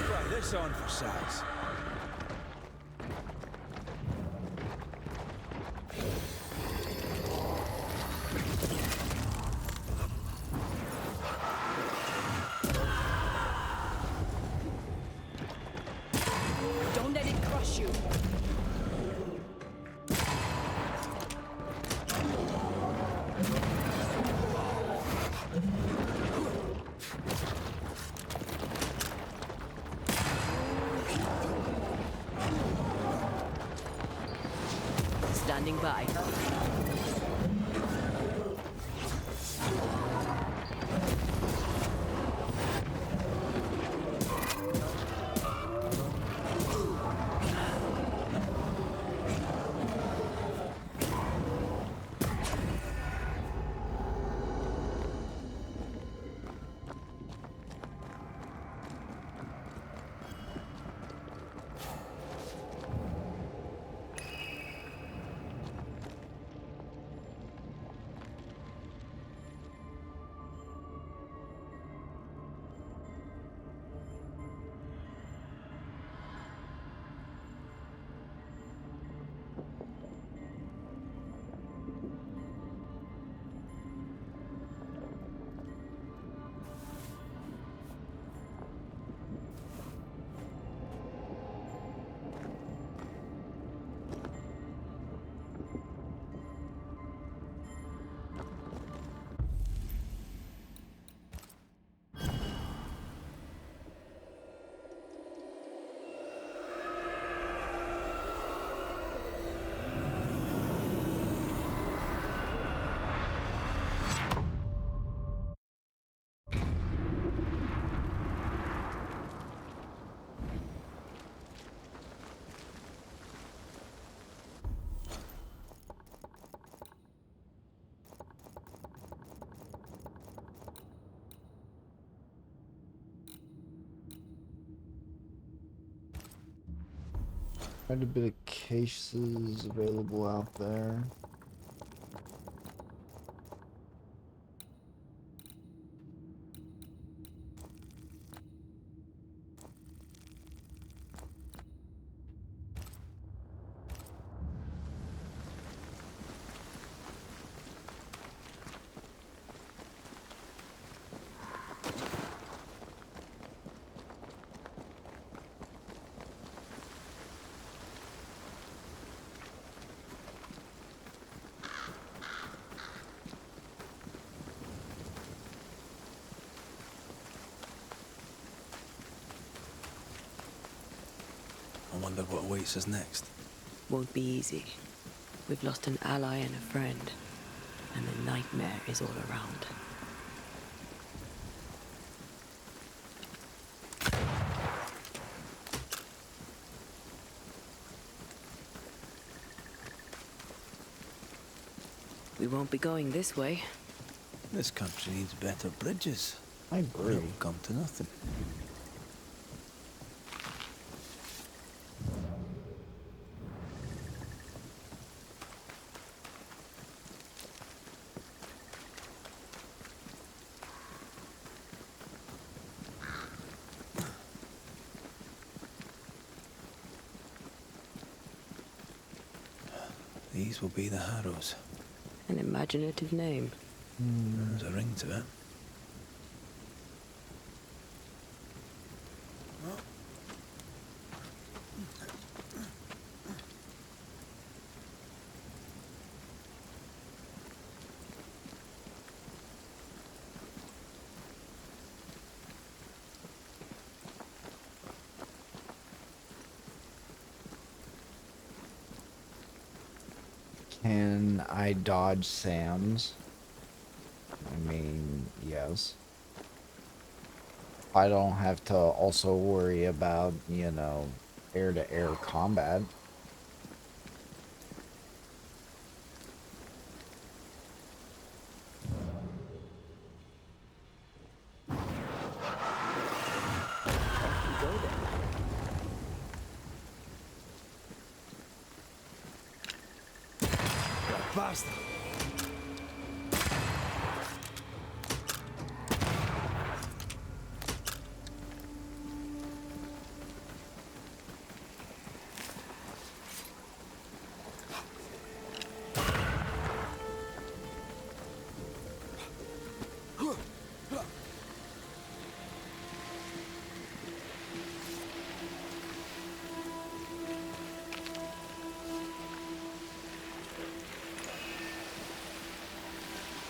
Try this on for size. Don't let it crush you. Standing by. Quite a bit of cases available out there. I wonder what awaits us next. Won't be easy. We've lost an ally and a friend, and the nightmare is all around. We won't be going this way. This country needs better bridges. I agree. It'll come to nothing. These will be the Harrows. An imaginative name. There's a ring to it. Can I dodge Sam's? I mean, yes. I don't have to also worry about, you know, air-to-air combat. Bastard!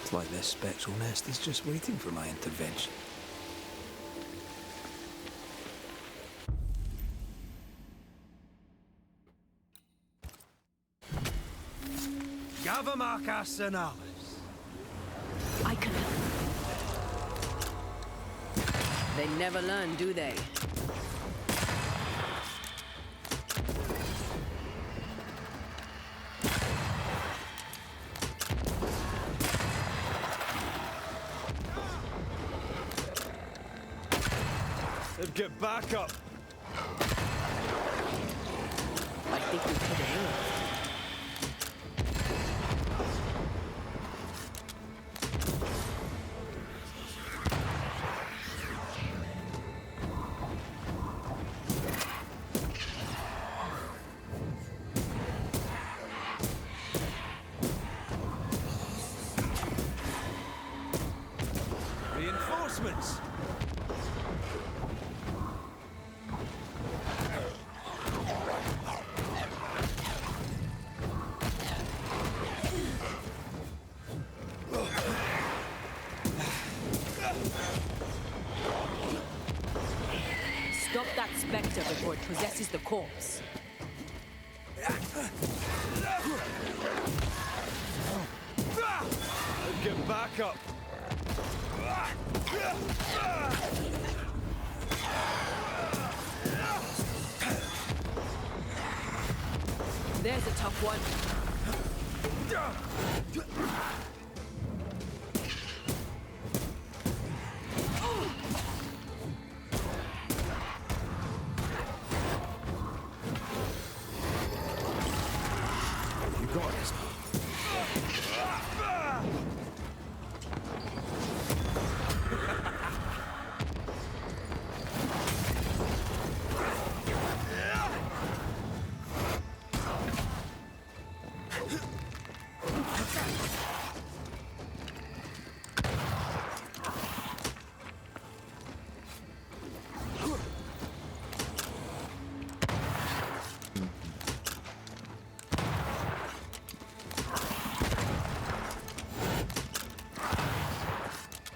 It's like this spectral nest is just waiting for my intervention. Gavamarca Senalis. I can help. They never learn, do they? They'd get back up. I think we could have. Reinforcements. Stop that spectre before it possesses the corpse. Get back up. There's a tough one. You got this.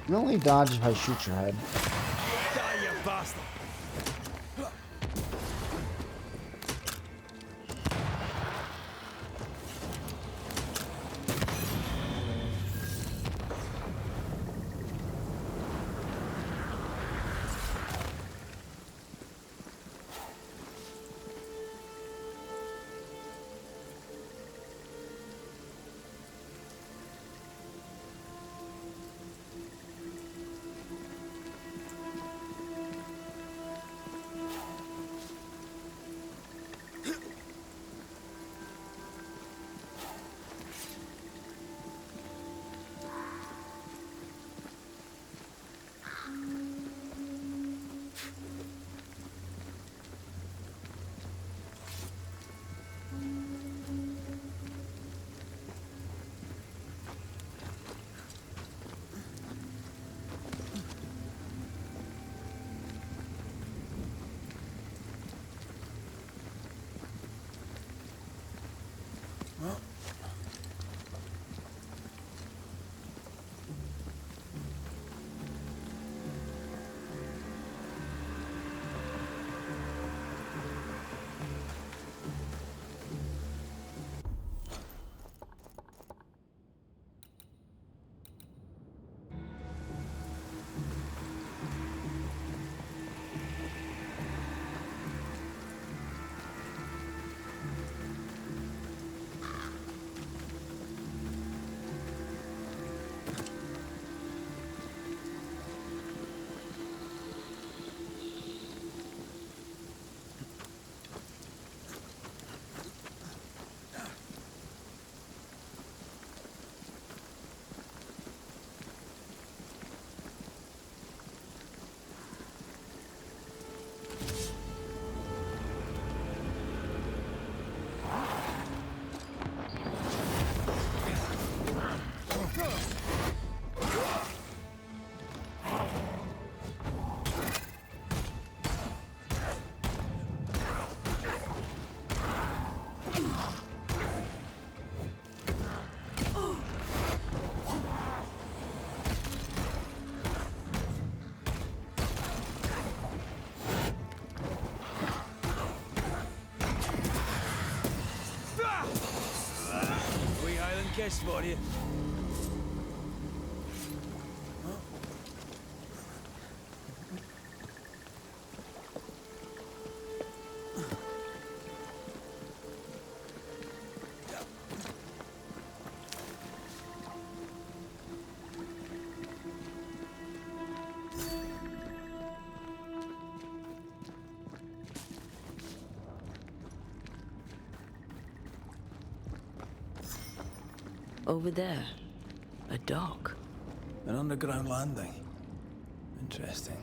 You only dodge if I shoot your head. Die, you bastard! breakfast for you. Over there, a dock. An underground landing. Interesting.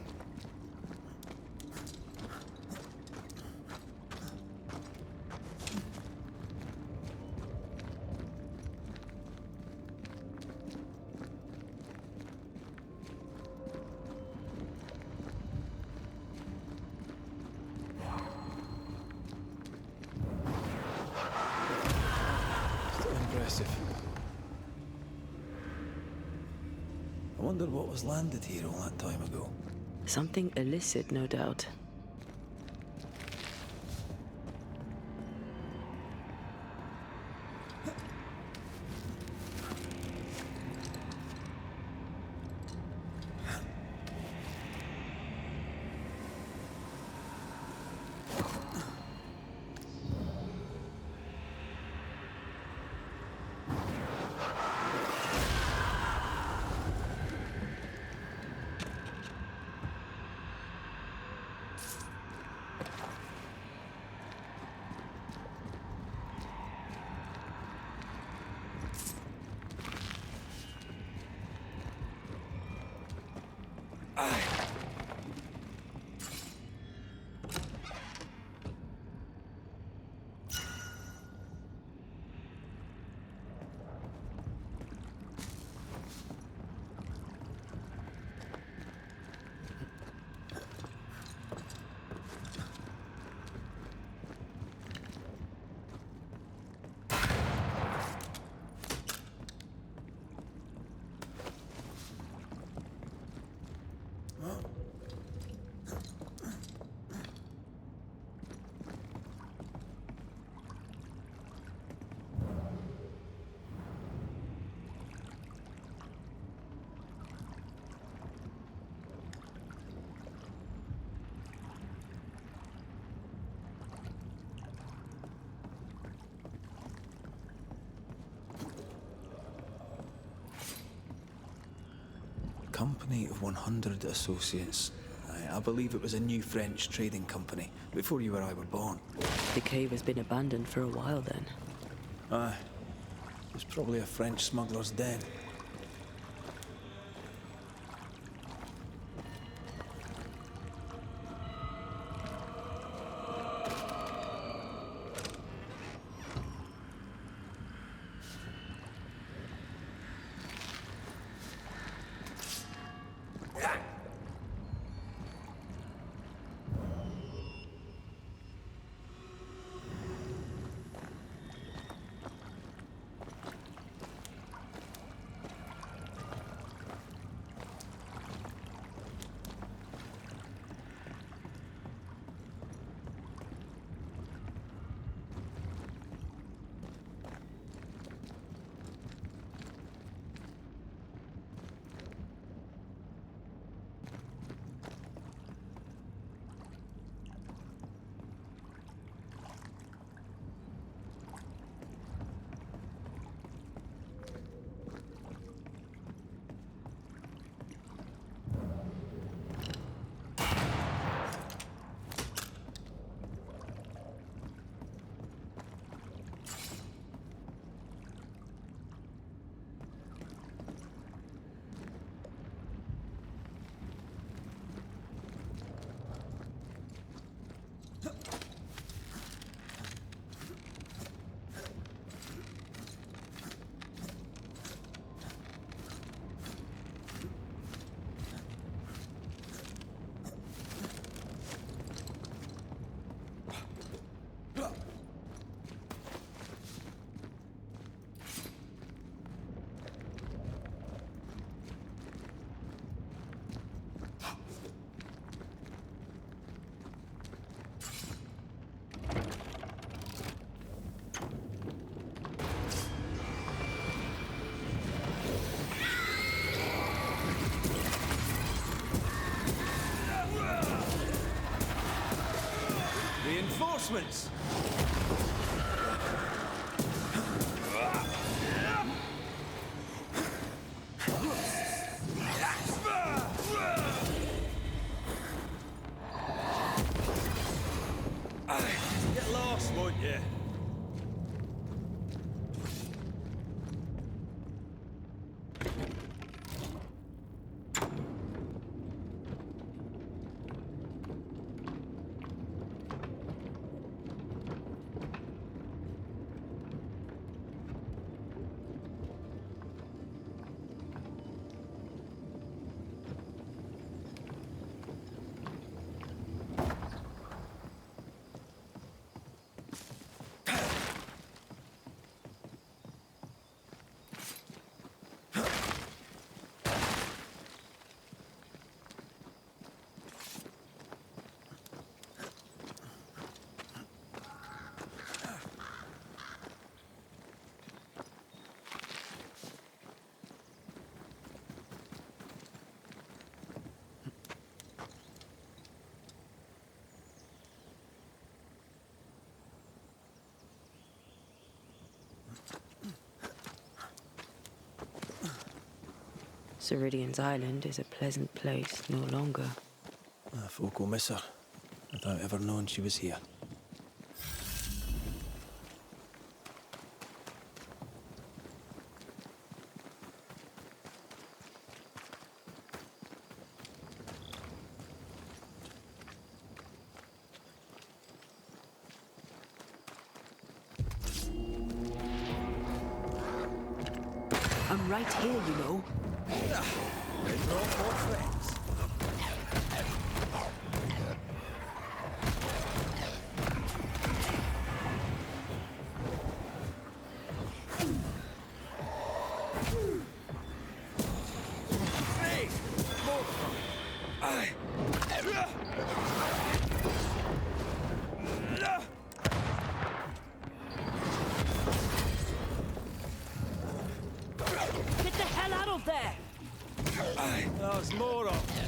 Still impressive. I wonder what was landed here all that time ago. Something illicit, no doubt. Company of 100 Associates. I believe it was a new French trading company, before you or I were born. The cave has been abandoned for a while then. Aye. It was probably a French smuggler's den. reinforcements! Get lost, won't you? Ceridian's island is a pleasant place no longer. Folk will miss her, without ever knowing she was here. I'm right here, you know. They brought more friends. Hey! More from it. Get the hell out of there! There's more of them.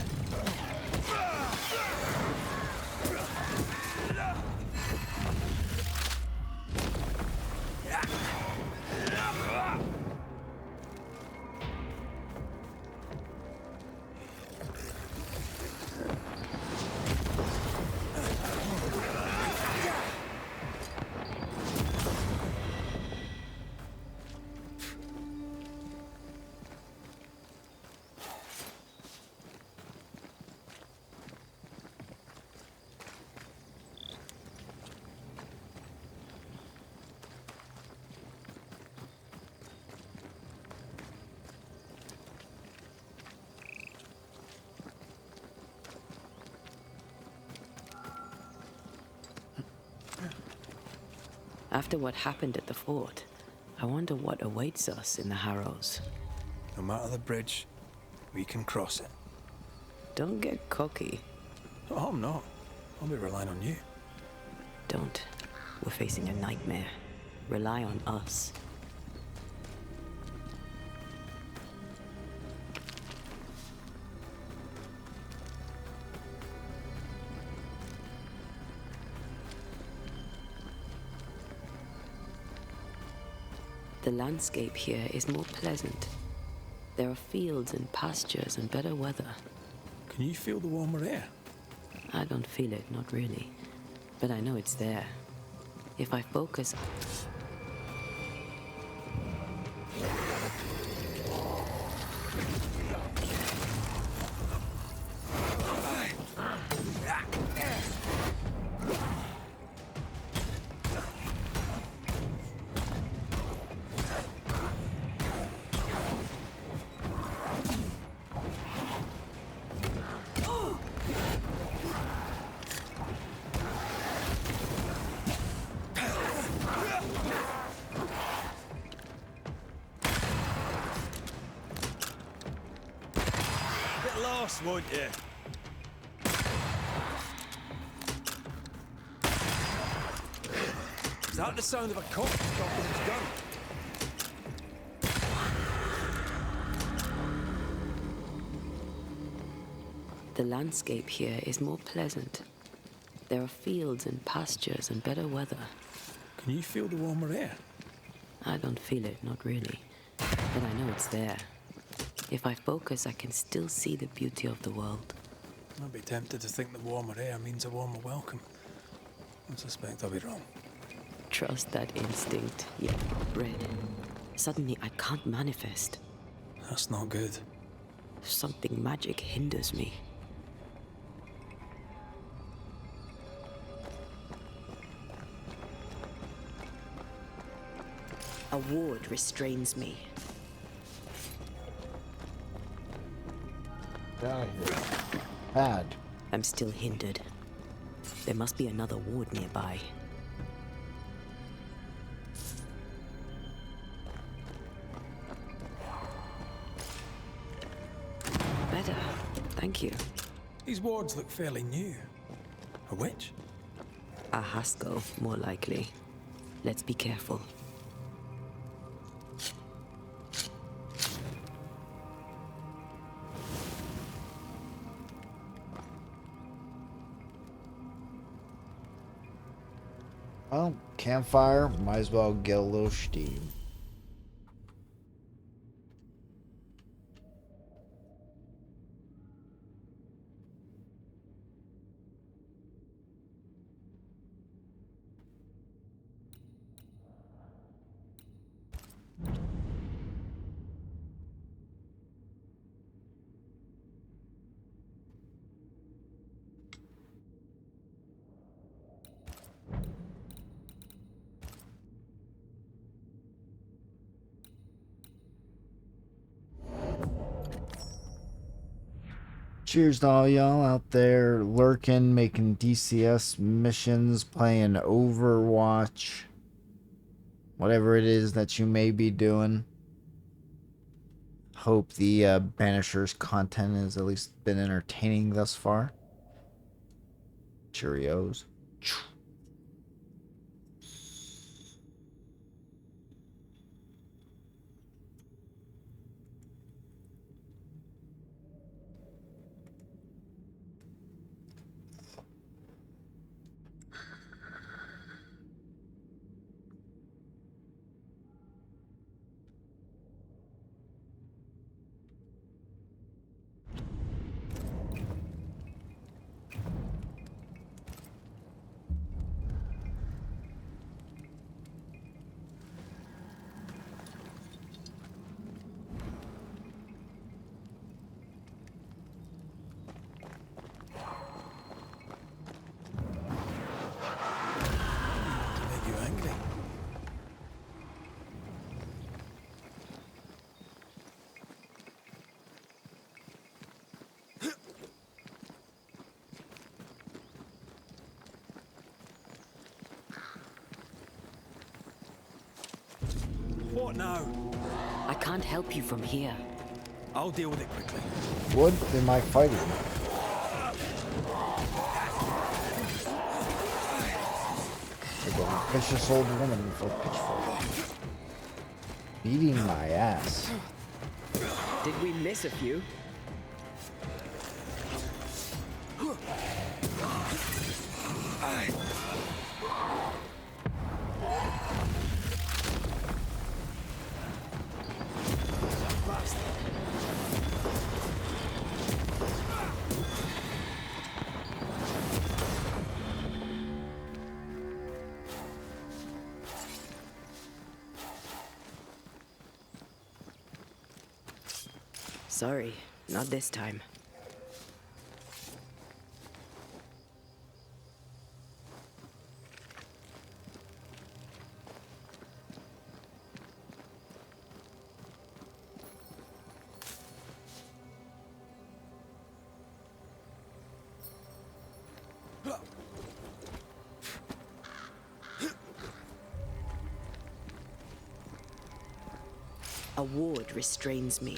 After what happened at the fort, I wonder what awaits us in the Harrows. No matter the bridge, we can cross it. Don't get cocky. Oh, I'm not. I'll be relying on you. Don't. We're facing a nightmare. Rely on us. The landscape here is more pleasant. There are fields and pastures and better weather. Can you feel the warmer air? I don't feel it, not really. But I know it's there. If I focus... Lost, won't you? Is that the sound of a cock cocking its gun? The landscape here is more pleasant. There are fields and pastures and better weather. Can you feel the warmer air? I don't feel it, not really. But I know it's there. If I focus, I can still see the beauty of the world. I'd be tempted to think the warmer air means a warmer welcome. I suspect I'll be wrong. Trust that instinct. Yeah, Red. Suddenly, I can't manifest. That's not good. Something magic hinders me. A ward restrains me. Get out of here. Bad. I'm still hindered. There must be another ward nearby. Better. Thank you. These wards look fairly new. A witch? A Haskell, more likely. Let's be careful. Well, campfire, might as well get a little steam. Cheers to all y'all out there lurking, making DCS missions, playing Overwatch. Whatever it is that you may be doing. Hope the Banishers content has at least been entertaining thus far. Cheerios. What now? I can't help you from here. I'll deal with it quickly. Would they might fight him? Like a vicious old woman with a pitchfork. Beating my ass. Did we miss a few? Sorry, not this time. A ward restrains me.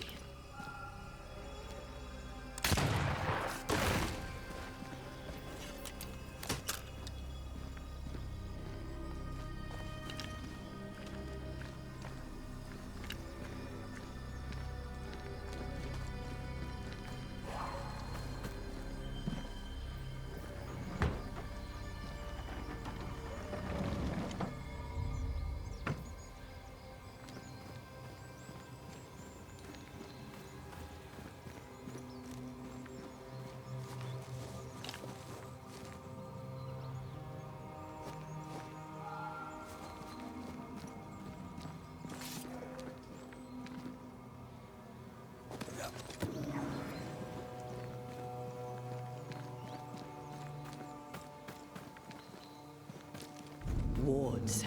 wards.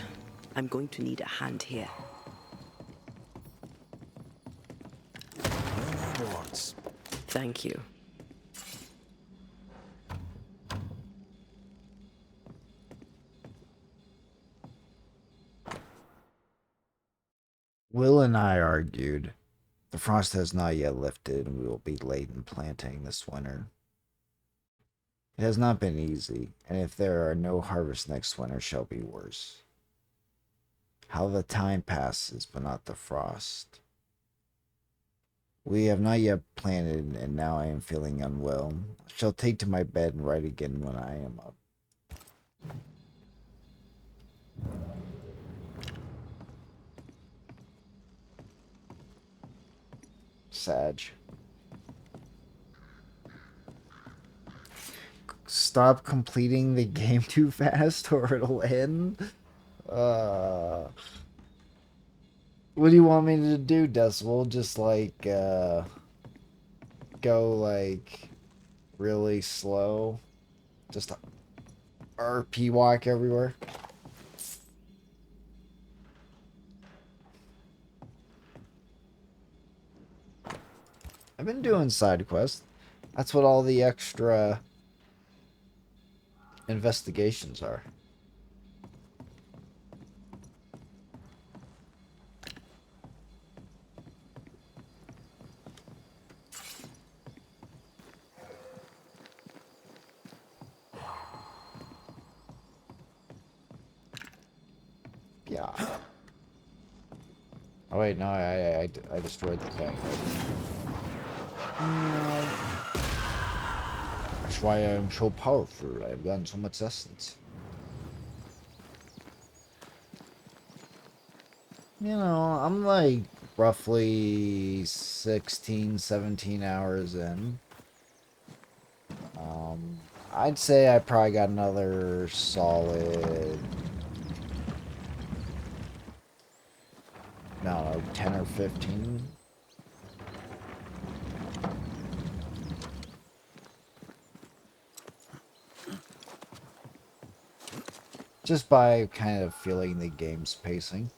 I'm going to need a hand here. Wards. Thank you. Will and I argued. The frost has not yet lifted, and we will be late in planting this winter. It has not been easy, and if there are no harvests next winter, shall be worse. How the time passes, but not the frost. We have not yet planted, and now I am feeling unwell. I shall take to my bed and write again when I am up. Sag. Stop completing the game too fast or it'll end. What do you want me to do, Decibel? Just like go like really slow? Just RP walk everywhere? I've been doing side quests. That's what all the extra investigations are. Yeah. Oh wait, no, I destroyed the tank. That's why I'm so powerful. I've gotten so much essence. You know, I'm like roughly 16, 17 hours in. I'd say I probably got another solid, I don't know, 10 or 15. Just by kind of feeling the game's pacing.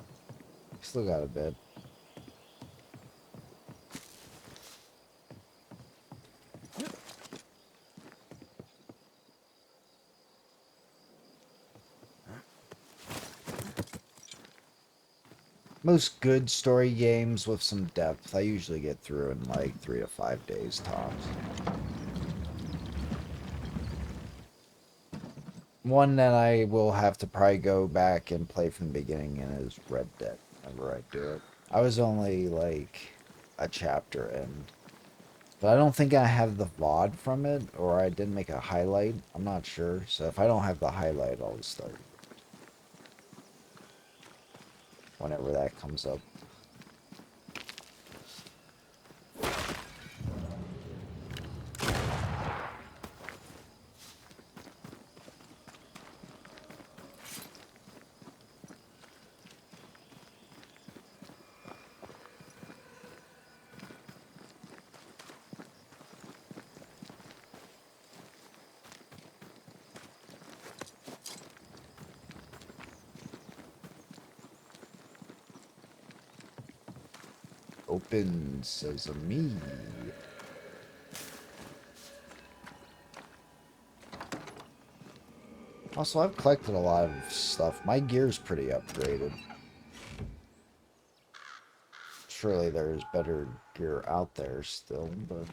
Still got a bit. Most good story games with some depth, I usually get through in like 3 to 5 days tops. One that I will have to probably go back and play from the beginning in is Red Dead, whenever I do it. I was only like a chapter in. But I don't think I have the VOD from it, or I didn't make a highlight. I'm not sure. So if I don't have the highlight, I'll start whenever that comes up. Open sesame. Also, I've collected a lot of stuff. My gear's pretty upgraded. Surely there's better gear out there still, but...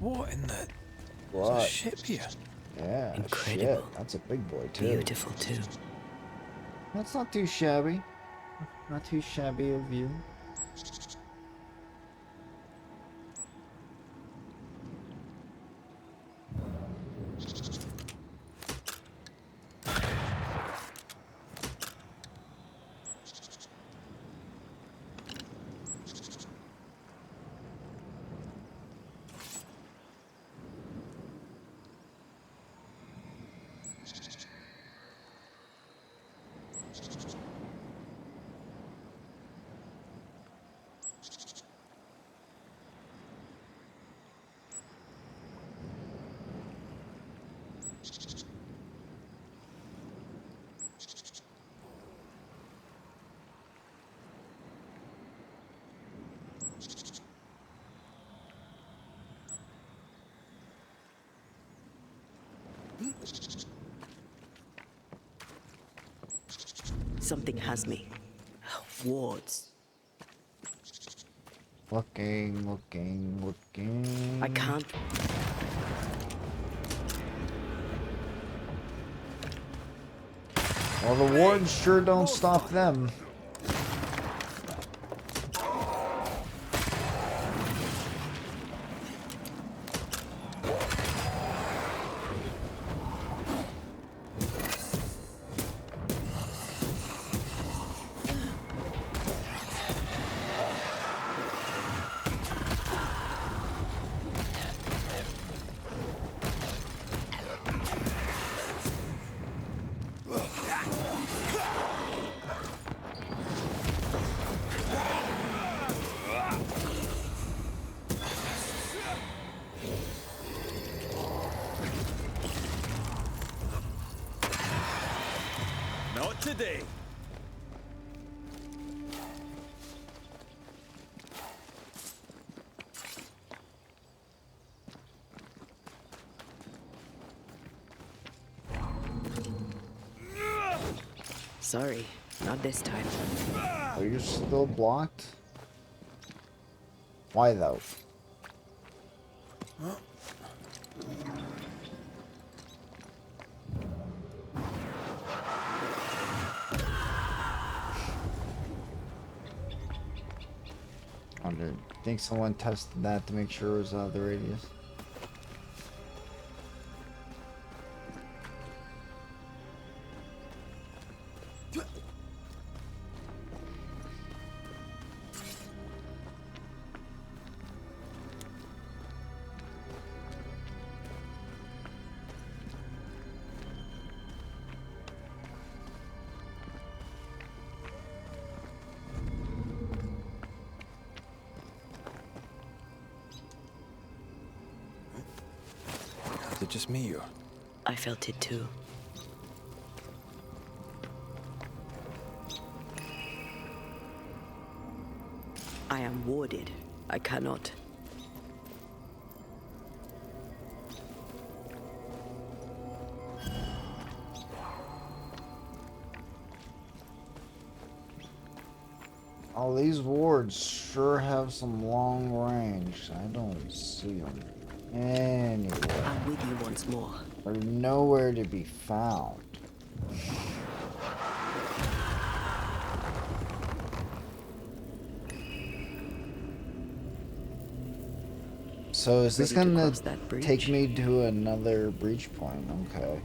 What in the... There's a What? ship here. Yeah, Incredible. shit. That's a big boy, too. Beautiful, too. That's not too shabby. Not too shabby of you. Something has me. Wards. Looking. I can't. Well, the wards sure don't stop them. Not today. Sorry, not this time. Are you still blocked? Why though? I think someone tested that to make sure it was out of the radius. Is it just me or... I felt it too. I am warded. I cannot. Oh, these wards sure have some long range. I don't see them anywhere. I'm with you once more. They're nowhere to be found. So is this gonna take me to another breach point? Okay.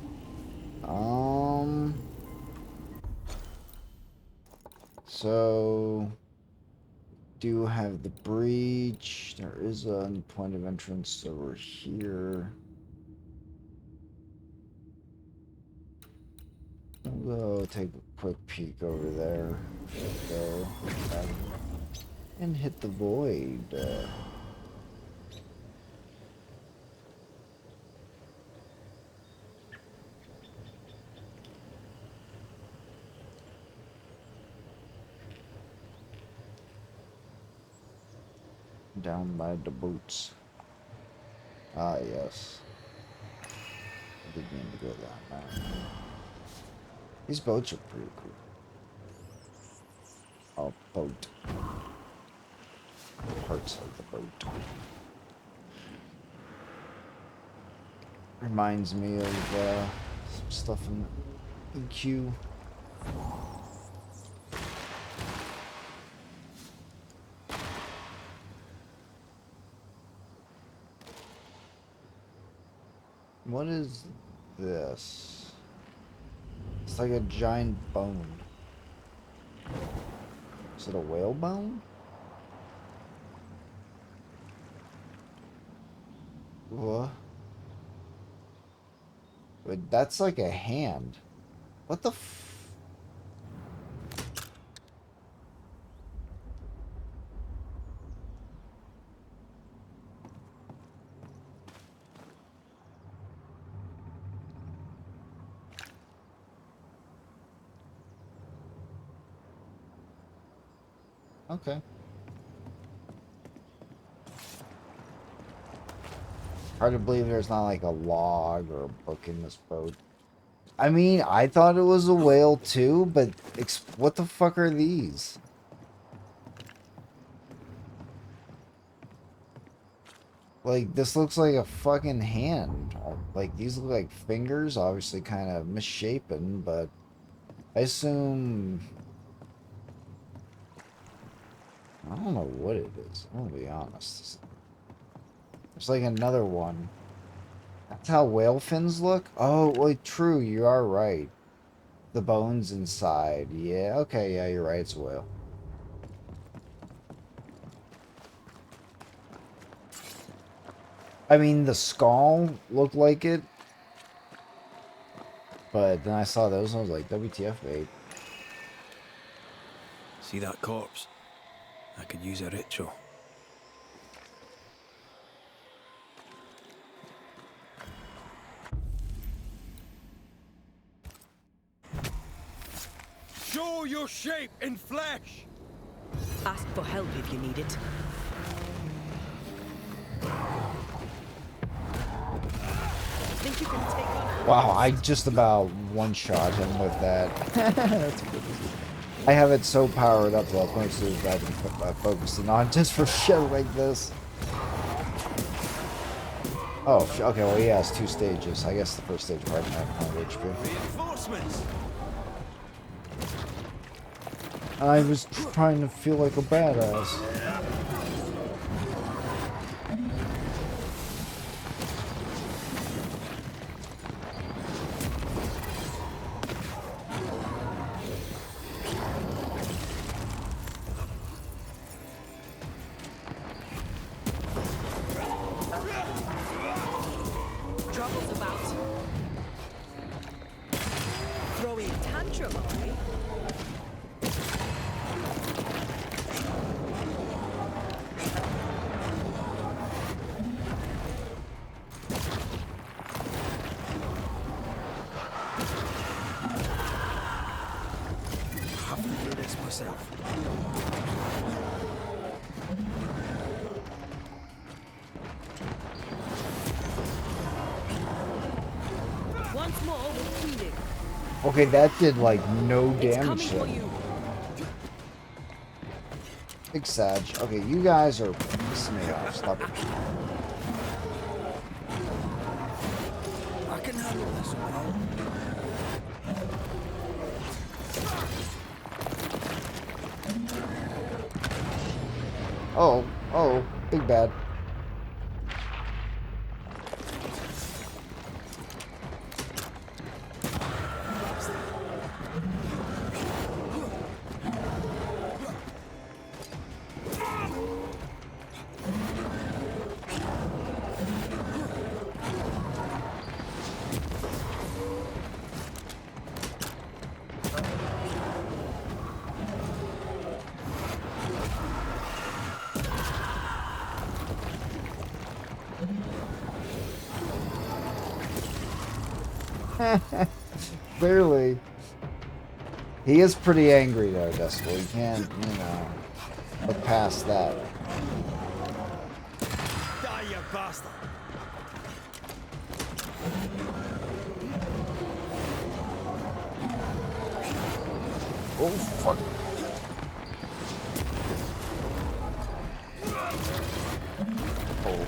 So do have the breach. There is a point of entrance over here. We'll go take a quick peek over there. Go and hit the void. Down by the boats. Ah, yes. I did mean to go that way. These boats are pretty cool. Oh, boat. Parts of the boat. Reminds me of some stuff in Q. What is this? It's like a giant bone. Is it a whale bone? What? Wait, that's like a hand. What the f... Okay. Hard to believe there's not like a log or a book in this boat. I mean, I thought it was a whale too, but what the fuck are these? Like, this looks like a fucking hand. Like, these look like fingers, obviously kind of misshapen, but I assume... I don't know what it is, I'm gonna be honest. There's like another one. That's how whale fins look? Oh, wait, true, you are right. The bones inside. Yeah, okay, yeah, you're right, it's a whale. I mean, the skull looked like it. But then I saw those and I was like, WTF, babe. See that corpse? I could use a ritual. Show your shape in flesh! Ask for help if you need it. Think you can take on... Wow, I just about one-shot him with that. That's crazy. I have it so powered up that most of I've been focusing on just for shit like this. Oh, okay, well, yeah, it's 2 stages. I guess the first stage probably not 100 HP. Reinforcements! I was trying to feel like a badass. Trouble's about. Throwing tantrum, are we? Once more with healing. Okay, that did like no It's damage. coming for you. Big Sag. Okay, you guys are pissing me off. Stop it. I can handle this one. Oh, big bad. Clearly. He is pretty angry though, Decibel. You can't, you know, look past that. Die, you bastard! Oh, fuck. Oh.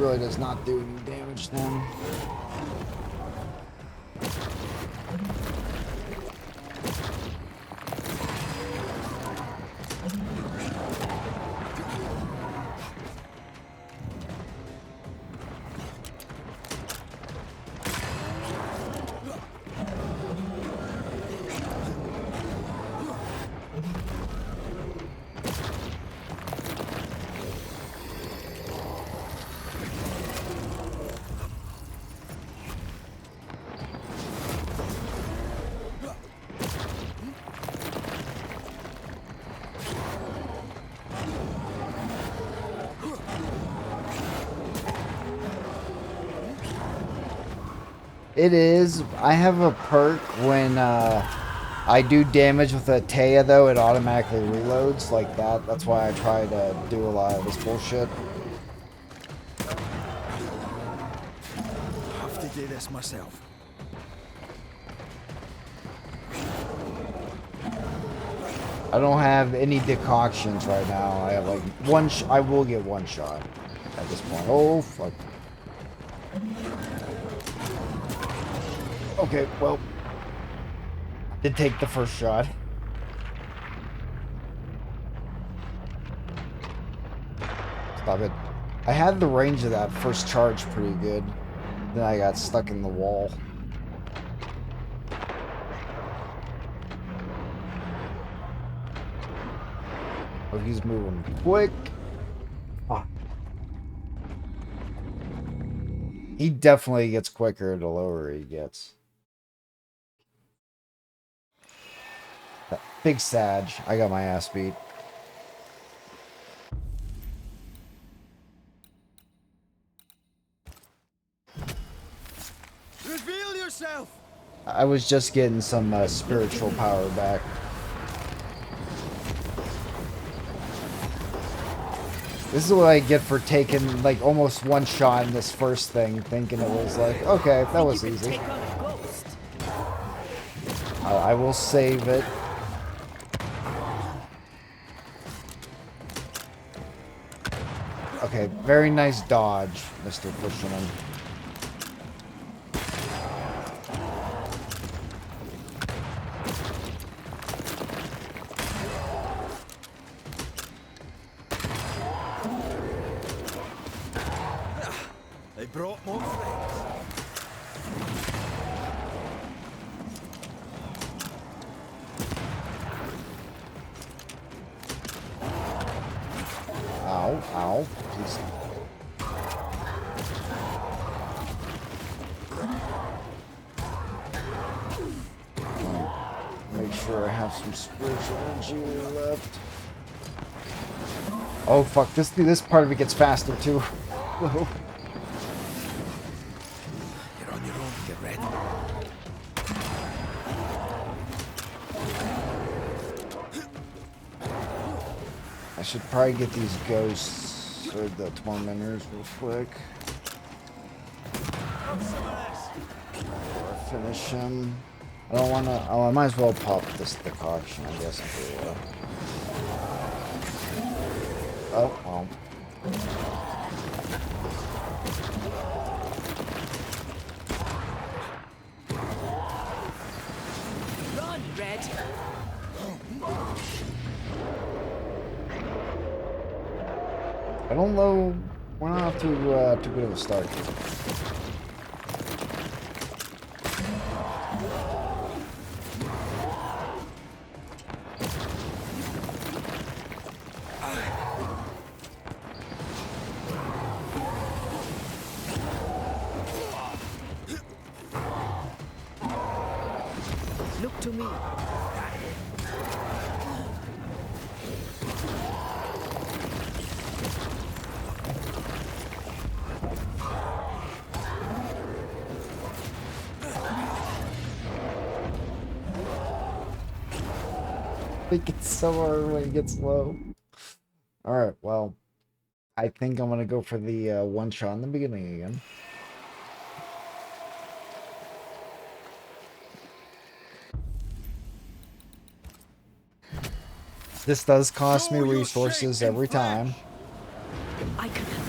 really does not do any damage then. It is. I have a perk when I do damage with a Taya, though, it automatically reloads like that. That's why I try to do a lot of this bullshit. I have to do this myself. I don't have any decoctions right now. I have like one. I will get one shot at this point. Oh fuck. Okay, well, did take the first shot. Stop it. I had the range of that first charge pretty good. Then I got stuck in the wall. Oh, he's moving quick. Ah. He definitely gets quicker the lower he gets. That big Sag. I got my ass beat. Reveal yourself! I was just getting some spiritual power back. This is what I get for taking like almost one shot in this first thing, thinking it was like, okay, that was easy. I will save it. Okay, very nice dodge, Mr. Fisherman. They brought more friends. Ow, ow, please. Make sure I have some spiritual energy left. Oh fuck, this part of it gets faster too. Whoa. You're on your own, get ready. I should probably get these ghosts or the tormentors real quick. Or finish him. I don't want to. Oh, I might as well pop this decoction, I guess. Oh, well. Run, Red. I don't know. We're not off to too good of a start. Look to me. It gets so hard when it gets low. Alright, well, I think I'm going to go for the one shot in the beginning again. This does cost me resources every time. I can help.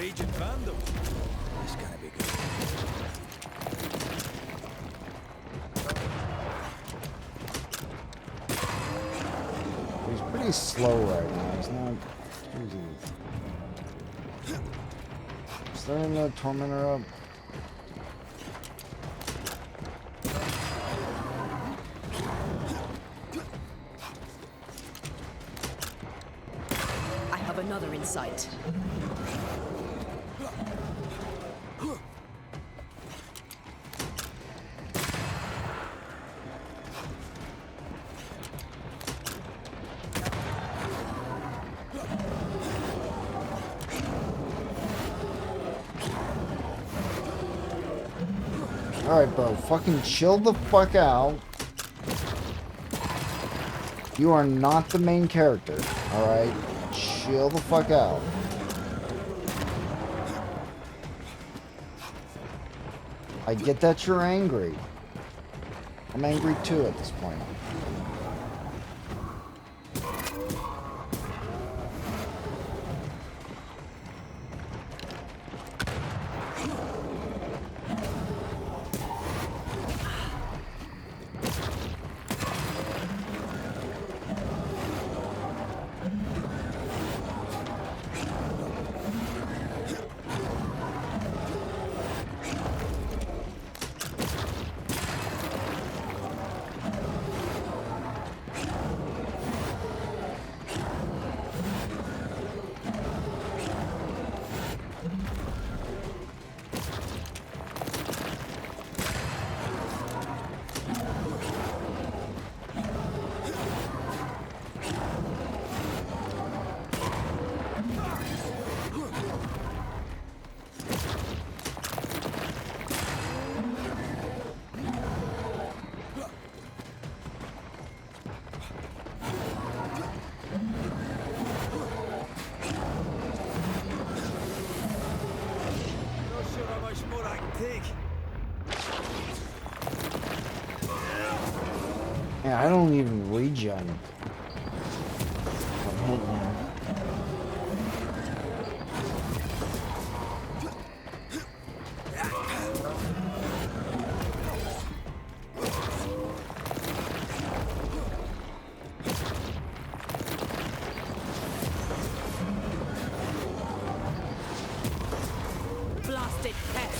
raging vandal. This gonna be good. He's pretty slow right now. He's not easy. Starting the tormentor up. I have another in sight. Alright, bro. Fucking chill the fuck out. You are not the main character. Alright? Chill the fuck out. I get that you're angry. I'm angry too at this point. Yeah, I don't even regen. I'm hitting him. Blasted pest!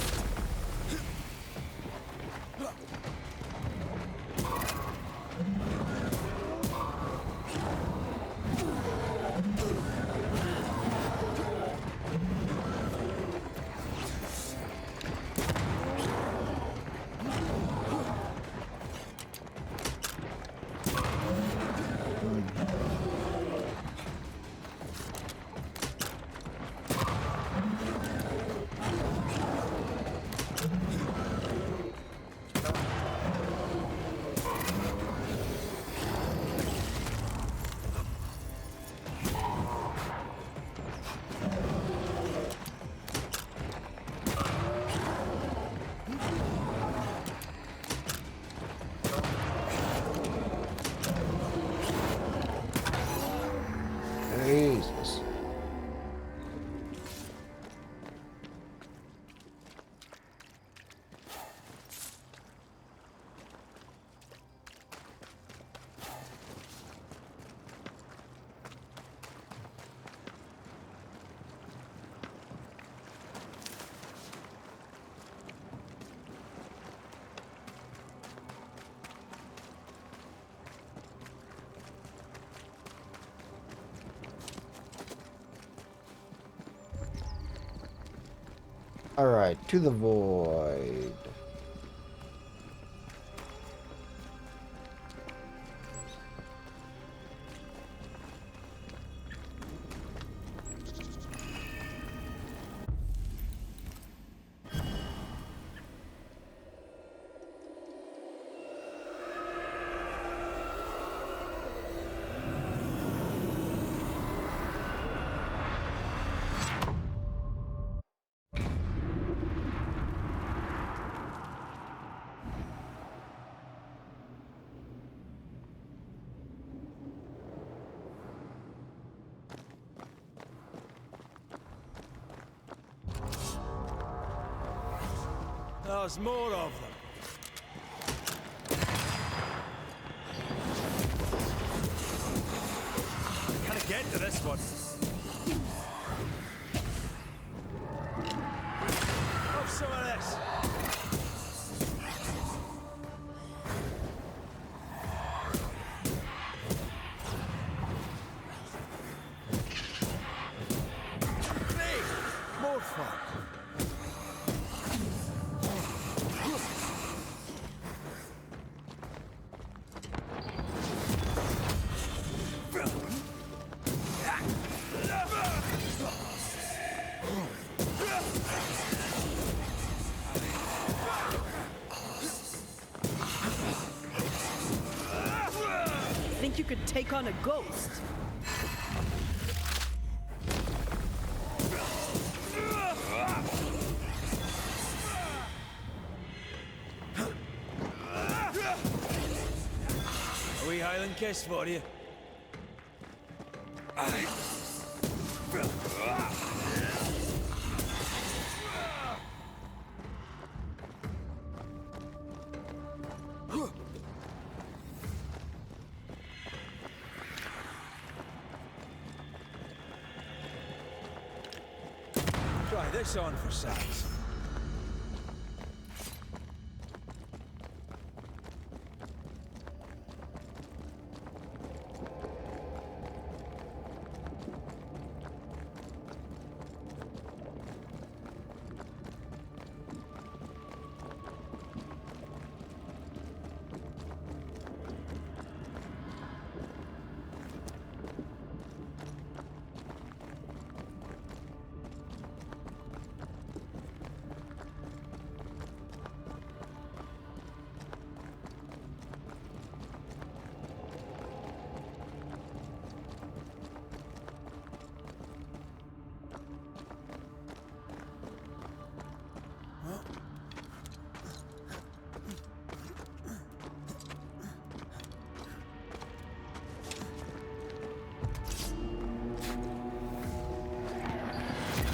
Jesus. Alright, to the void. There's more of them. Gotta get to this one. Have some of this. More fun. Think you could take on a ghost? A wee Highland kiss for you. Try this on for size.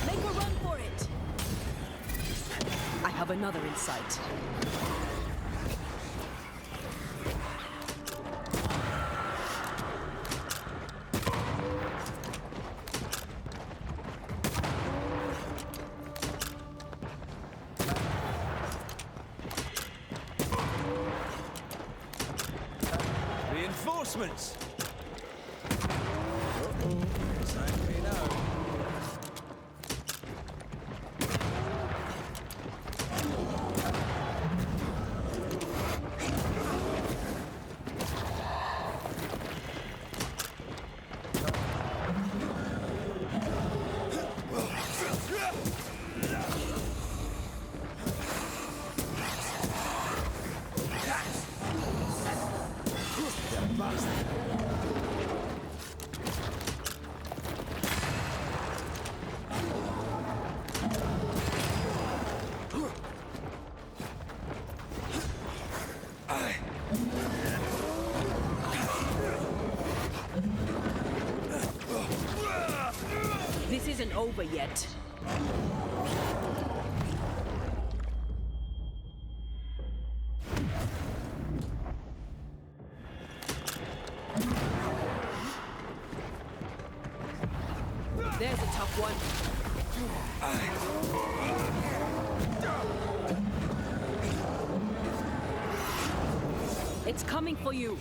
Make a run for it! I have another in sight. Reinforcements! It's time for me now. This isn't over yet. There's a tough one. It's coming for you.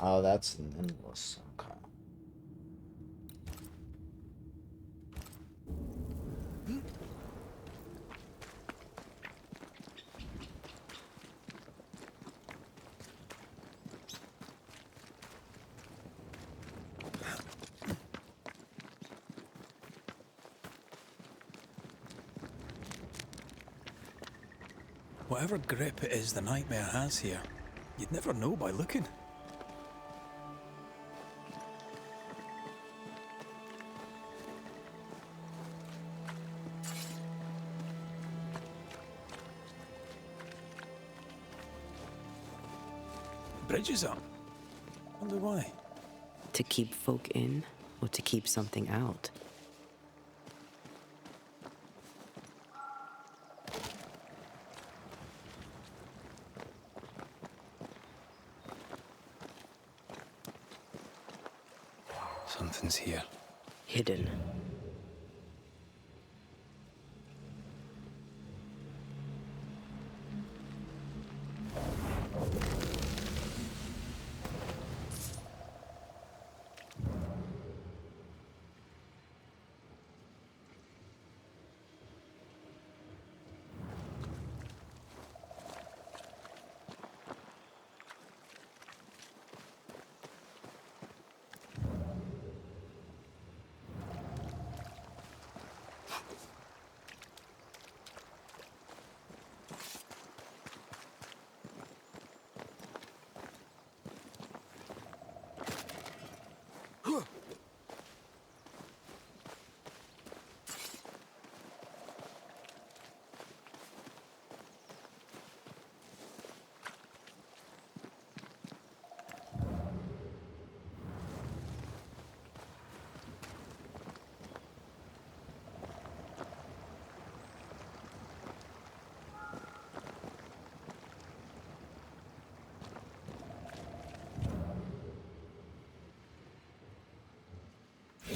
Oh, that's an endless. Okay. Whatever grip it is the nightmare has here, you'd never know by looking. Bridge is up. Wonder why. To keep folk in, or to keep something out? Something's here. Hidden.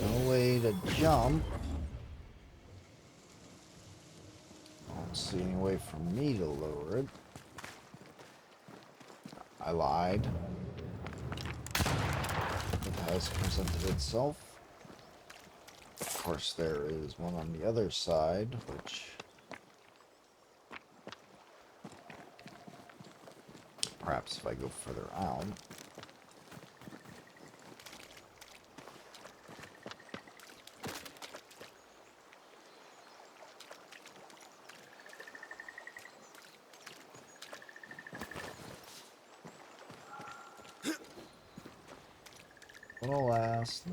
No way to jump. I don't see any way for me to lower it. I lied. It has presented itself. Of course, there is one on the other side, which perhaps if I go further out. Gonna last.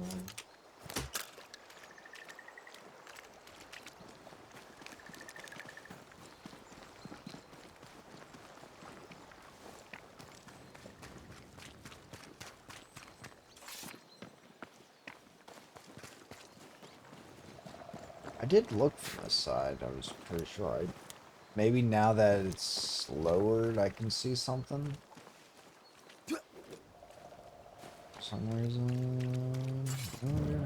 I did look from the side. I was pretty sure. Maybe now that it's lowered, I can see something. For some reason. Oh, yeah.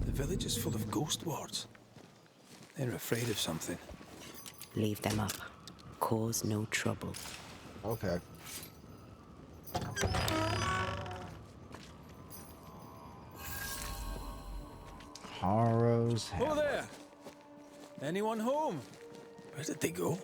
The village is full of ghost wards. They're afraid of something. Leave them up. Cause no trouble. Okay. Harrow's Oh, there! Anyone home? Where did they go?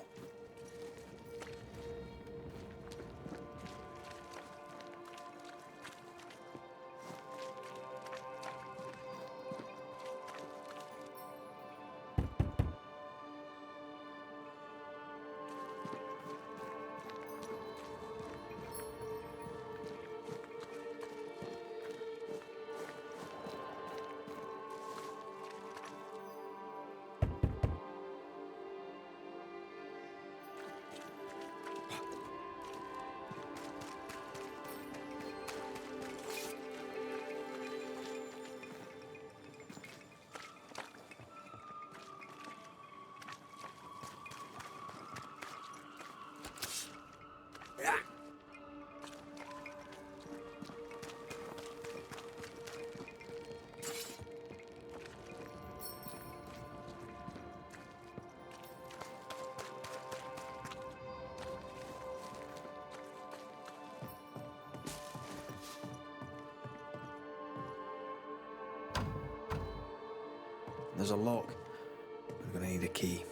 There's a lock. We're gonna need a key.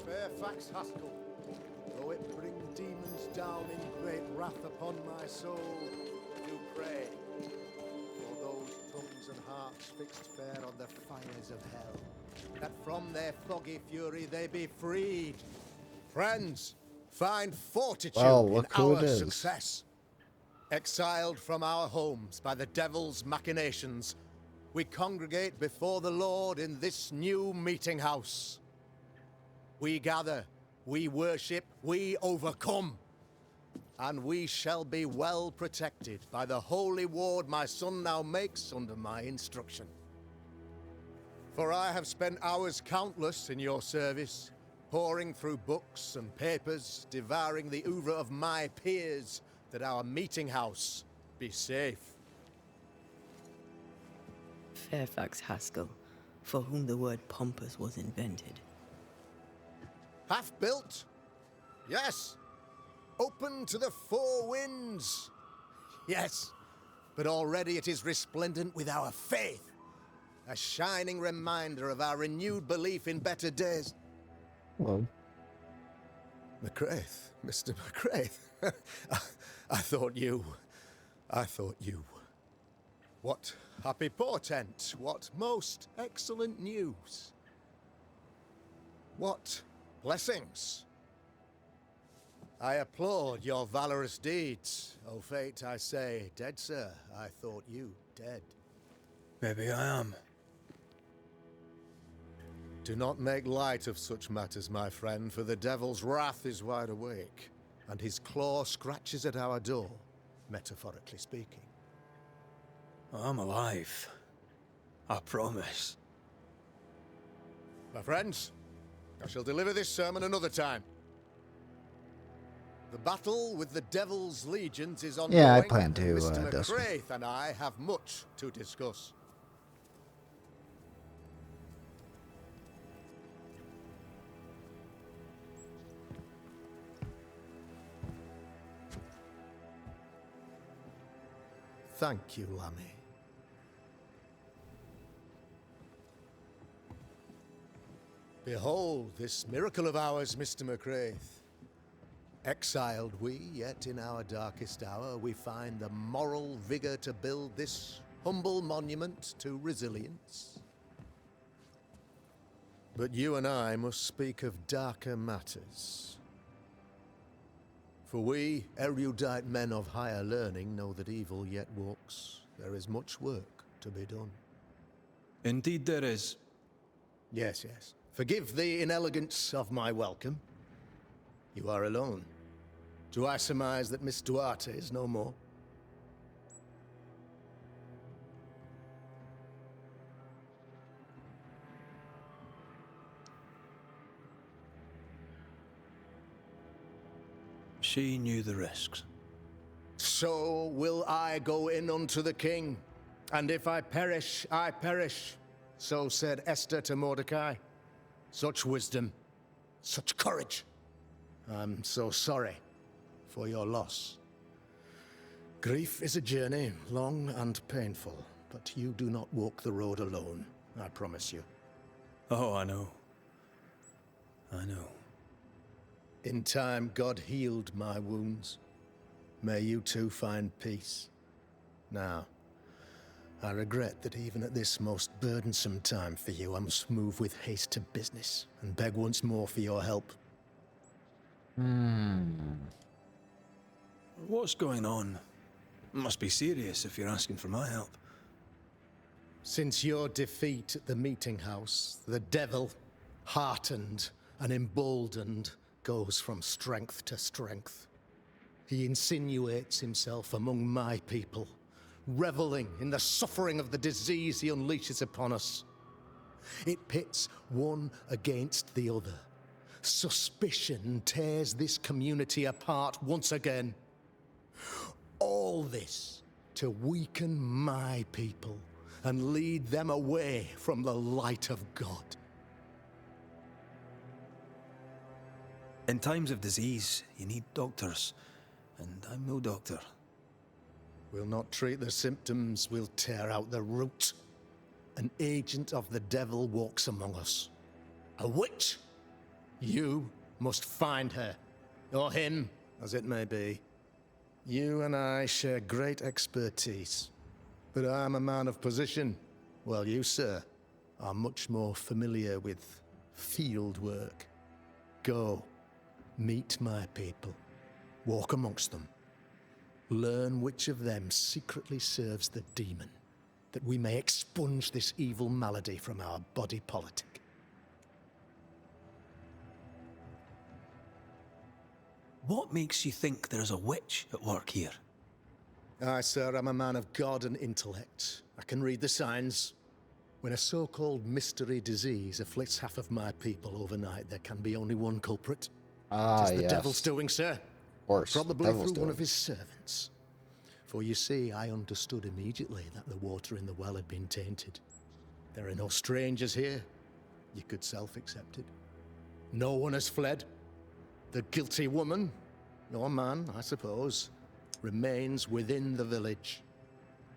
Fairfax Haskell, though it bring demons down in great wrath upon my soul, do pray for those tongues and hearts fixed fair on the fires of hell, that from their foggy fury they be freed. Friends, find fortitude in our success. Exiled from our homes by the devil's machinations, we congregate before the Lord in this new meeting house. We gather, we worship, we overcome. And we shall be well protected by the holy ward my son now makes under my instruction. For I have spent hours countless in your service, poring through books and papers, devouring the oeuvre of my peers, that our meeting house be safe. Fairfax Haskell, for whom the word pompous was invented. Half built? Yes. Open to the four winds? Yes. But already it is resplendent with our faith. A shining reminder of our renewed belief in better days. Well. McCraith, Mr. McCraith. I thought you. What happy portent, what most excellent news. What blessings. I applaud your valorous deeds. O fate, I say, dead sir, I thought you dead. Maybe I am. Do not make light of such matters, my friend, for the devil's wrath is wide awake, and his claw scratches at our door, metaphorically speaking. I'm alive. I promise. My friends, I shall deliver this sermon another time. The battle with the devil's legions is ongoing. Yeah, I plan to, Mr. Dustin. McCraith and I have much to discuss. Thank you, Lammy. Behold this miracle of ours, Mr. McCraith. Exiled we, yet in our darkest hour we find the moral vigor to build this humble monument to resilience. But you and I must speak of darker matters. For we, erudite men of higher learning, know that evil yet walks. There is much work to be done. Indeed there is. Yes, yes. Forgive the inelegance of my welcome. You are alone. Do I surmise that Miss Duarte is no more? She knew the risks. So will I go in unto the king, and if I perish, I perish. So said Esther to Mordecai. Such wisdom, such courage. I'm so sorry for your loss. Grief is a journey, long and painful, but you do not walk the road alone, I promise you. Oh, I know. I know. In time, God healed my wounds. May you too find peace. Now, I regret that even at this most burdensome time for you, I must move with haste to business and beg once more for your help. What's going on? Must be serious if you're asking for my help. Since your defeat at the meeting house, the devil, heartened and emboldened, goes from strength to strength. He insinuates himself among my people, reveling in the suffering of the disease he unleashes upon us. It pits one against the other. Suspicion tears this community apart once again. All this to weaken my people and lead them away from the light of God. In times of disease, you need doctors, and I'm no doctor. We'll not treat the symptoms, we'll tear out the root. An agent of the devil walks among us. A witch! You must find her, or him, as it may be. You and I share great expertise, but I'm a man of position, while you, sir, are much more familiar with field work. Go, meet my people, walk amongst them, learn which of them secretly serves the demon, that we may expunge this evil malady from our body politic. What makes you think there's a witch at work here? Aye, sir, I'm a man of God and intellect. I can read the signs. When a so-called mystery disease afflicts half of my people overnight, there can be only one culprit. Ah, It is the yes. devil's doing, sir. Of course. Probably devil's through one doing. of his servants. For you see, I understood immediately that the water in the well had been tainted. There are no strangers here. You could self-accept it. No one has fled. The guilty woman, or man, I suppose, remains within the village.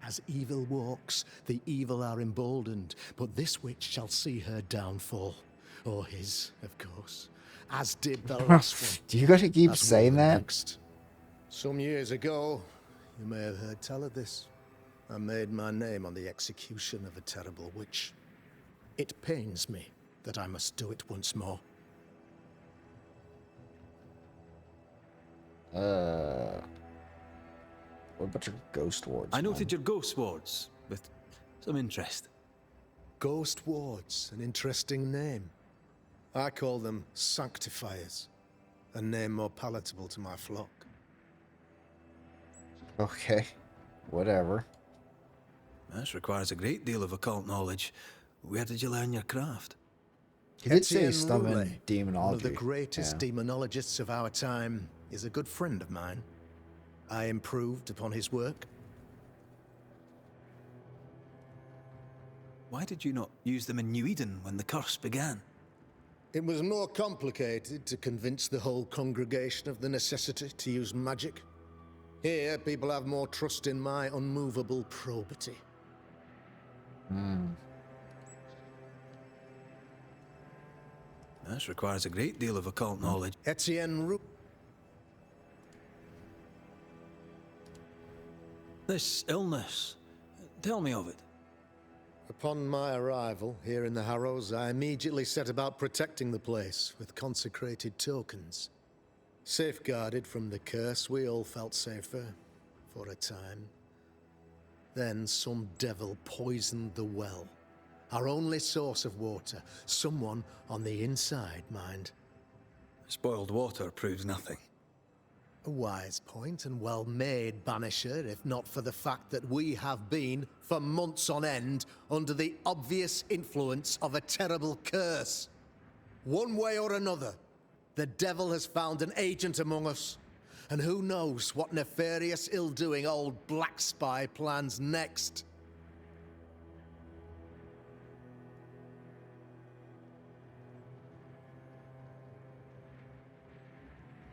As evil walks, the evil are emboldened, but this witch shall see her downfall. Or his, of course. As did the last one. Do you gotta keep As will saying the that? next. Some years ago, you may have heard tell of this. I made my name on the execution of a terrible witch. It pains me that I must do it once more. What about your ghost wards? I noted your ghost wards with some interest. Ghost wards, an interesting name. I call them sanctifiers, a name more palatable to my flock. Okay, whatever. This requires a great deal of occult knowledge. Where did you learn your craft? He did say Etienne stuff in Roulet, demonology. one of the greatest yeah. demonologists of our time, is a good friend of mine. I improved upon his work. Why did you not use them in New Eden when the curse began? It was more complicated to convince the whole congregation of the necessity to use magic. Here, people have more trust in my unmovable probity. This requires a great deal of occult knowledge. Etienne Roulet. This illness, tell me of it. Upon my arrival here in the Harrows, I immediately set about protecting the place with consecrated tokens. Safeguarded from the curse, we all felt safer, for a time. Then some devil poisoned the well, our only source of water. Someone on the inside, mind. Spoiled water proves nothing. A wise point and well made, Banisher, if not for the fact that we have been, for months on end, under the obvious influence of a terrible curse. One way or another, the devil has found an agent among us, and who knows what nefarious ill-doing old Black Spy plans next.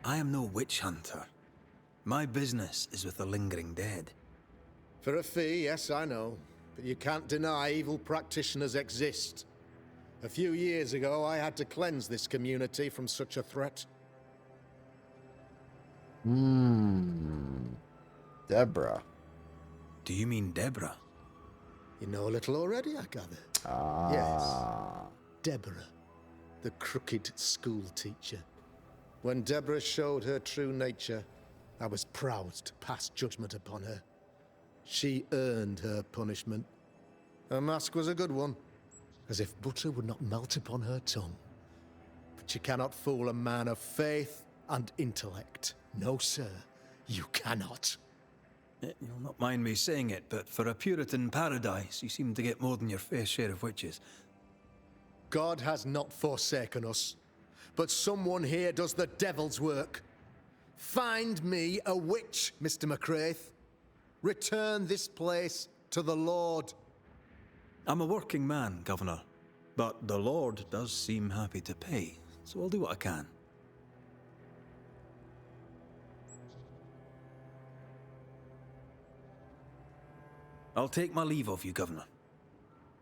I am no witch hunter. My business is with the lingering dead. For a fee, yes, I know, but you can't deny evil practitioners exist. A few years ago, I had to cleanse this community from such a threat. Deborah. Do you mean Deborah? You know a little already, I gather. Yes. Deborah, the crooked school teacher. When Deborah showed her true nature, I was proud to pass judgment upon her. She earned her punishment. Her mask was a good one, as if butter would not melt upon her tongue. But you cannot fool a man of faith and intellect. No, sir, you cannot. You'll not mind me saying it, but for a Puritan paradise, you seem to get more than your fair share of witches. God has not forsaken us, but someone here does the devil's work. Find me a witch, Mr. McCraith. Return this place to the Lord. I'm a working man, Governor, but the Lord does seem happy to pay, so I'll do what I can. I'll take my leave of you, Governor.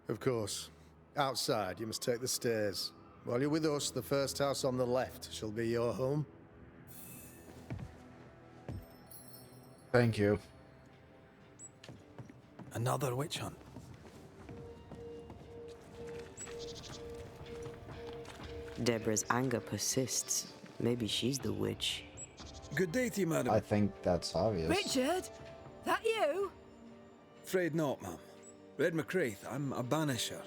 Of course. Outside, you must take the stairs. While you're with us, the first house on the left shall be your home. Thank you. Another witch hunt. Deborah's anger persists. Maybe she's the witch. Good day to you, madam. I think that's obvious. Richard, that you? Afraid not, ma'am. Red McCraith, I'm a Banisher.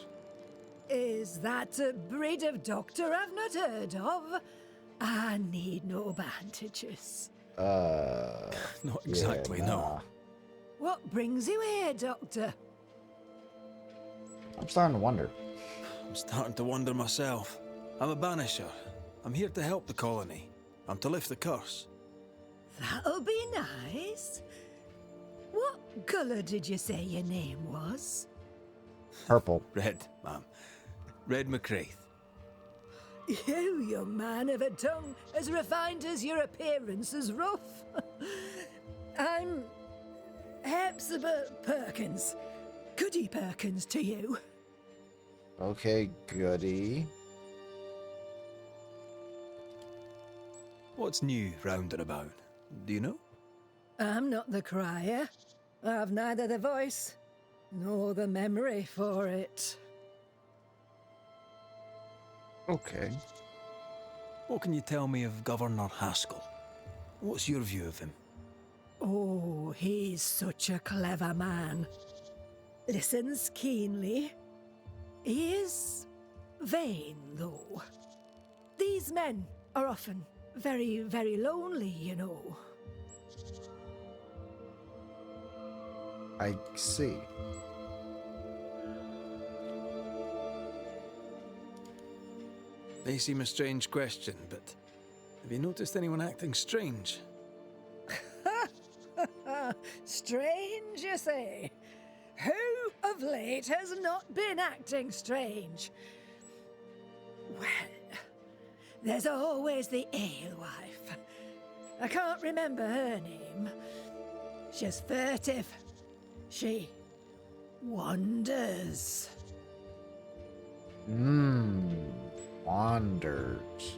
Is that a breed of doctor I've not heard of? I need no bandages. Not exactly, yeah, no. What brings you here, Doctor? I'm starting to wonder. I'm starting to wonder myself. I'm a Banisher. I'm here to help the colony. I'm to lift the curse. That'll be nice. What colour did you say your name was? Purple. Red, ma'am. Red McCraith. You, young man, have a tongue as refined as your appearance is rough. I'm Hepzibah Perkins. Goody Perkins to you. Okay, goody. What's new round and about? Do you know? I'm not the crier. I've neither the voice nor the memory for it. Okay. What can you tell me of Governor Haskell? What's your view of him? Oh, he's such a clever man. Listens keenly. He is vain, though. These men are often very, very lonely, you know. I see. May seem a strange question, but have you noticed anyone acting strange? Strange, you say? Who of late has not been acting strange? Well, there's always the alewife. I can't remember her name. She's furtive. She wanders. Wanders.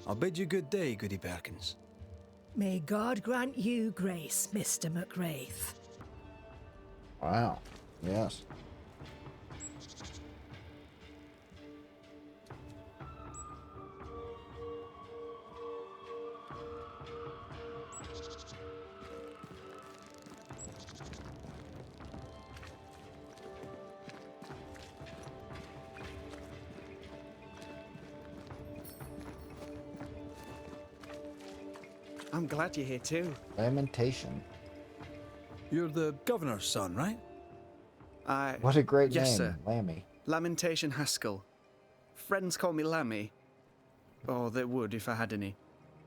I'll bid you good day, Goody Perkins. May God grant you grace, Mr. McWraith. Wow. Yes. I'm glad you're here too. Lamentation. You're the governor's son, right? What a great yes, name, sir. Lammy. Lamentation Haskell. Friends call me Lammy. Or they would if I had any.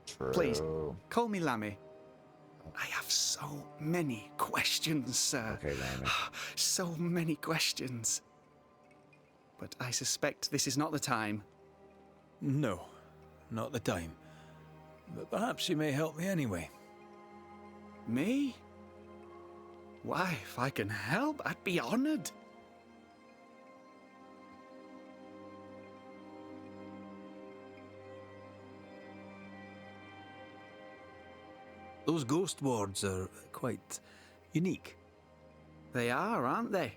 True. Please, call me Lammy. I have so many questions, sir. Okay, Lammy. So many questions. But I suspect this is not the time. No, not the time. But perhaps you may help me anyway. Me? Why, if I can help, I'd be honored. Those ghost wards are quite unique. They are, aren't they?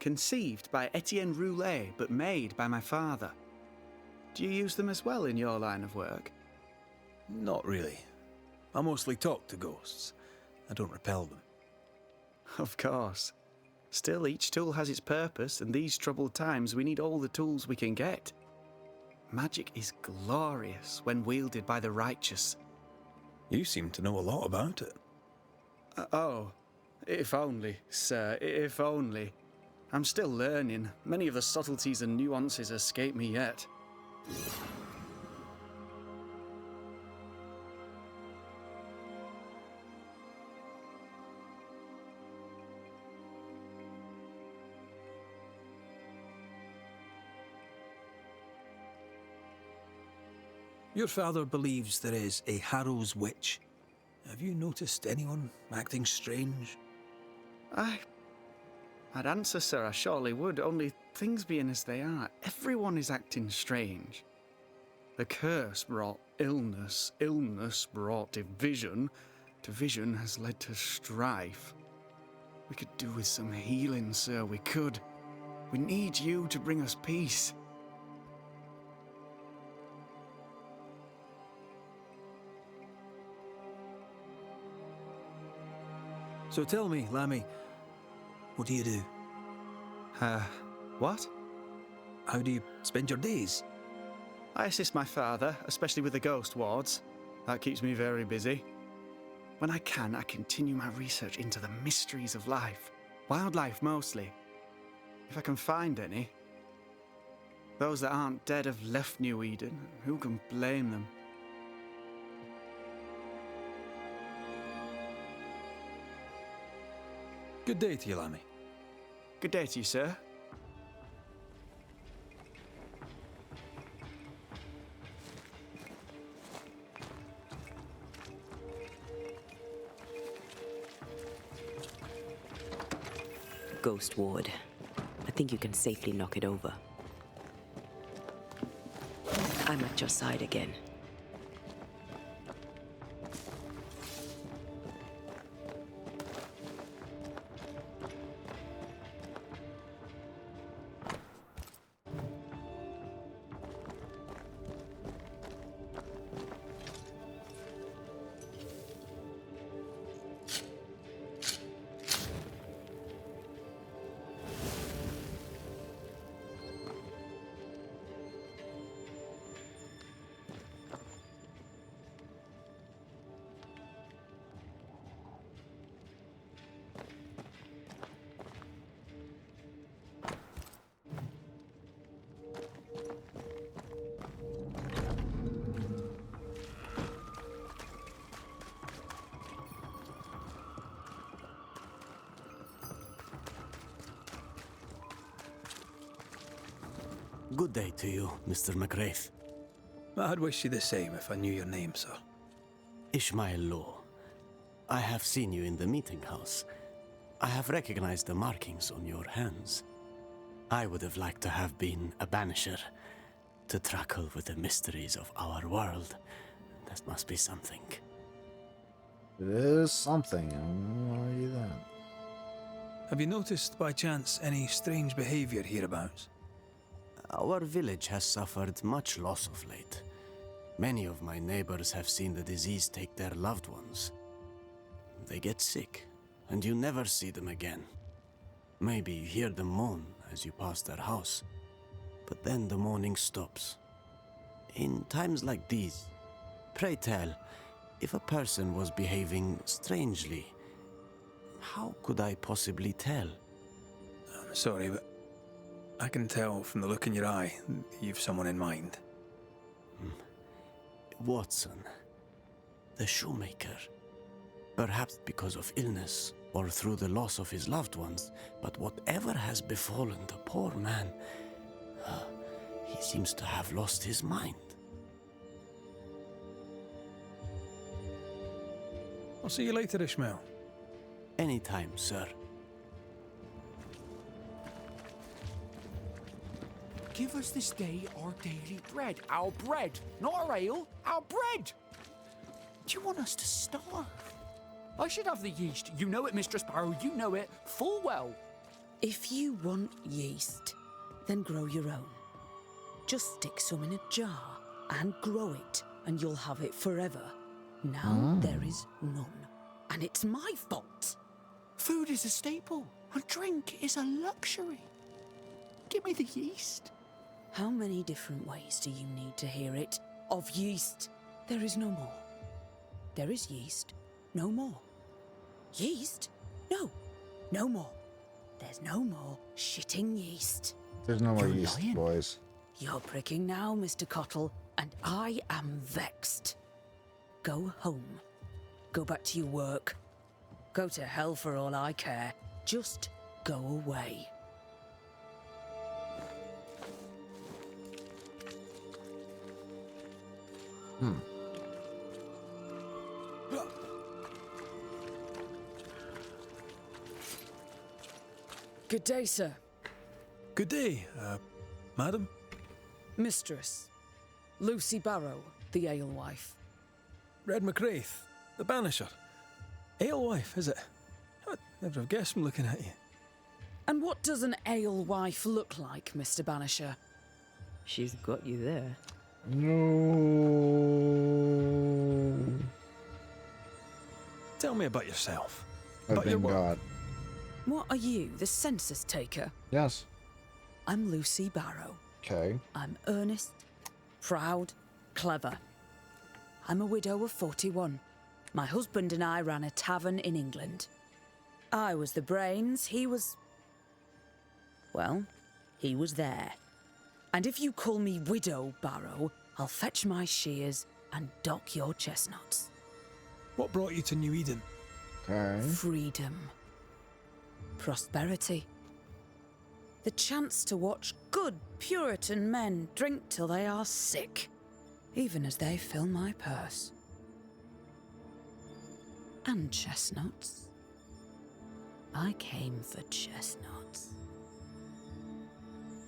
Conceived by Etienne Roulet, but made by my father. Do you use them as well in your line of work? Not really. I mostly talk to ghosts. I don't repel them. Of course. Still, each tool has its purpose, and these troubled times we need all the tools we can get. Magic is glorious when wielded by the righteous. You seem to know a lot about it. Oh, if only, sir, if only. I'm still learning. Many of the subtleties and nuances escape me yet. Your father believes there is a Harrow's witch. Have you noticed anyone acting strange? I'd answer, sir, I surely would, only things being as they are, everyone is acting strange. The curse brought illness, illness brought division, division has led to strife. We could do with some healing, sir, we could. We need you to bring us peace. So tell me, Lammy, what do you do? What? How do you spend your days? I assist my father, especially with the ghost wards. That keeps me very busy. When I can, I continue my research into the mysteries of life. Wildlife, mostly. If I can find any. Those that aren't dead have left New Eden. Who can blame them? Good day to you, Lammy. Good day to you, sir. Ghost ward. I think you can safely knock it over. I'm at your side again. Good day to you, Mr. McWraith. I'd wish you the same if I knew your name, sir. Ishmael Law. I have seen you in the meeting house. I have recognized the markings on your hands. I would have liked to have been a banisher, to tackle with the mysteries of our world. That must be something. It is something, I'll argue that. Have you noticed, by chance, any strange behavior hereabouts? Our village has suffered much loss of late. Many of my neighbors have seen the disease take their loved ones. They get sick, and you never see them again. Maybe you hear them moan as you pass their house, but then the moaning stops. In times like these, pray tell, if a person was behaving strangely, how could I possibly tell? I'm sorry, but I can tell from the look in your eye that you've someone in mind. Watson, the shoemaker. Perhaps because of illness or through the loss of his loved ones, but whatever has befallen the poor man, he seems to have lost his mind. I'll see you later, Ishmael. Anytime, sir. Give us this day our daily bread. Our bread, not our ale, our bread! Do you want us to starve? I should have the yeast. You know it, Mistress Barrow, you know it full well. If you want yeast, then grow your own. Just stick some in a jar and grow it, and you'll have it forever. Now there is none. And it's my fault. Food is a staple, and drink is a luxury. Give me the yeast. How many different ways do you need to hear it? Of yeast, there is no more. There is yeast, no more. Yeast? No, no more. There's no more shitting yeast. There's no more You're yeast, lying. boys. You're pricking now, Mr. Cottle, and I am vexed. Go home. Go back to your work. Go to hell for all I care. Just go away. Good day, sir. Good day, madam. Mistress. Lucy Barrow, the alewife. Red McCraith, the Banisher. Alewife, is it? I'd never have guessed from looking at you. And what does an alewife look like, Mr. Banisher? She's got you there. No. Tell me about yourself. Oh, About your thank work. God. What are you, the census taker? Yes. I'm Lucy Barrow. Okay. I'm earnest, proud, clever. I'm a widow of 41. My husband and I ran a tavern in England. I was the brains, he was... well, he was there. And if you call me Widow Barrow, I'll fetch my shears and dock your chestnuts. What brought you to New Eden? Okay. Freedom. Prosperity. The chance to watch good Puritan men drink till they are sick, even as they fill my purse. And chestnuts. I came for chestnuts.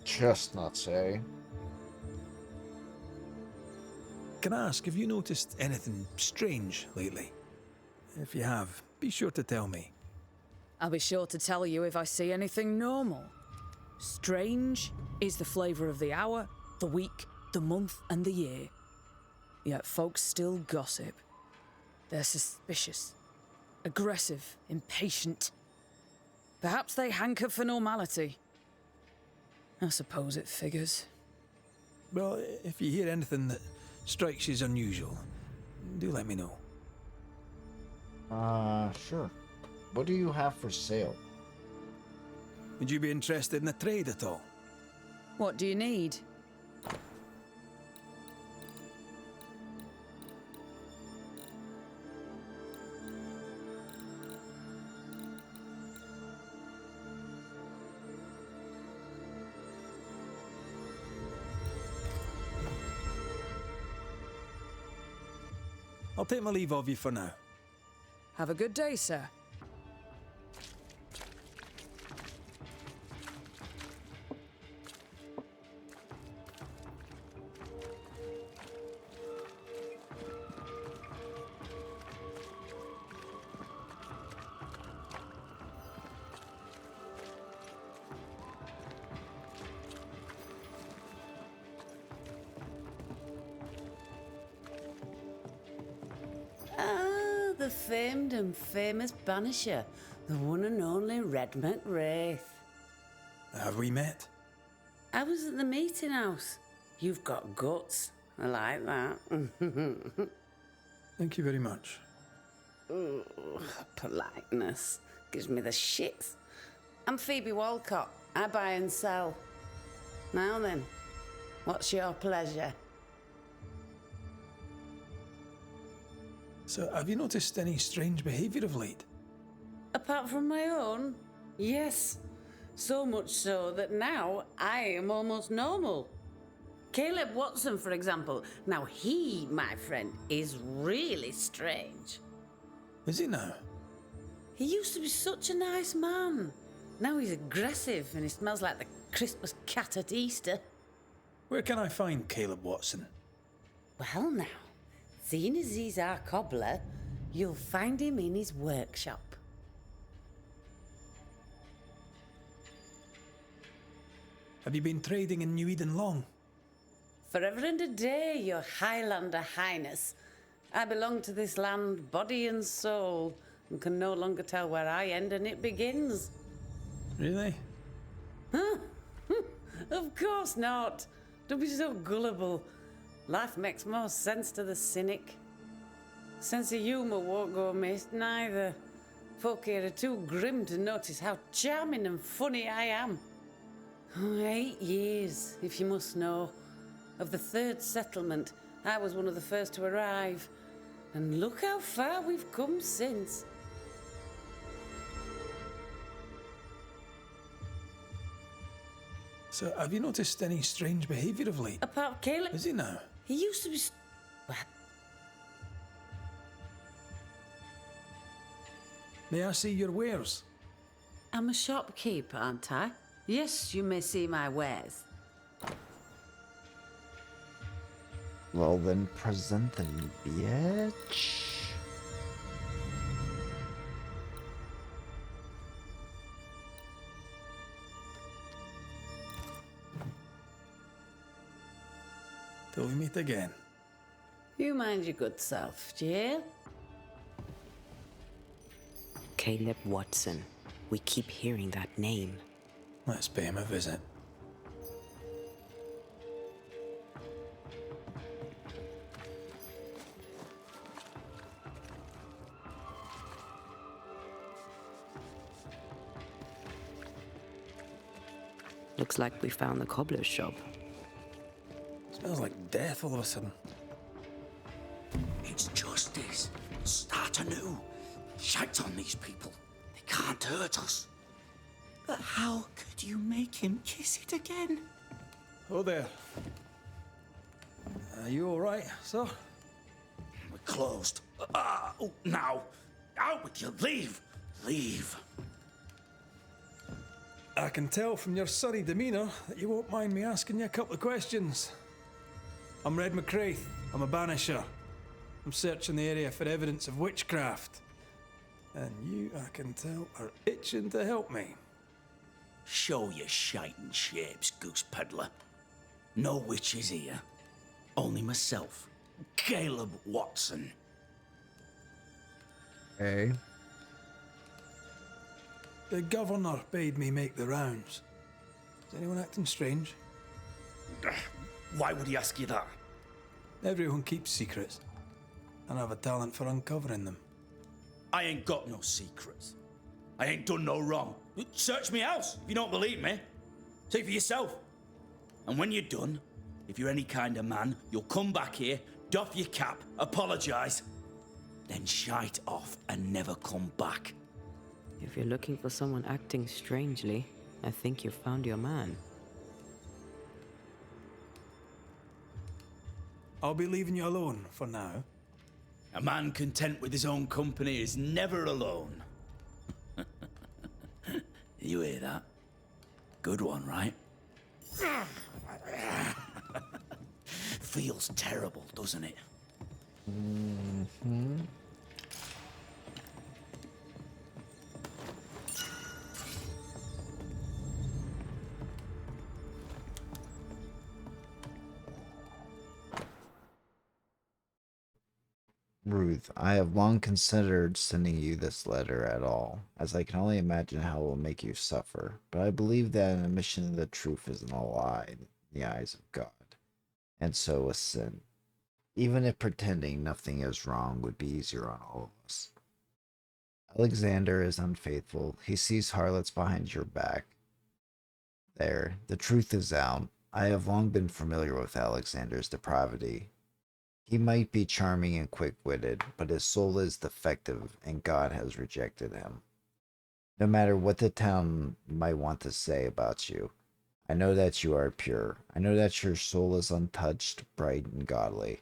Chestnuts, eh? Can I ask, have you noticed anything strange lately? If you have, be sure to tell me. I'll be sure to tell you if I see anything normal. Strange is the flavour of the hour, the week, the month, and the year. Yet folks still gossip. They're suspicious, aggressive, impatient. Perhaps they hanker for normality. I suppose it figures. Well, if you hear anything that strikes you as unusual, do let me know. Sure. What do you have for sale? Would you be interested in a trade at all? What do you need? I'll take my leave of you for now. Have a good day, sir. Ah, the famed and famous Banisher, the one and only Red McWraith. Have we met? I was at the meeting house. You've got guts. I like that. Thank you very much. Ooh, politeness gives me the shits. I'm Phoebe Walcott. I buy and sell. Now then, what's your pleasure? So, have you noticed any strange behaviour of late? Apart from my own? Yes. So much so that now I am almost normal. Caleb Watson, for example. Now he, my friend, is really strange. Is he now? He used to be such a nice man. Now he's aggressive and he smells like the Christmas cat at Easter. Where can I find Caleb Watson? Well now, seeing as he's our cobbler, you'll find him in his workshop. Have you been trading in New Eden long? Forever and a day, your Highlander Highness. I belong to this land, body and soul, and can no longer tell where I end and it begins. Really? Huh? Of course not. Don't be so gullible. Life makes more sense to the cynic. Sense of humour won't go amiss, neither. Folk here are too grim to notice how charming and funny I am. 8 years, if you must know. Of the 3rd settlement, I was one of the first to arrive. And look how far we've come since. So, have you noticed any strange behaviour of late? Apart Caleb... Is he now? He used to be... Well, May I see your wares? I'm a shopkeeper, aren't I? Yes, you may see my wares. Well, then present them, bitch. Till we meet again. You mind your good self, do you hear? Caleb Watson. We keep hearing that name. Let's pay him a visit. Looks like we found the cobbler's shop. Smells like death all of a sudden. It's justice. Start anew. Shite on these people. They can't hurt us. But how could you make him kiss it again? Oh there. Are you all right, sir? We're closed. Now. Out with you. Leave. Leave. I can tell from your sunny demeanour that you won't mind me asking you a couple of questions. I'm Red McCraith. I'm a banisher. I'm searching the area for evidence of witchcraft. And you, I can tell, are itching to help me. Show your shiting shapes, goose peddler. No witches here. Only myself, Caleb Watson. Okay. The governor bade me make the rounds. Is anyone acting strange? Why would he ask you that? Everyone keeps secrets, and I have a talent for uncovering them. I ain't got no secrets. I ain't done no wrong. Search me house if you don't believe me. See for yourself. And when you're done, if you're any kind of man, you'll come back here, doff your cap, apologise, then shite off and never come back. If you're looking for someone acting strangely, I think you've found your man. I'll be leaving you alone for now. A man content with his own company is never alone. You hear that? Good one, right? Feels terrible, doesn't it? Mm-hmm. Ruth, I have long considered sending you this letter at all, as I can only imagine how it will make you suffer, but I believe that an admission of the truth isn't a lie in the eyes of God, and so a sin. Even if pretending nothing is wrong would be easier on all of us. Alexander is unfaithful. He sees harlots behind your back. There, the truth is out. I have long been familiar with Alexander's depravity. He might be charming and quick-witted, but his soul is defective, and God has rejected him. No matter what the town might want to say about you, I know that you are pure. I know that your soul is untouched, bright, and godly.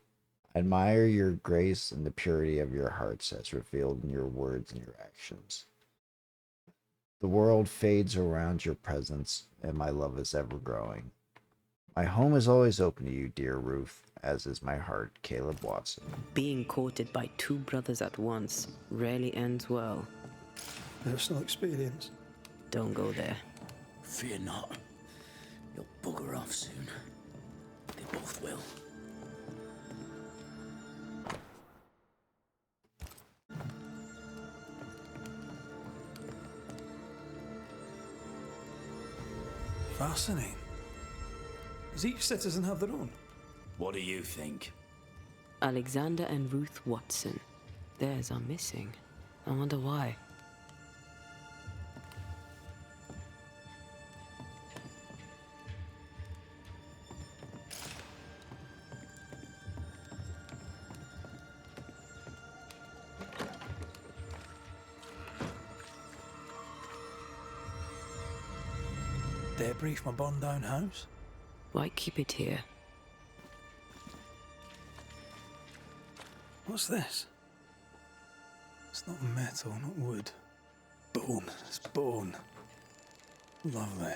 I admire your grace and the purity of your hearts as revealed in your words and your actions. The world fades around your presence, and my love is ever growing. My home is always open to you, dear Ruth, as is my heart, Caleb Watson. Being courted by two brothers at once rarely ends well. Personal experience. Don't go there. Fear not. You'll bugger off soon. They both will. Fascinating. Does each citizen have their own? What do you think? Alexander and Ruth Watson. Theirs are missing. I wonder why. Debris from a burned down house? Why keep it here? What's this? It's not metal, not wood. Bone. It's bone. Lovely.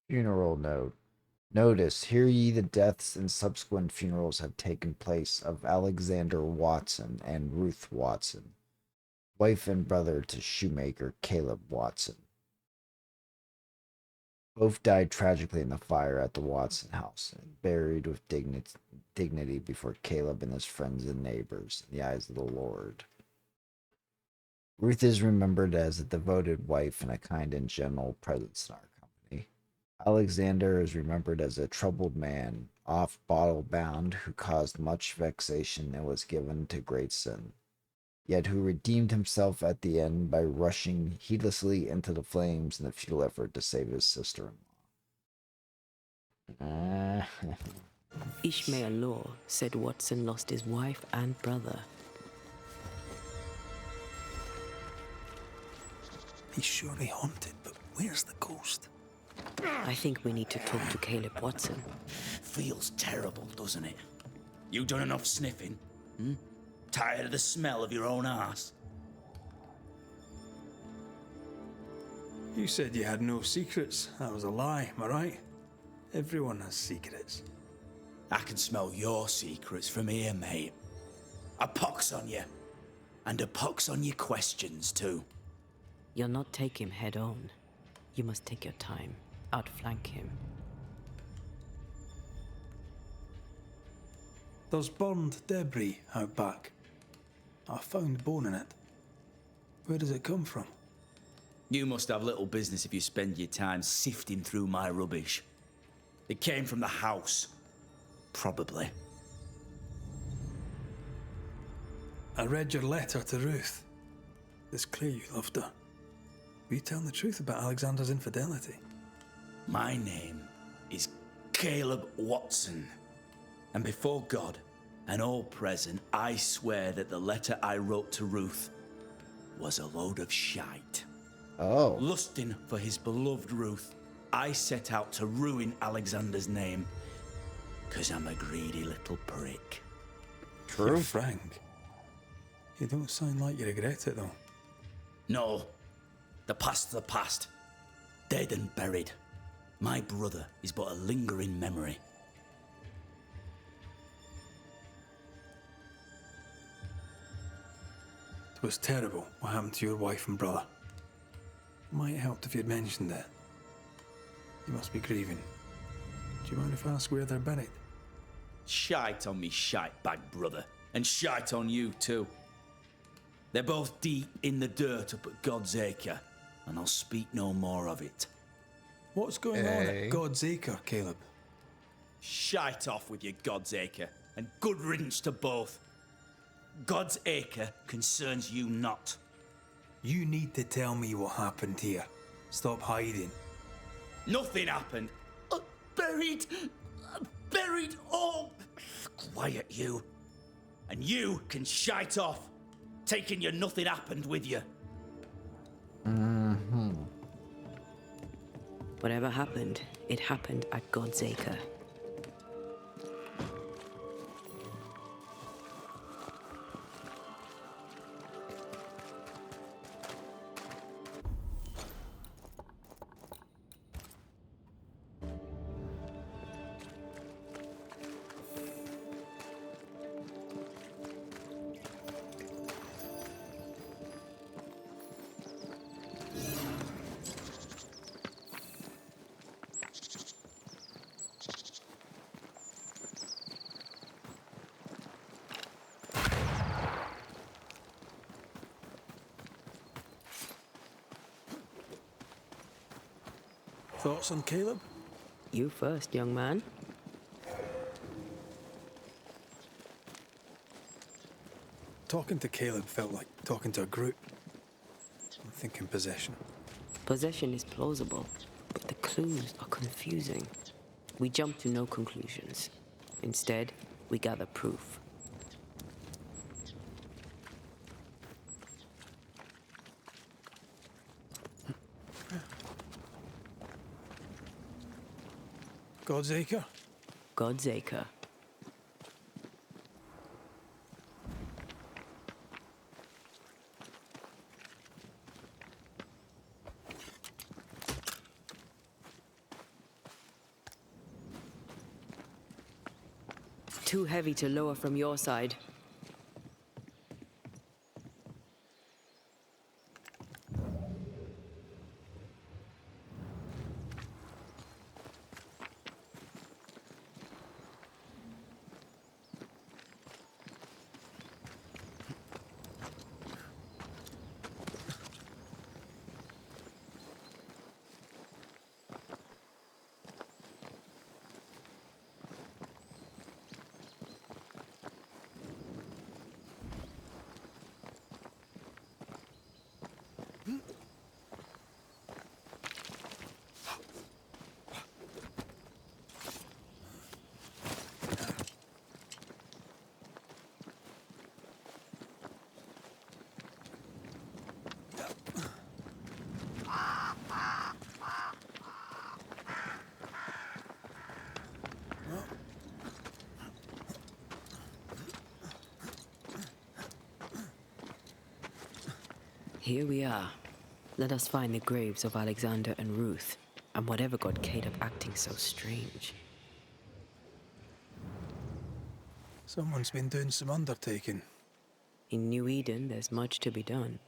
Funeral note. Notice, hear ye the deaths and subsequent funerals have taken place of Alexander Watson and Ruth Watson, wife and brother to shoemaker Caleb Watson. Both died tragically in the fire at the Watson house, and buried with dignity before Caleb and his friends and neighbors in the eyes of the Lord. Ruth is remembered as a devoted wife and a kind and gentle presence in our company. Alexander is remembered as a troubled man, oft bottle-bound, who caused much vexation and was given to great sin, yet who redeemed himself at the end by rushing heedlessly into the flames in the futile effort to save his sister-in-law. Ishmael Law said Watson lost his wife and brother. He's surely haunted, but where's the ghost? I think we need to talk to Caleb Watson. Feels terrible, doesn't it? You done enough sniffing? Tired of the smell of your own arse? You said you had no secrets. That was a lie, am I right? Everyone has secrets. I can smell your secrets from here, mate. A pox on you. And a pox on your questions, too. You'll not take him head on. You must take your time. Outflank him. There's burned debris out back. I found bone in it. Where does it come from? You must have little business if you spend your time sifting through my rubbish. It came from the house. Probably. I read your letter to Ruth. It's clear you loved her. Were you telling the truth about Alexander's infidelity? My name is Caleb Watson. And before God and all present, I swear that the letter I wrote to Ruth was a load of shite. Oh. Lusting for his beloved Ruth, I set out to ruin Alexander's name. 'Cause I'm a greedy little prick. True. You're frank. You don't sound like you regret it, though. No. The past's the past. Dead and buried. My brother is but a lingering memory. It was terrible what happened to your wife and brother. Might have helped if you'd mentioned it. You must be grieving. Do you mind if I ask where they're buried? Shite on me shite bag brother. And shite on you too. They're both deep in the dirt up at God's Acre. And I'll speak no more of it. What's going on at God's Acre, Caleb? Shite off with your God's Acre. And good riddance to both. God's Acre concerns you not. You need to tell me what happened here. Stop hiding. Nothing happened. Buried all. Quiet, you. And you can shite off, taking your nothing happened with you. Whatever happened, it happened at God's Acre. Thoughts on Caleb? You first, young man. Talking to Caleb felt like talking to a group. I'm thinking possession. Possession is plausible, but the clues are confusing. We jump to no conclusions. Instead, we gather proof. God's Acre? God's Acre. Too heavy to lower from your side. Here we are. Let us find the graves of Alexander and Ruth, and whatever got Caleb acting so strange. Someone's been doing some undertaking. In New Eden, there's much to be done.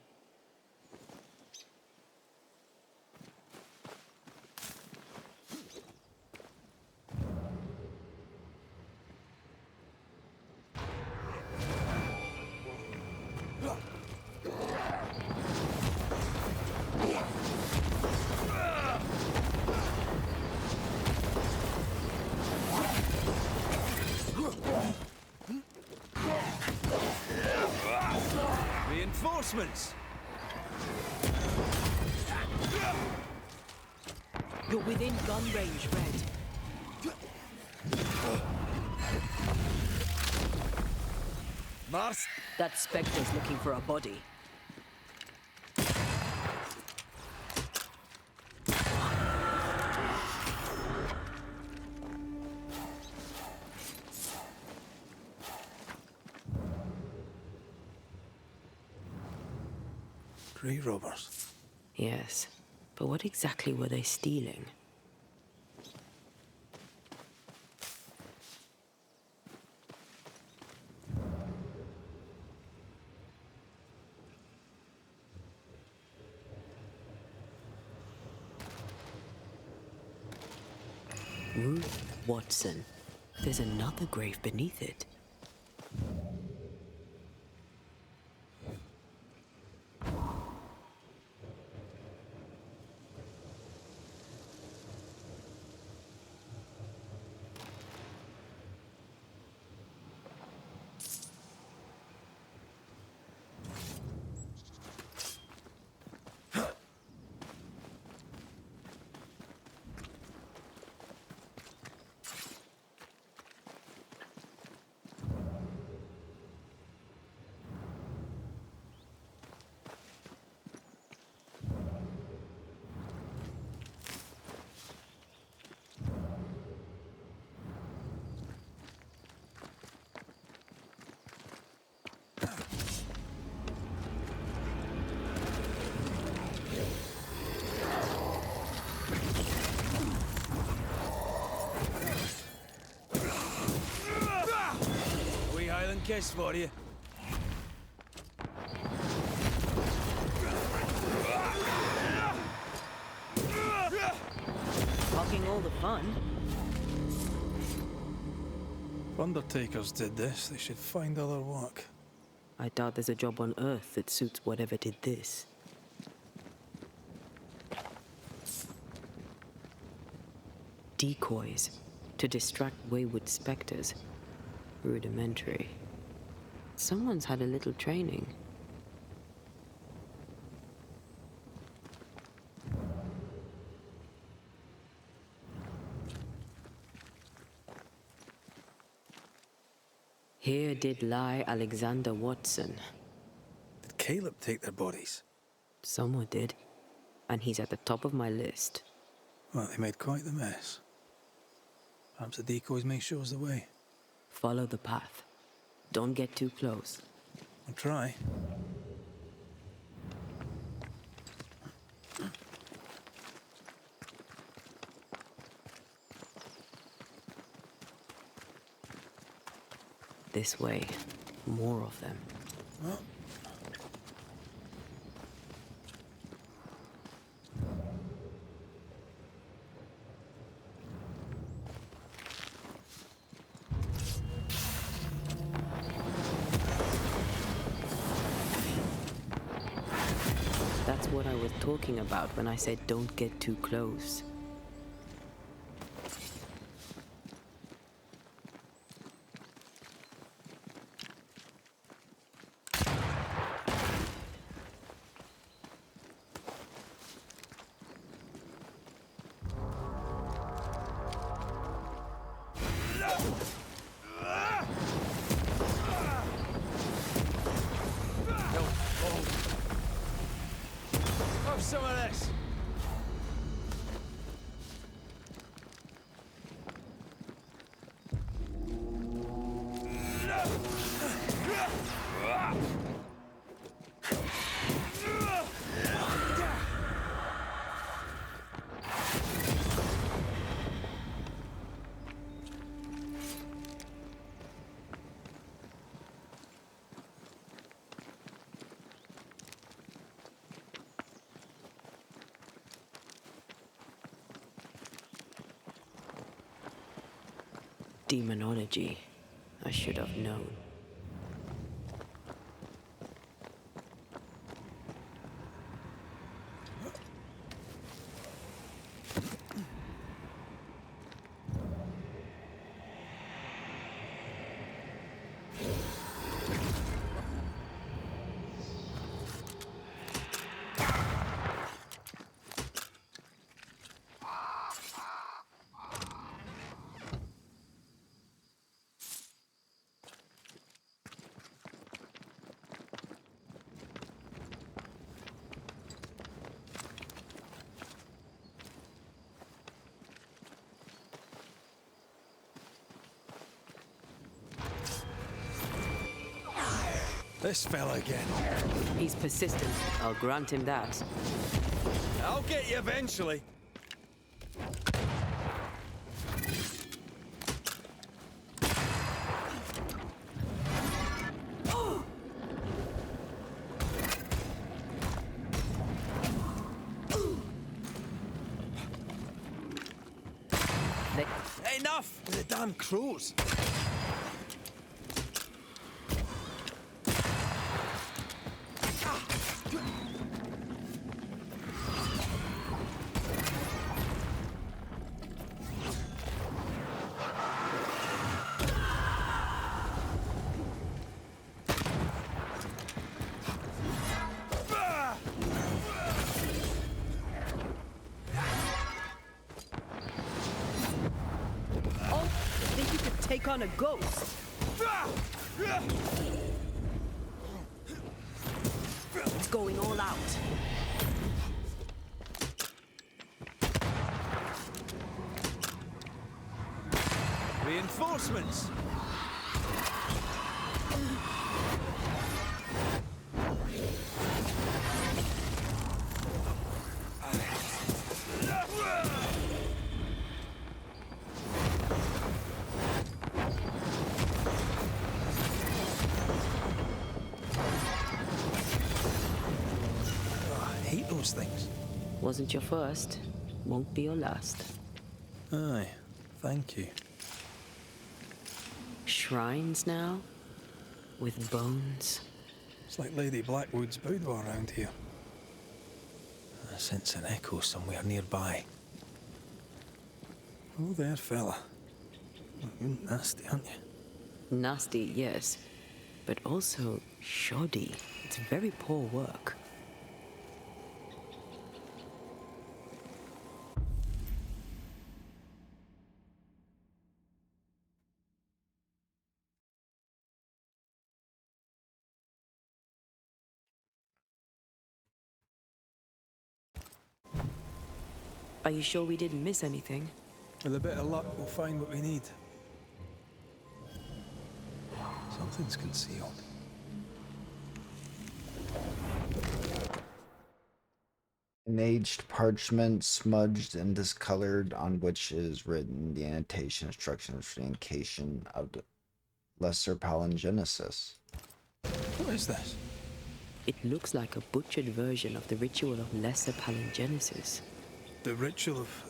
Reinforcements! You're within gun range, Red. Mars? That Spectre's looking for a body. Grey robbers. Yes, but what exactly were they stealing? Ruth Watson. There's another grave beneath it. Kiss for you. Talking all the fun. If undertakers did this, they should find other work. I doubt there's a job on Earth that suits whatever did this. Decoys to distract wayward specters. Rudimentary. Someone's had a little training. Here did lie Alexander Watson. Did Caleb take their bodies? Someone did. And he's at the top of my list. Well, they made quite the mess. Perhaps the decoys may show us the way. Follow the path. Don't get too close. I'll try. This way. More of them. Well. That's what I was talking about when I said don't get too close. Have some of this. Demonology. I should have known. This fella again. He's persistent. I'll grant him that. I'll get you eventually. Enough! The damn crows. Take on a ghost. It's going all out. Reinforcements. Things. Wasn't your first, won't be your last. Aye, thank you. Shrines now? With bones? It's like Lady Blackwood's boudoir around here. I sense an echo somewhere nearby. Oh, there, fella. You're nasty, aren't you? Nasty, yes, but also shoddy. It's very poor work. Are you sure we didn't miss anything? With a bit of luck, we'll find what we need. Something's concealed. An aged parchment, smudged and discolored, on which is written the annotation instructions for the incantation of the Lesser Palingenesis. What is this? It looks like a butchered version of the ritual of Lesser Palingenesis. The ritual of...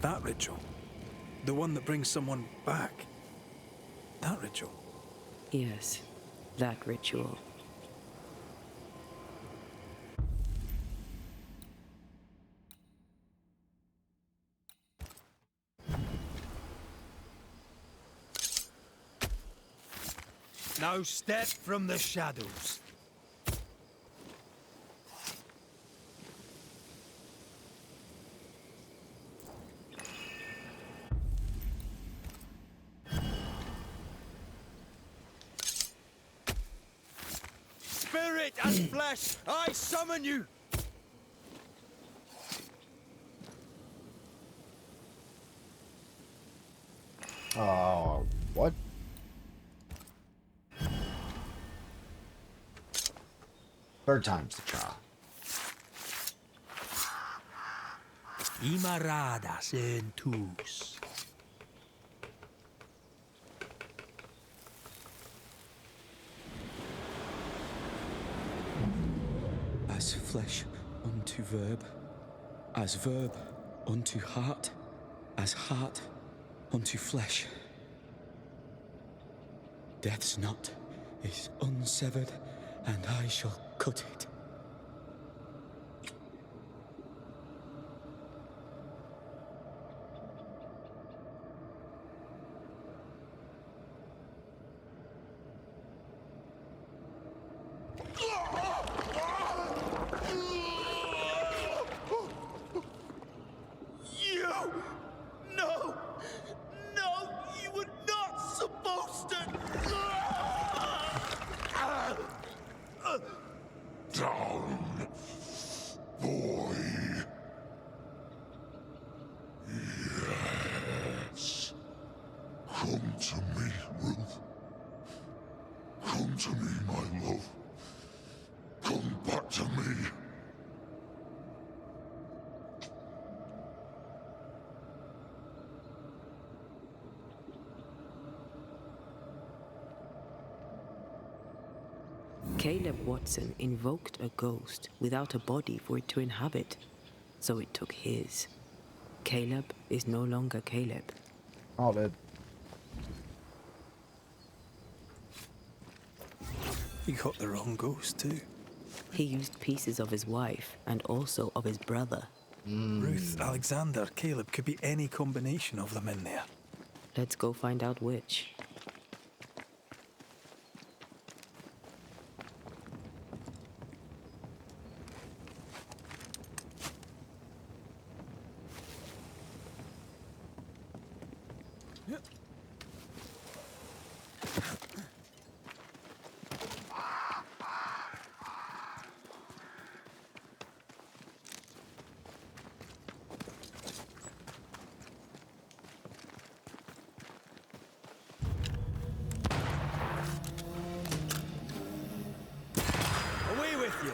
That ritual? The one that brings someone back? That ritual? Yes, that ritual. Now step from the shadows. Spirit and flesh, I summon you! Oh, what? Third time's the charm. Imaradas en tus. As flesh unto verb, as verb unto heart, as heart unto flesh. Death's knot is unsevered, and I shall cut it. Down, boy. Yes. Come to me, Ruth. Come to me, my love. Come back to me. Caleb Watson invoked a ghost without a body for it to inhabit, so it took his. Caleb is no longer Caleb. All dead. He got the wrong ghost, too. He used pieces of his wife and also of his brother. Ruth, Alexander, Caleb, could be any combination of them in there. Let's go find out which. Away with you!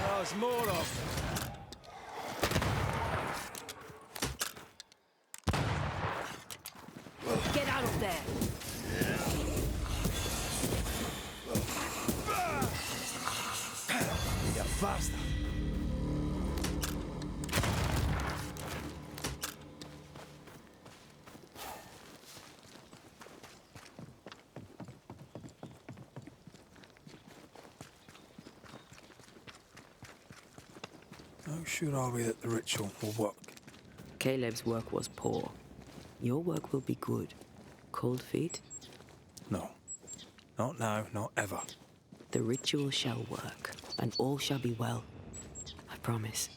There's more of them. Get out of there! You're faster. How sure are we that the ritual will work? Caleb's work was poor. Your work will be good. Cold feet? No. Not now, not ever. The ritual shall work, and all shall be well. I promise.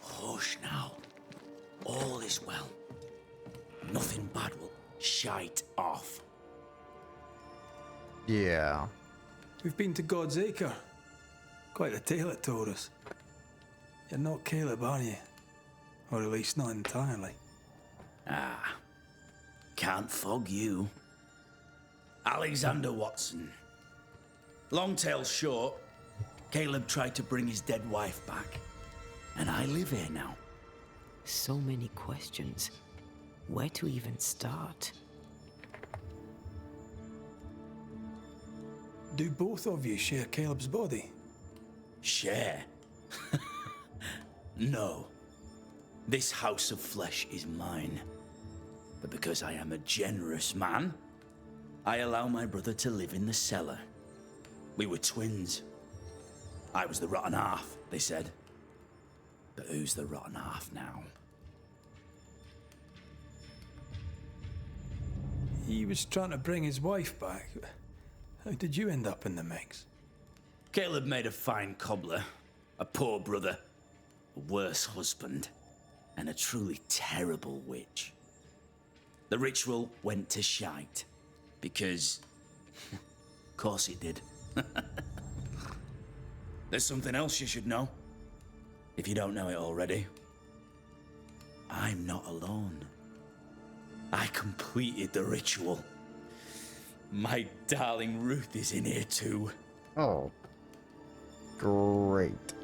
Hush now. All is well. Nothing bad will shite off. Yeah. We've been to God's Acre. Quite a tale it told us. You're not Caleb, are you? Or at least not entirely. Ah. Can't fog you. Alexander Watson. Long tale short, Caleb tried to bring his dead wife back. And I live here now. So many questions. Where to even start? Do both of you share Caleb's body? Share? No. This house of flesh is mine. But because I am a generous man, I allow my brother to live in the cellar. We were twins. I was the rotten half, they said. But who's the rotten half now? He was trying to bring his wife back. How did you end up in the mix? Caleb made a fine cobbler, a poor brother, a worse husband, and a truly terrible witch. The ritual went to shite, because... of course it did. There's something else you should know, if you don't know it already. I'm not alone. I completed the ritual. My darling Ruth is in here too. Oh. Great.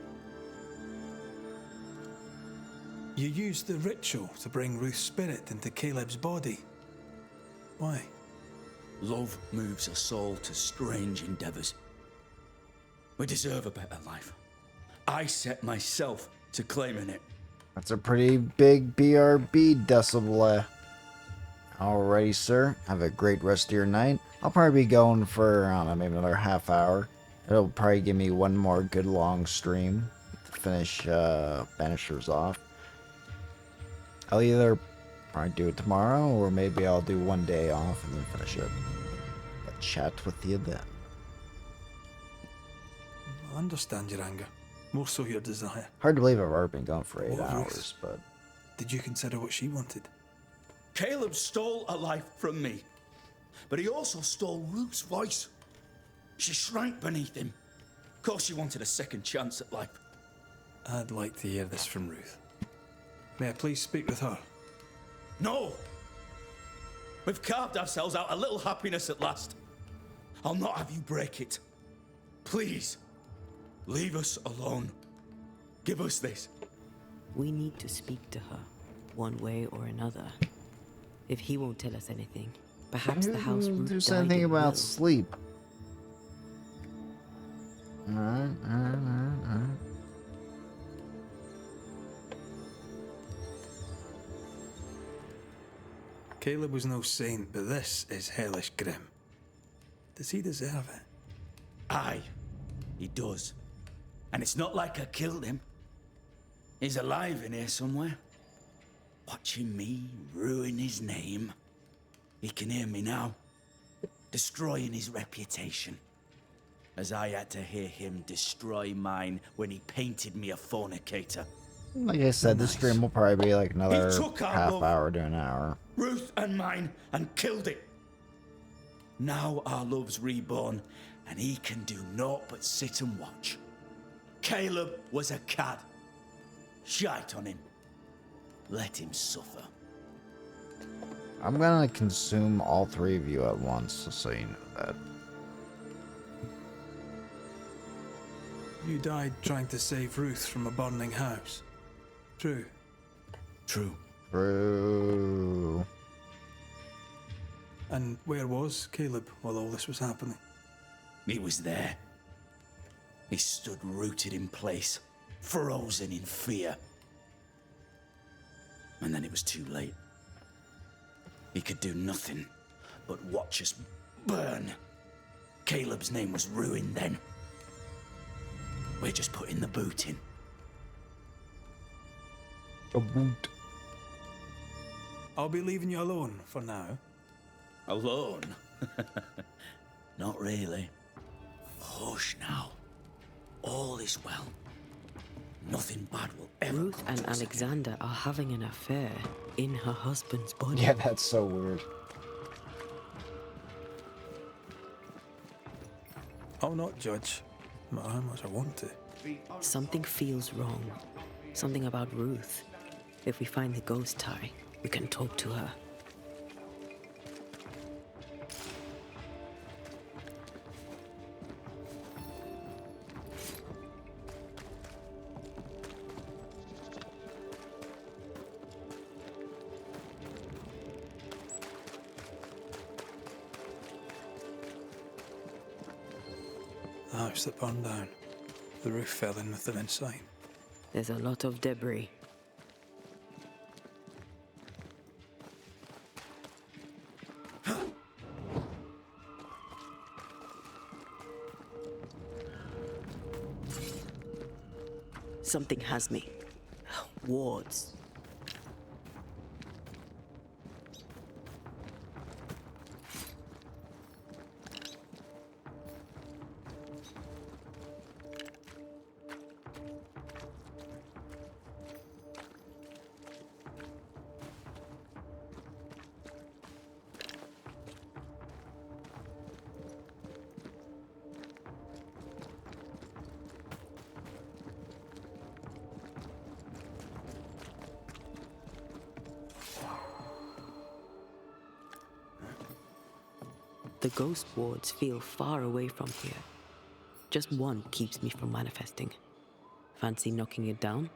You used the ritual to bring Ruth's spirit into Caleb's body. Why? Love moves a soul to strange endeavors. We deserve a better life. I set myself to claiming it. That's a pretty big BRB decibel. Alrighty, sir. Have a great rest of your night. I'll probably be going for, I don't know, maybe another half hour. It'll probably give me one more good long stream to finish Banishers off. I'll either probably do it tomorrow, or maybe I'll do one day off and then finish it. But chat with you then. I understand your anger. More so your desire. Hard to believe I've already been going for 8 What of hours, Ruth? but... Did you consider what she wanted? Caleb stole a life from me, but he also stole Ruth's voice. She shrank beneath him. Of course she wanted a second chance at life. I'd like to hear this from Ruth. May I please speak with her? No! We've carved ourselves out a little happiness at last. I'll not have you break it. Please, leave us alone. Give us this. We need to speak to her, one way or another. If he won't tell us anything, perhaps the house Ruth There's died anything in about will. sleep. Alright. Caleb was no saint, but this is hellish grim. Does he deserve it? Aye, he does. And it's not like I killed him. He's alive in here somewhere. Watching me ruin his name. He can hear me now. Destroying his reputation. As I had to hear him destroy mine when he painted me a fornicator. Like I said, this stream will probably be like another took our half love. hour to an hour. Ruth and mine, and killed it. Now our love's reborn, and he can do naught but sit and watch. Caleb was a cad. Shite on him. Let him suffer. I'm gonna consume all 3 of you at once, just so you know that. You died trying to save Ruth from a burning house. True. True. True. And where was Caleb while all this was happening? He was there. He stood rooted in place, frozen in fear. And then it was too late. He could do nothing but watch us burn. Caleb's name was ruined then. We're just putting the boot in. A boot. I'll be leaving you alone for now. Alone? Not really. Hush now. All is well. Nothing bad will ever Ruth come and to us again. Alexander are having an affair in her husband's body. Yeah, that's so weird. I'll not judge, no matter how much I want to. Something feels wrong. Something about Ruth. If we find the ghost tie, we can talk to her. The house that burned down. The roof fell in with them inside. There's a lot of debris. Something has me. Wards. The ghost wards feel far away from here. Just one keeps me from manifesting. Fancy knocking it down?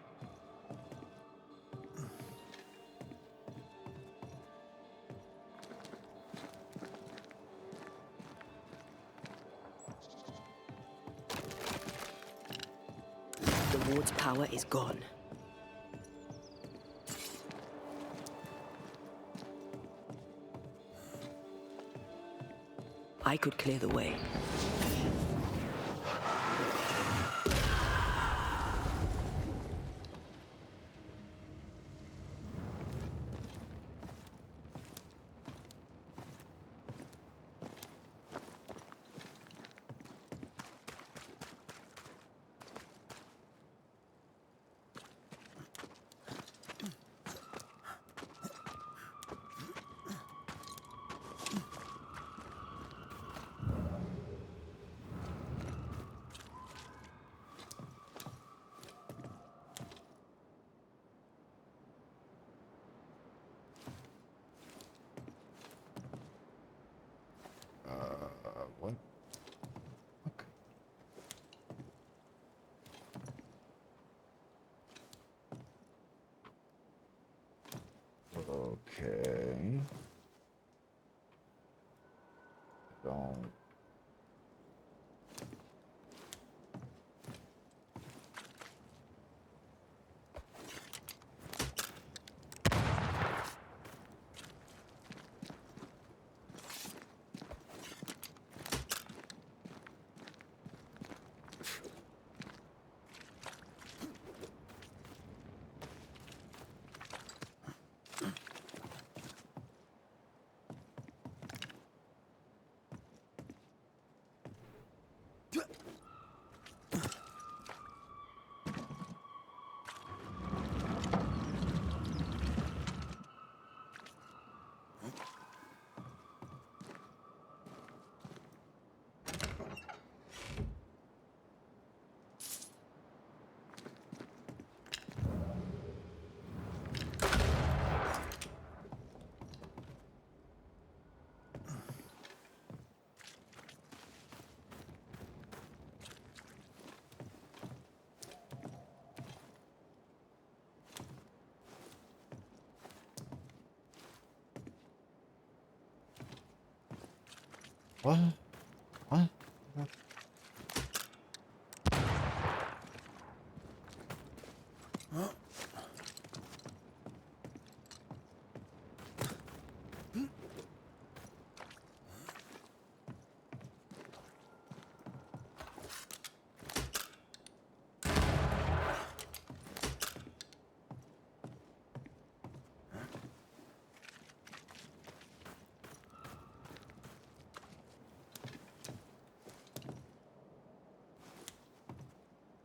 The ward's power is gone. I could clear the way. What? Okay. Don't. What? What?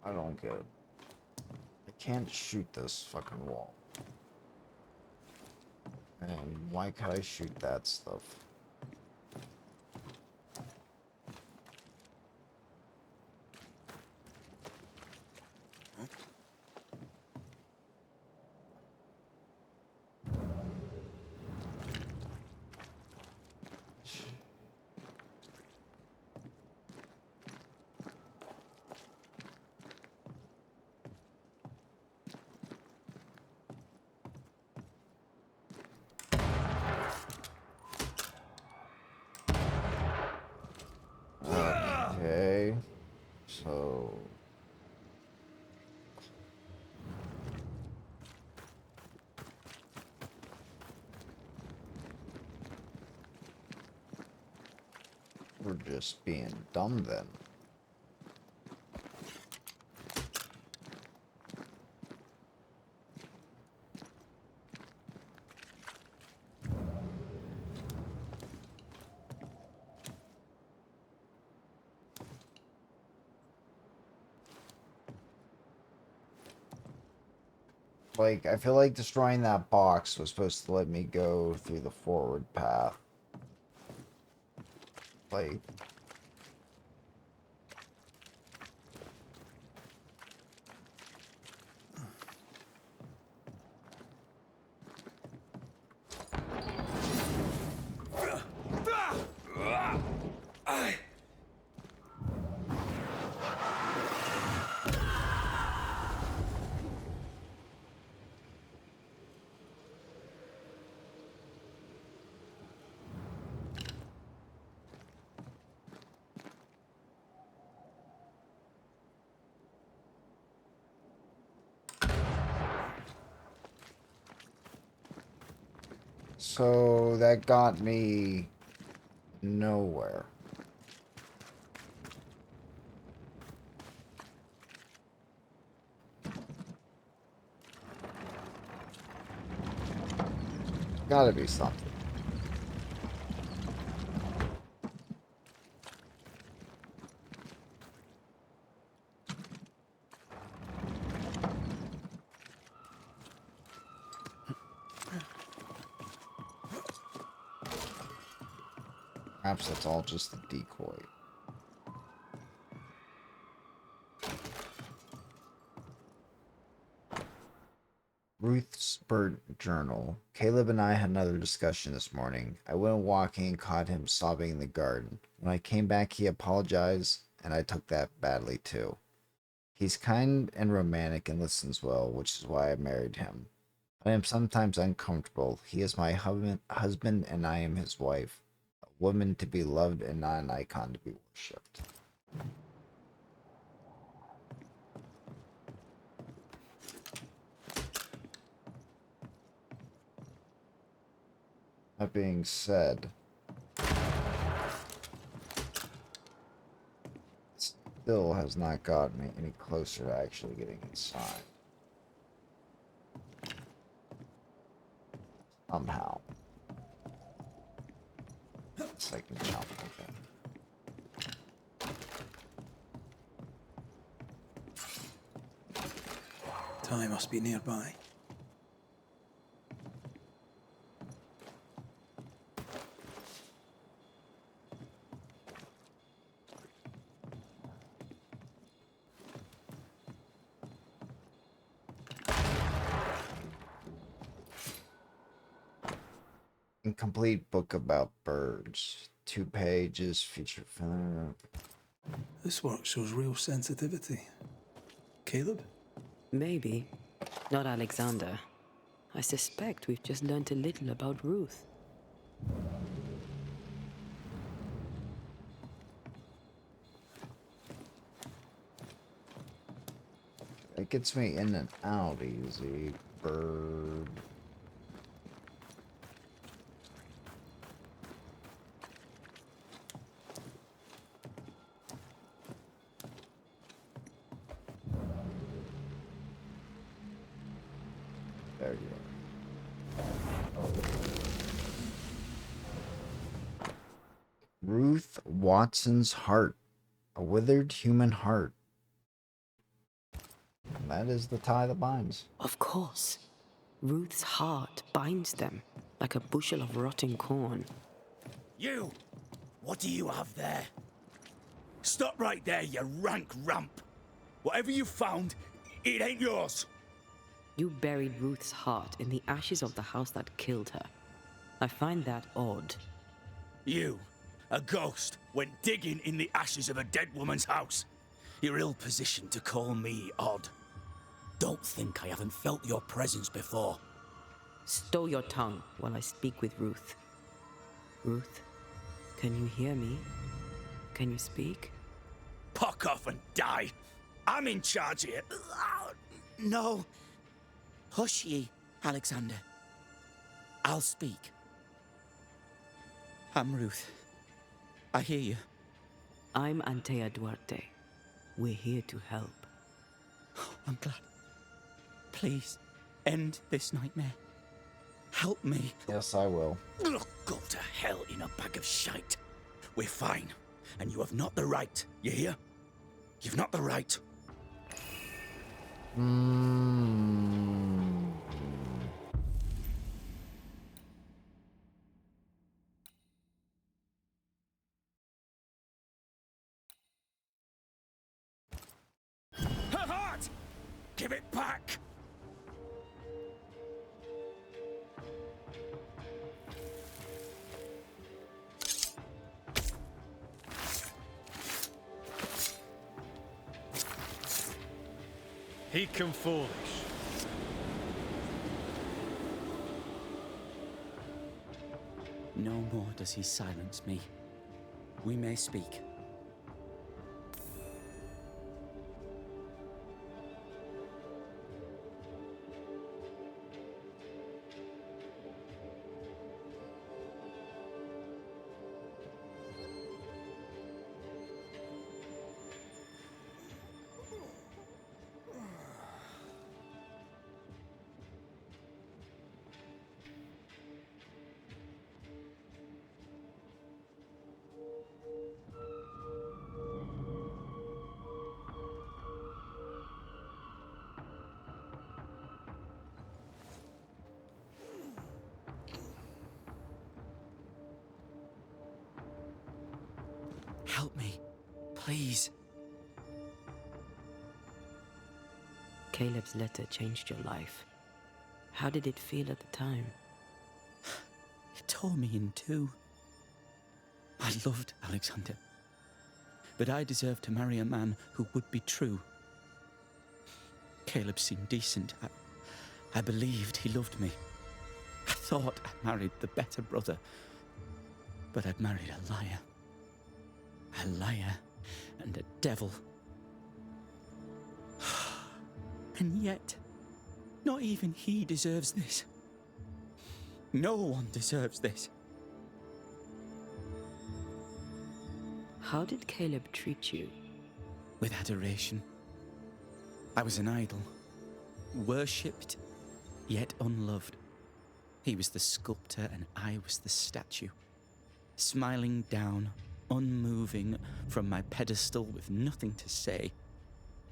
I don't get it. I can't shoot this fucking wall. And why could I shoot that stuff? Okay, so we're just being dumb then. Like, I feel like destroying that box was supposed to let me go through the forward path. Like, so that got me nowhere. Gotta be something. Perhaps that's all just a decoy. Ruth's bird journal. Caleb and I had another discussion this morning. I went walking and caught him sobbing in the garden. When I came back, he apologized, and I took that badly too. He's kind and romantic and listens well, which is why I married him. I am sometimes uncomfortable. He is my husband and I am his wife. A woman to be loved and not an icon to be worshipped. That being said, still has not gotten me any closer to actually getting inside. Somehow. Second jump, okay. Ty must be nearby. Incomplete book about birds. 2 pages, feature film. This work shows real sensitivity. Caleb? Maybe. Not Alexander. I suspect we've just learned a little about Ruth. That gets me in and out easy. Bird. There you are. Ruth Watson's heart. A withered human heart. And that is the tie that binds. Of course. Ruth's heart binds them like a bushel of rotting corn. You! What do you have there? Stop right there, you rank rump! Whatever you found, it ain't yours! You buried Ruth's heart in the ashes of the house that killed her. I find that odd. You, a ghost, went digging in the ashes of a dead woman's house. You're ill-positioned to call me odd. Don't think I haven't felt your presence before. Stow your tongue while I speak with Ruth. Ruth, can you hear me? Can you speak? Puck off and die! I'm in charge here. No. Hush ye, Alexander. I'll speak. I'm Ruth. I hear you. I'm Antea Duarte. We're here to help. I'm glad. Please, end this nightmare. Help me. Yes, I will. Go to hell in a bag of shite. We're fine, and you have not the right. You hear? You've not the right. Her heart! Give it back! He come foolish. No more does he silence me. We may speak. Help me, please. Caleb's letter changed your life. How did it feel at the time? It tore me in two. I loved Alexander, but I deserved to marry a man who would be true. Caleb seemed decent. I believed he loved me. I thought I married the better brother, but I'd married a liar. A liar and a devil. And yet, not even he deserves this. No one deserves this. How did Caleb treat you? With adoration. I was an idol, worshipped, yet unloved. He was the sculptor and I was the statue, smiling down, unmoving from my pedestal with nothing to say.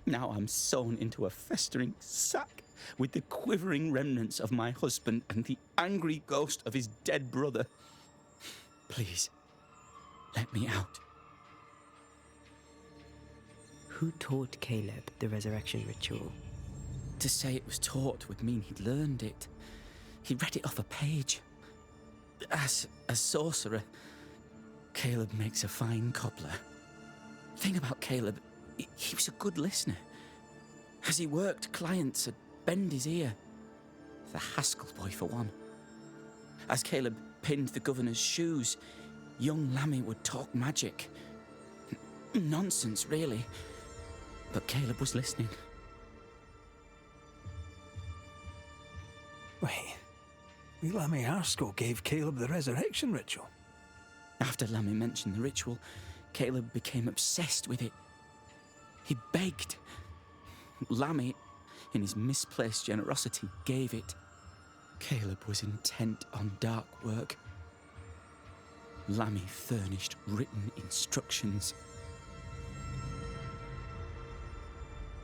Now I'm sewn into a festering sack with the quivering remnants of my husband and the angry ghost of his dead brother. Please, let me out. Who taught Caleb the resurrection ritual? To say it was taught would mean he'd learned it. He read it off a page. As a sorcerer, Caleb makes a fine cobbler. Thing about Caleb, he was a good listener. As he worked, clients would bend his ear. The Haskell boy, for one. As Caleb pinned the governor's shoes, young Lammy would talk magic. Nonsense, really. But Caleb was listening. Wait. Lammy Haskell gave Caleb the resurrection ritual. After Lammy mentioned the ritual, Caleb became obsessed with it. He begged. Lammy, in his misplaced generosity, gave it. Caleb was intent on dark work. Lammy furnished written instructions.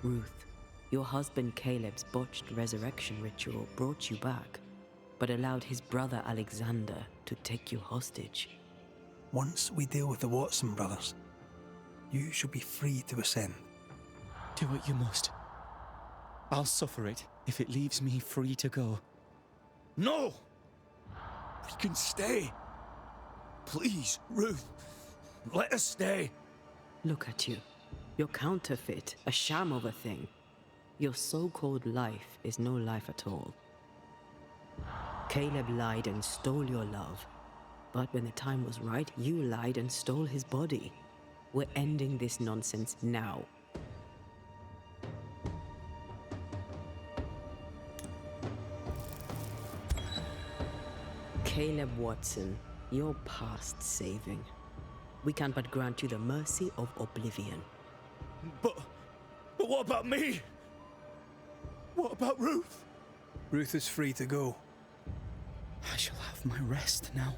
Ruth, your husband Caleb's botched resurrection ritual brought you back, but allowed his brother Alexander to take you hostage. Once we deal with the Watson brothers, you shall be free to ascend. Do what you must. I'll suffer it if it leaves me free to go. No! We can stay. Please, Ruth, let us stay. Look at you. You're counterfeit, a sham of a thing. Your so-called life is no life at all. Caleb lied and stole your love. But when the time was right, you lied and stole his body. We're ending this nonsense now. Caleb Watson, you're past saving. We can but grant you the mercy of oblivion. But what about me? What about Ruth? Ruth is free to go. I shall have my rest now.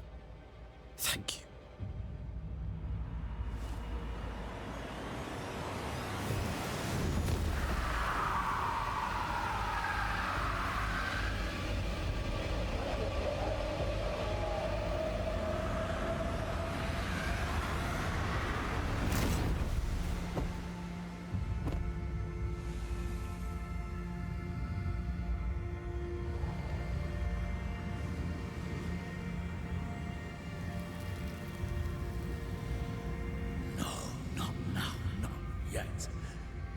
Thank you.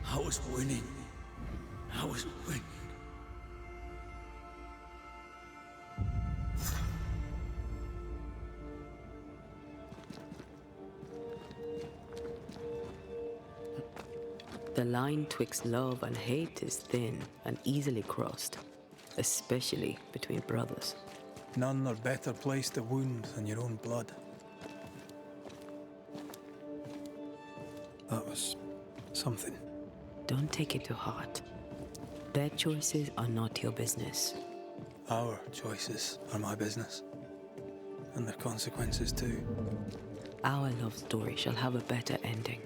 I was winning. I was winning. The line twixt love and hate is thin and easily crossed, especially between brothers. None are better placed to wound than your own blood. That was something. Don't take it to heart. Their choices are not your business. Our choices are my business. And their consequences too. Our love story shall have a better ending.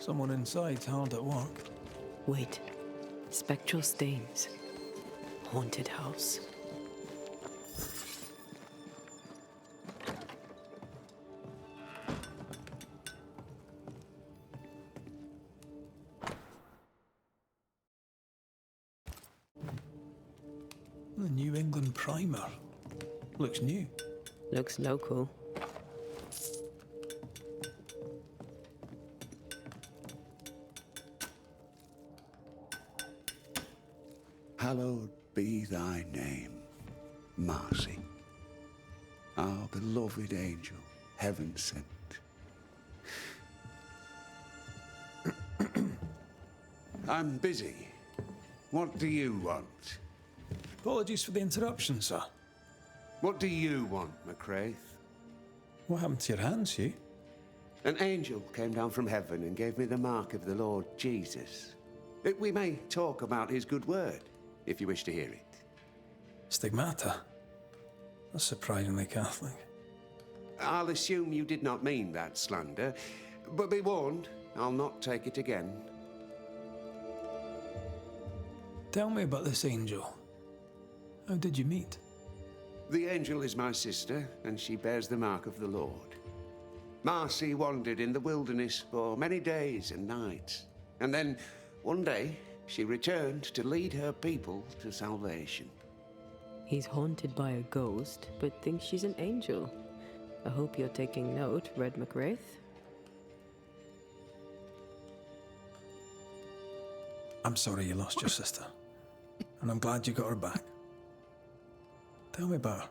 Someone inside's hard at work. Wait. Spectral stains. Haunted house. The New England Primer. Looks new. Looks local. Hallowed be thy name, Marcy, our beloved angel, heaven sent. I'm busy. What do you want? Apologies for the interruption, sir. What do you want, McCraith? What happened to your hands, Hugh? An angel came down from heaven and gave me the mark of the Lord Jesus. We may talk about his good word, if you wish to hear it. Stigmata? That's surprisingly Catholic. I'll assume you did not mean that slander, but be warned, I'll not take it again. Tell me about this angel. How did you meet? The angel is my sister, and she bears the mark of the Lord. Marcy wandered in the wilderness for many days and nights, and then, one day, she returned to lead her people to salvation. He's haunted by a ghost, but thinks she's an angel. I hope you're taking note, Red McWraith. I'm sorry you lost your sister, and I'm glad you got her back. Tell me about her.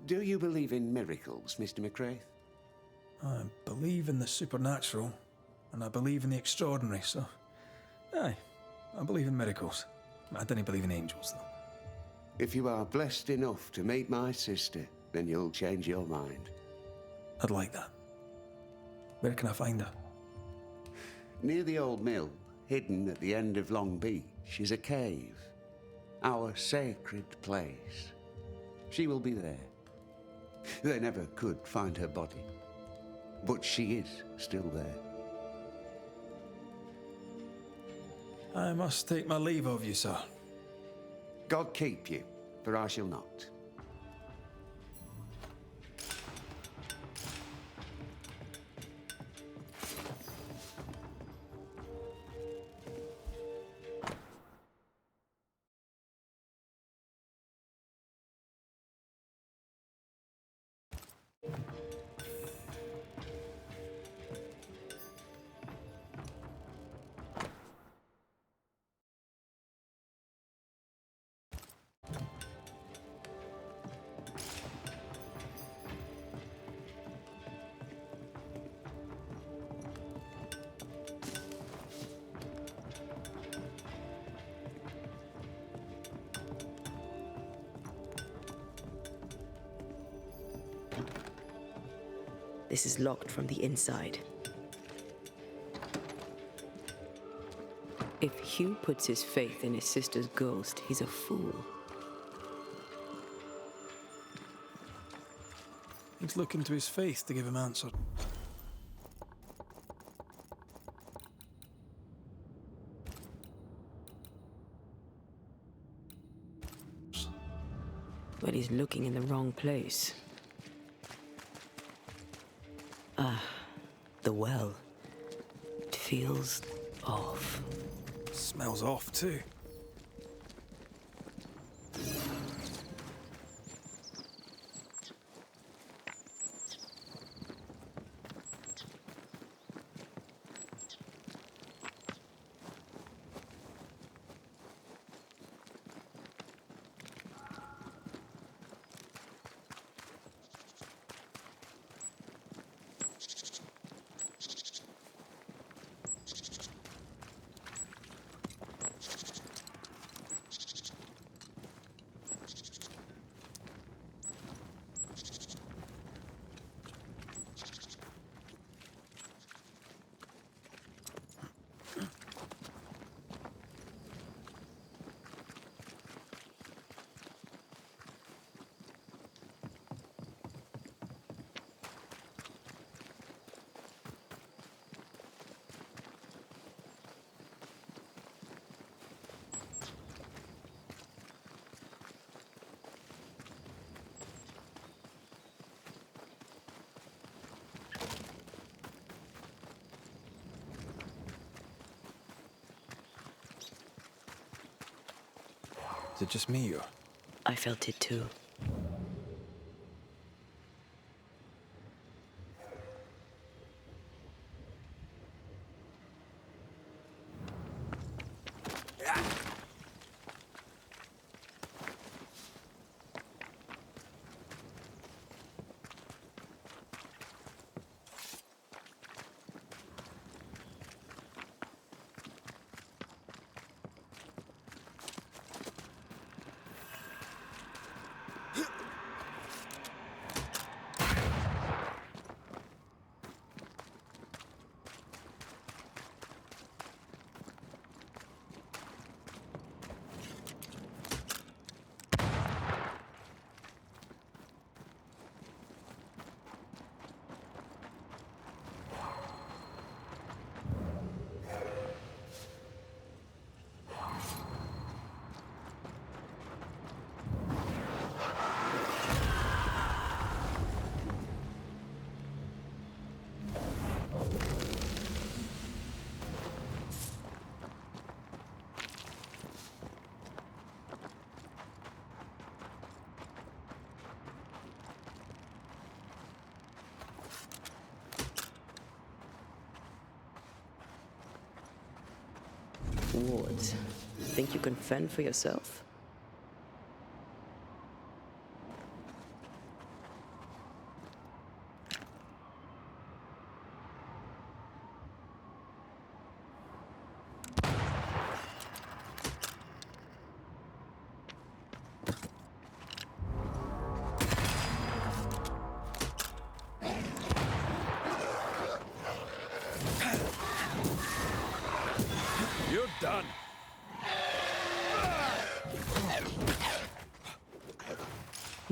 Do you believe in miracles, Mr. McCraith? I believe in the supernatural, and I believe in the extraordinary, so... Aye, I believe in miracles. I didn't believe in angels, though. If you are blessed enough to meet my sister, then you'll change your mind. I'd like that. Where can I find her? Near the old mill, hidden at the end of Long Beach, is a cave. Our sacred place. She will be there. They never could find her body, but she is still there. I must take my leave of you, sir. God keep you, for I shall not. This is locked from the inside. If Hugh puts his faith in his sister's ghost, he's a fool. He's looking to his faith to give him answer. But he's looking in the wrong place. Ah, the well. It feels off. Smells off, too. Is it just me, or? I felt it too. Wards, think you can fend for yourself?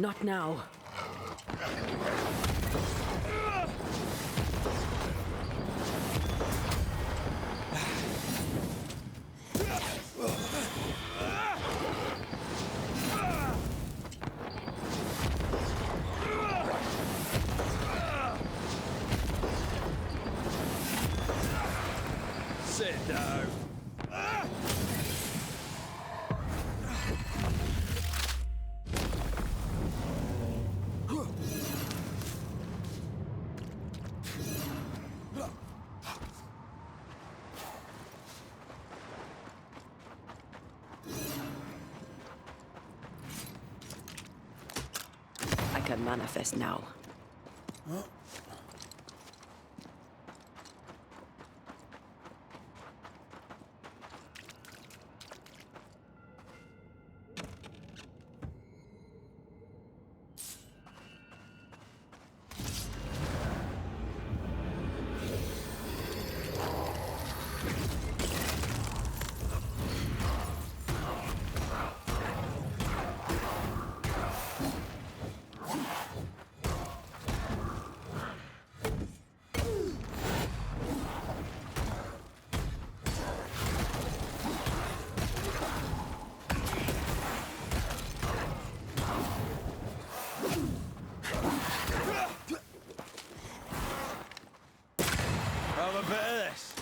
Not now. Sit down. I can manifest now. Have a bit of this.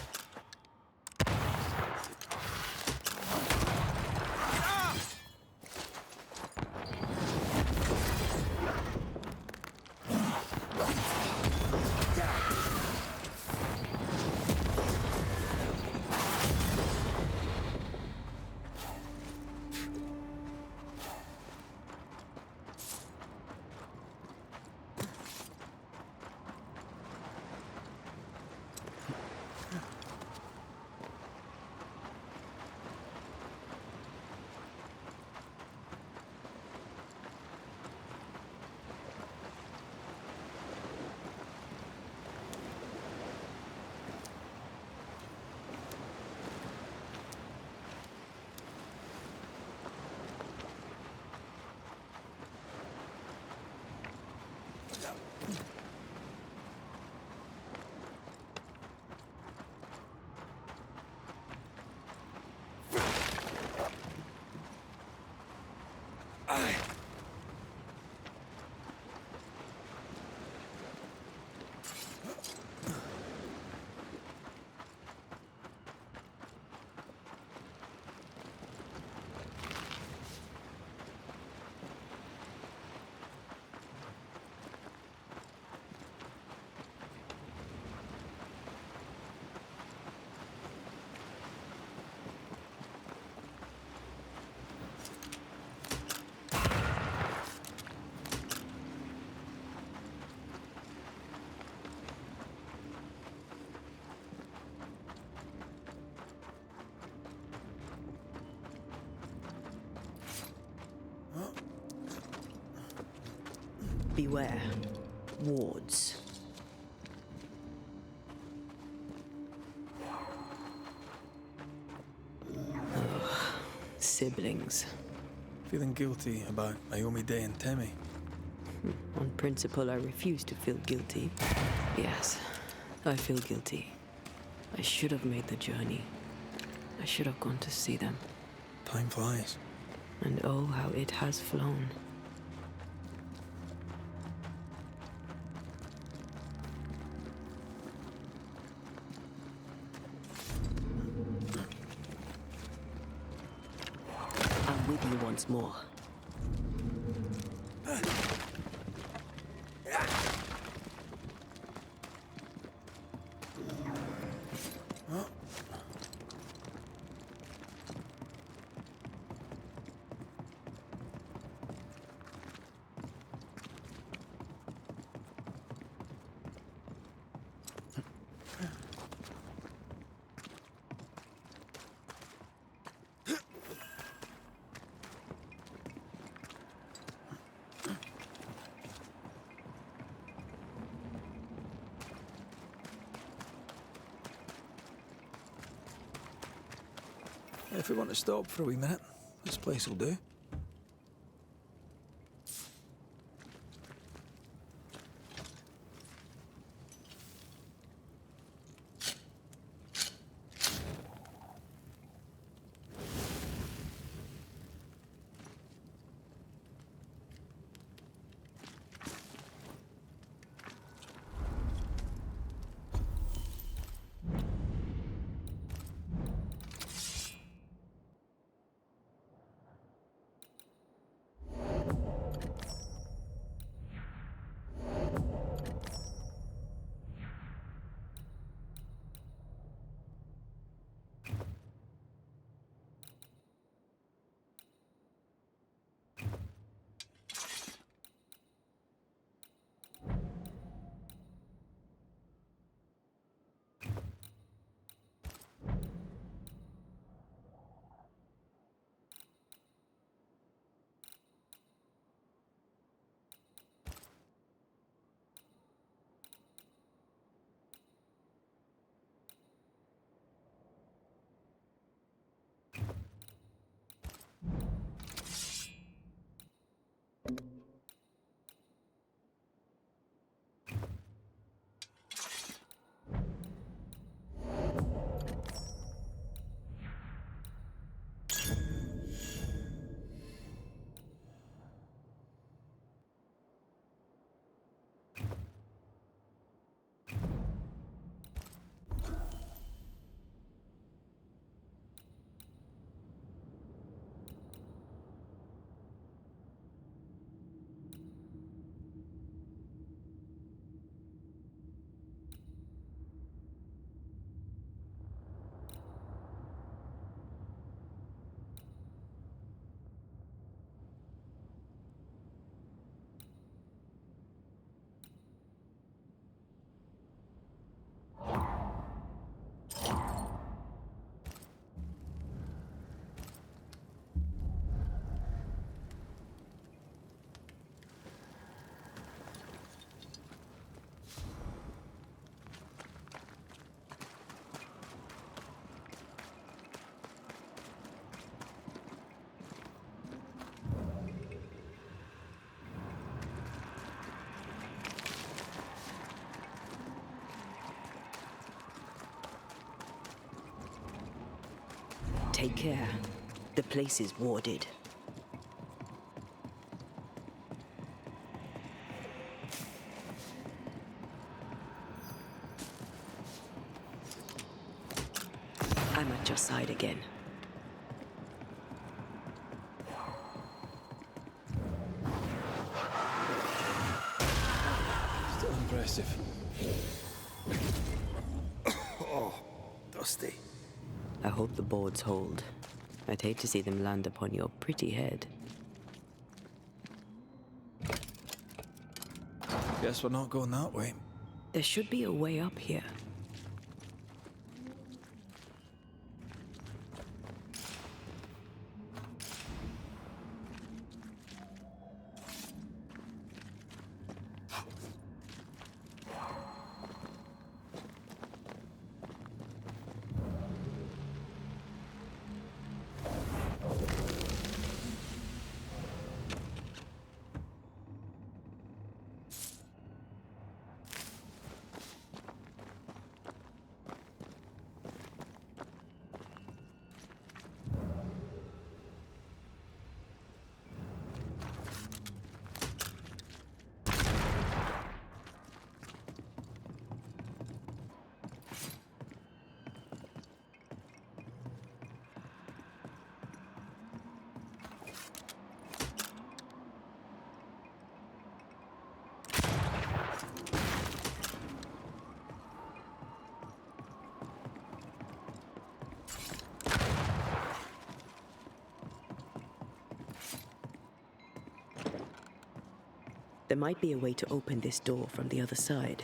Beware. Wards. Ugh. Siblings. Feeling guilty about Naomi Day and Temi? On principle, I refuse to feel guilty. Yes, I feel guilty. I should have made the journey. I should have gone to see them. Time flies. And oh, how it has flown. I'm with you once more. If we want to stop for a wee minute, this place will do. Take care. The place is warded. I'm at your side again. Still impressive. Oh, dusty. I hope the boards hold. I'd hate to see them land upon your pretty head. Guess we're not going that way. There should be a way up here. There might be a way to open this door from the other side.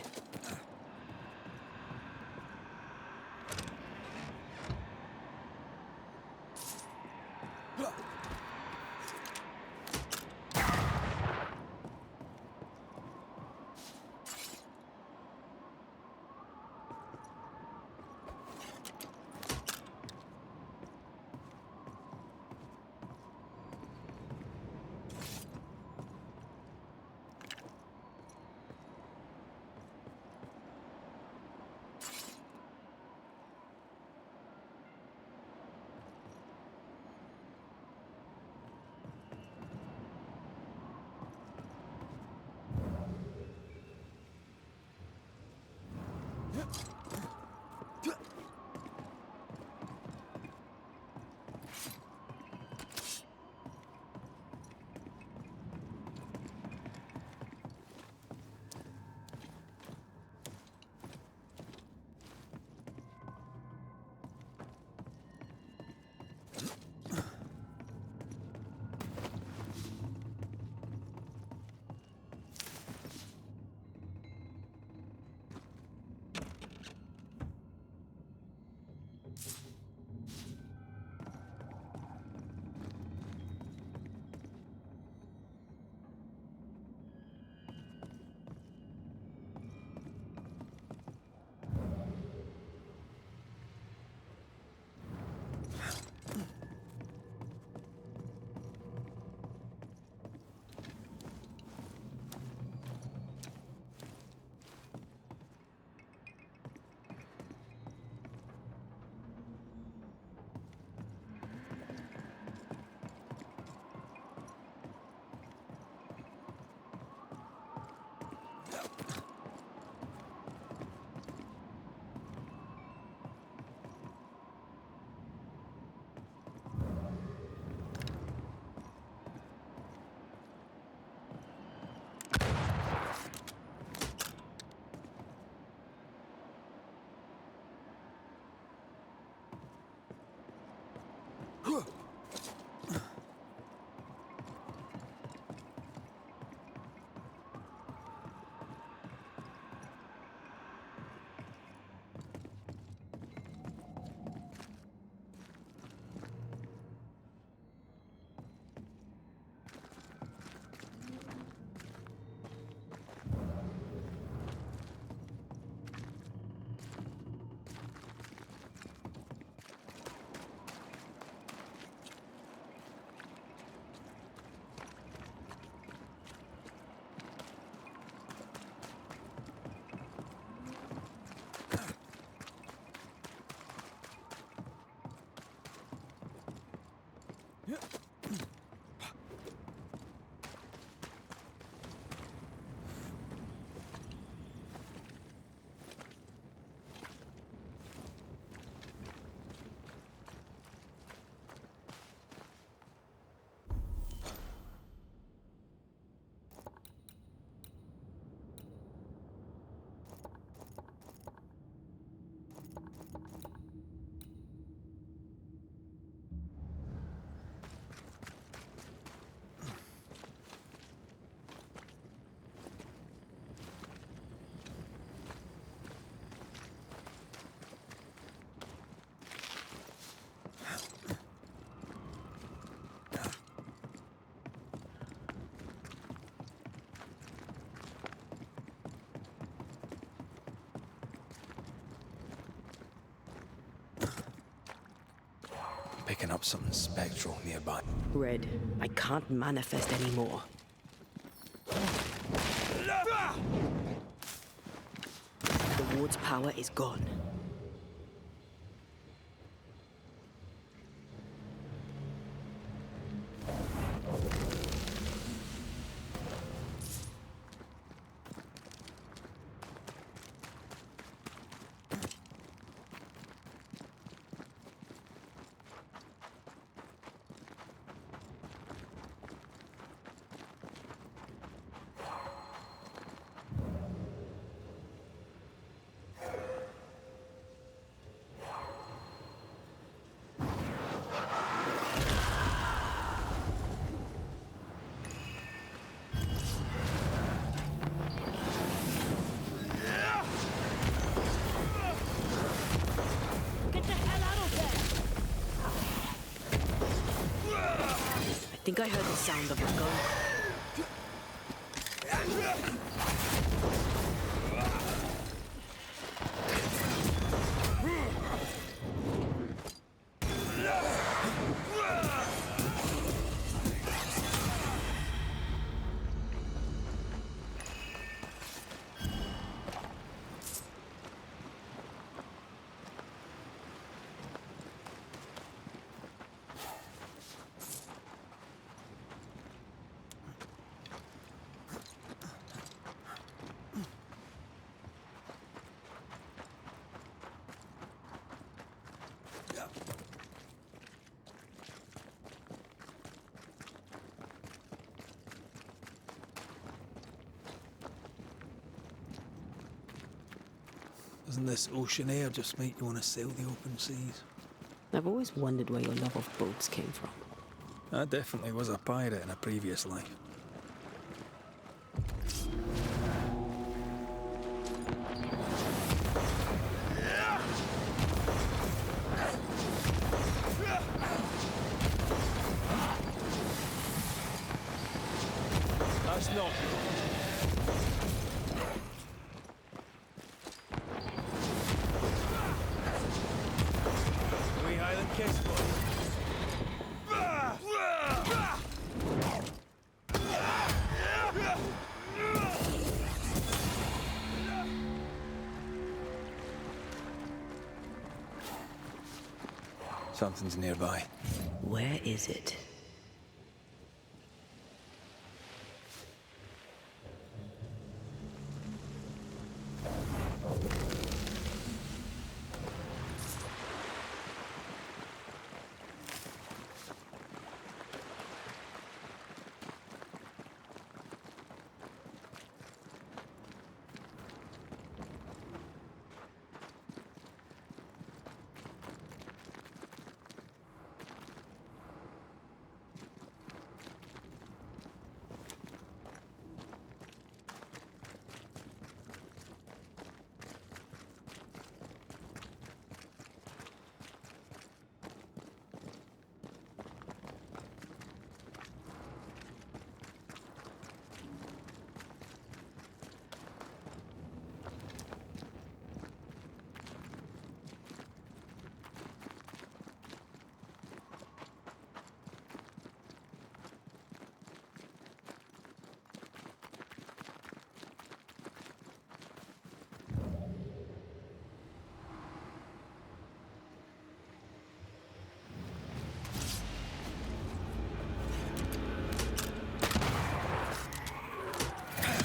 picking up something spectral nearby. Red, I can't manifest anymore. The ward's power is gone. I think I heard the sound of a gun. Doesn't this ocean air just make you want to sail the open seas? I've always wondered where your love of boats came from. I definitely was a pirate in a previous life. That's not. We Highland Kiss, boys. Something's nearby. Where is it?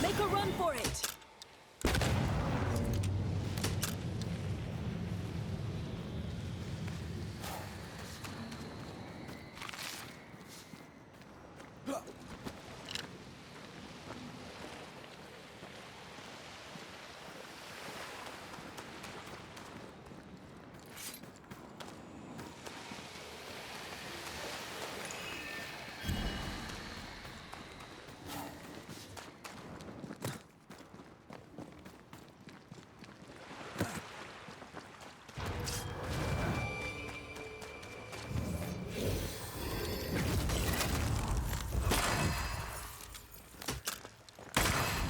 Make a run for it!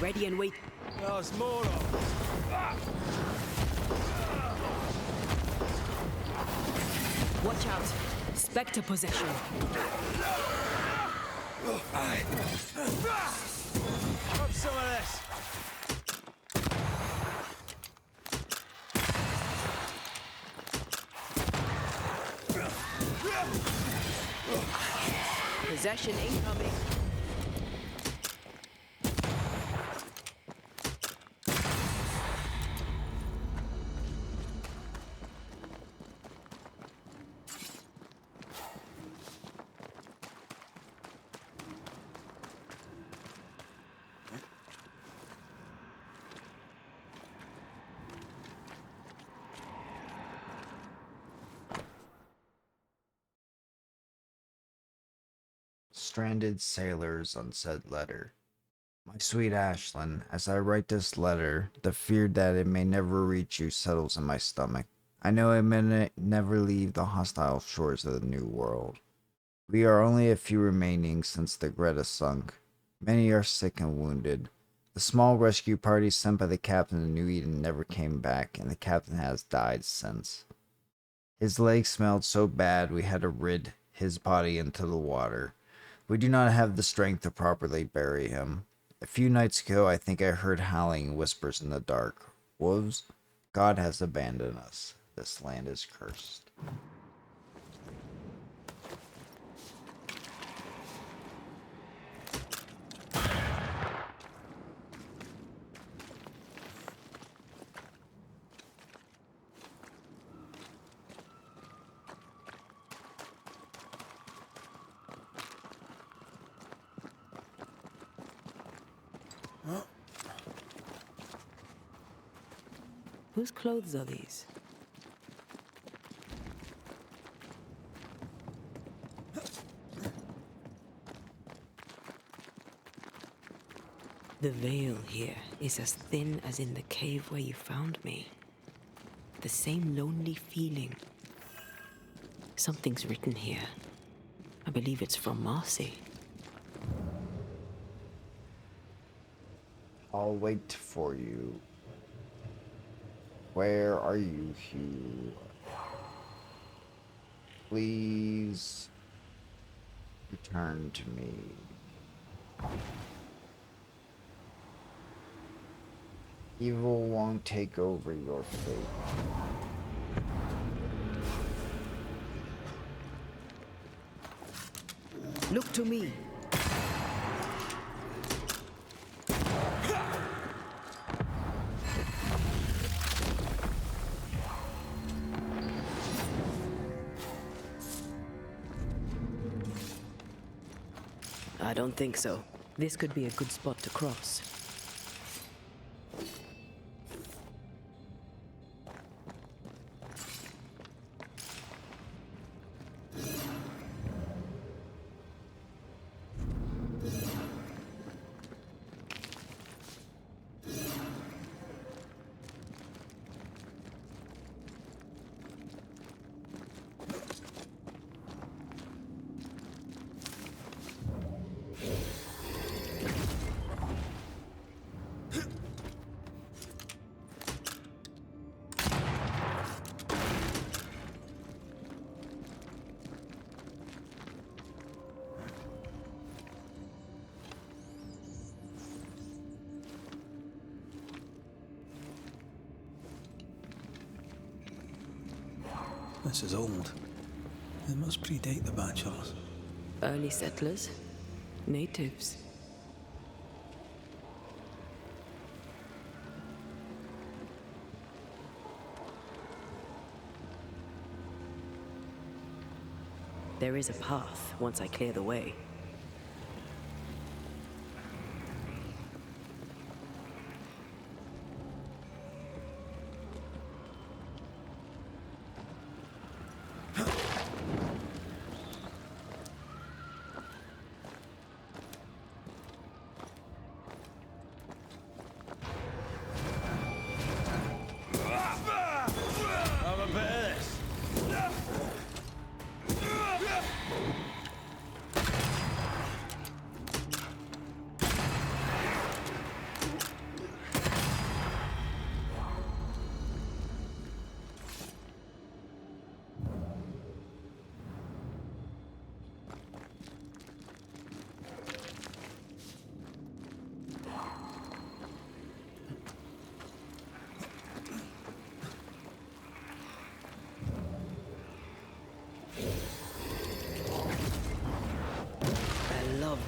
Ready and wait. There's more of. Watch out. Spectre possession. Have some of this. Possession incoming. Stranded sailors on said letter. My sweet Ashlyn, as I write this letter, the fear that it may never reach you settles in my stomach. I know it may never leave the hostile shores of the New World. We are only a few remaining since the Greta sunk. Many are sick and wounded. The small rescue party sent by the captain to New Eden never came back, and the captain has died since. His leg smelled so bad we had to rid his body into the water. We do not have the strength to properly bury him. A few nights ago, I think I heard howling whispers in the dark. Wolves, God has abandoned us. This land is cursed. Whose clothes are these? The veil here is as thin as in the cave where you found me. The same lonely feeling. Something's written here. I believe it's from Marcy. I'll wait for you. Where are you, Hugh? Please return to me. Evil won't take over your fate. Look to me. I don't think so. This could be a good spot to cross. This is old. It must predate the Banishers. Early settlers? Natives? There is a path once I clear the way. Have a bit of this.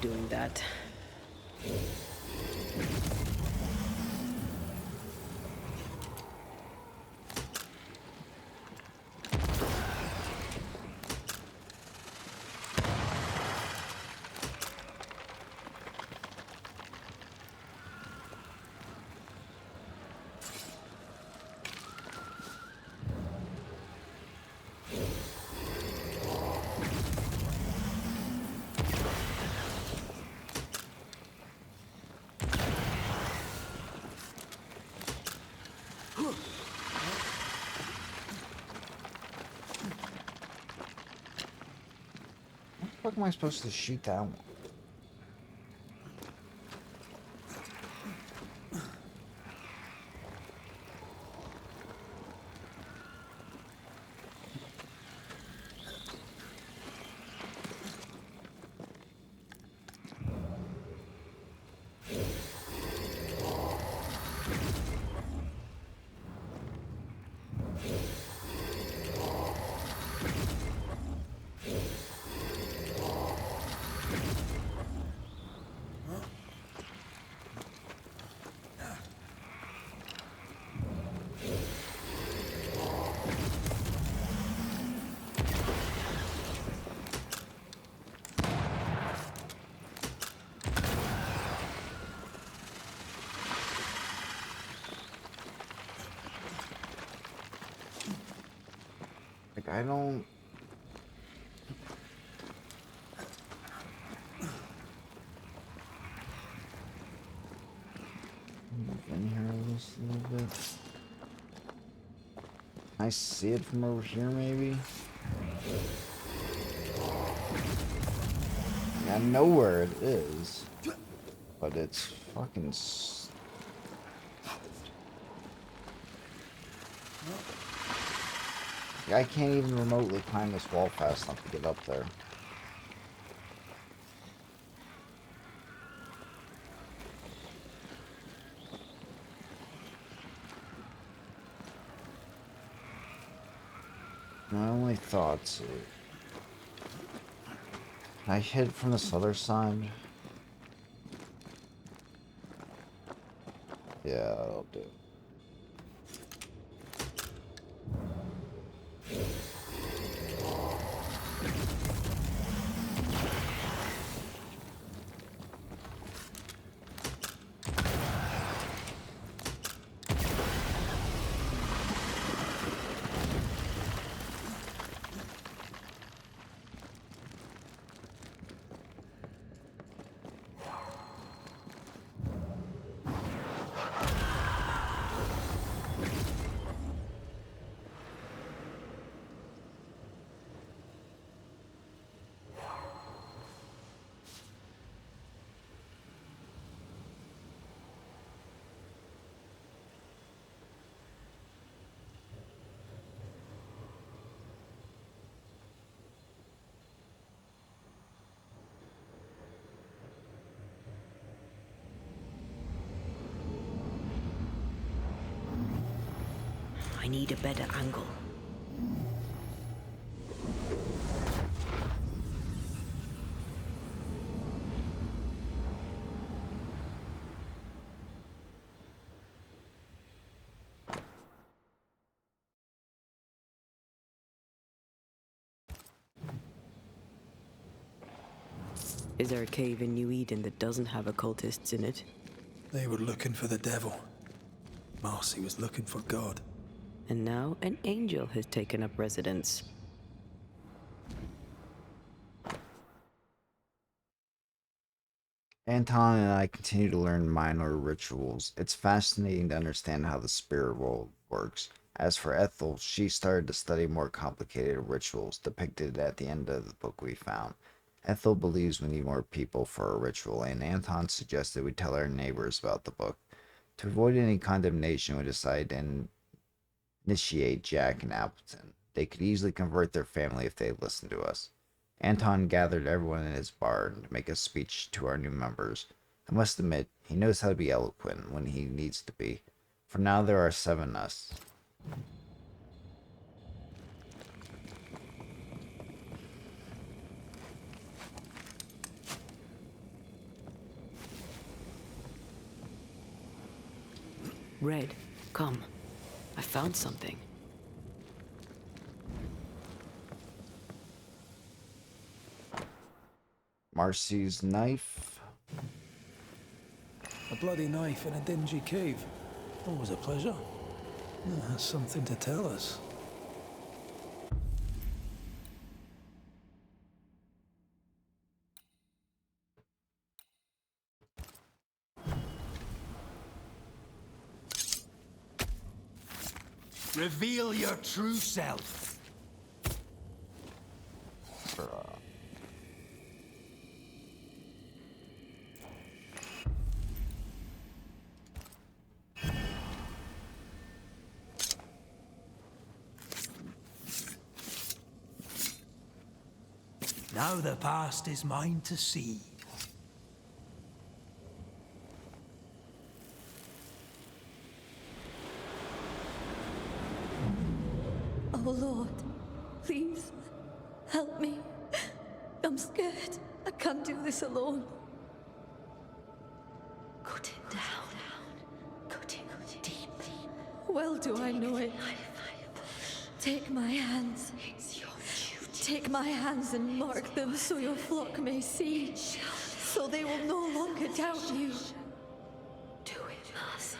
doing that. How the fuck am I supposed to shoot that one? Like, I don't... Move in here just a little bit. I see it from over here, maybe? I know where it is, but it's fucking... I can't even remotely climb this wall fast enough to get up there. My only thoughts... Can I hit from this other side? Yeah, that'll do. I need a better angle. Is there a cave in New Eden that doesn't have occultists in it? They were looking for the devil. Marcy was looking for God. And now an angel has taken up residence. Anton and I continue to learn minor rituals. It's fascinating to understand how the spirit world works. As for Ethel, she started to study more complicated rituals depicted at the end of the book we found. Ethel believes we need more people for a ritual, and Anton suggested we tell our neighbors about the book. To avoid any condemnation, we decided to initiate Jack and Appleton. They could easily convert their family if they listened to us. Anton gathered everyone in his bar to make a speech to our new members. I must admit, he knows how to be eloquent when he needs to be. For now, there are 7 of us. Red, come. I found something. Marcy's knife. A bloody knife in a dingy cave. Always a pleasure. That's something to tell us. Reveal your true self. Now the past is mine to see. Oh Lord, please help me. I'm scared. I can't do this alone. Cut it down. Cut it deep. Well do I know it. Take my hands. Take my hands and mark them so your flock may see, so they will no longer doubt you. Do it, Marcy.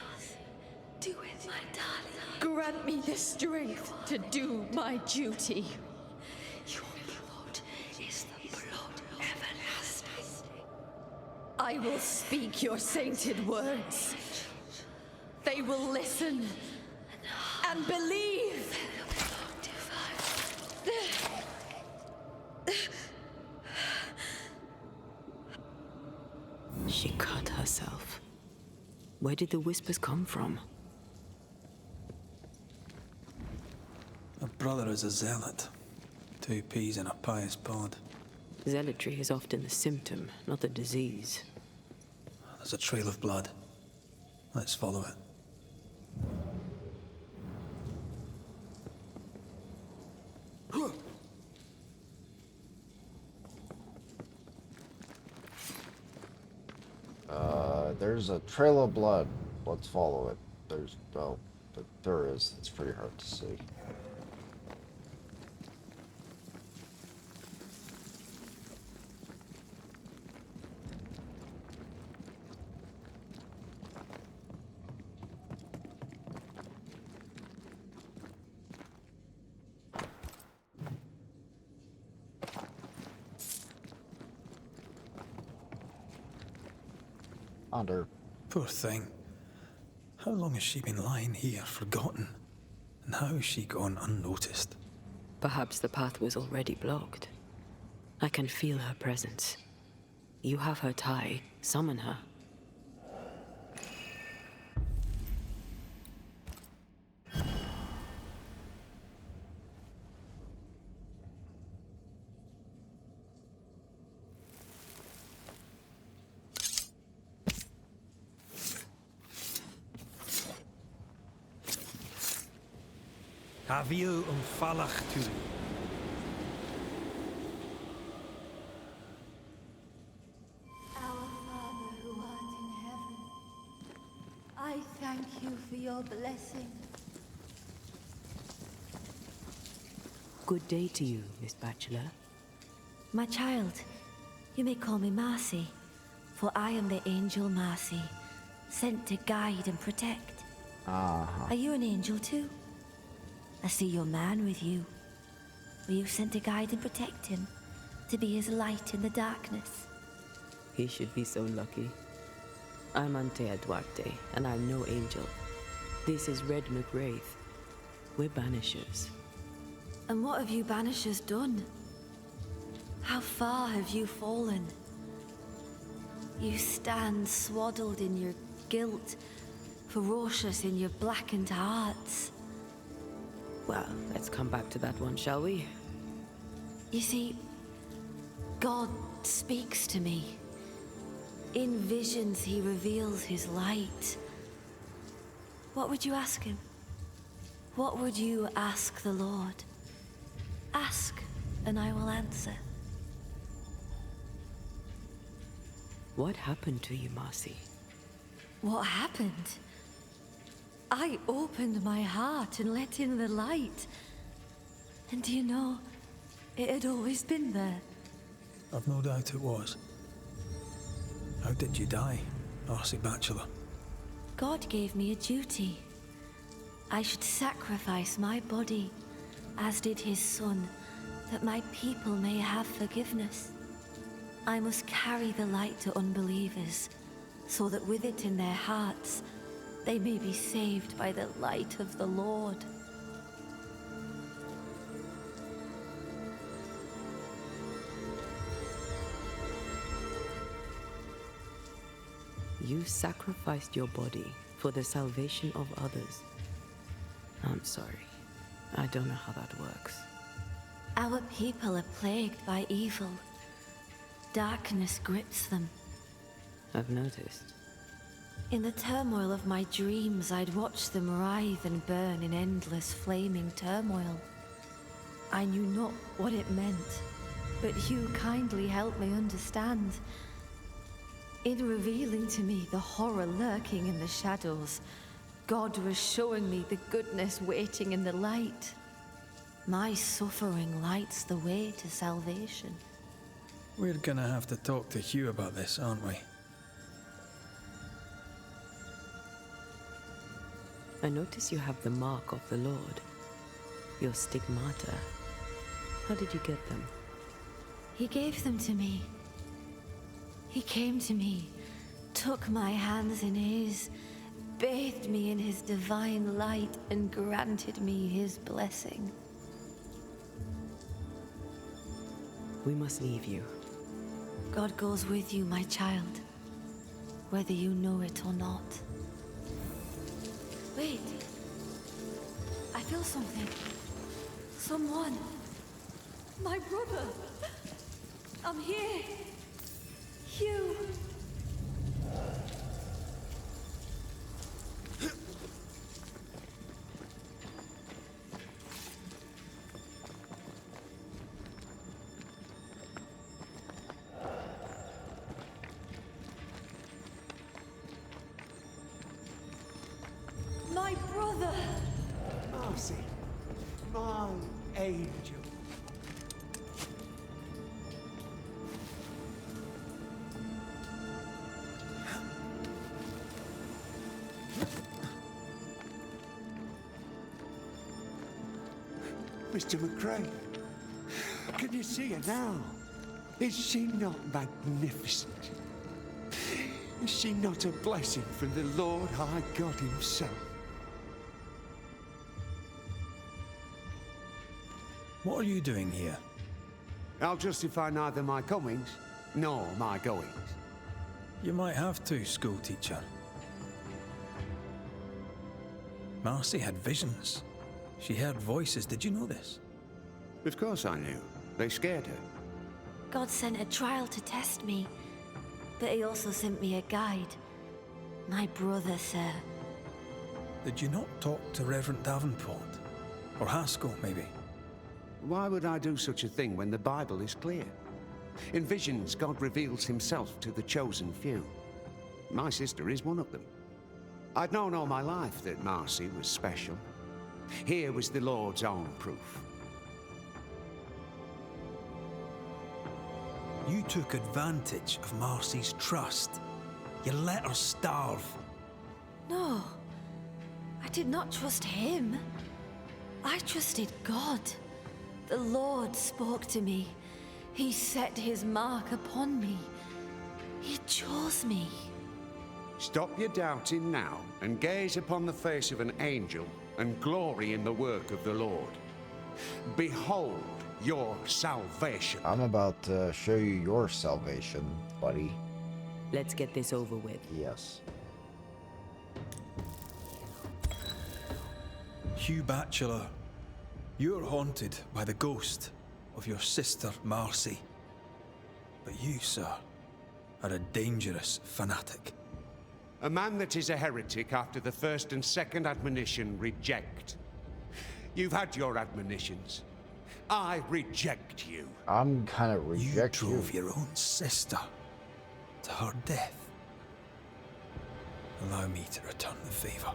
Do it, my darling. Grant me the strength to do my duty. Your blood is the blood everlasting. I will speak your sainted words. They will listen and believe. She cut herself. Where did the whispers come from? A brother is a zealot. 2 peas in a pious pod. Zealotry is often the symptom, not the disease. There's a trail of blood. Let's follow it. There's a trail of blood. Let's follow it. There is. It's pretty hard to see. Under. Poor thing. How long has she been lying here, forgotten? And how has she gone unnoticed? Perhaps the path was already blocked. I can feel her presence. You have her tie. Summon her. Haviu falach tu. Our Father who art in heaven, I thank you for your blessing. Good day to you, Miss Bachelor. My child, you may call me Marcy, for I am the angel Marcy, sent to guide and protect. Are you an angel too? I see your man with you. Were you sent to guide and protect him? To be his light in the darkness? He should be so lucky. I'm Antea Duarte, and I'm no angel. This is Red McWraith. We're Banishers. And what have you Banishers done? How far have you fallen? You stand swaddled in your guilt, ferocious in your blackened hearts. Well, let's come back to that one, shall we? You see, God speaks to me. In visions, he reveals his light. What would you ask him? What would you ask the Lord? Ask, and I will answer. What happened to you, Marcy? What happened? I opened my heart and let in the light. And do you know, it had always been there. I've no doubt it was. How did you die, Arcee Bachelor? God gave me a duty. I should sacrifice my body, as did his son, that my people may have forgiveness. I must carry the light to unbelievers, so that with it in their hearts, they may be saved by the light of the Lord. You sacrificed your body for the salvation of others. I'm sorry. I don't know how that works. Our people are plagued by evil. Darkness grips them. I've noticed. In the turmoil of my dreams, I'd watch them writhe and burn in endless flaming turmoil. I knew not what it meant, but you kindly helped me understand. In revealing to me the horror lurking in the shadows, God was showing me the goodness waiting in the light. My suffering lights the way to salvation. We're gonna have to talk to Hugh about this, aren't we? I notice you have the mark of the Lord. Your stigmata. How did you get them? He gave them to me. He came to me, took my hands in his, bathed me in his divine light, and granted me his blessing. We must leave you. God goes with you, my child, whether you know it or not. Wait. I feel something. Someone. My brother. I'm here. Hugh. My brother. Arcee, my angel. Mr. McCrae, can you see her now? Is she not magnificent? Is she not a blessing from the Lord High God himself? What are you doing here? I'll justify neither my comings nor my goings. You might have to, schoolteacher. Marcy had visions. She heard voices. Did you know this? Of course I knew. They scared her. God sent a trial to test me, but he also sent me a guide. My brother, sir. Did you not talk to Reverend Davenport? Or Haskell, maybe? Why would I do such a thing when the Bible is clear? In visions, God reveals himself to the chosen few. My sister is one of them. I'd known all my life that Marcy was special. Here was the Lord's own proof. You took advantage of Marcy's trust. You let her starve. No, I did not trust him. I trusted God. The Lord spoke to me. He set his mark upon me. He chose me. Stop your doubting now and gaze upon the face of an angel and glory in the work of the Lord. Behold your salvation. I'm about to show you your salvation, buddy. Let's get this over with. Yes. Hugh Bachelor, you're haunted by the ghost of your sister Marcy. But you, sir, are a dangerous fanatic. A man that is a heretic after the first and second admonition reject. You've had your admonitions. I reject you. I'm kind of reject you. Drove your own sister to her death. Allow me to return the favor.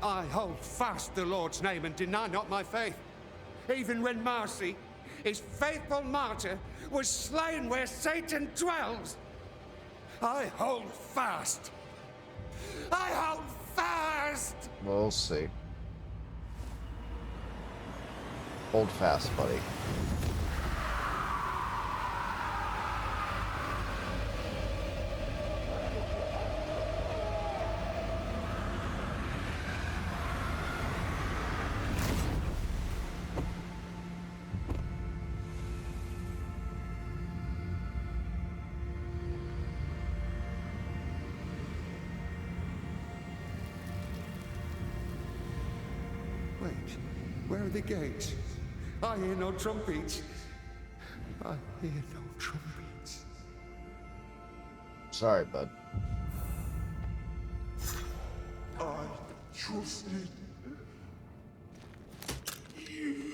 I hold fast the Lord's name and deny not my faith, even when Marcy, his faithful martyr, was slain where Satan dwells. I hold fast. I hold fast! We'll see. Hold fast, buddy. Wait, where are the gates? I hear no trumpets. I hear no trumpets. Sorry, bud. I trusted you.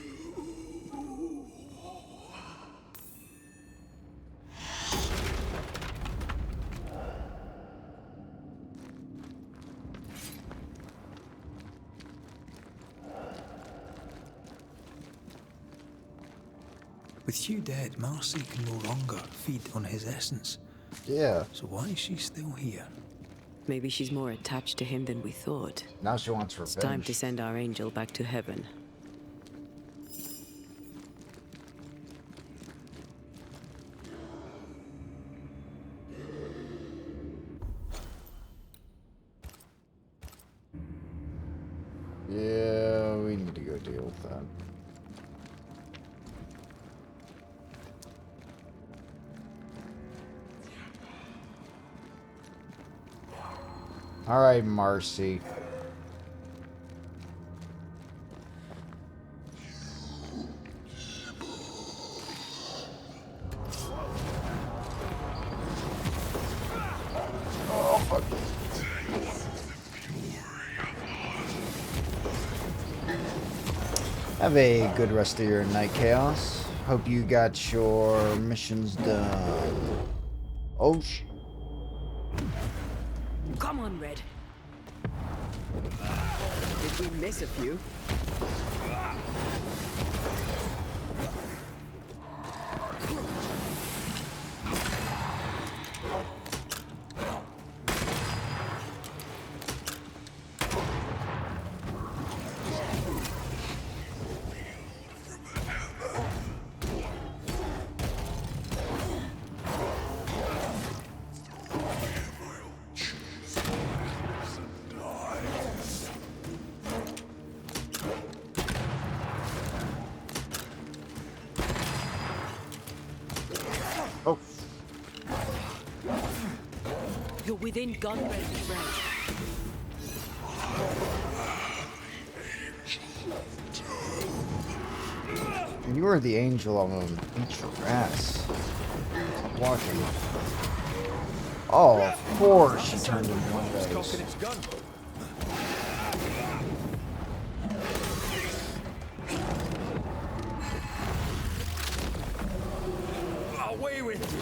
With Hugh dead, Marcy can no longer feed on his essence. Yeah. So why is she still here? Maybe she's more attached to him than we thought. Now she wants revenge. It's time to send our angel back to heaven. Yeah, we need to go deal with that. All right, Marcy. Oh, fuck. Have a good rest of your night, Chaos. Hope you got your missions done. Oh, Come on, Red. Did we miss a few? You're within gun range, Red. you are the angel. I'm gonna eat your ass. Stop watching. Oh, of course she turned into one of those. Away with you!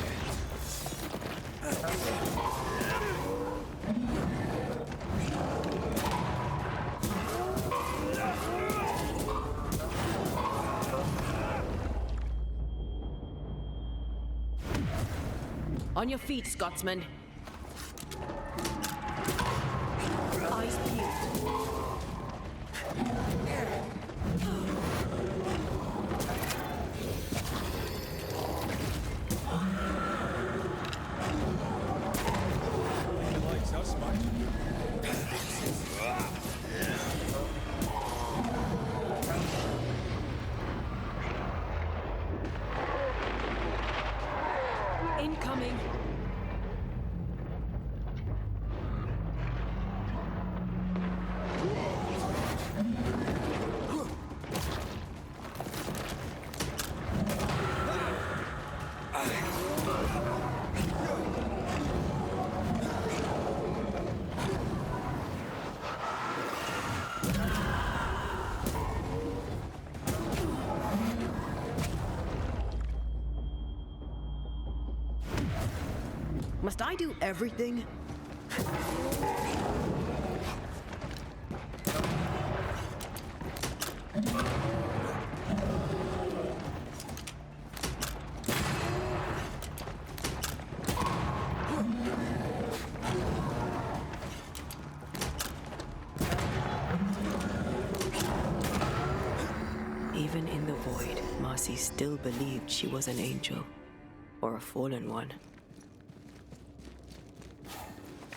On your feet, Scotsman. Eyes peeled. Incoming. Must I do everything? Even in the void, Marcy still believed she was an angel, or a fallen one.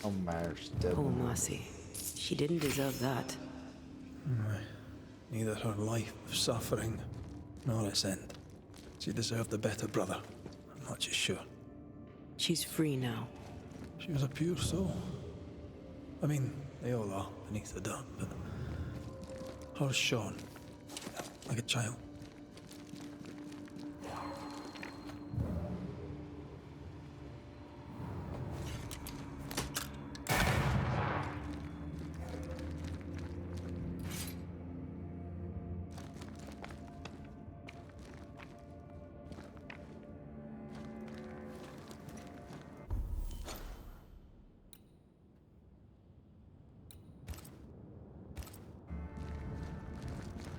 Oh, Poor Marcy. She didn't deserve that. Neither her life of suffering nor its end. She deserved a better brother. I'm not just sure. She's free now. She was a pure soul. I mean, they all are beneath the dirt, but hers shone like a child.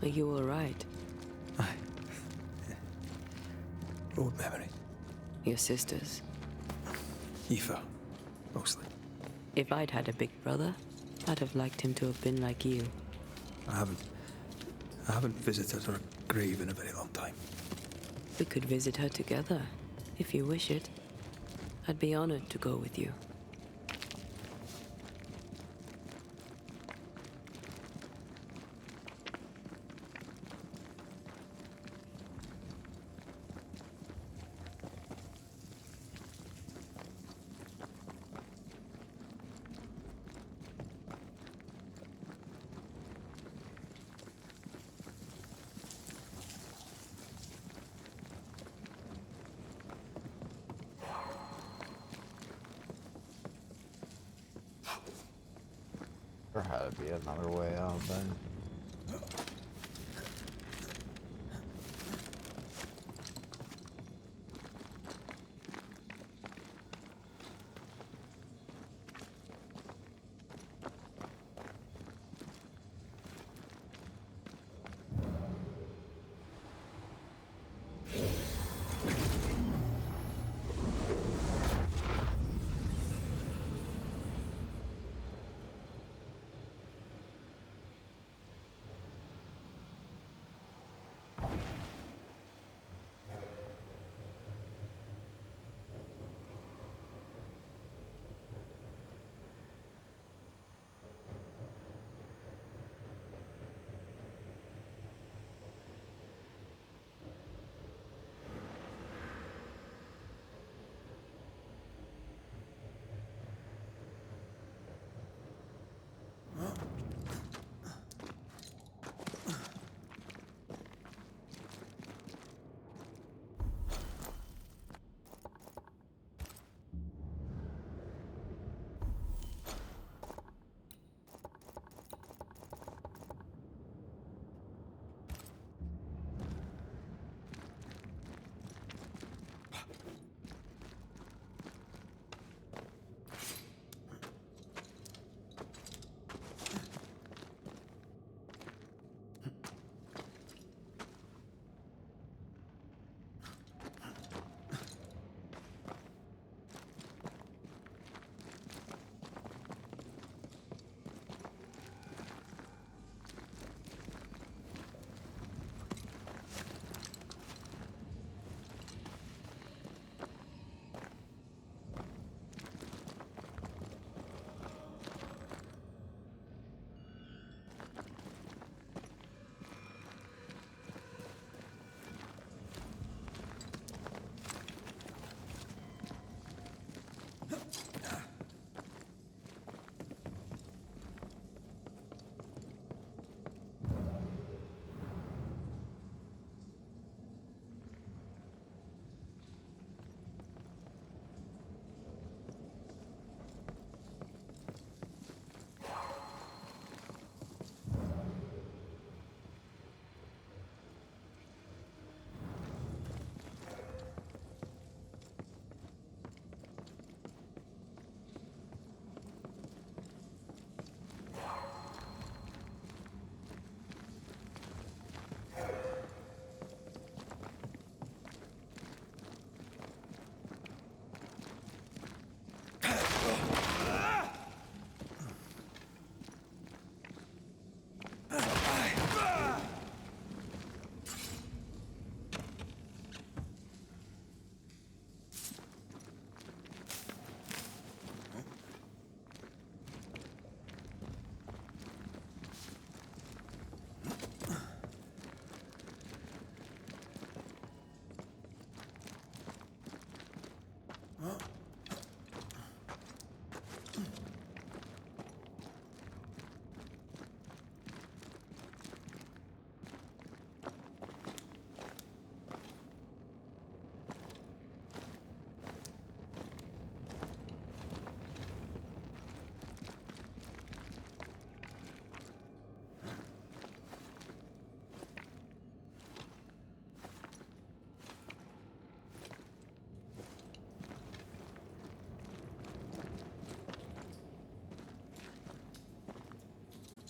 Are you alright? Old memory. Your sisters. Aoife, mostly. If I'd had a big brother, I'd have liked him to have been like you. I haven't visited her grave in a very long time. We could visit her together, if you wish it. I'd be honored to go with you. There had to be another way out then.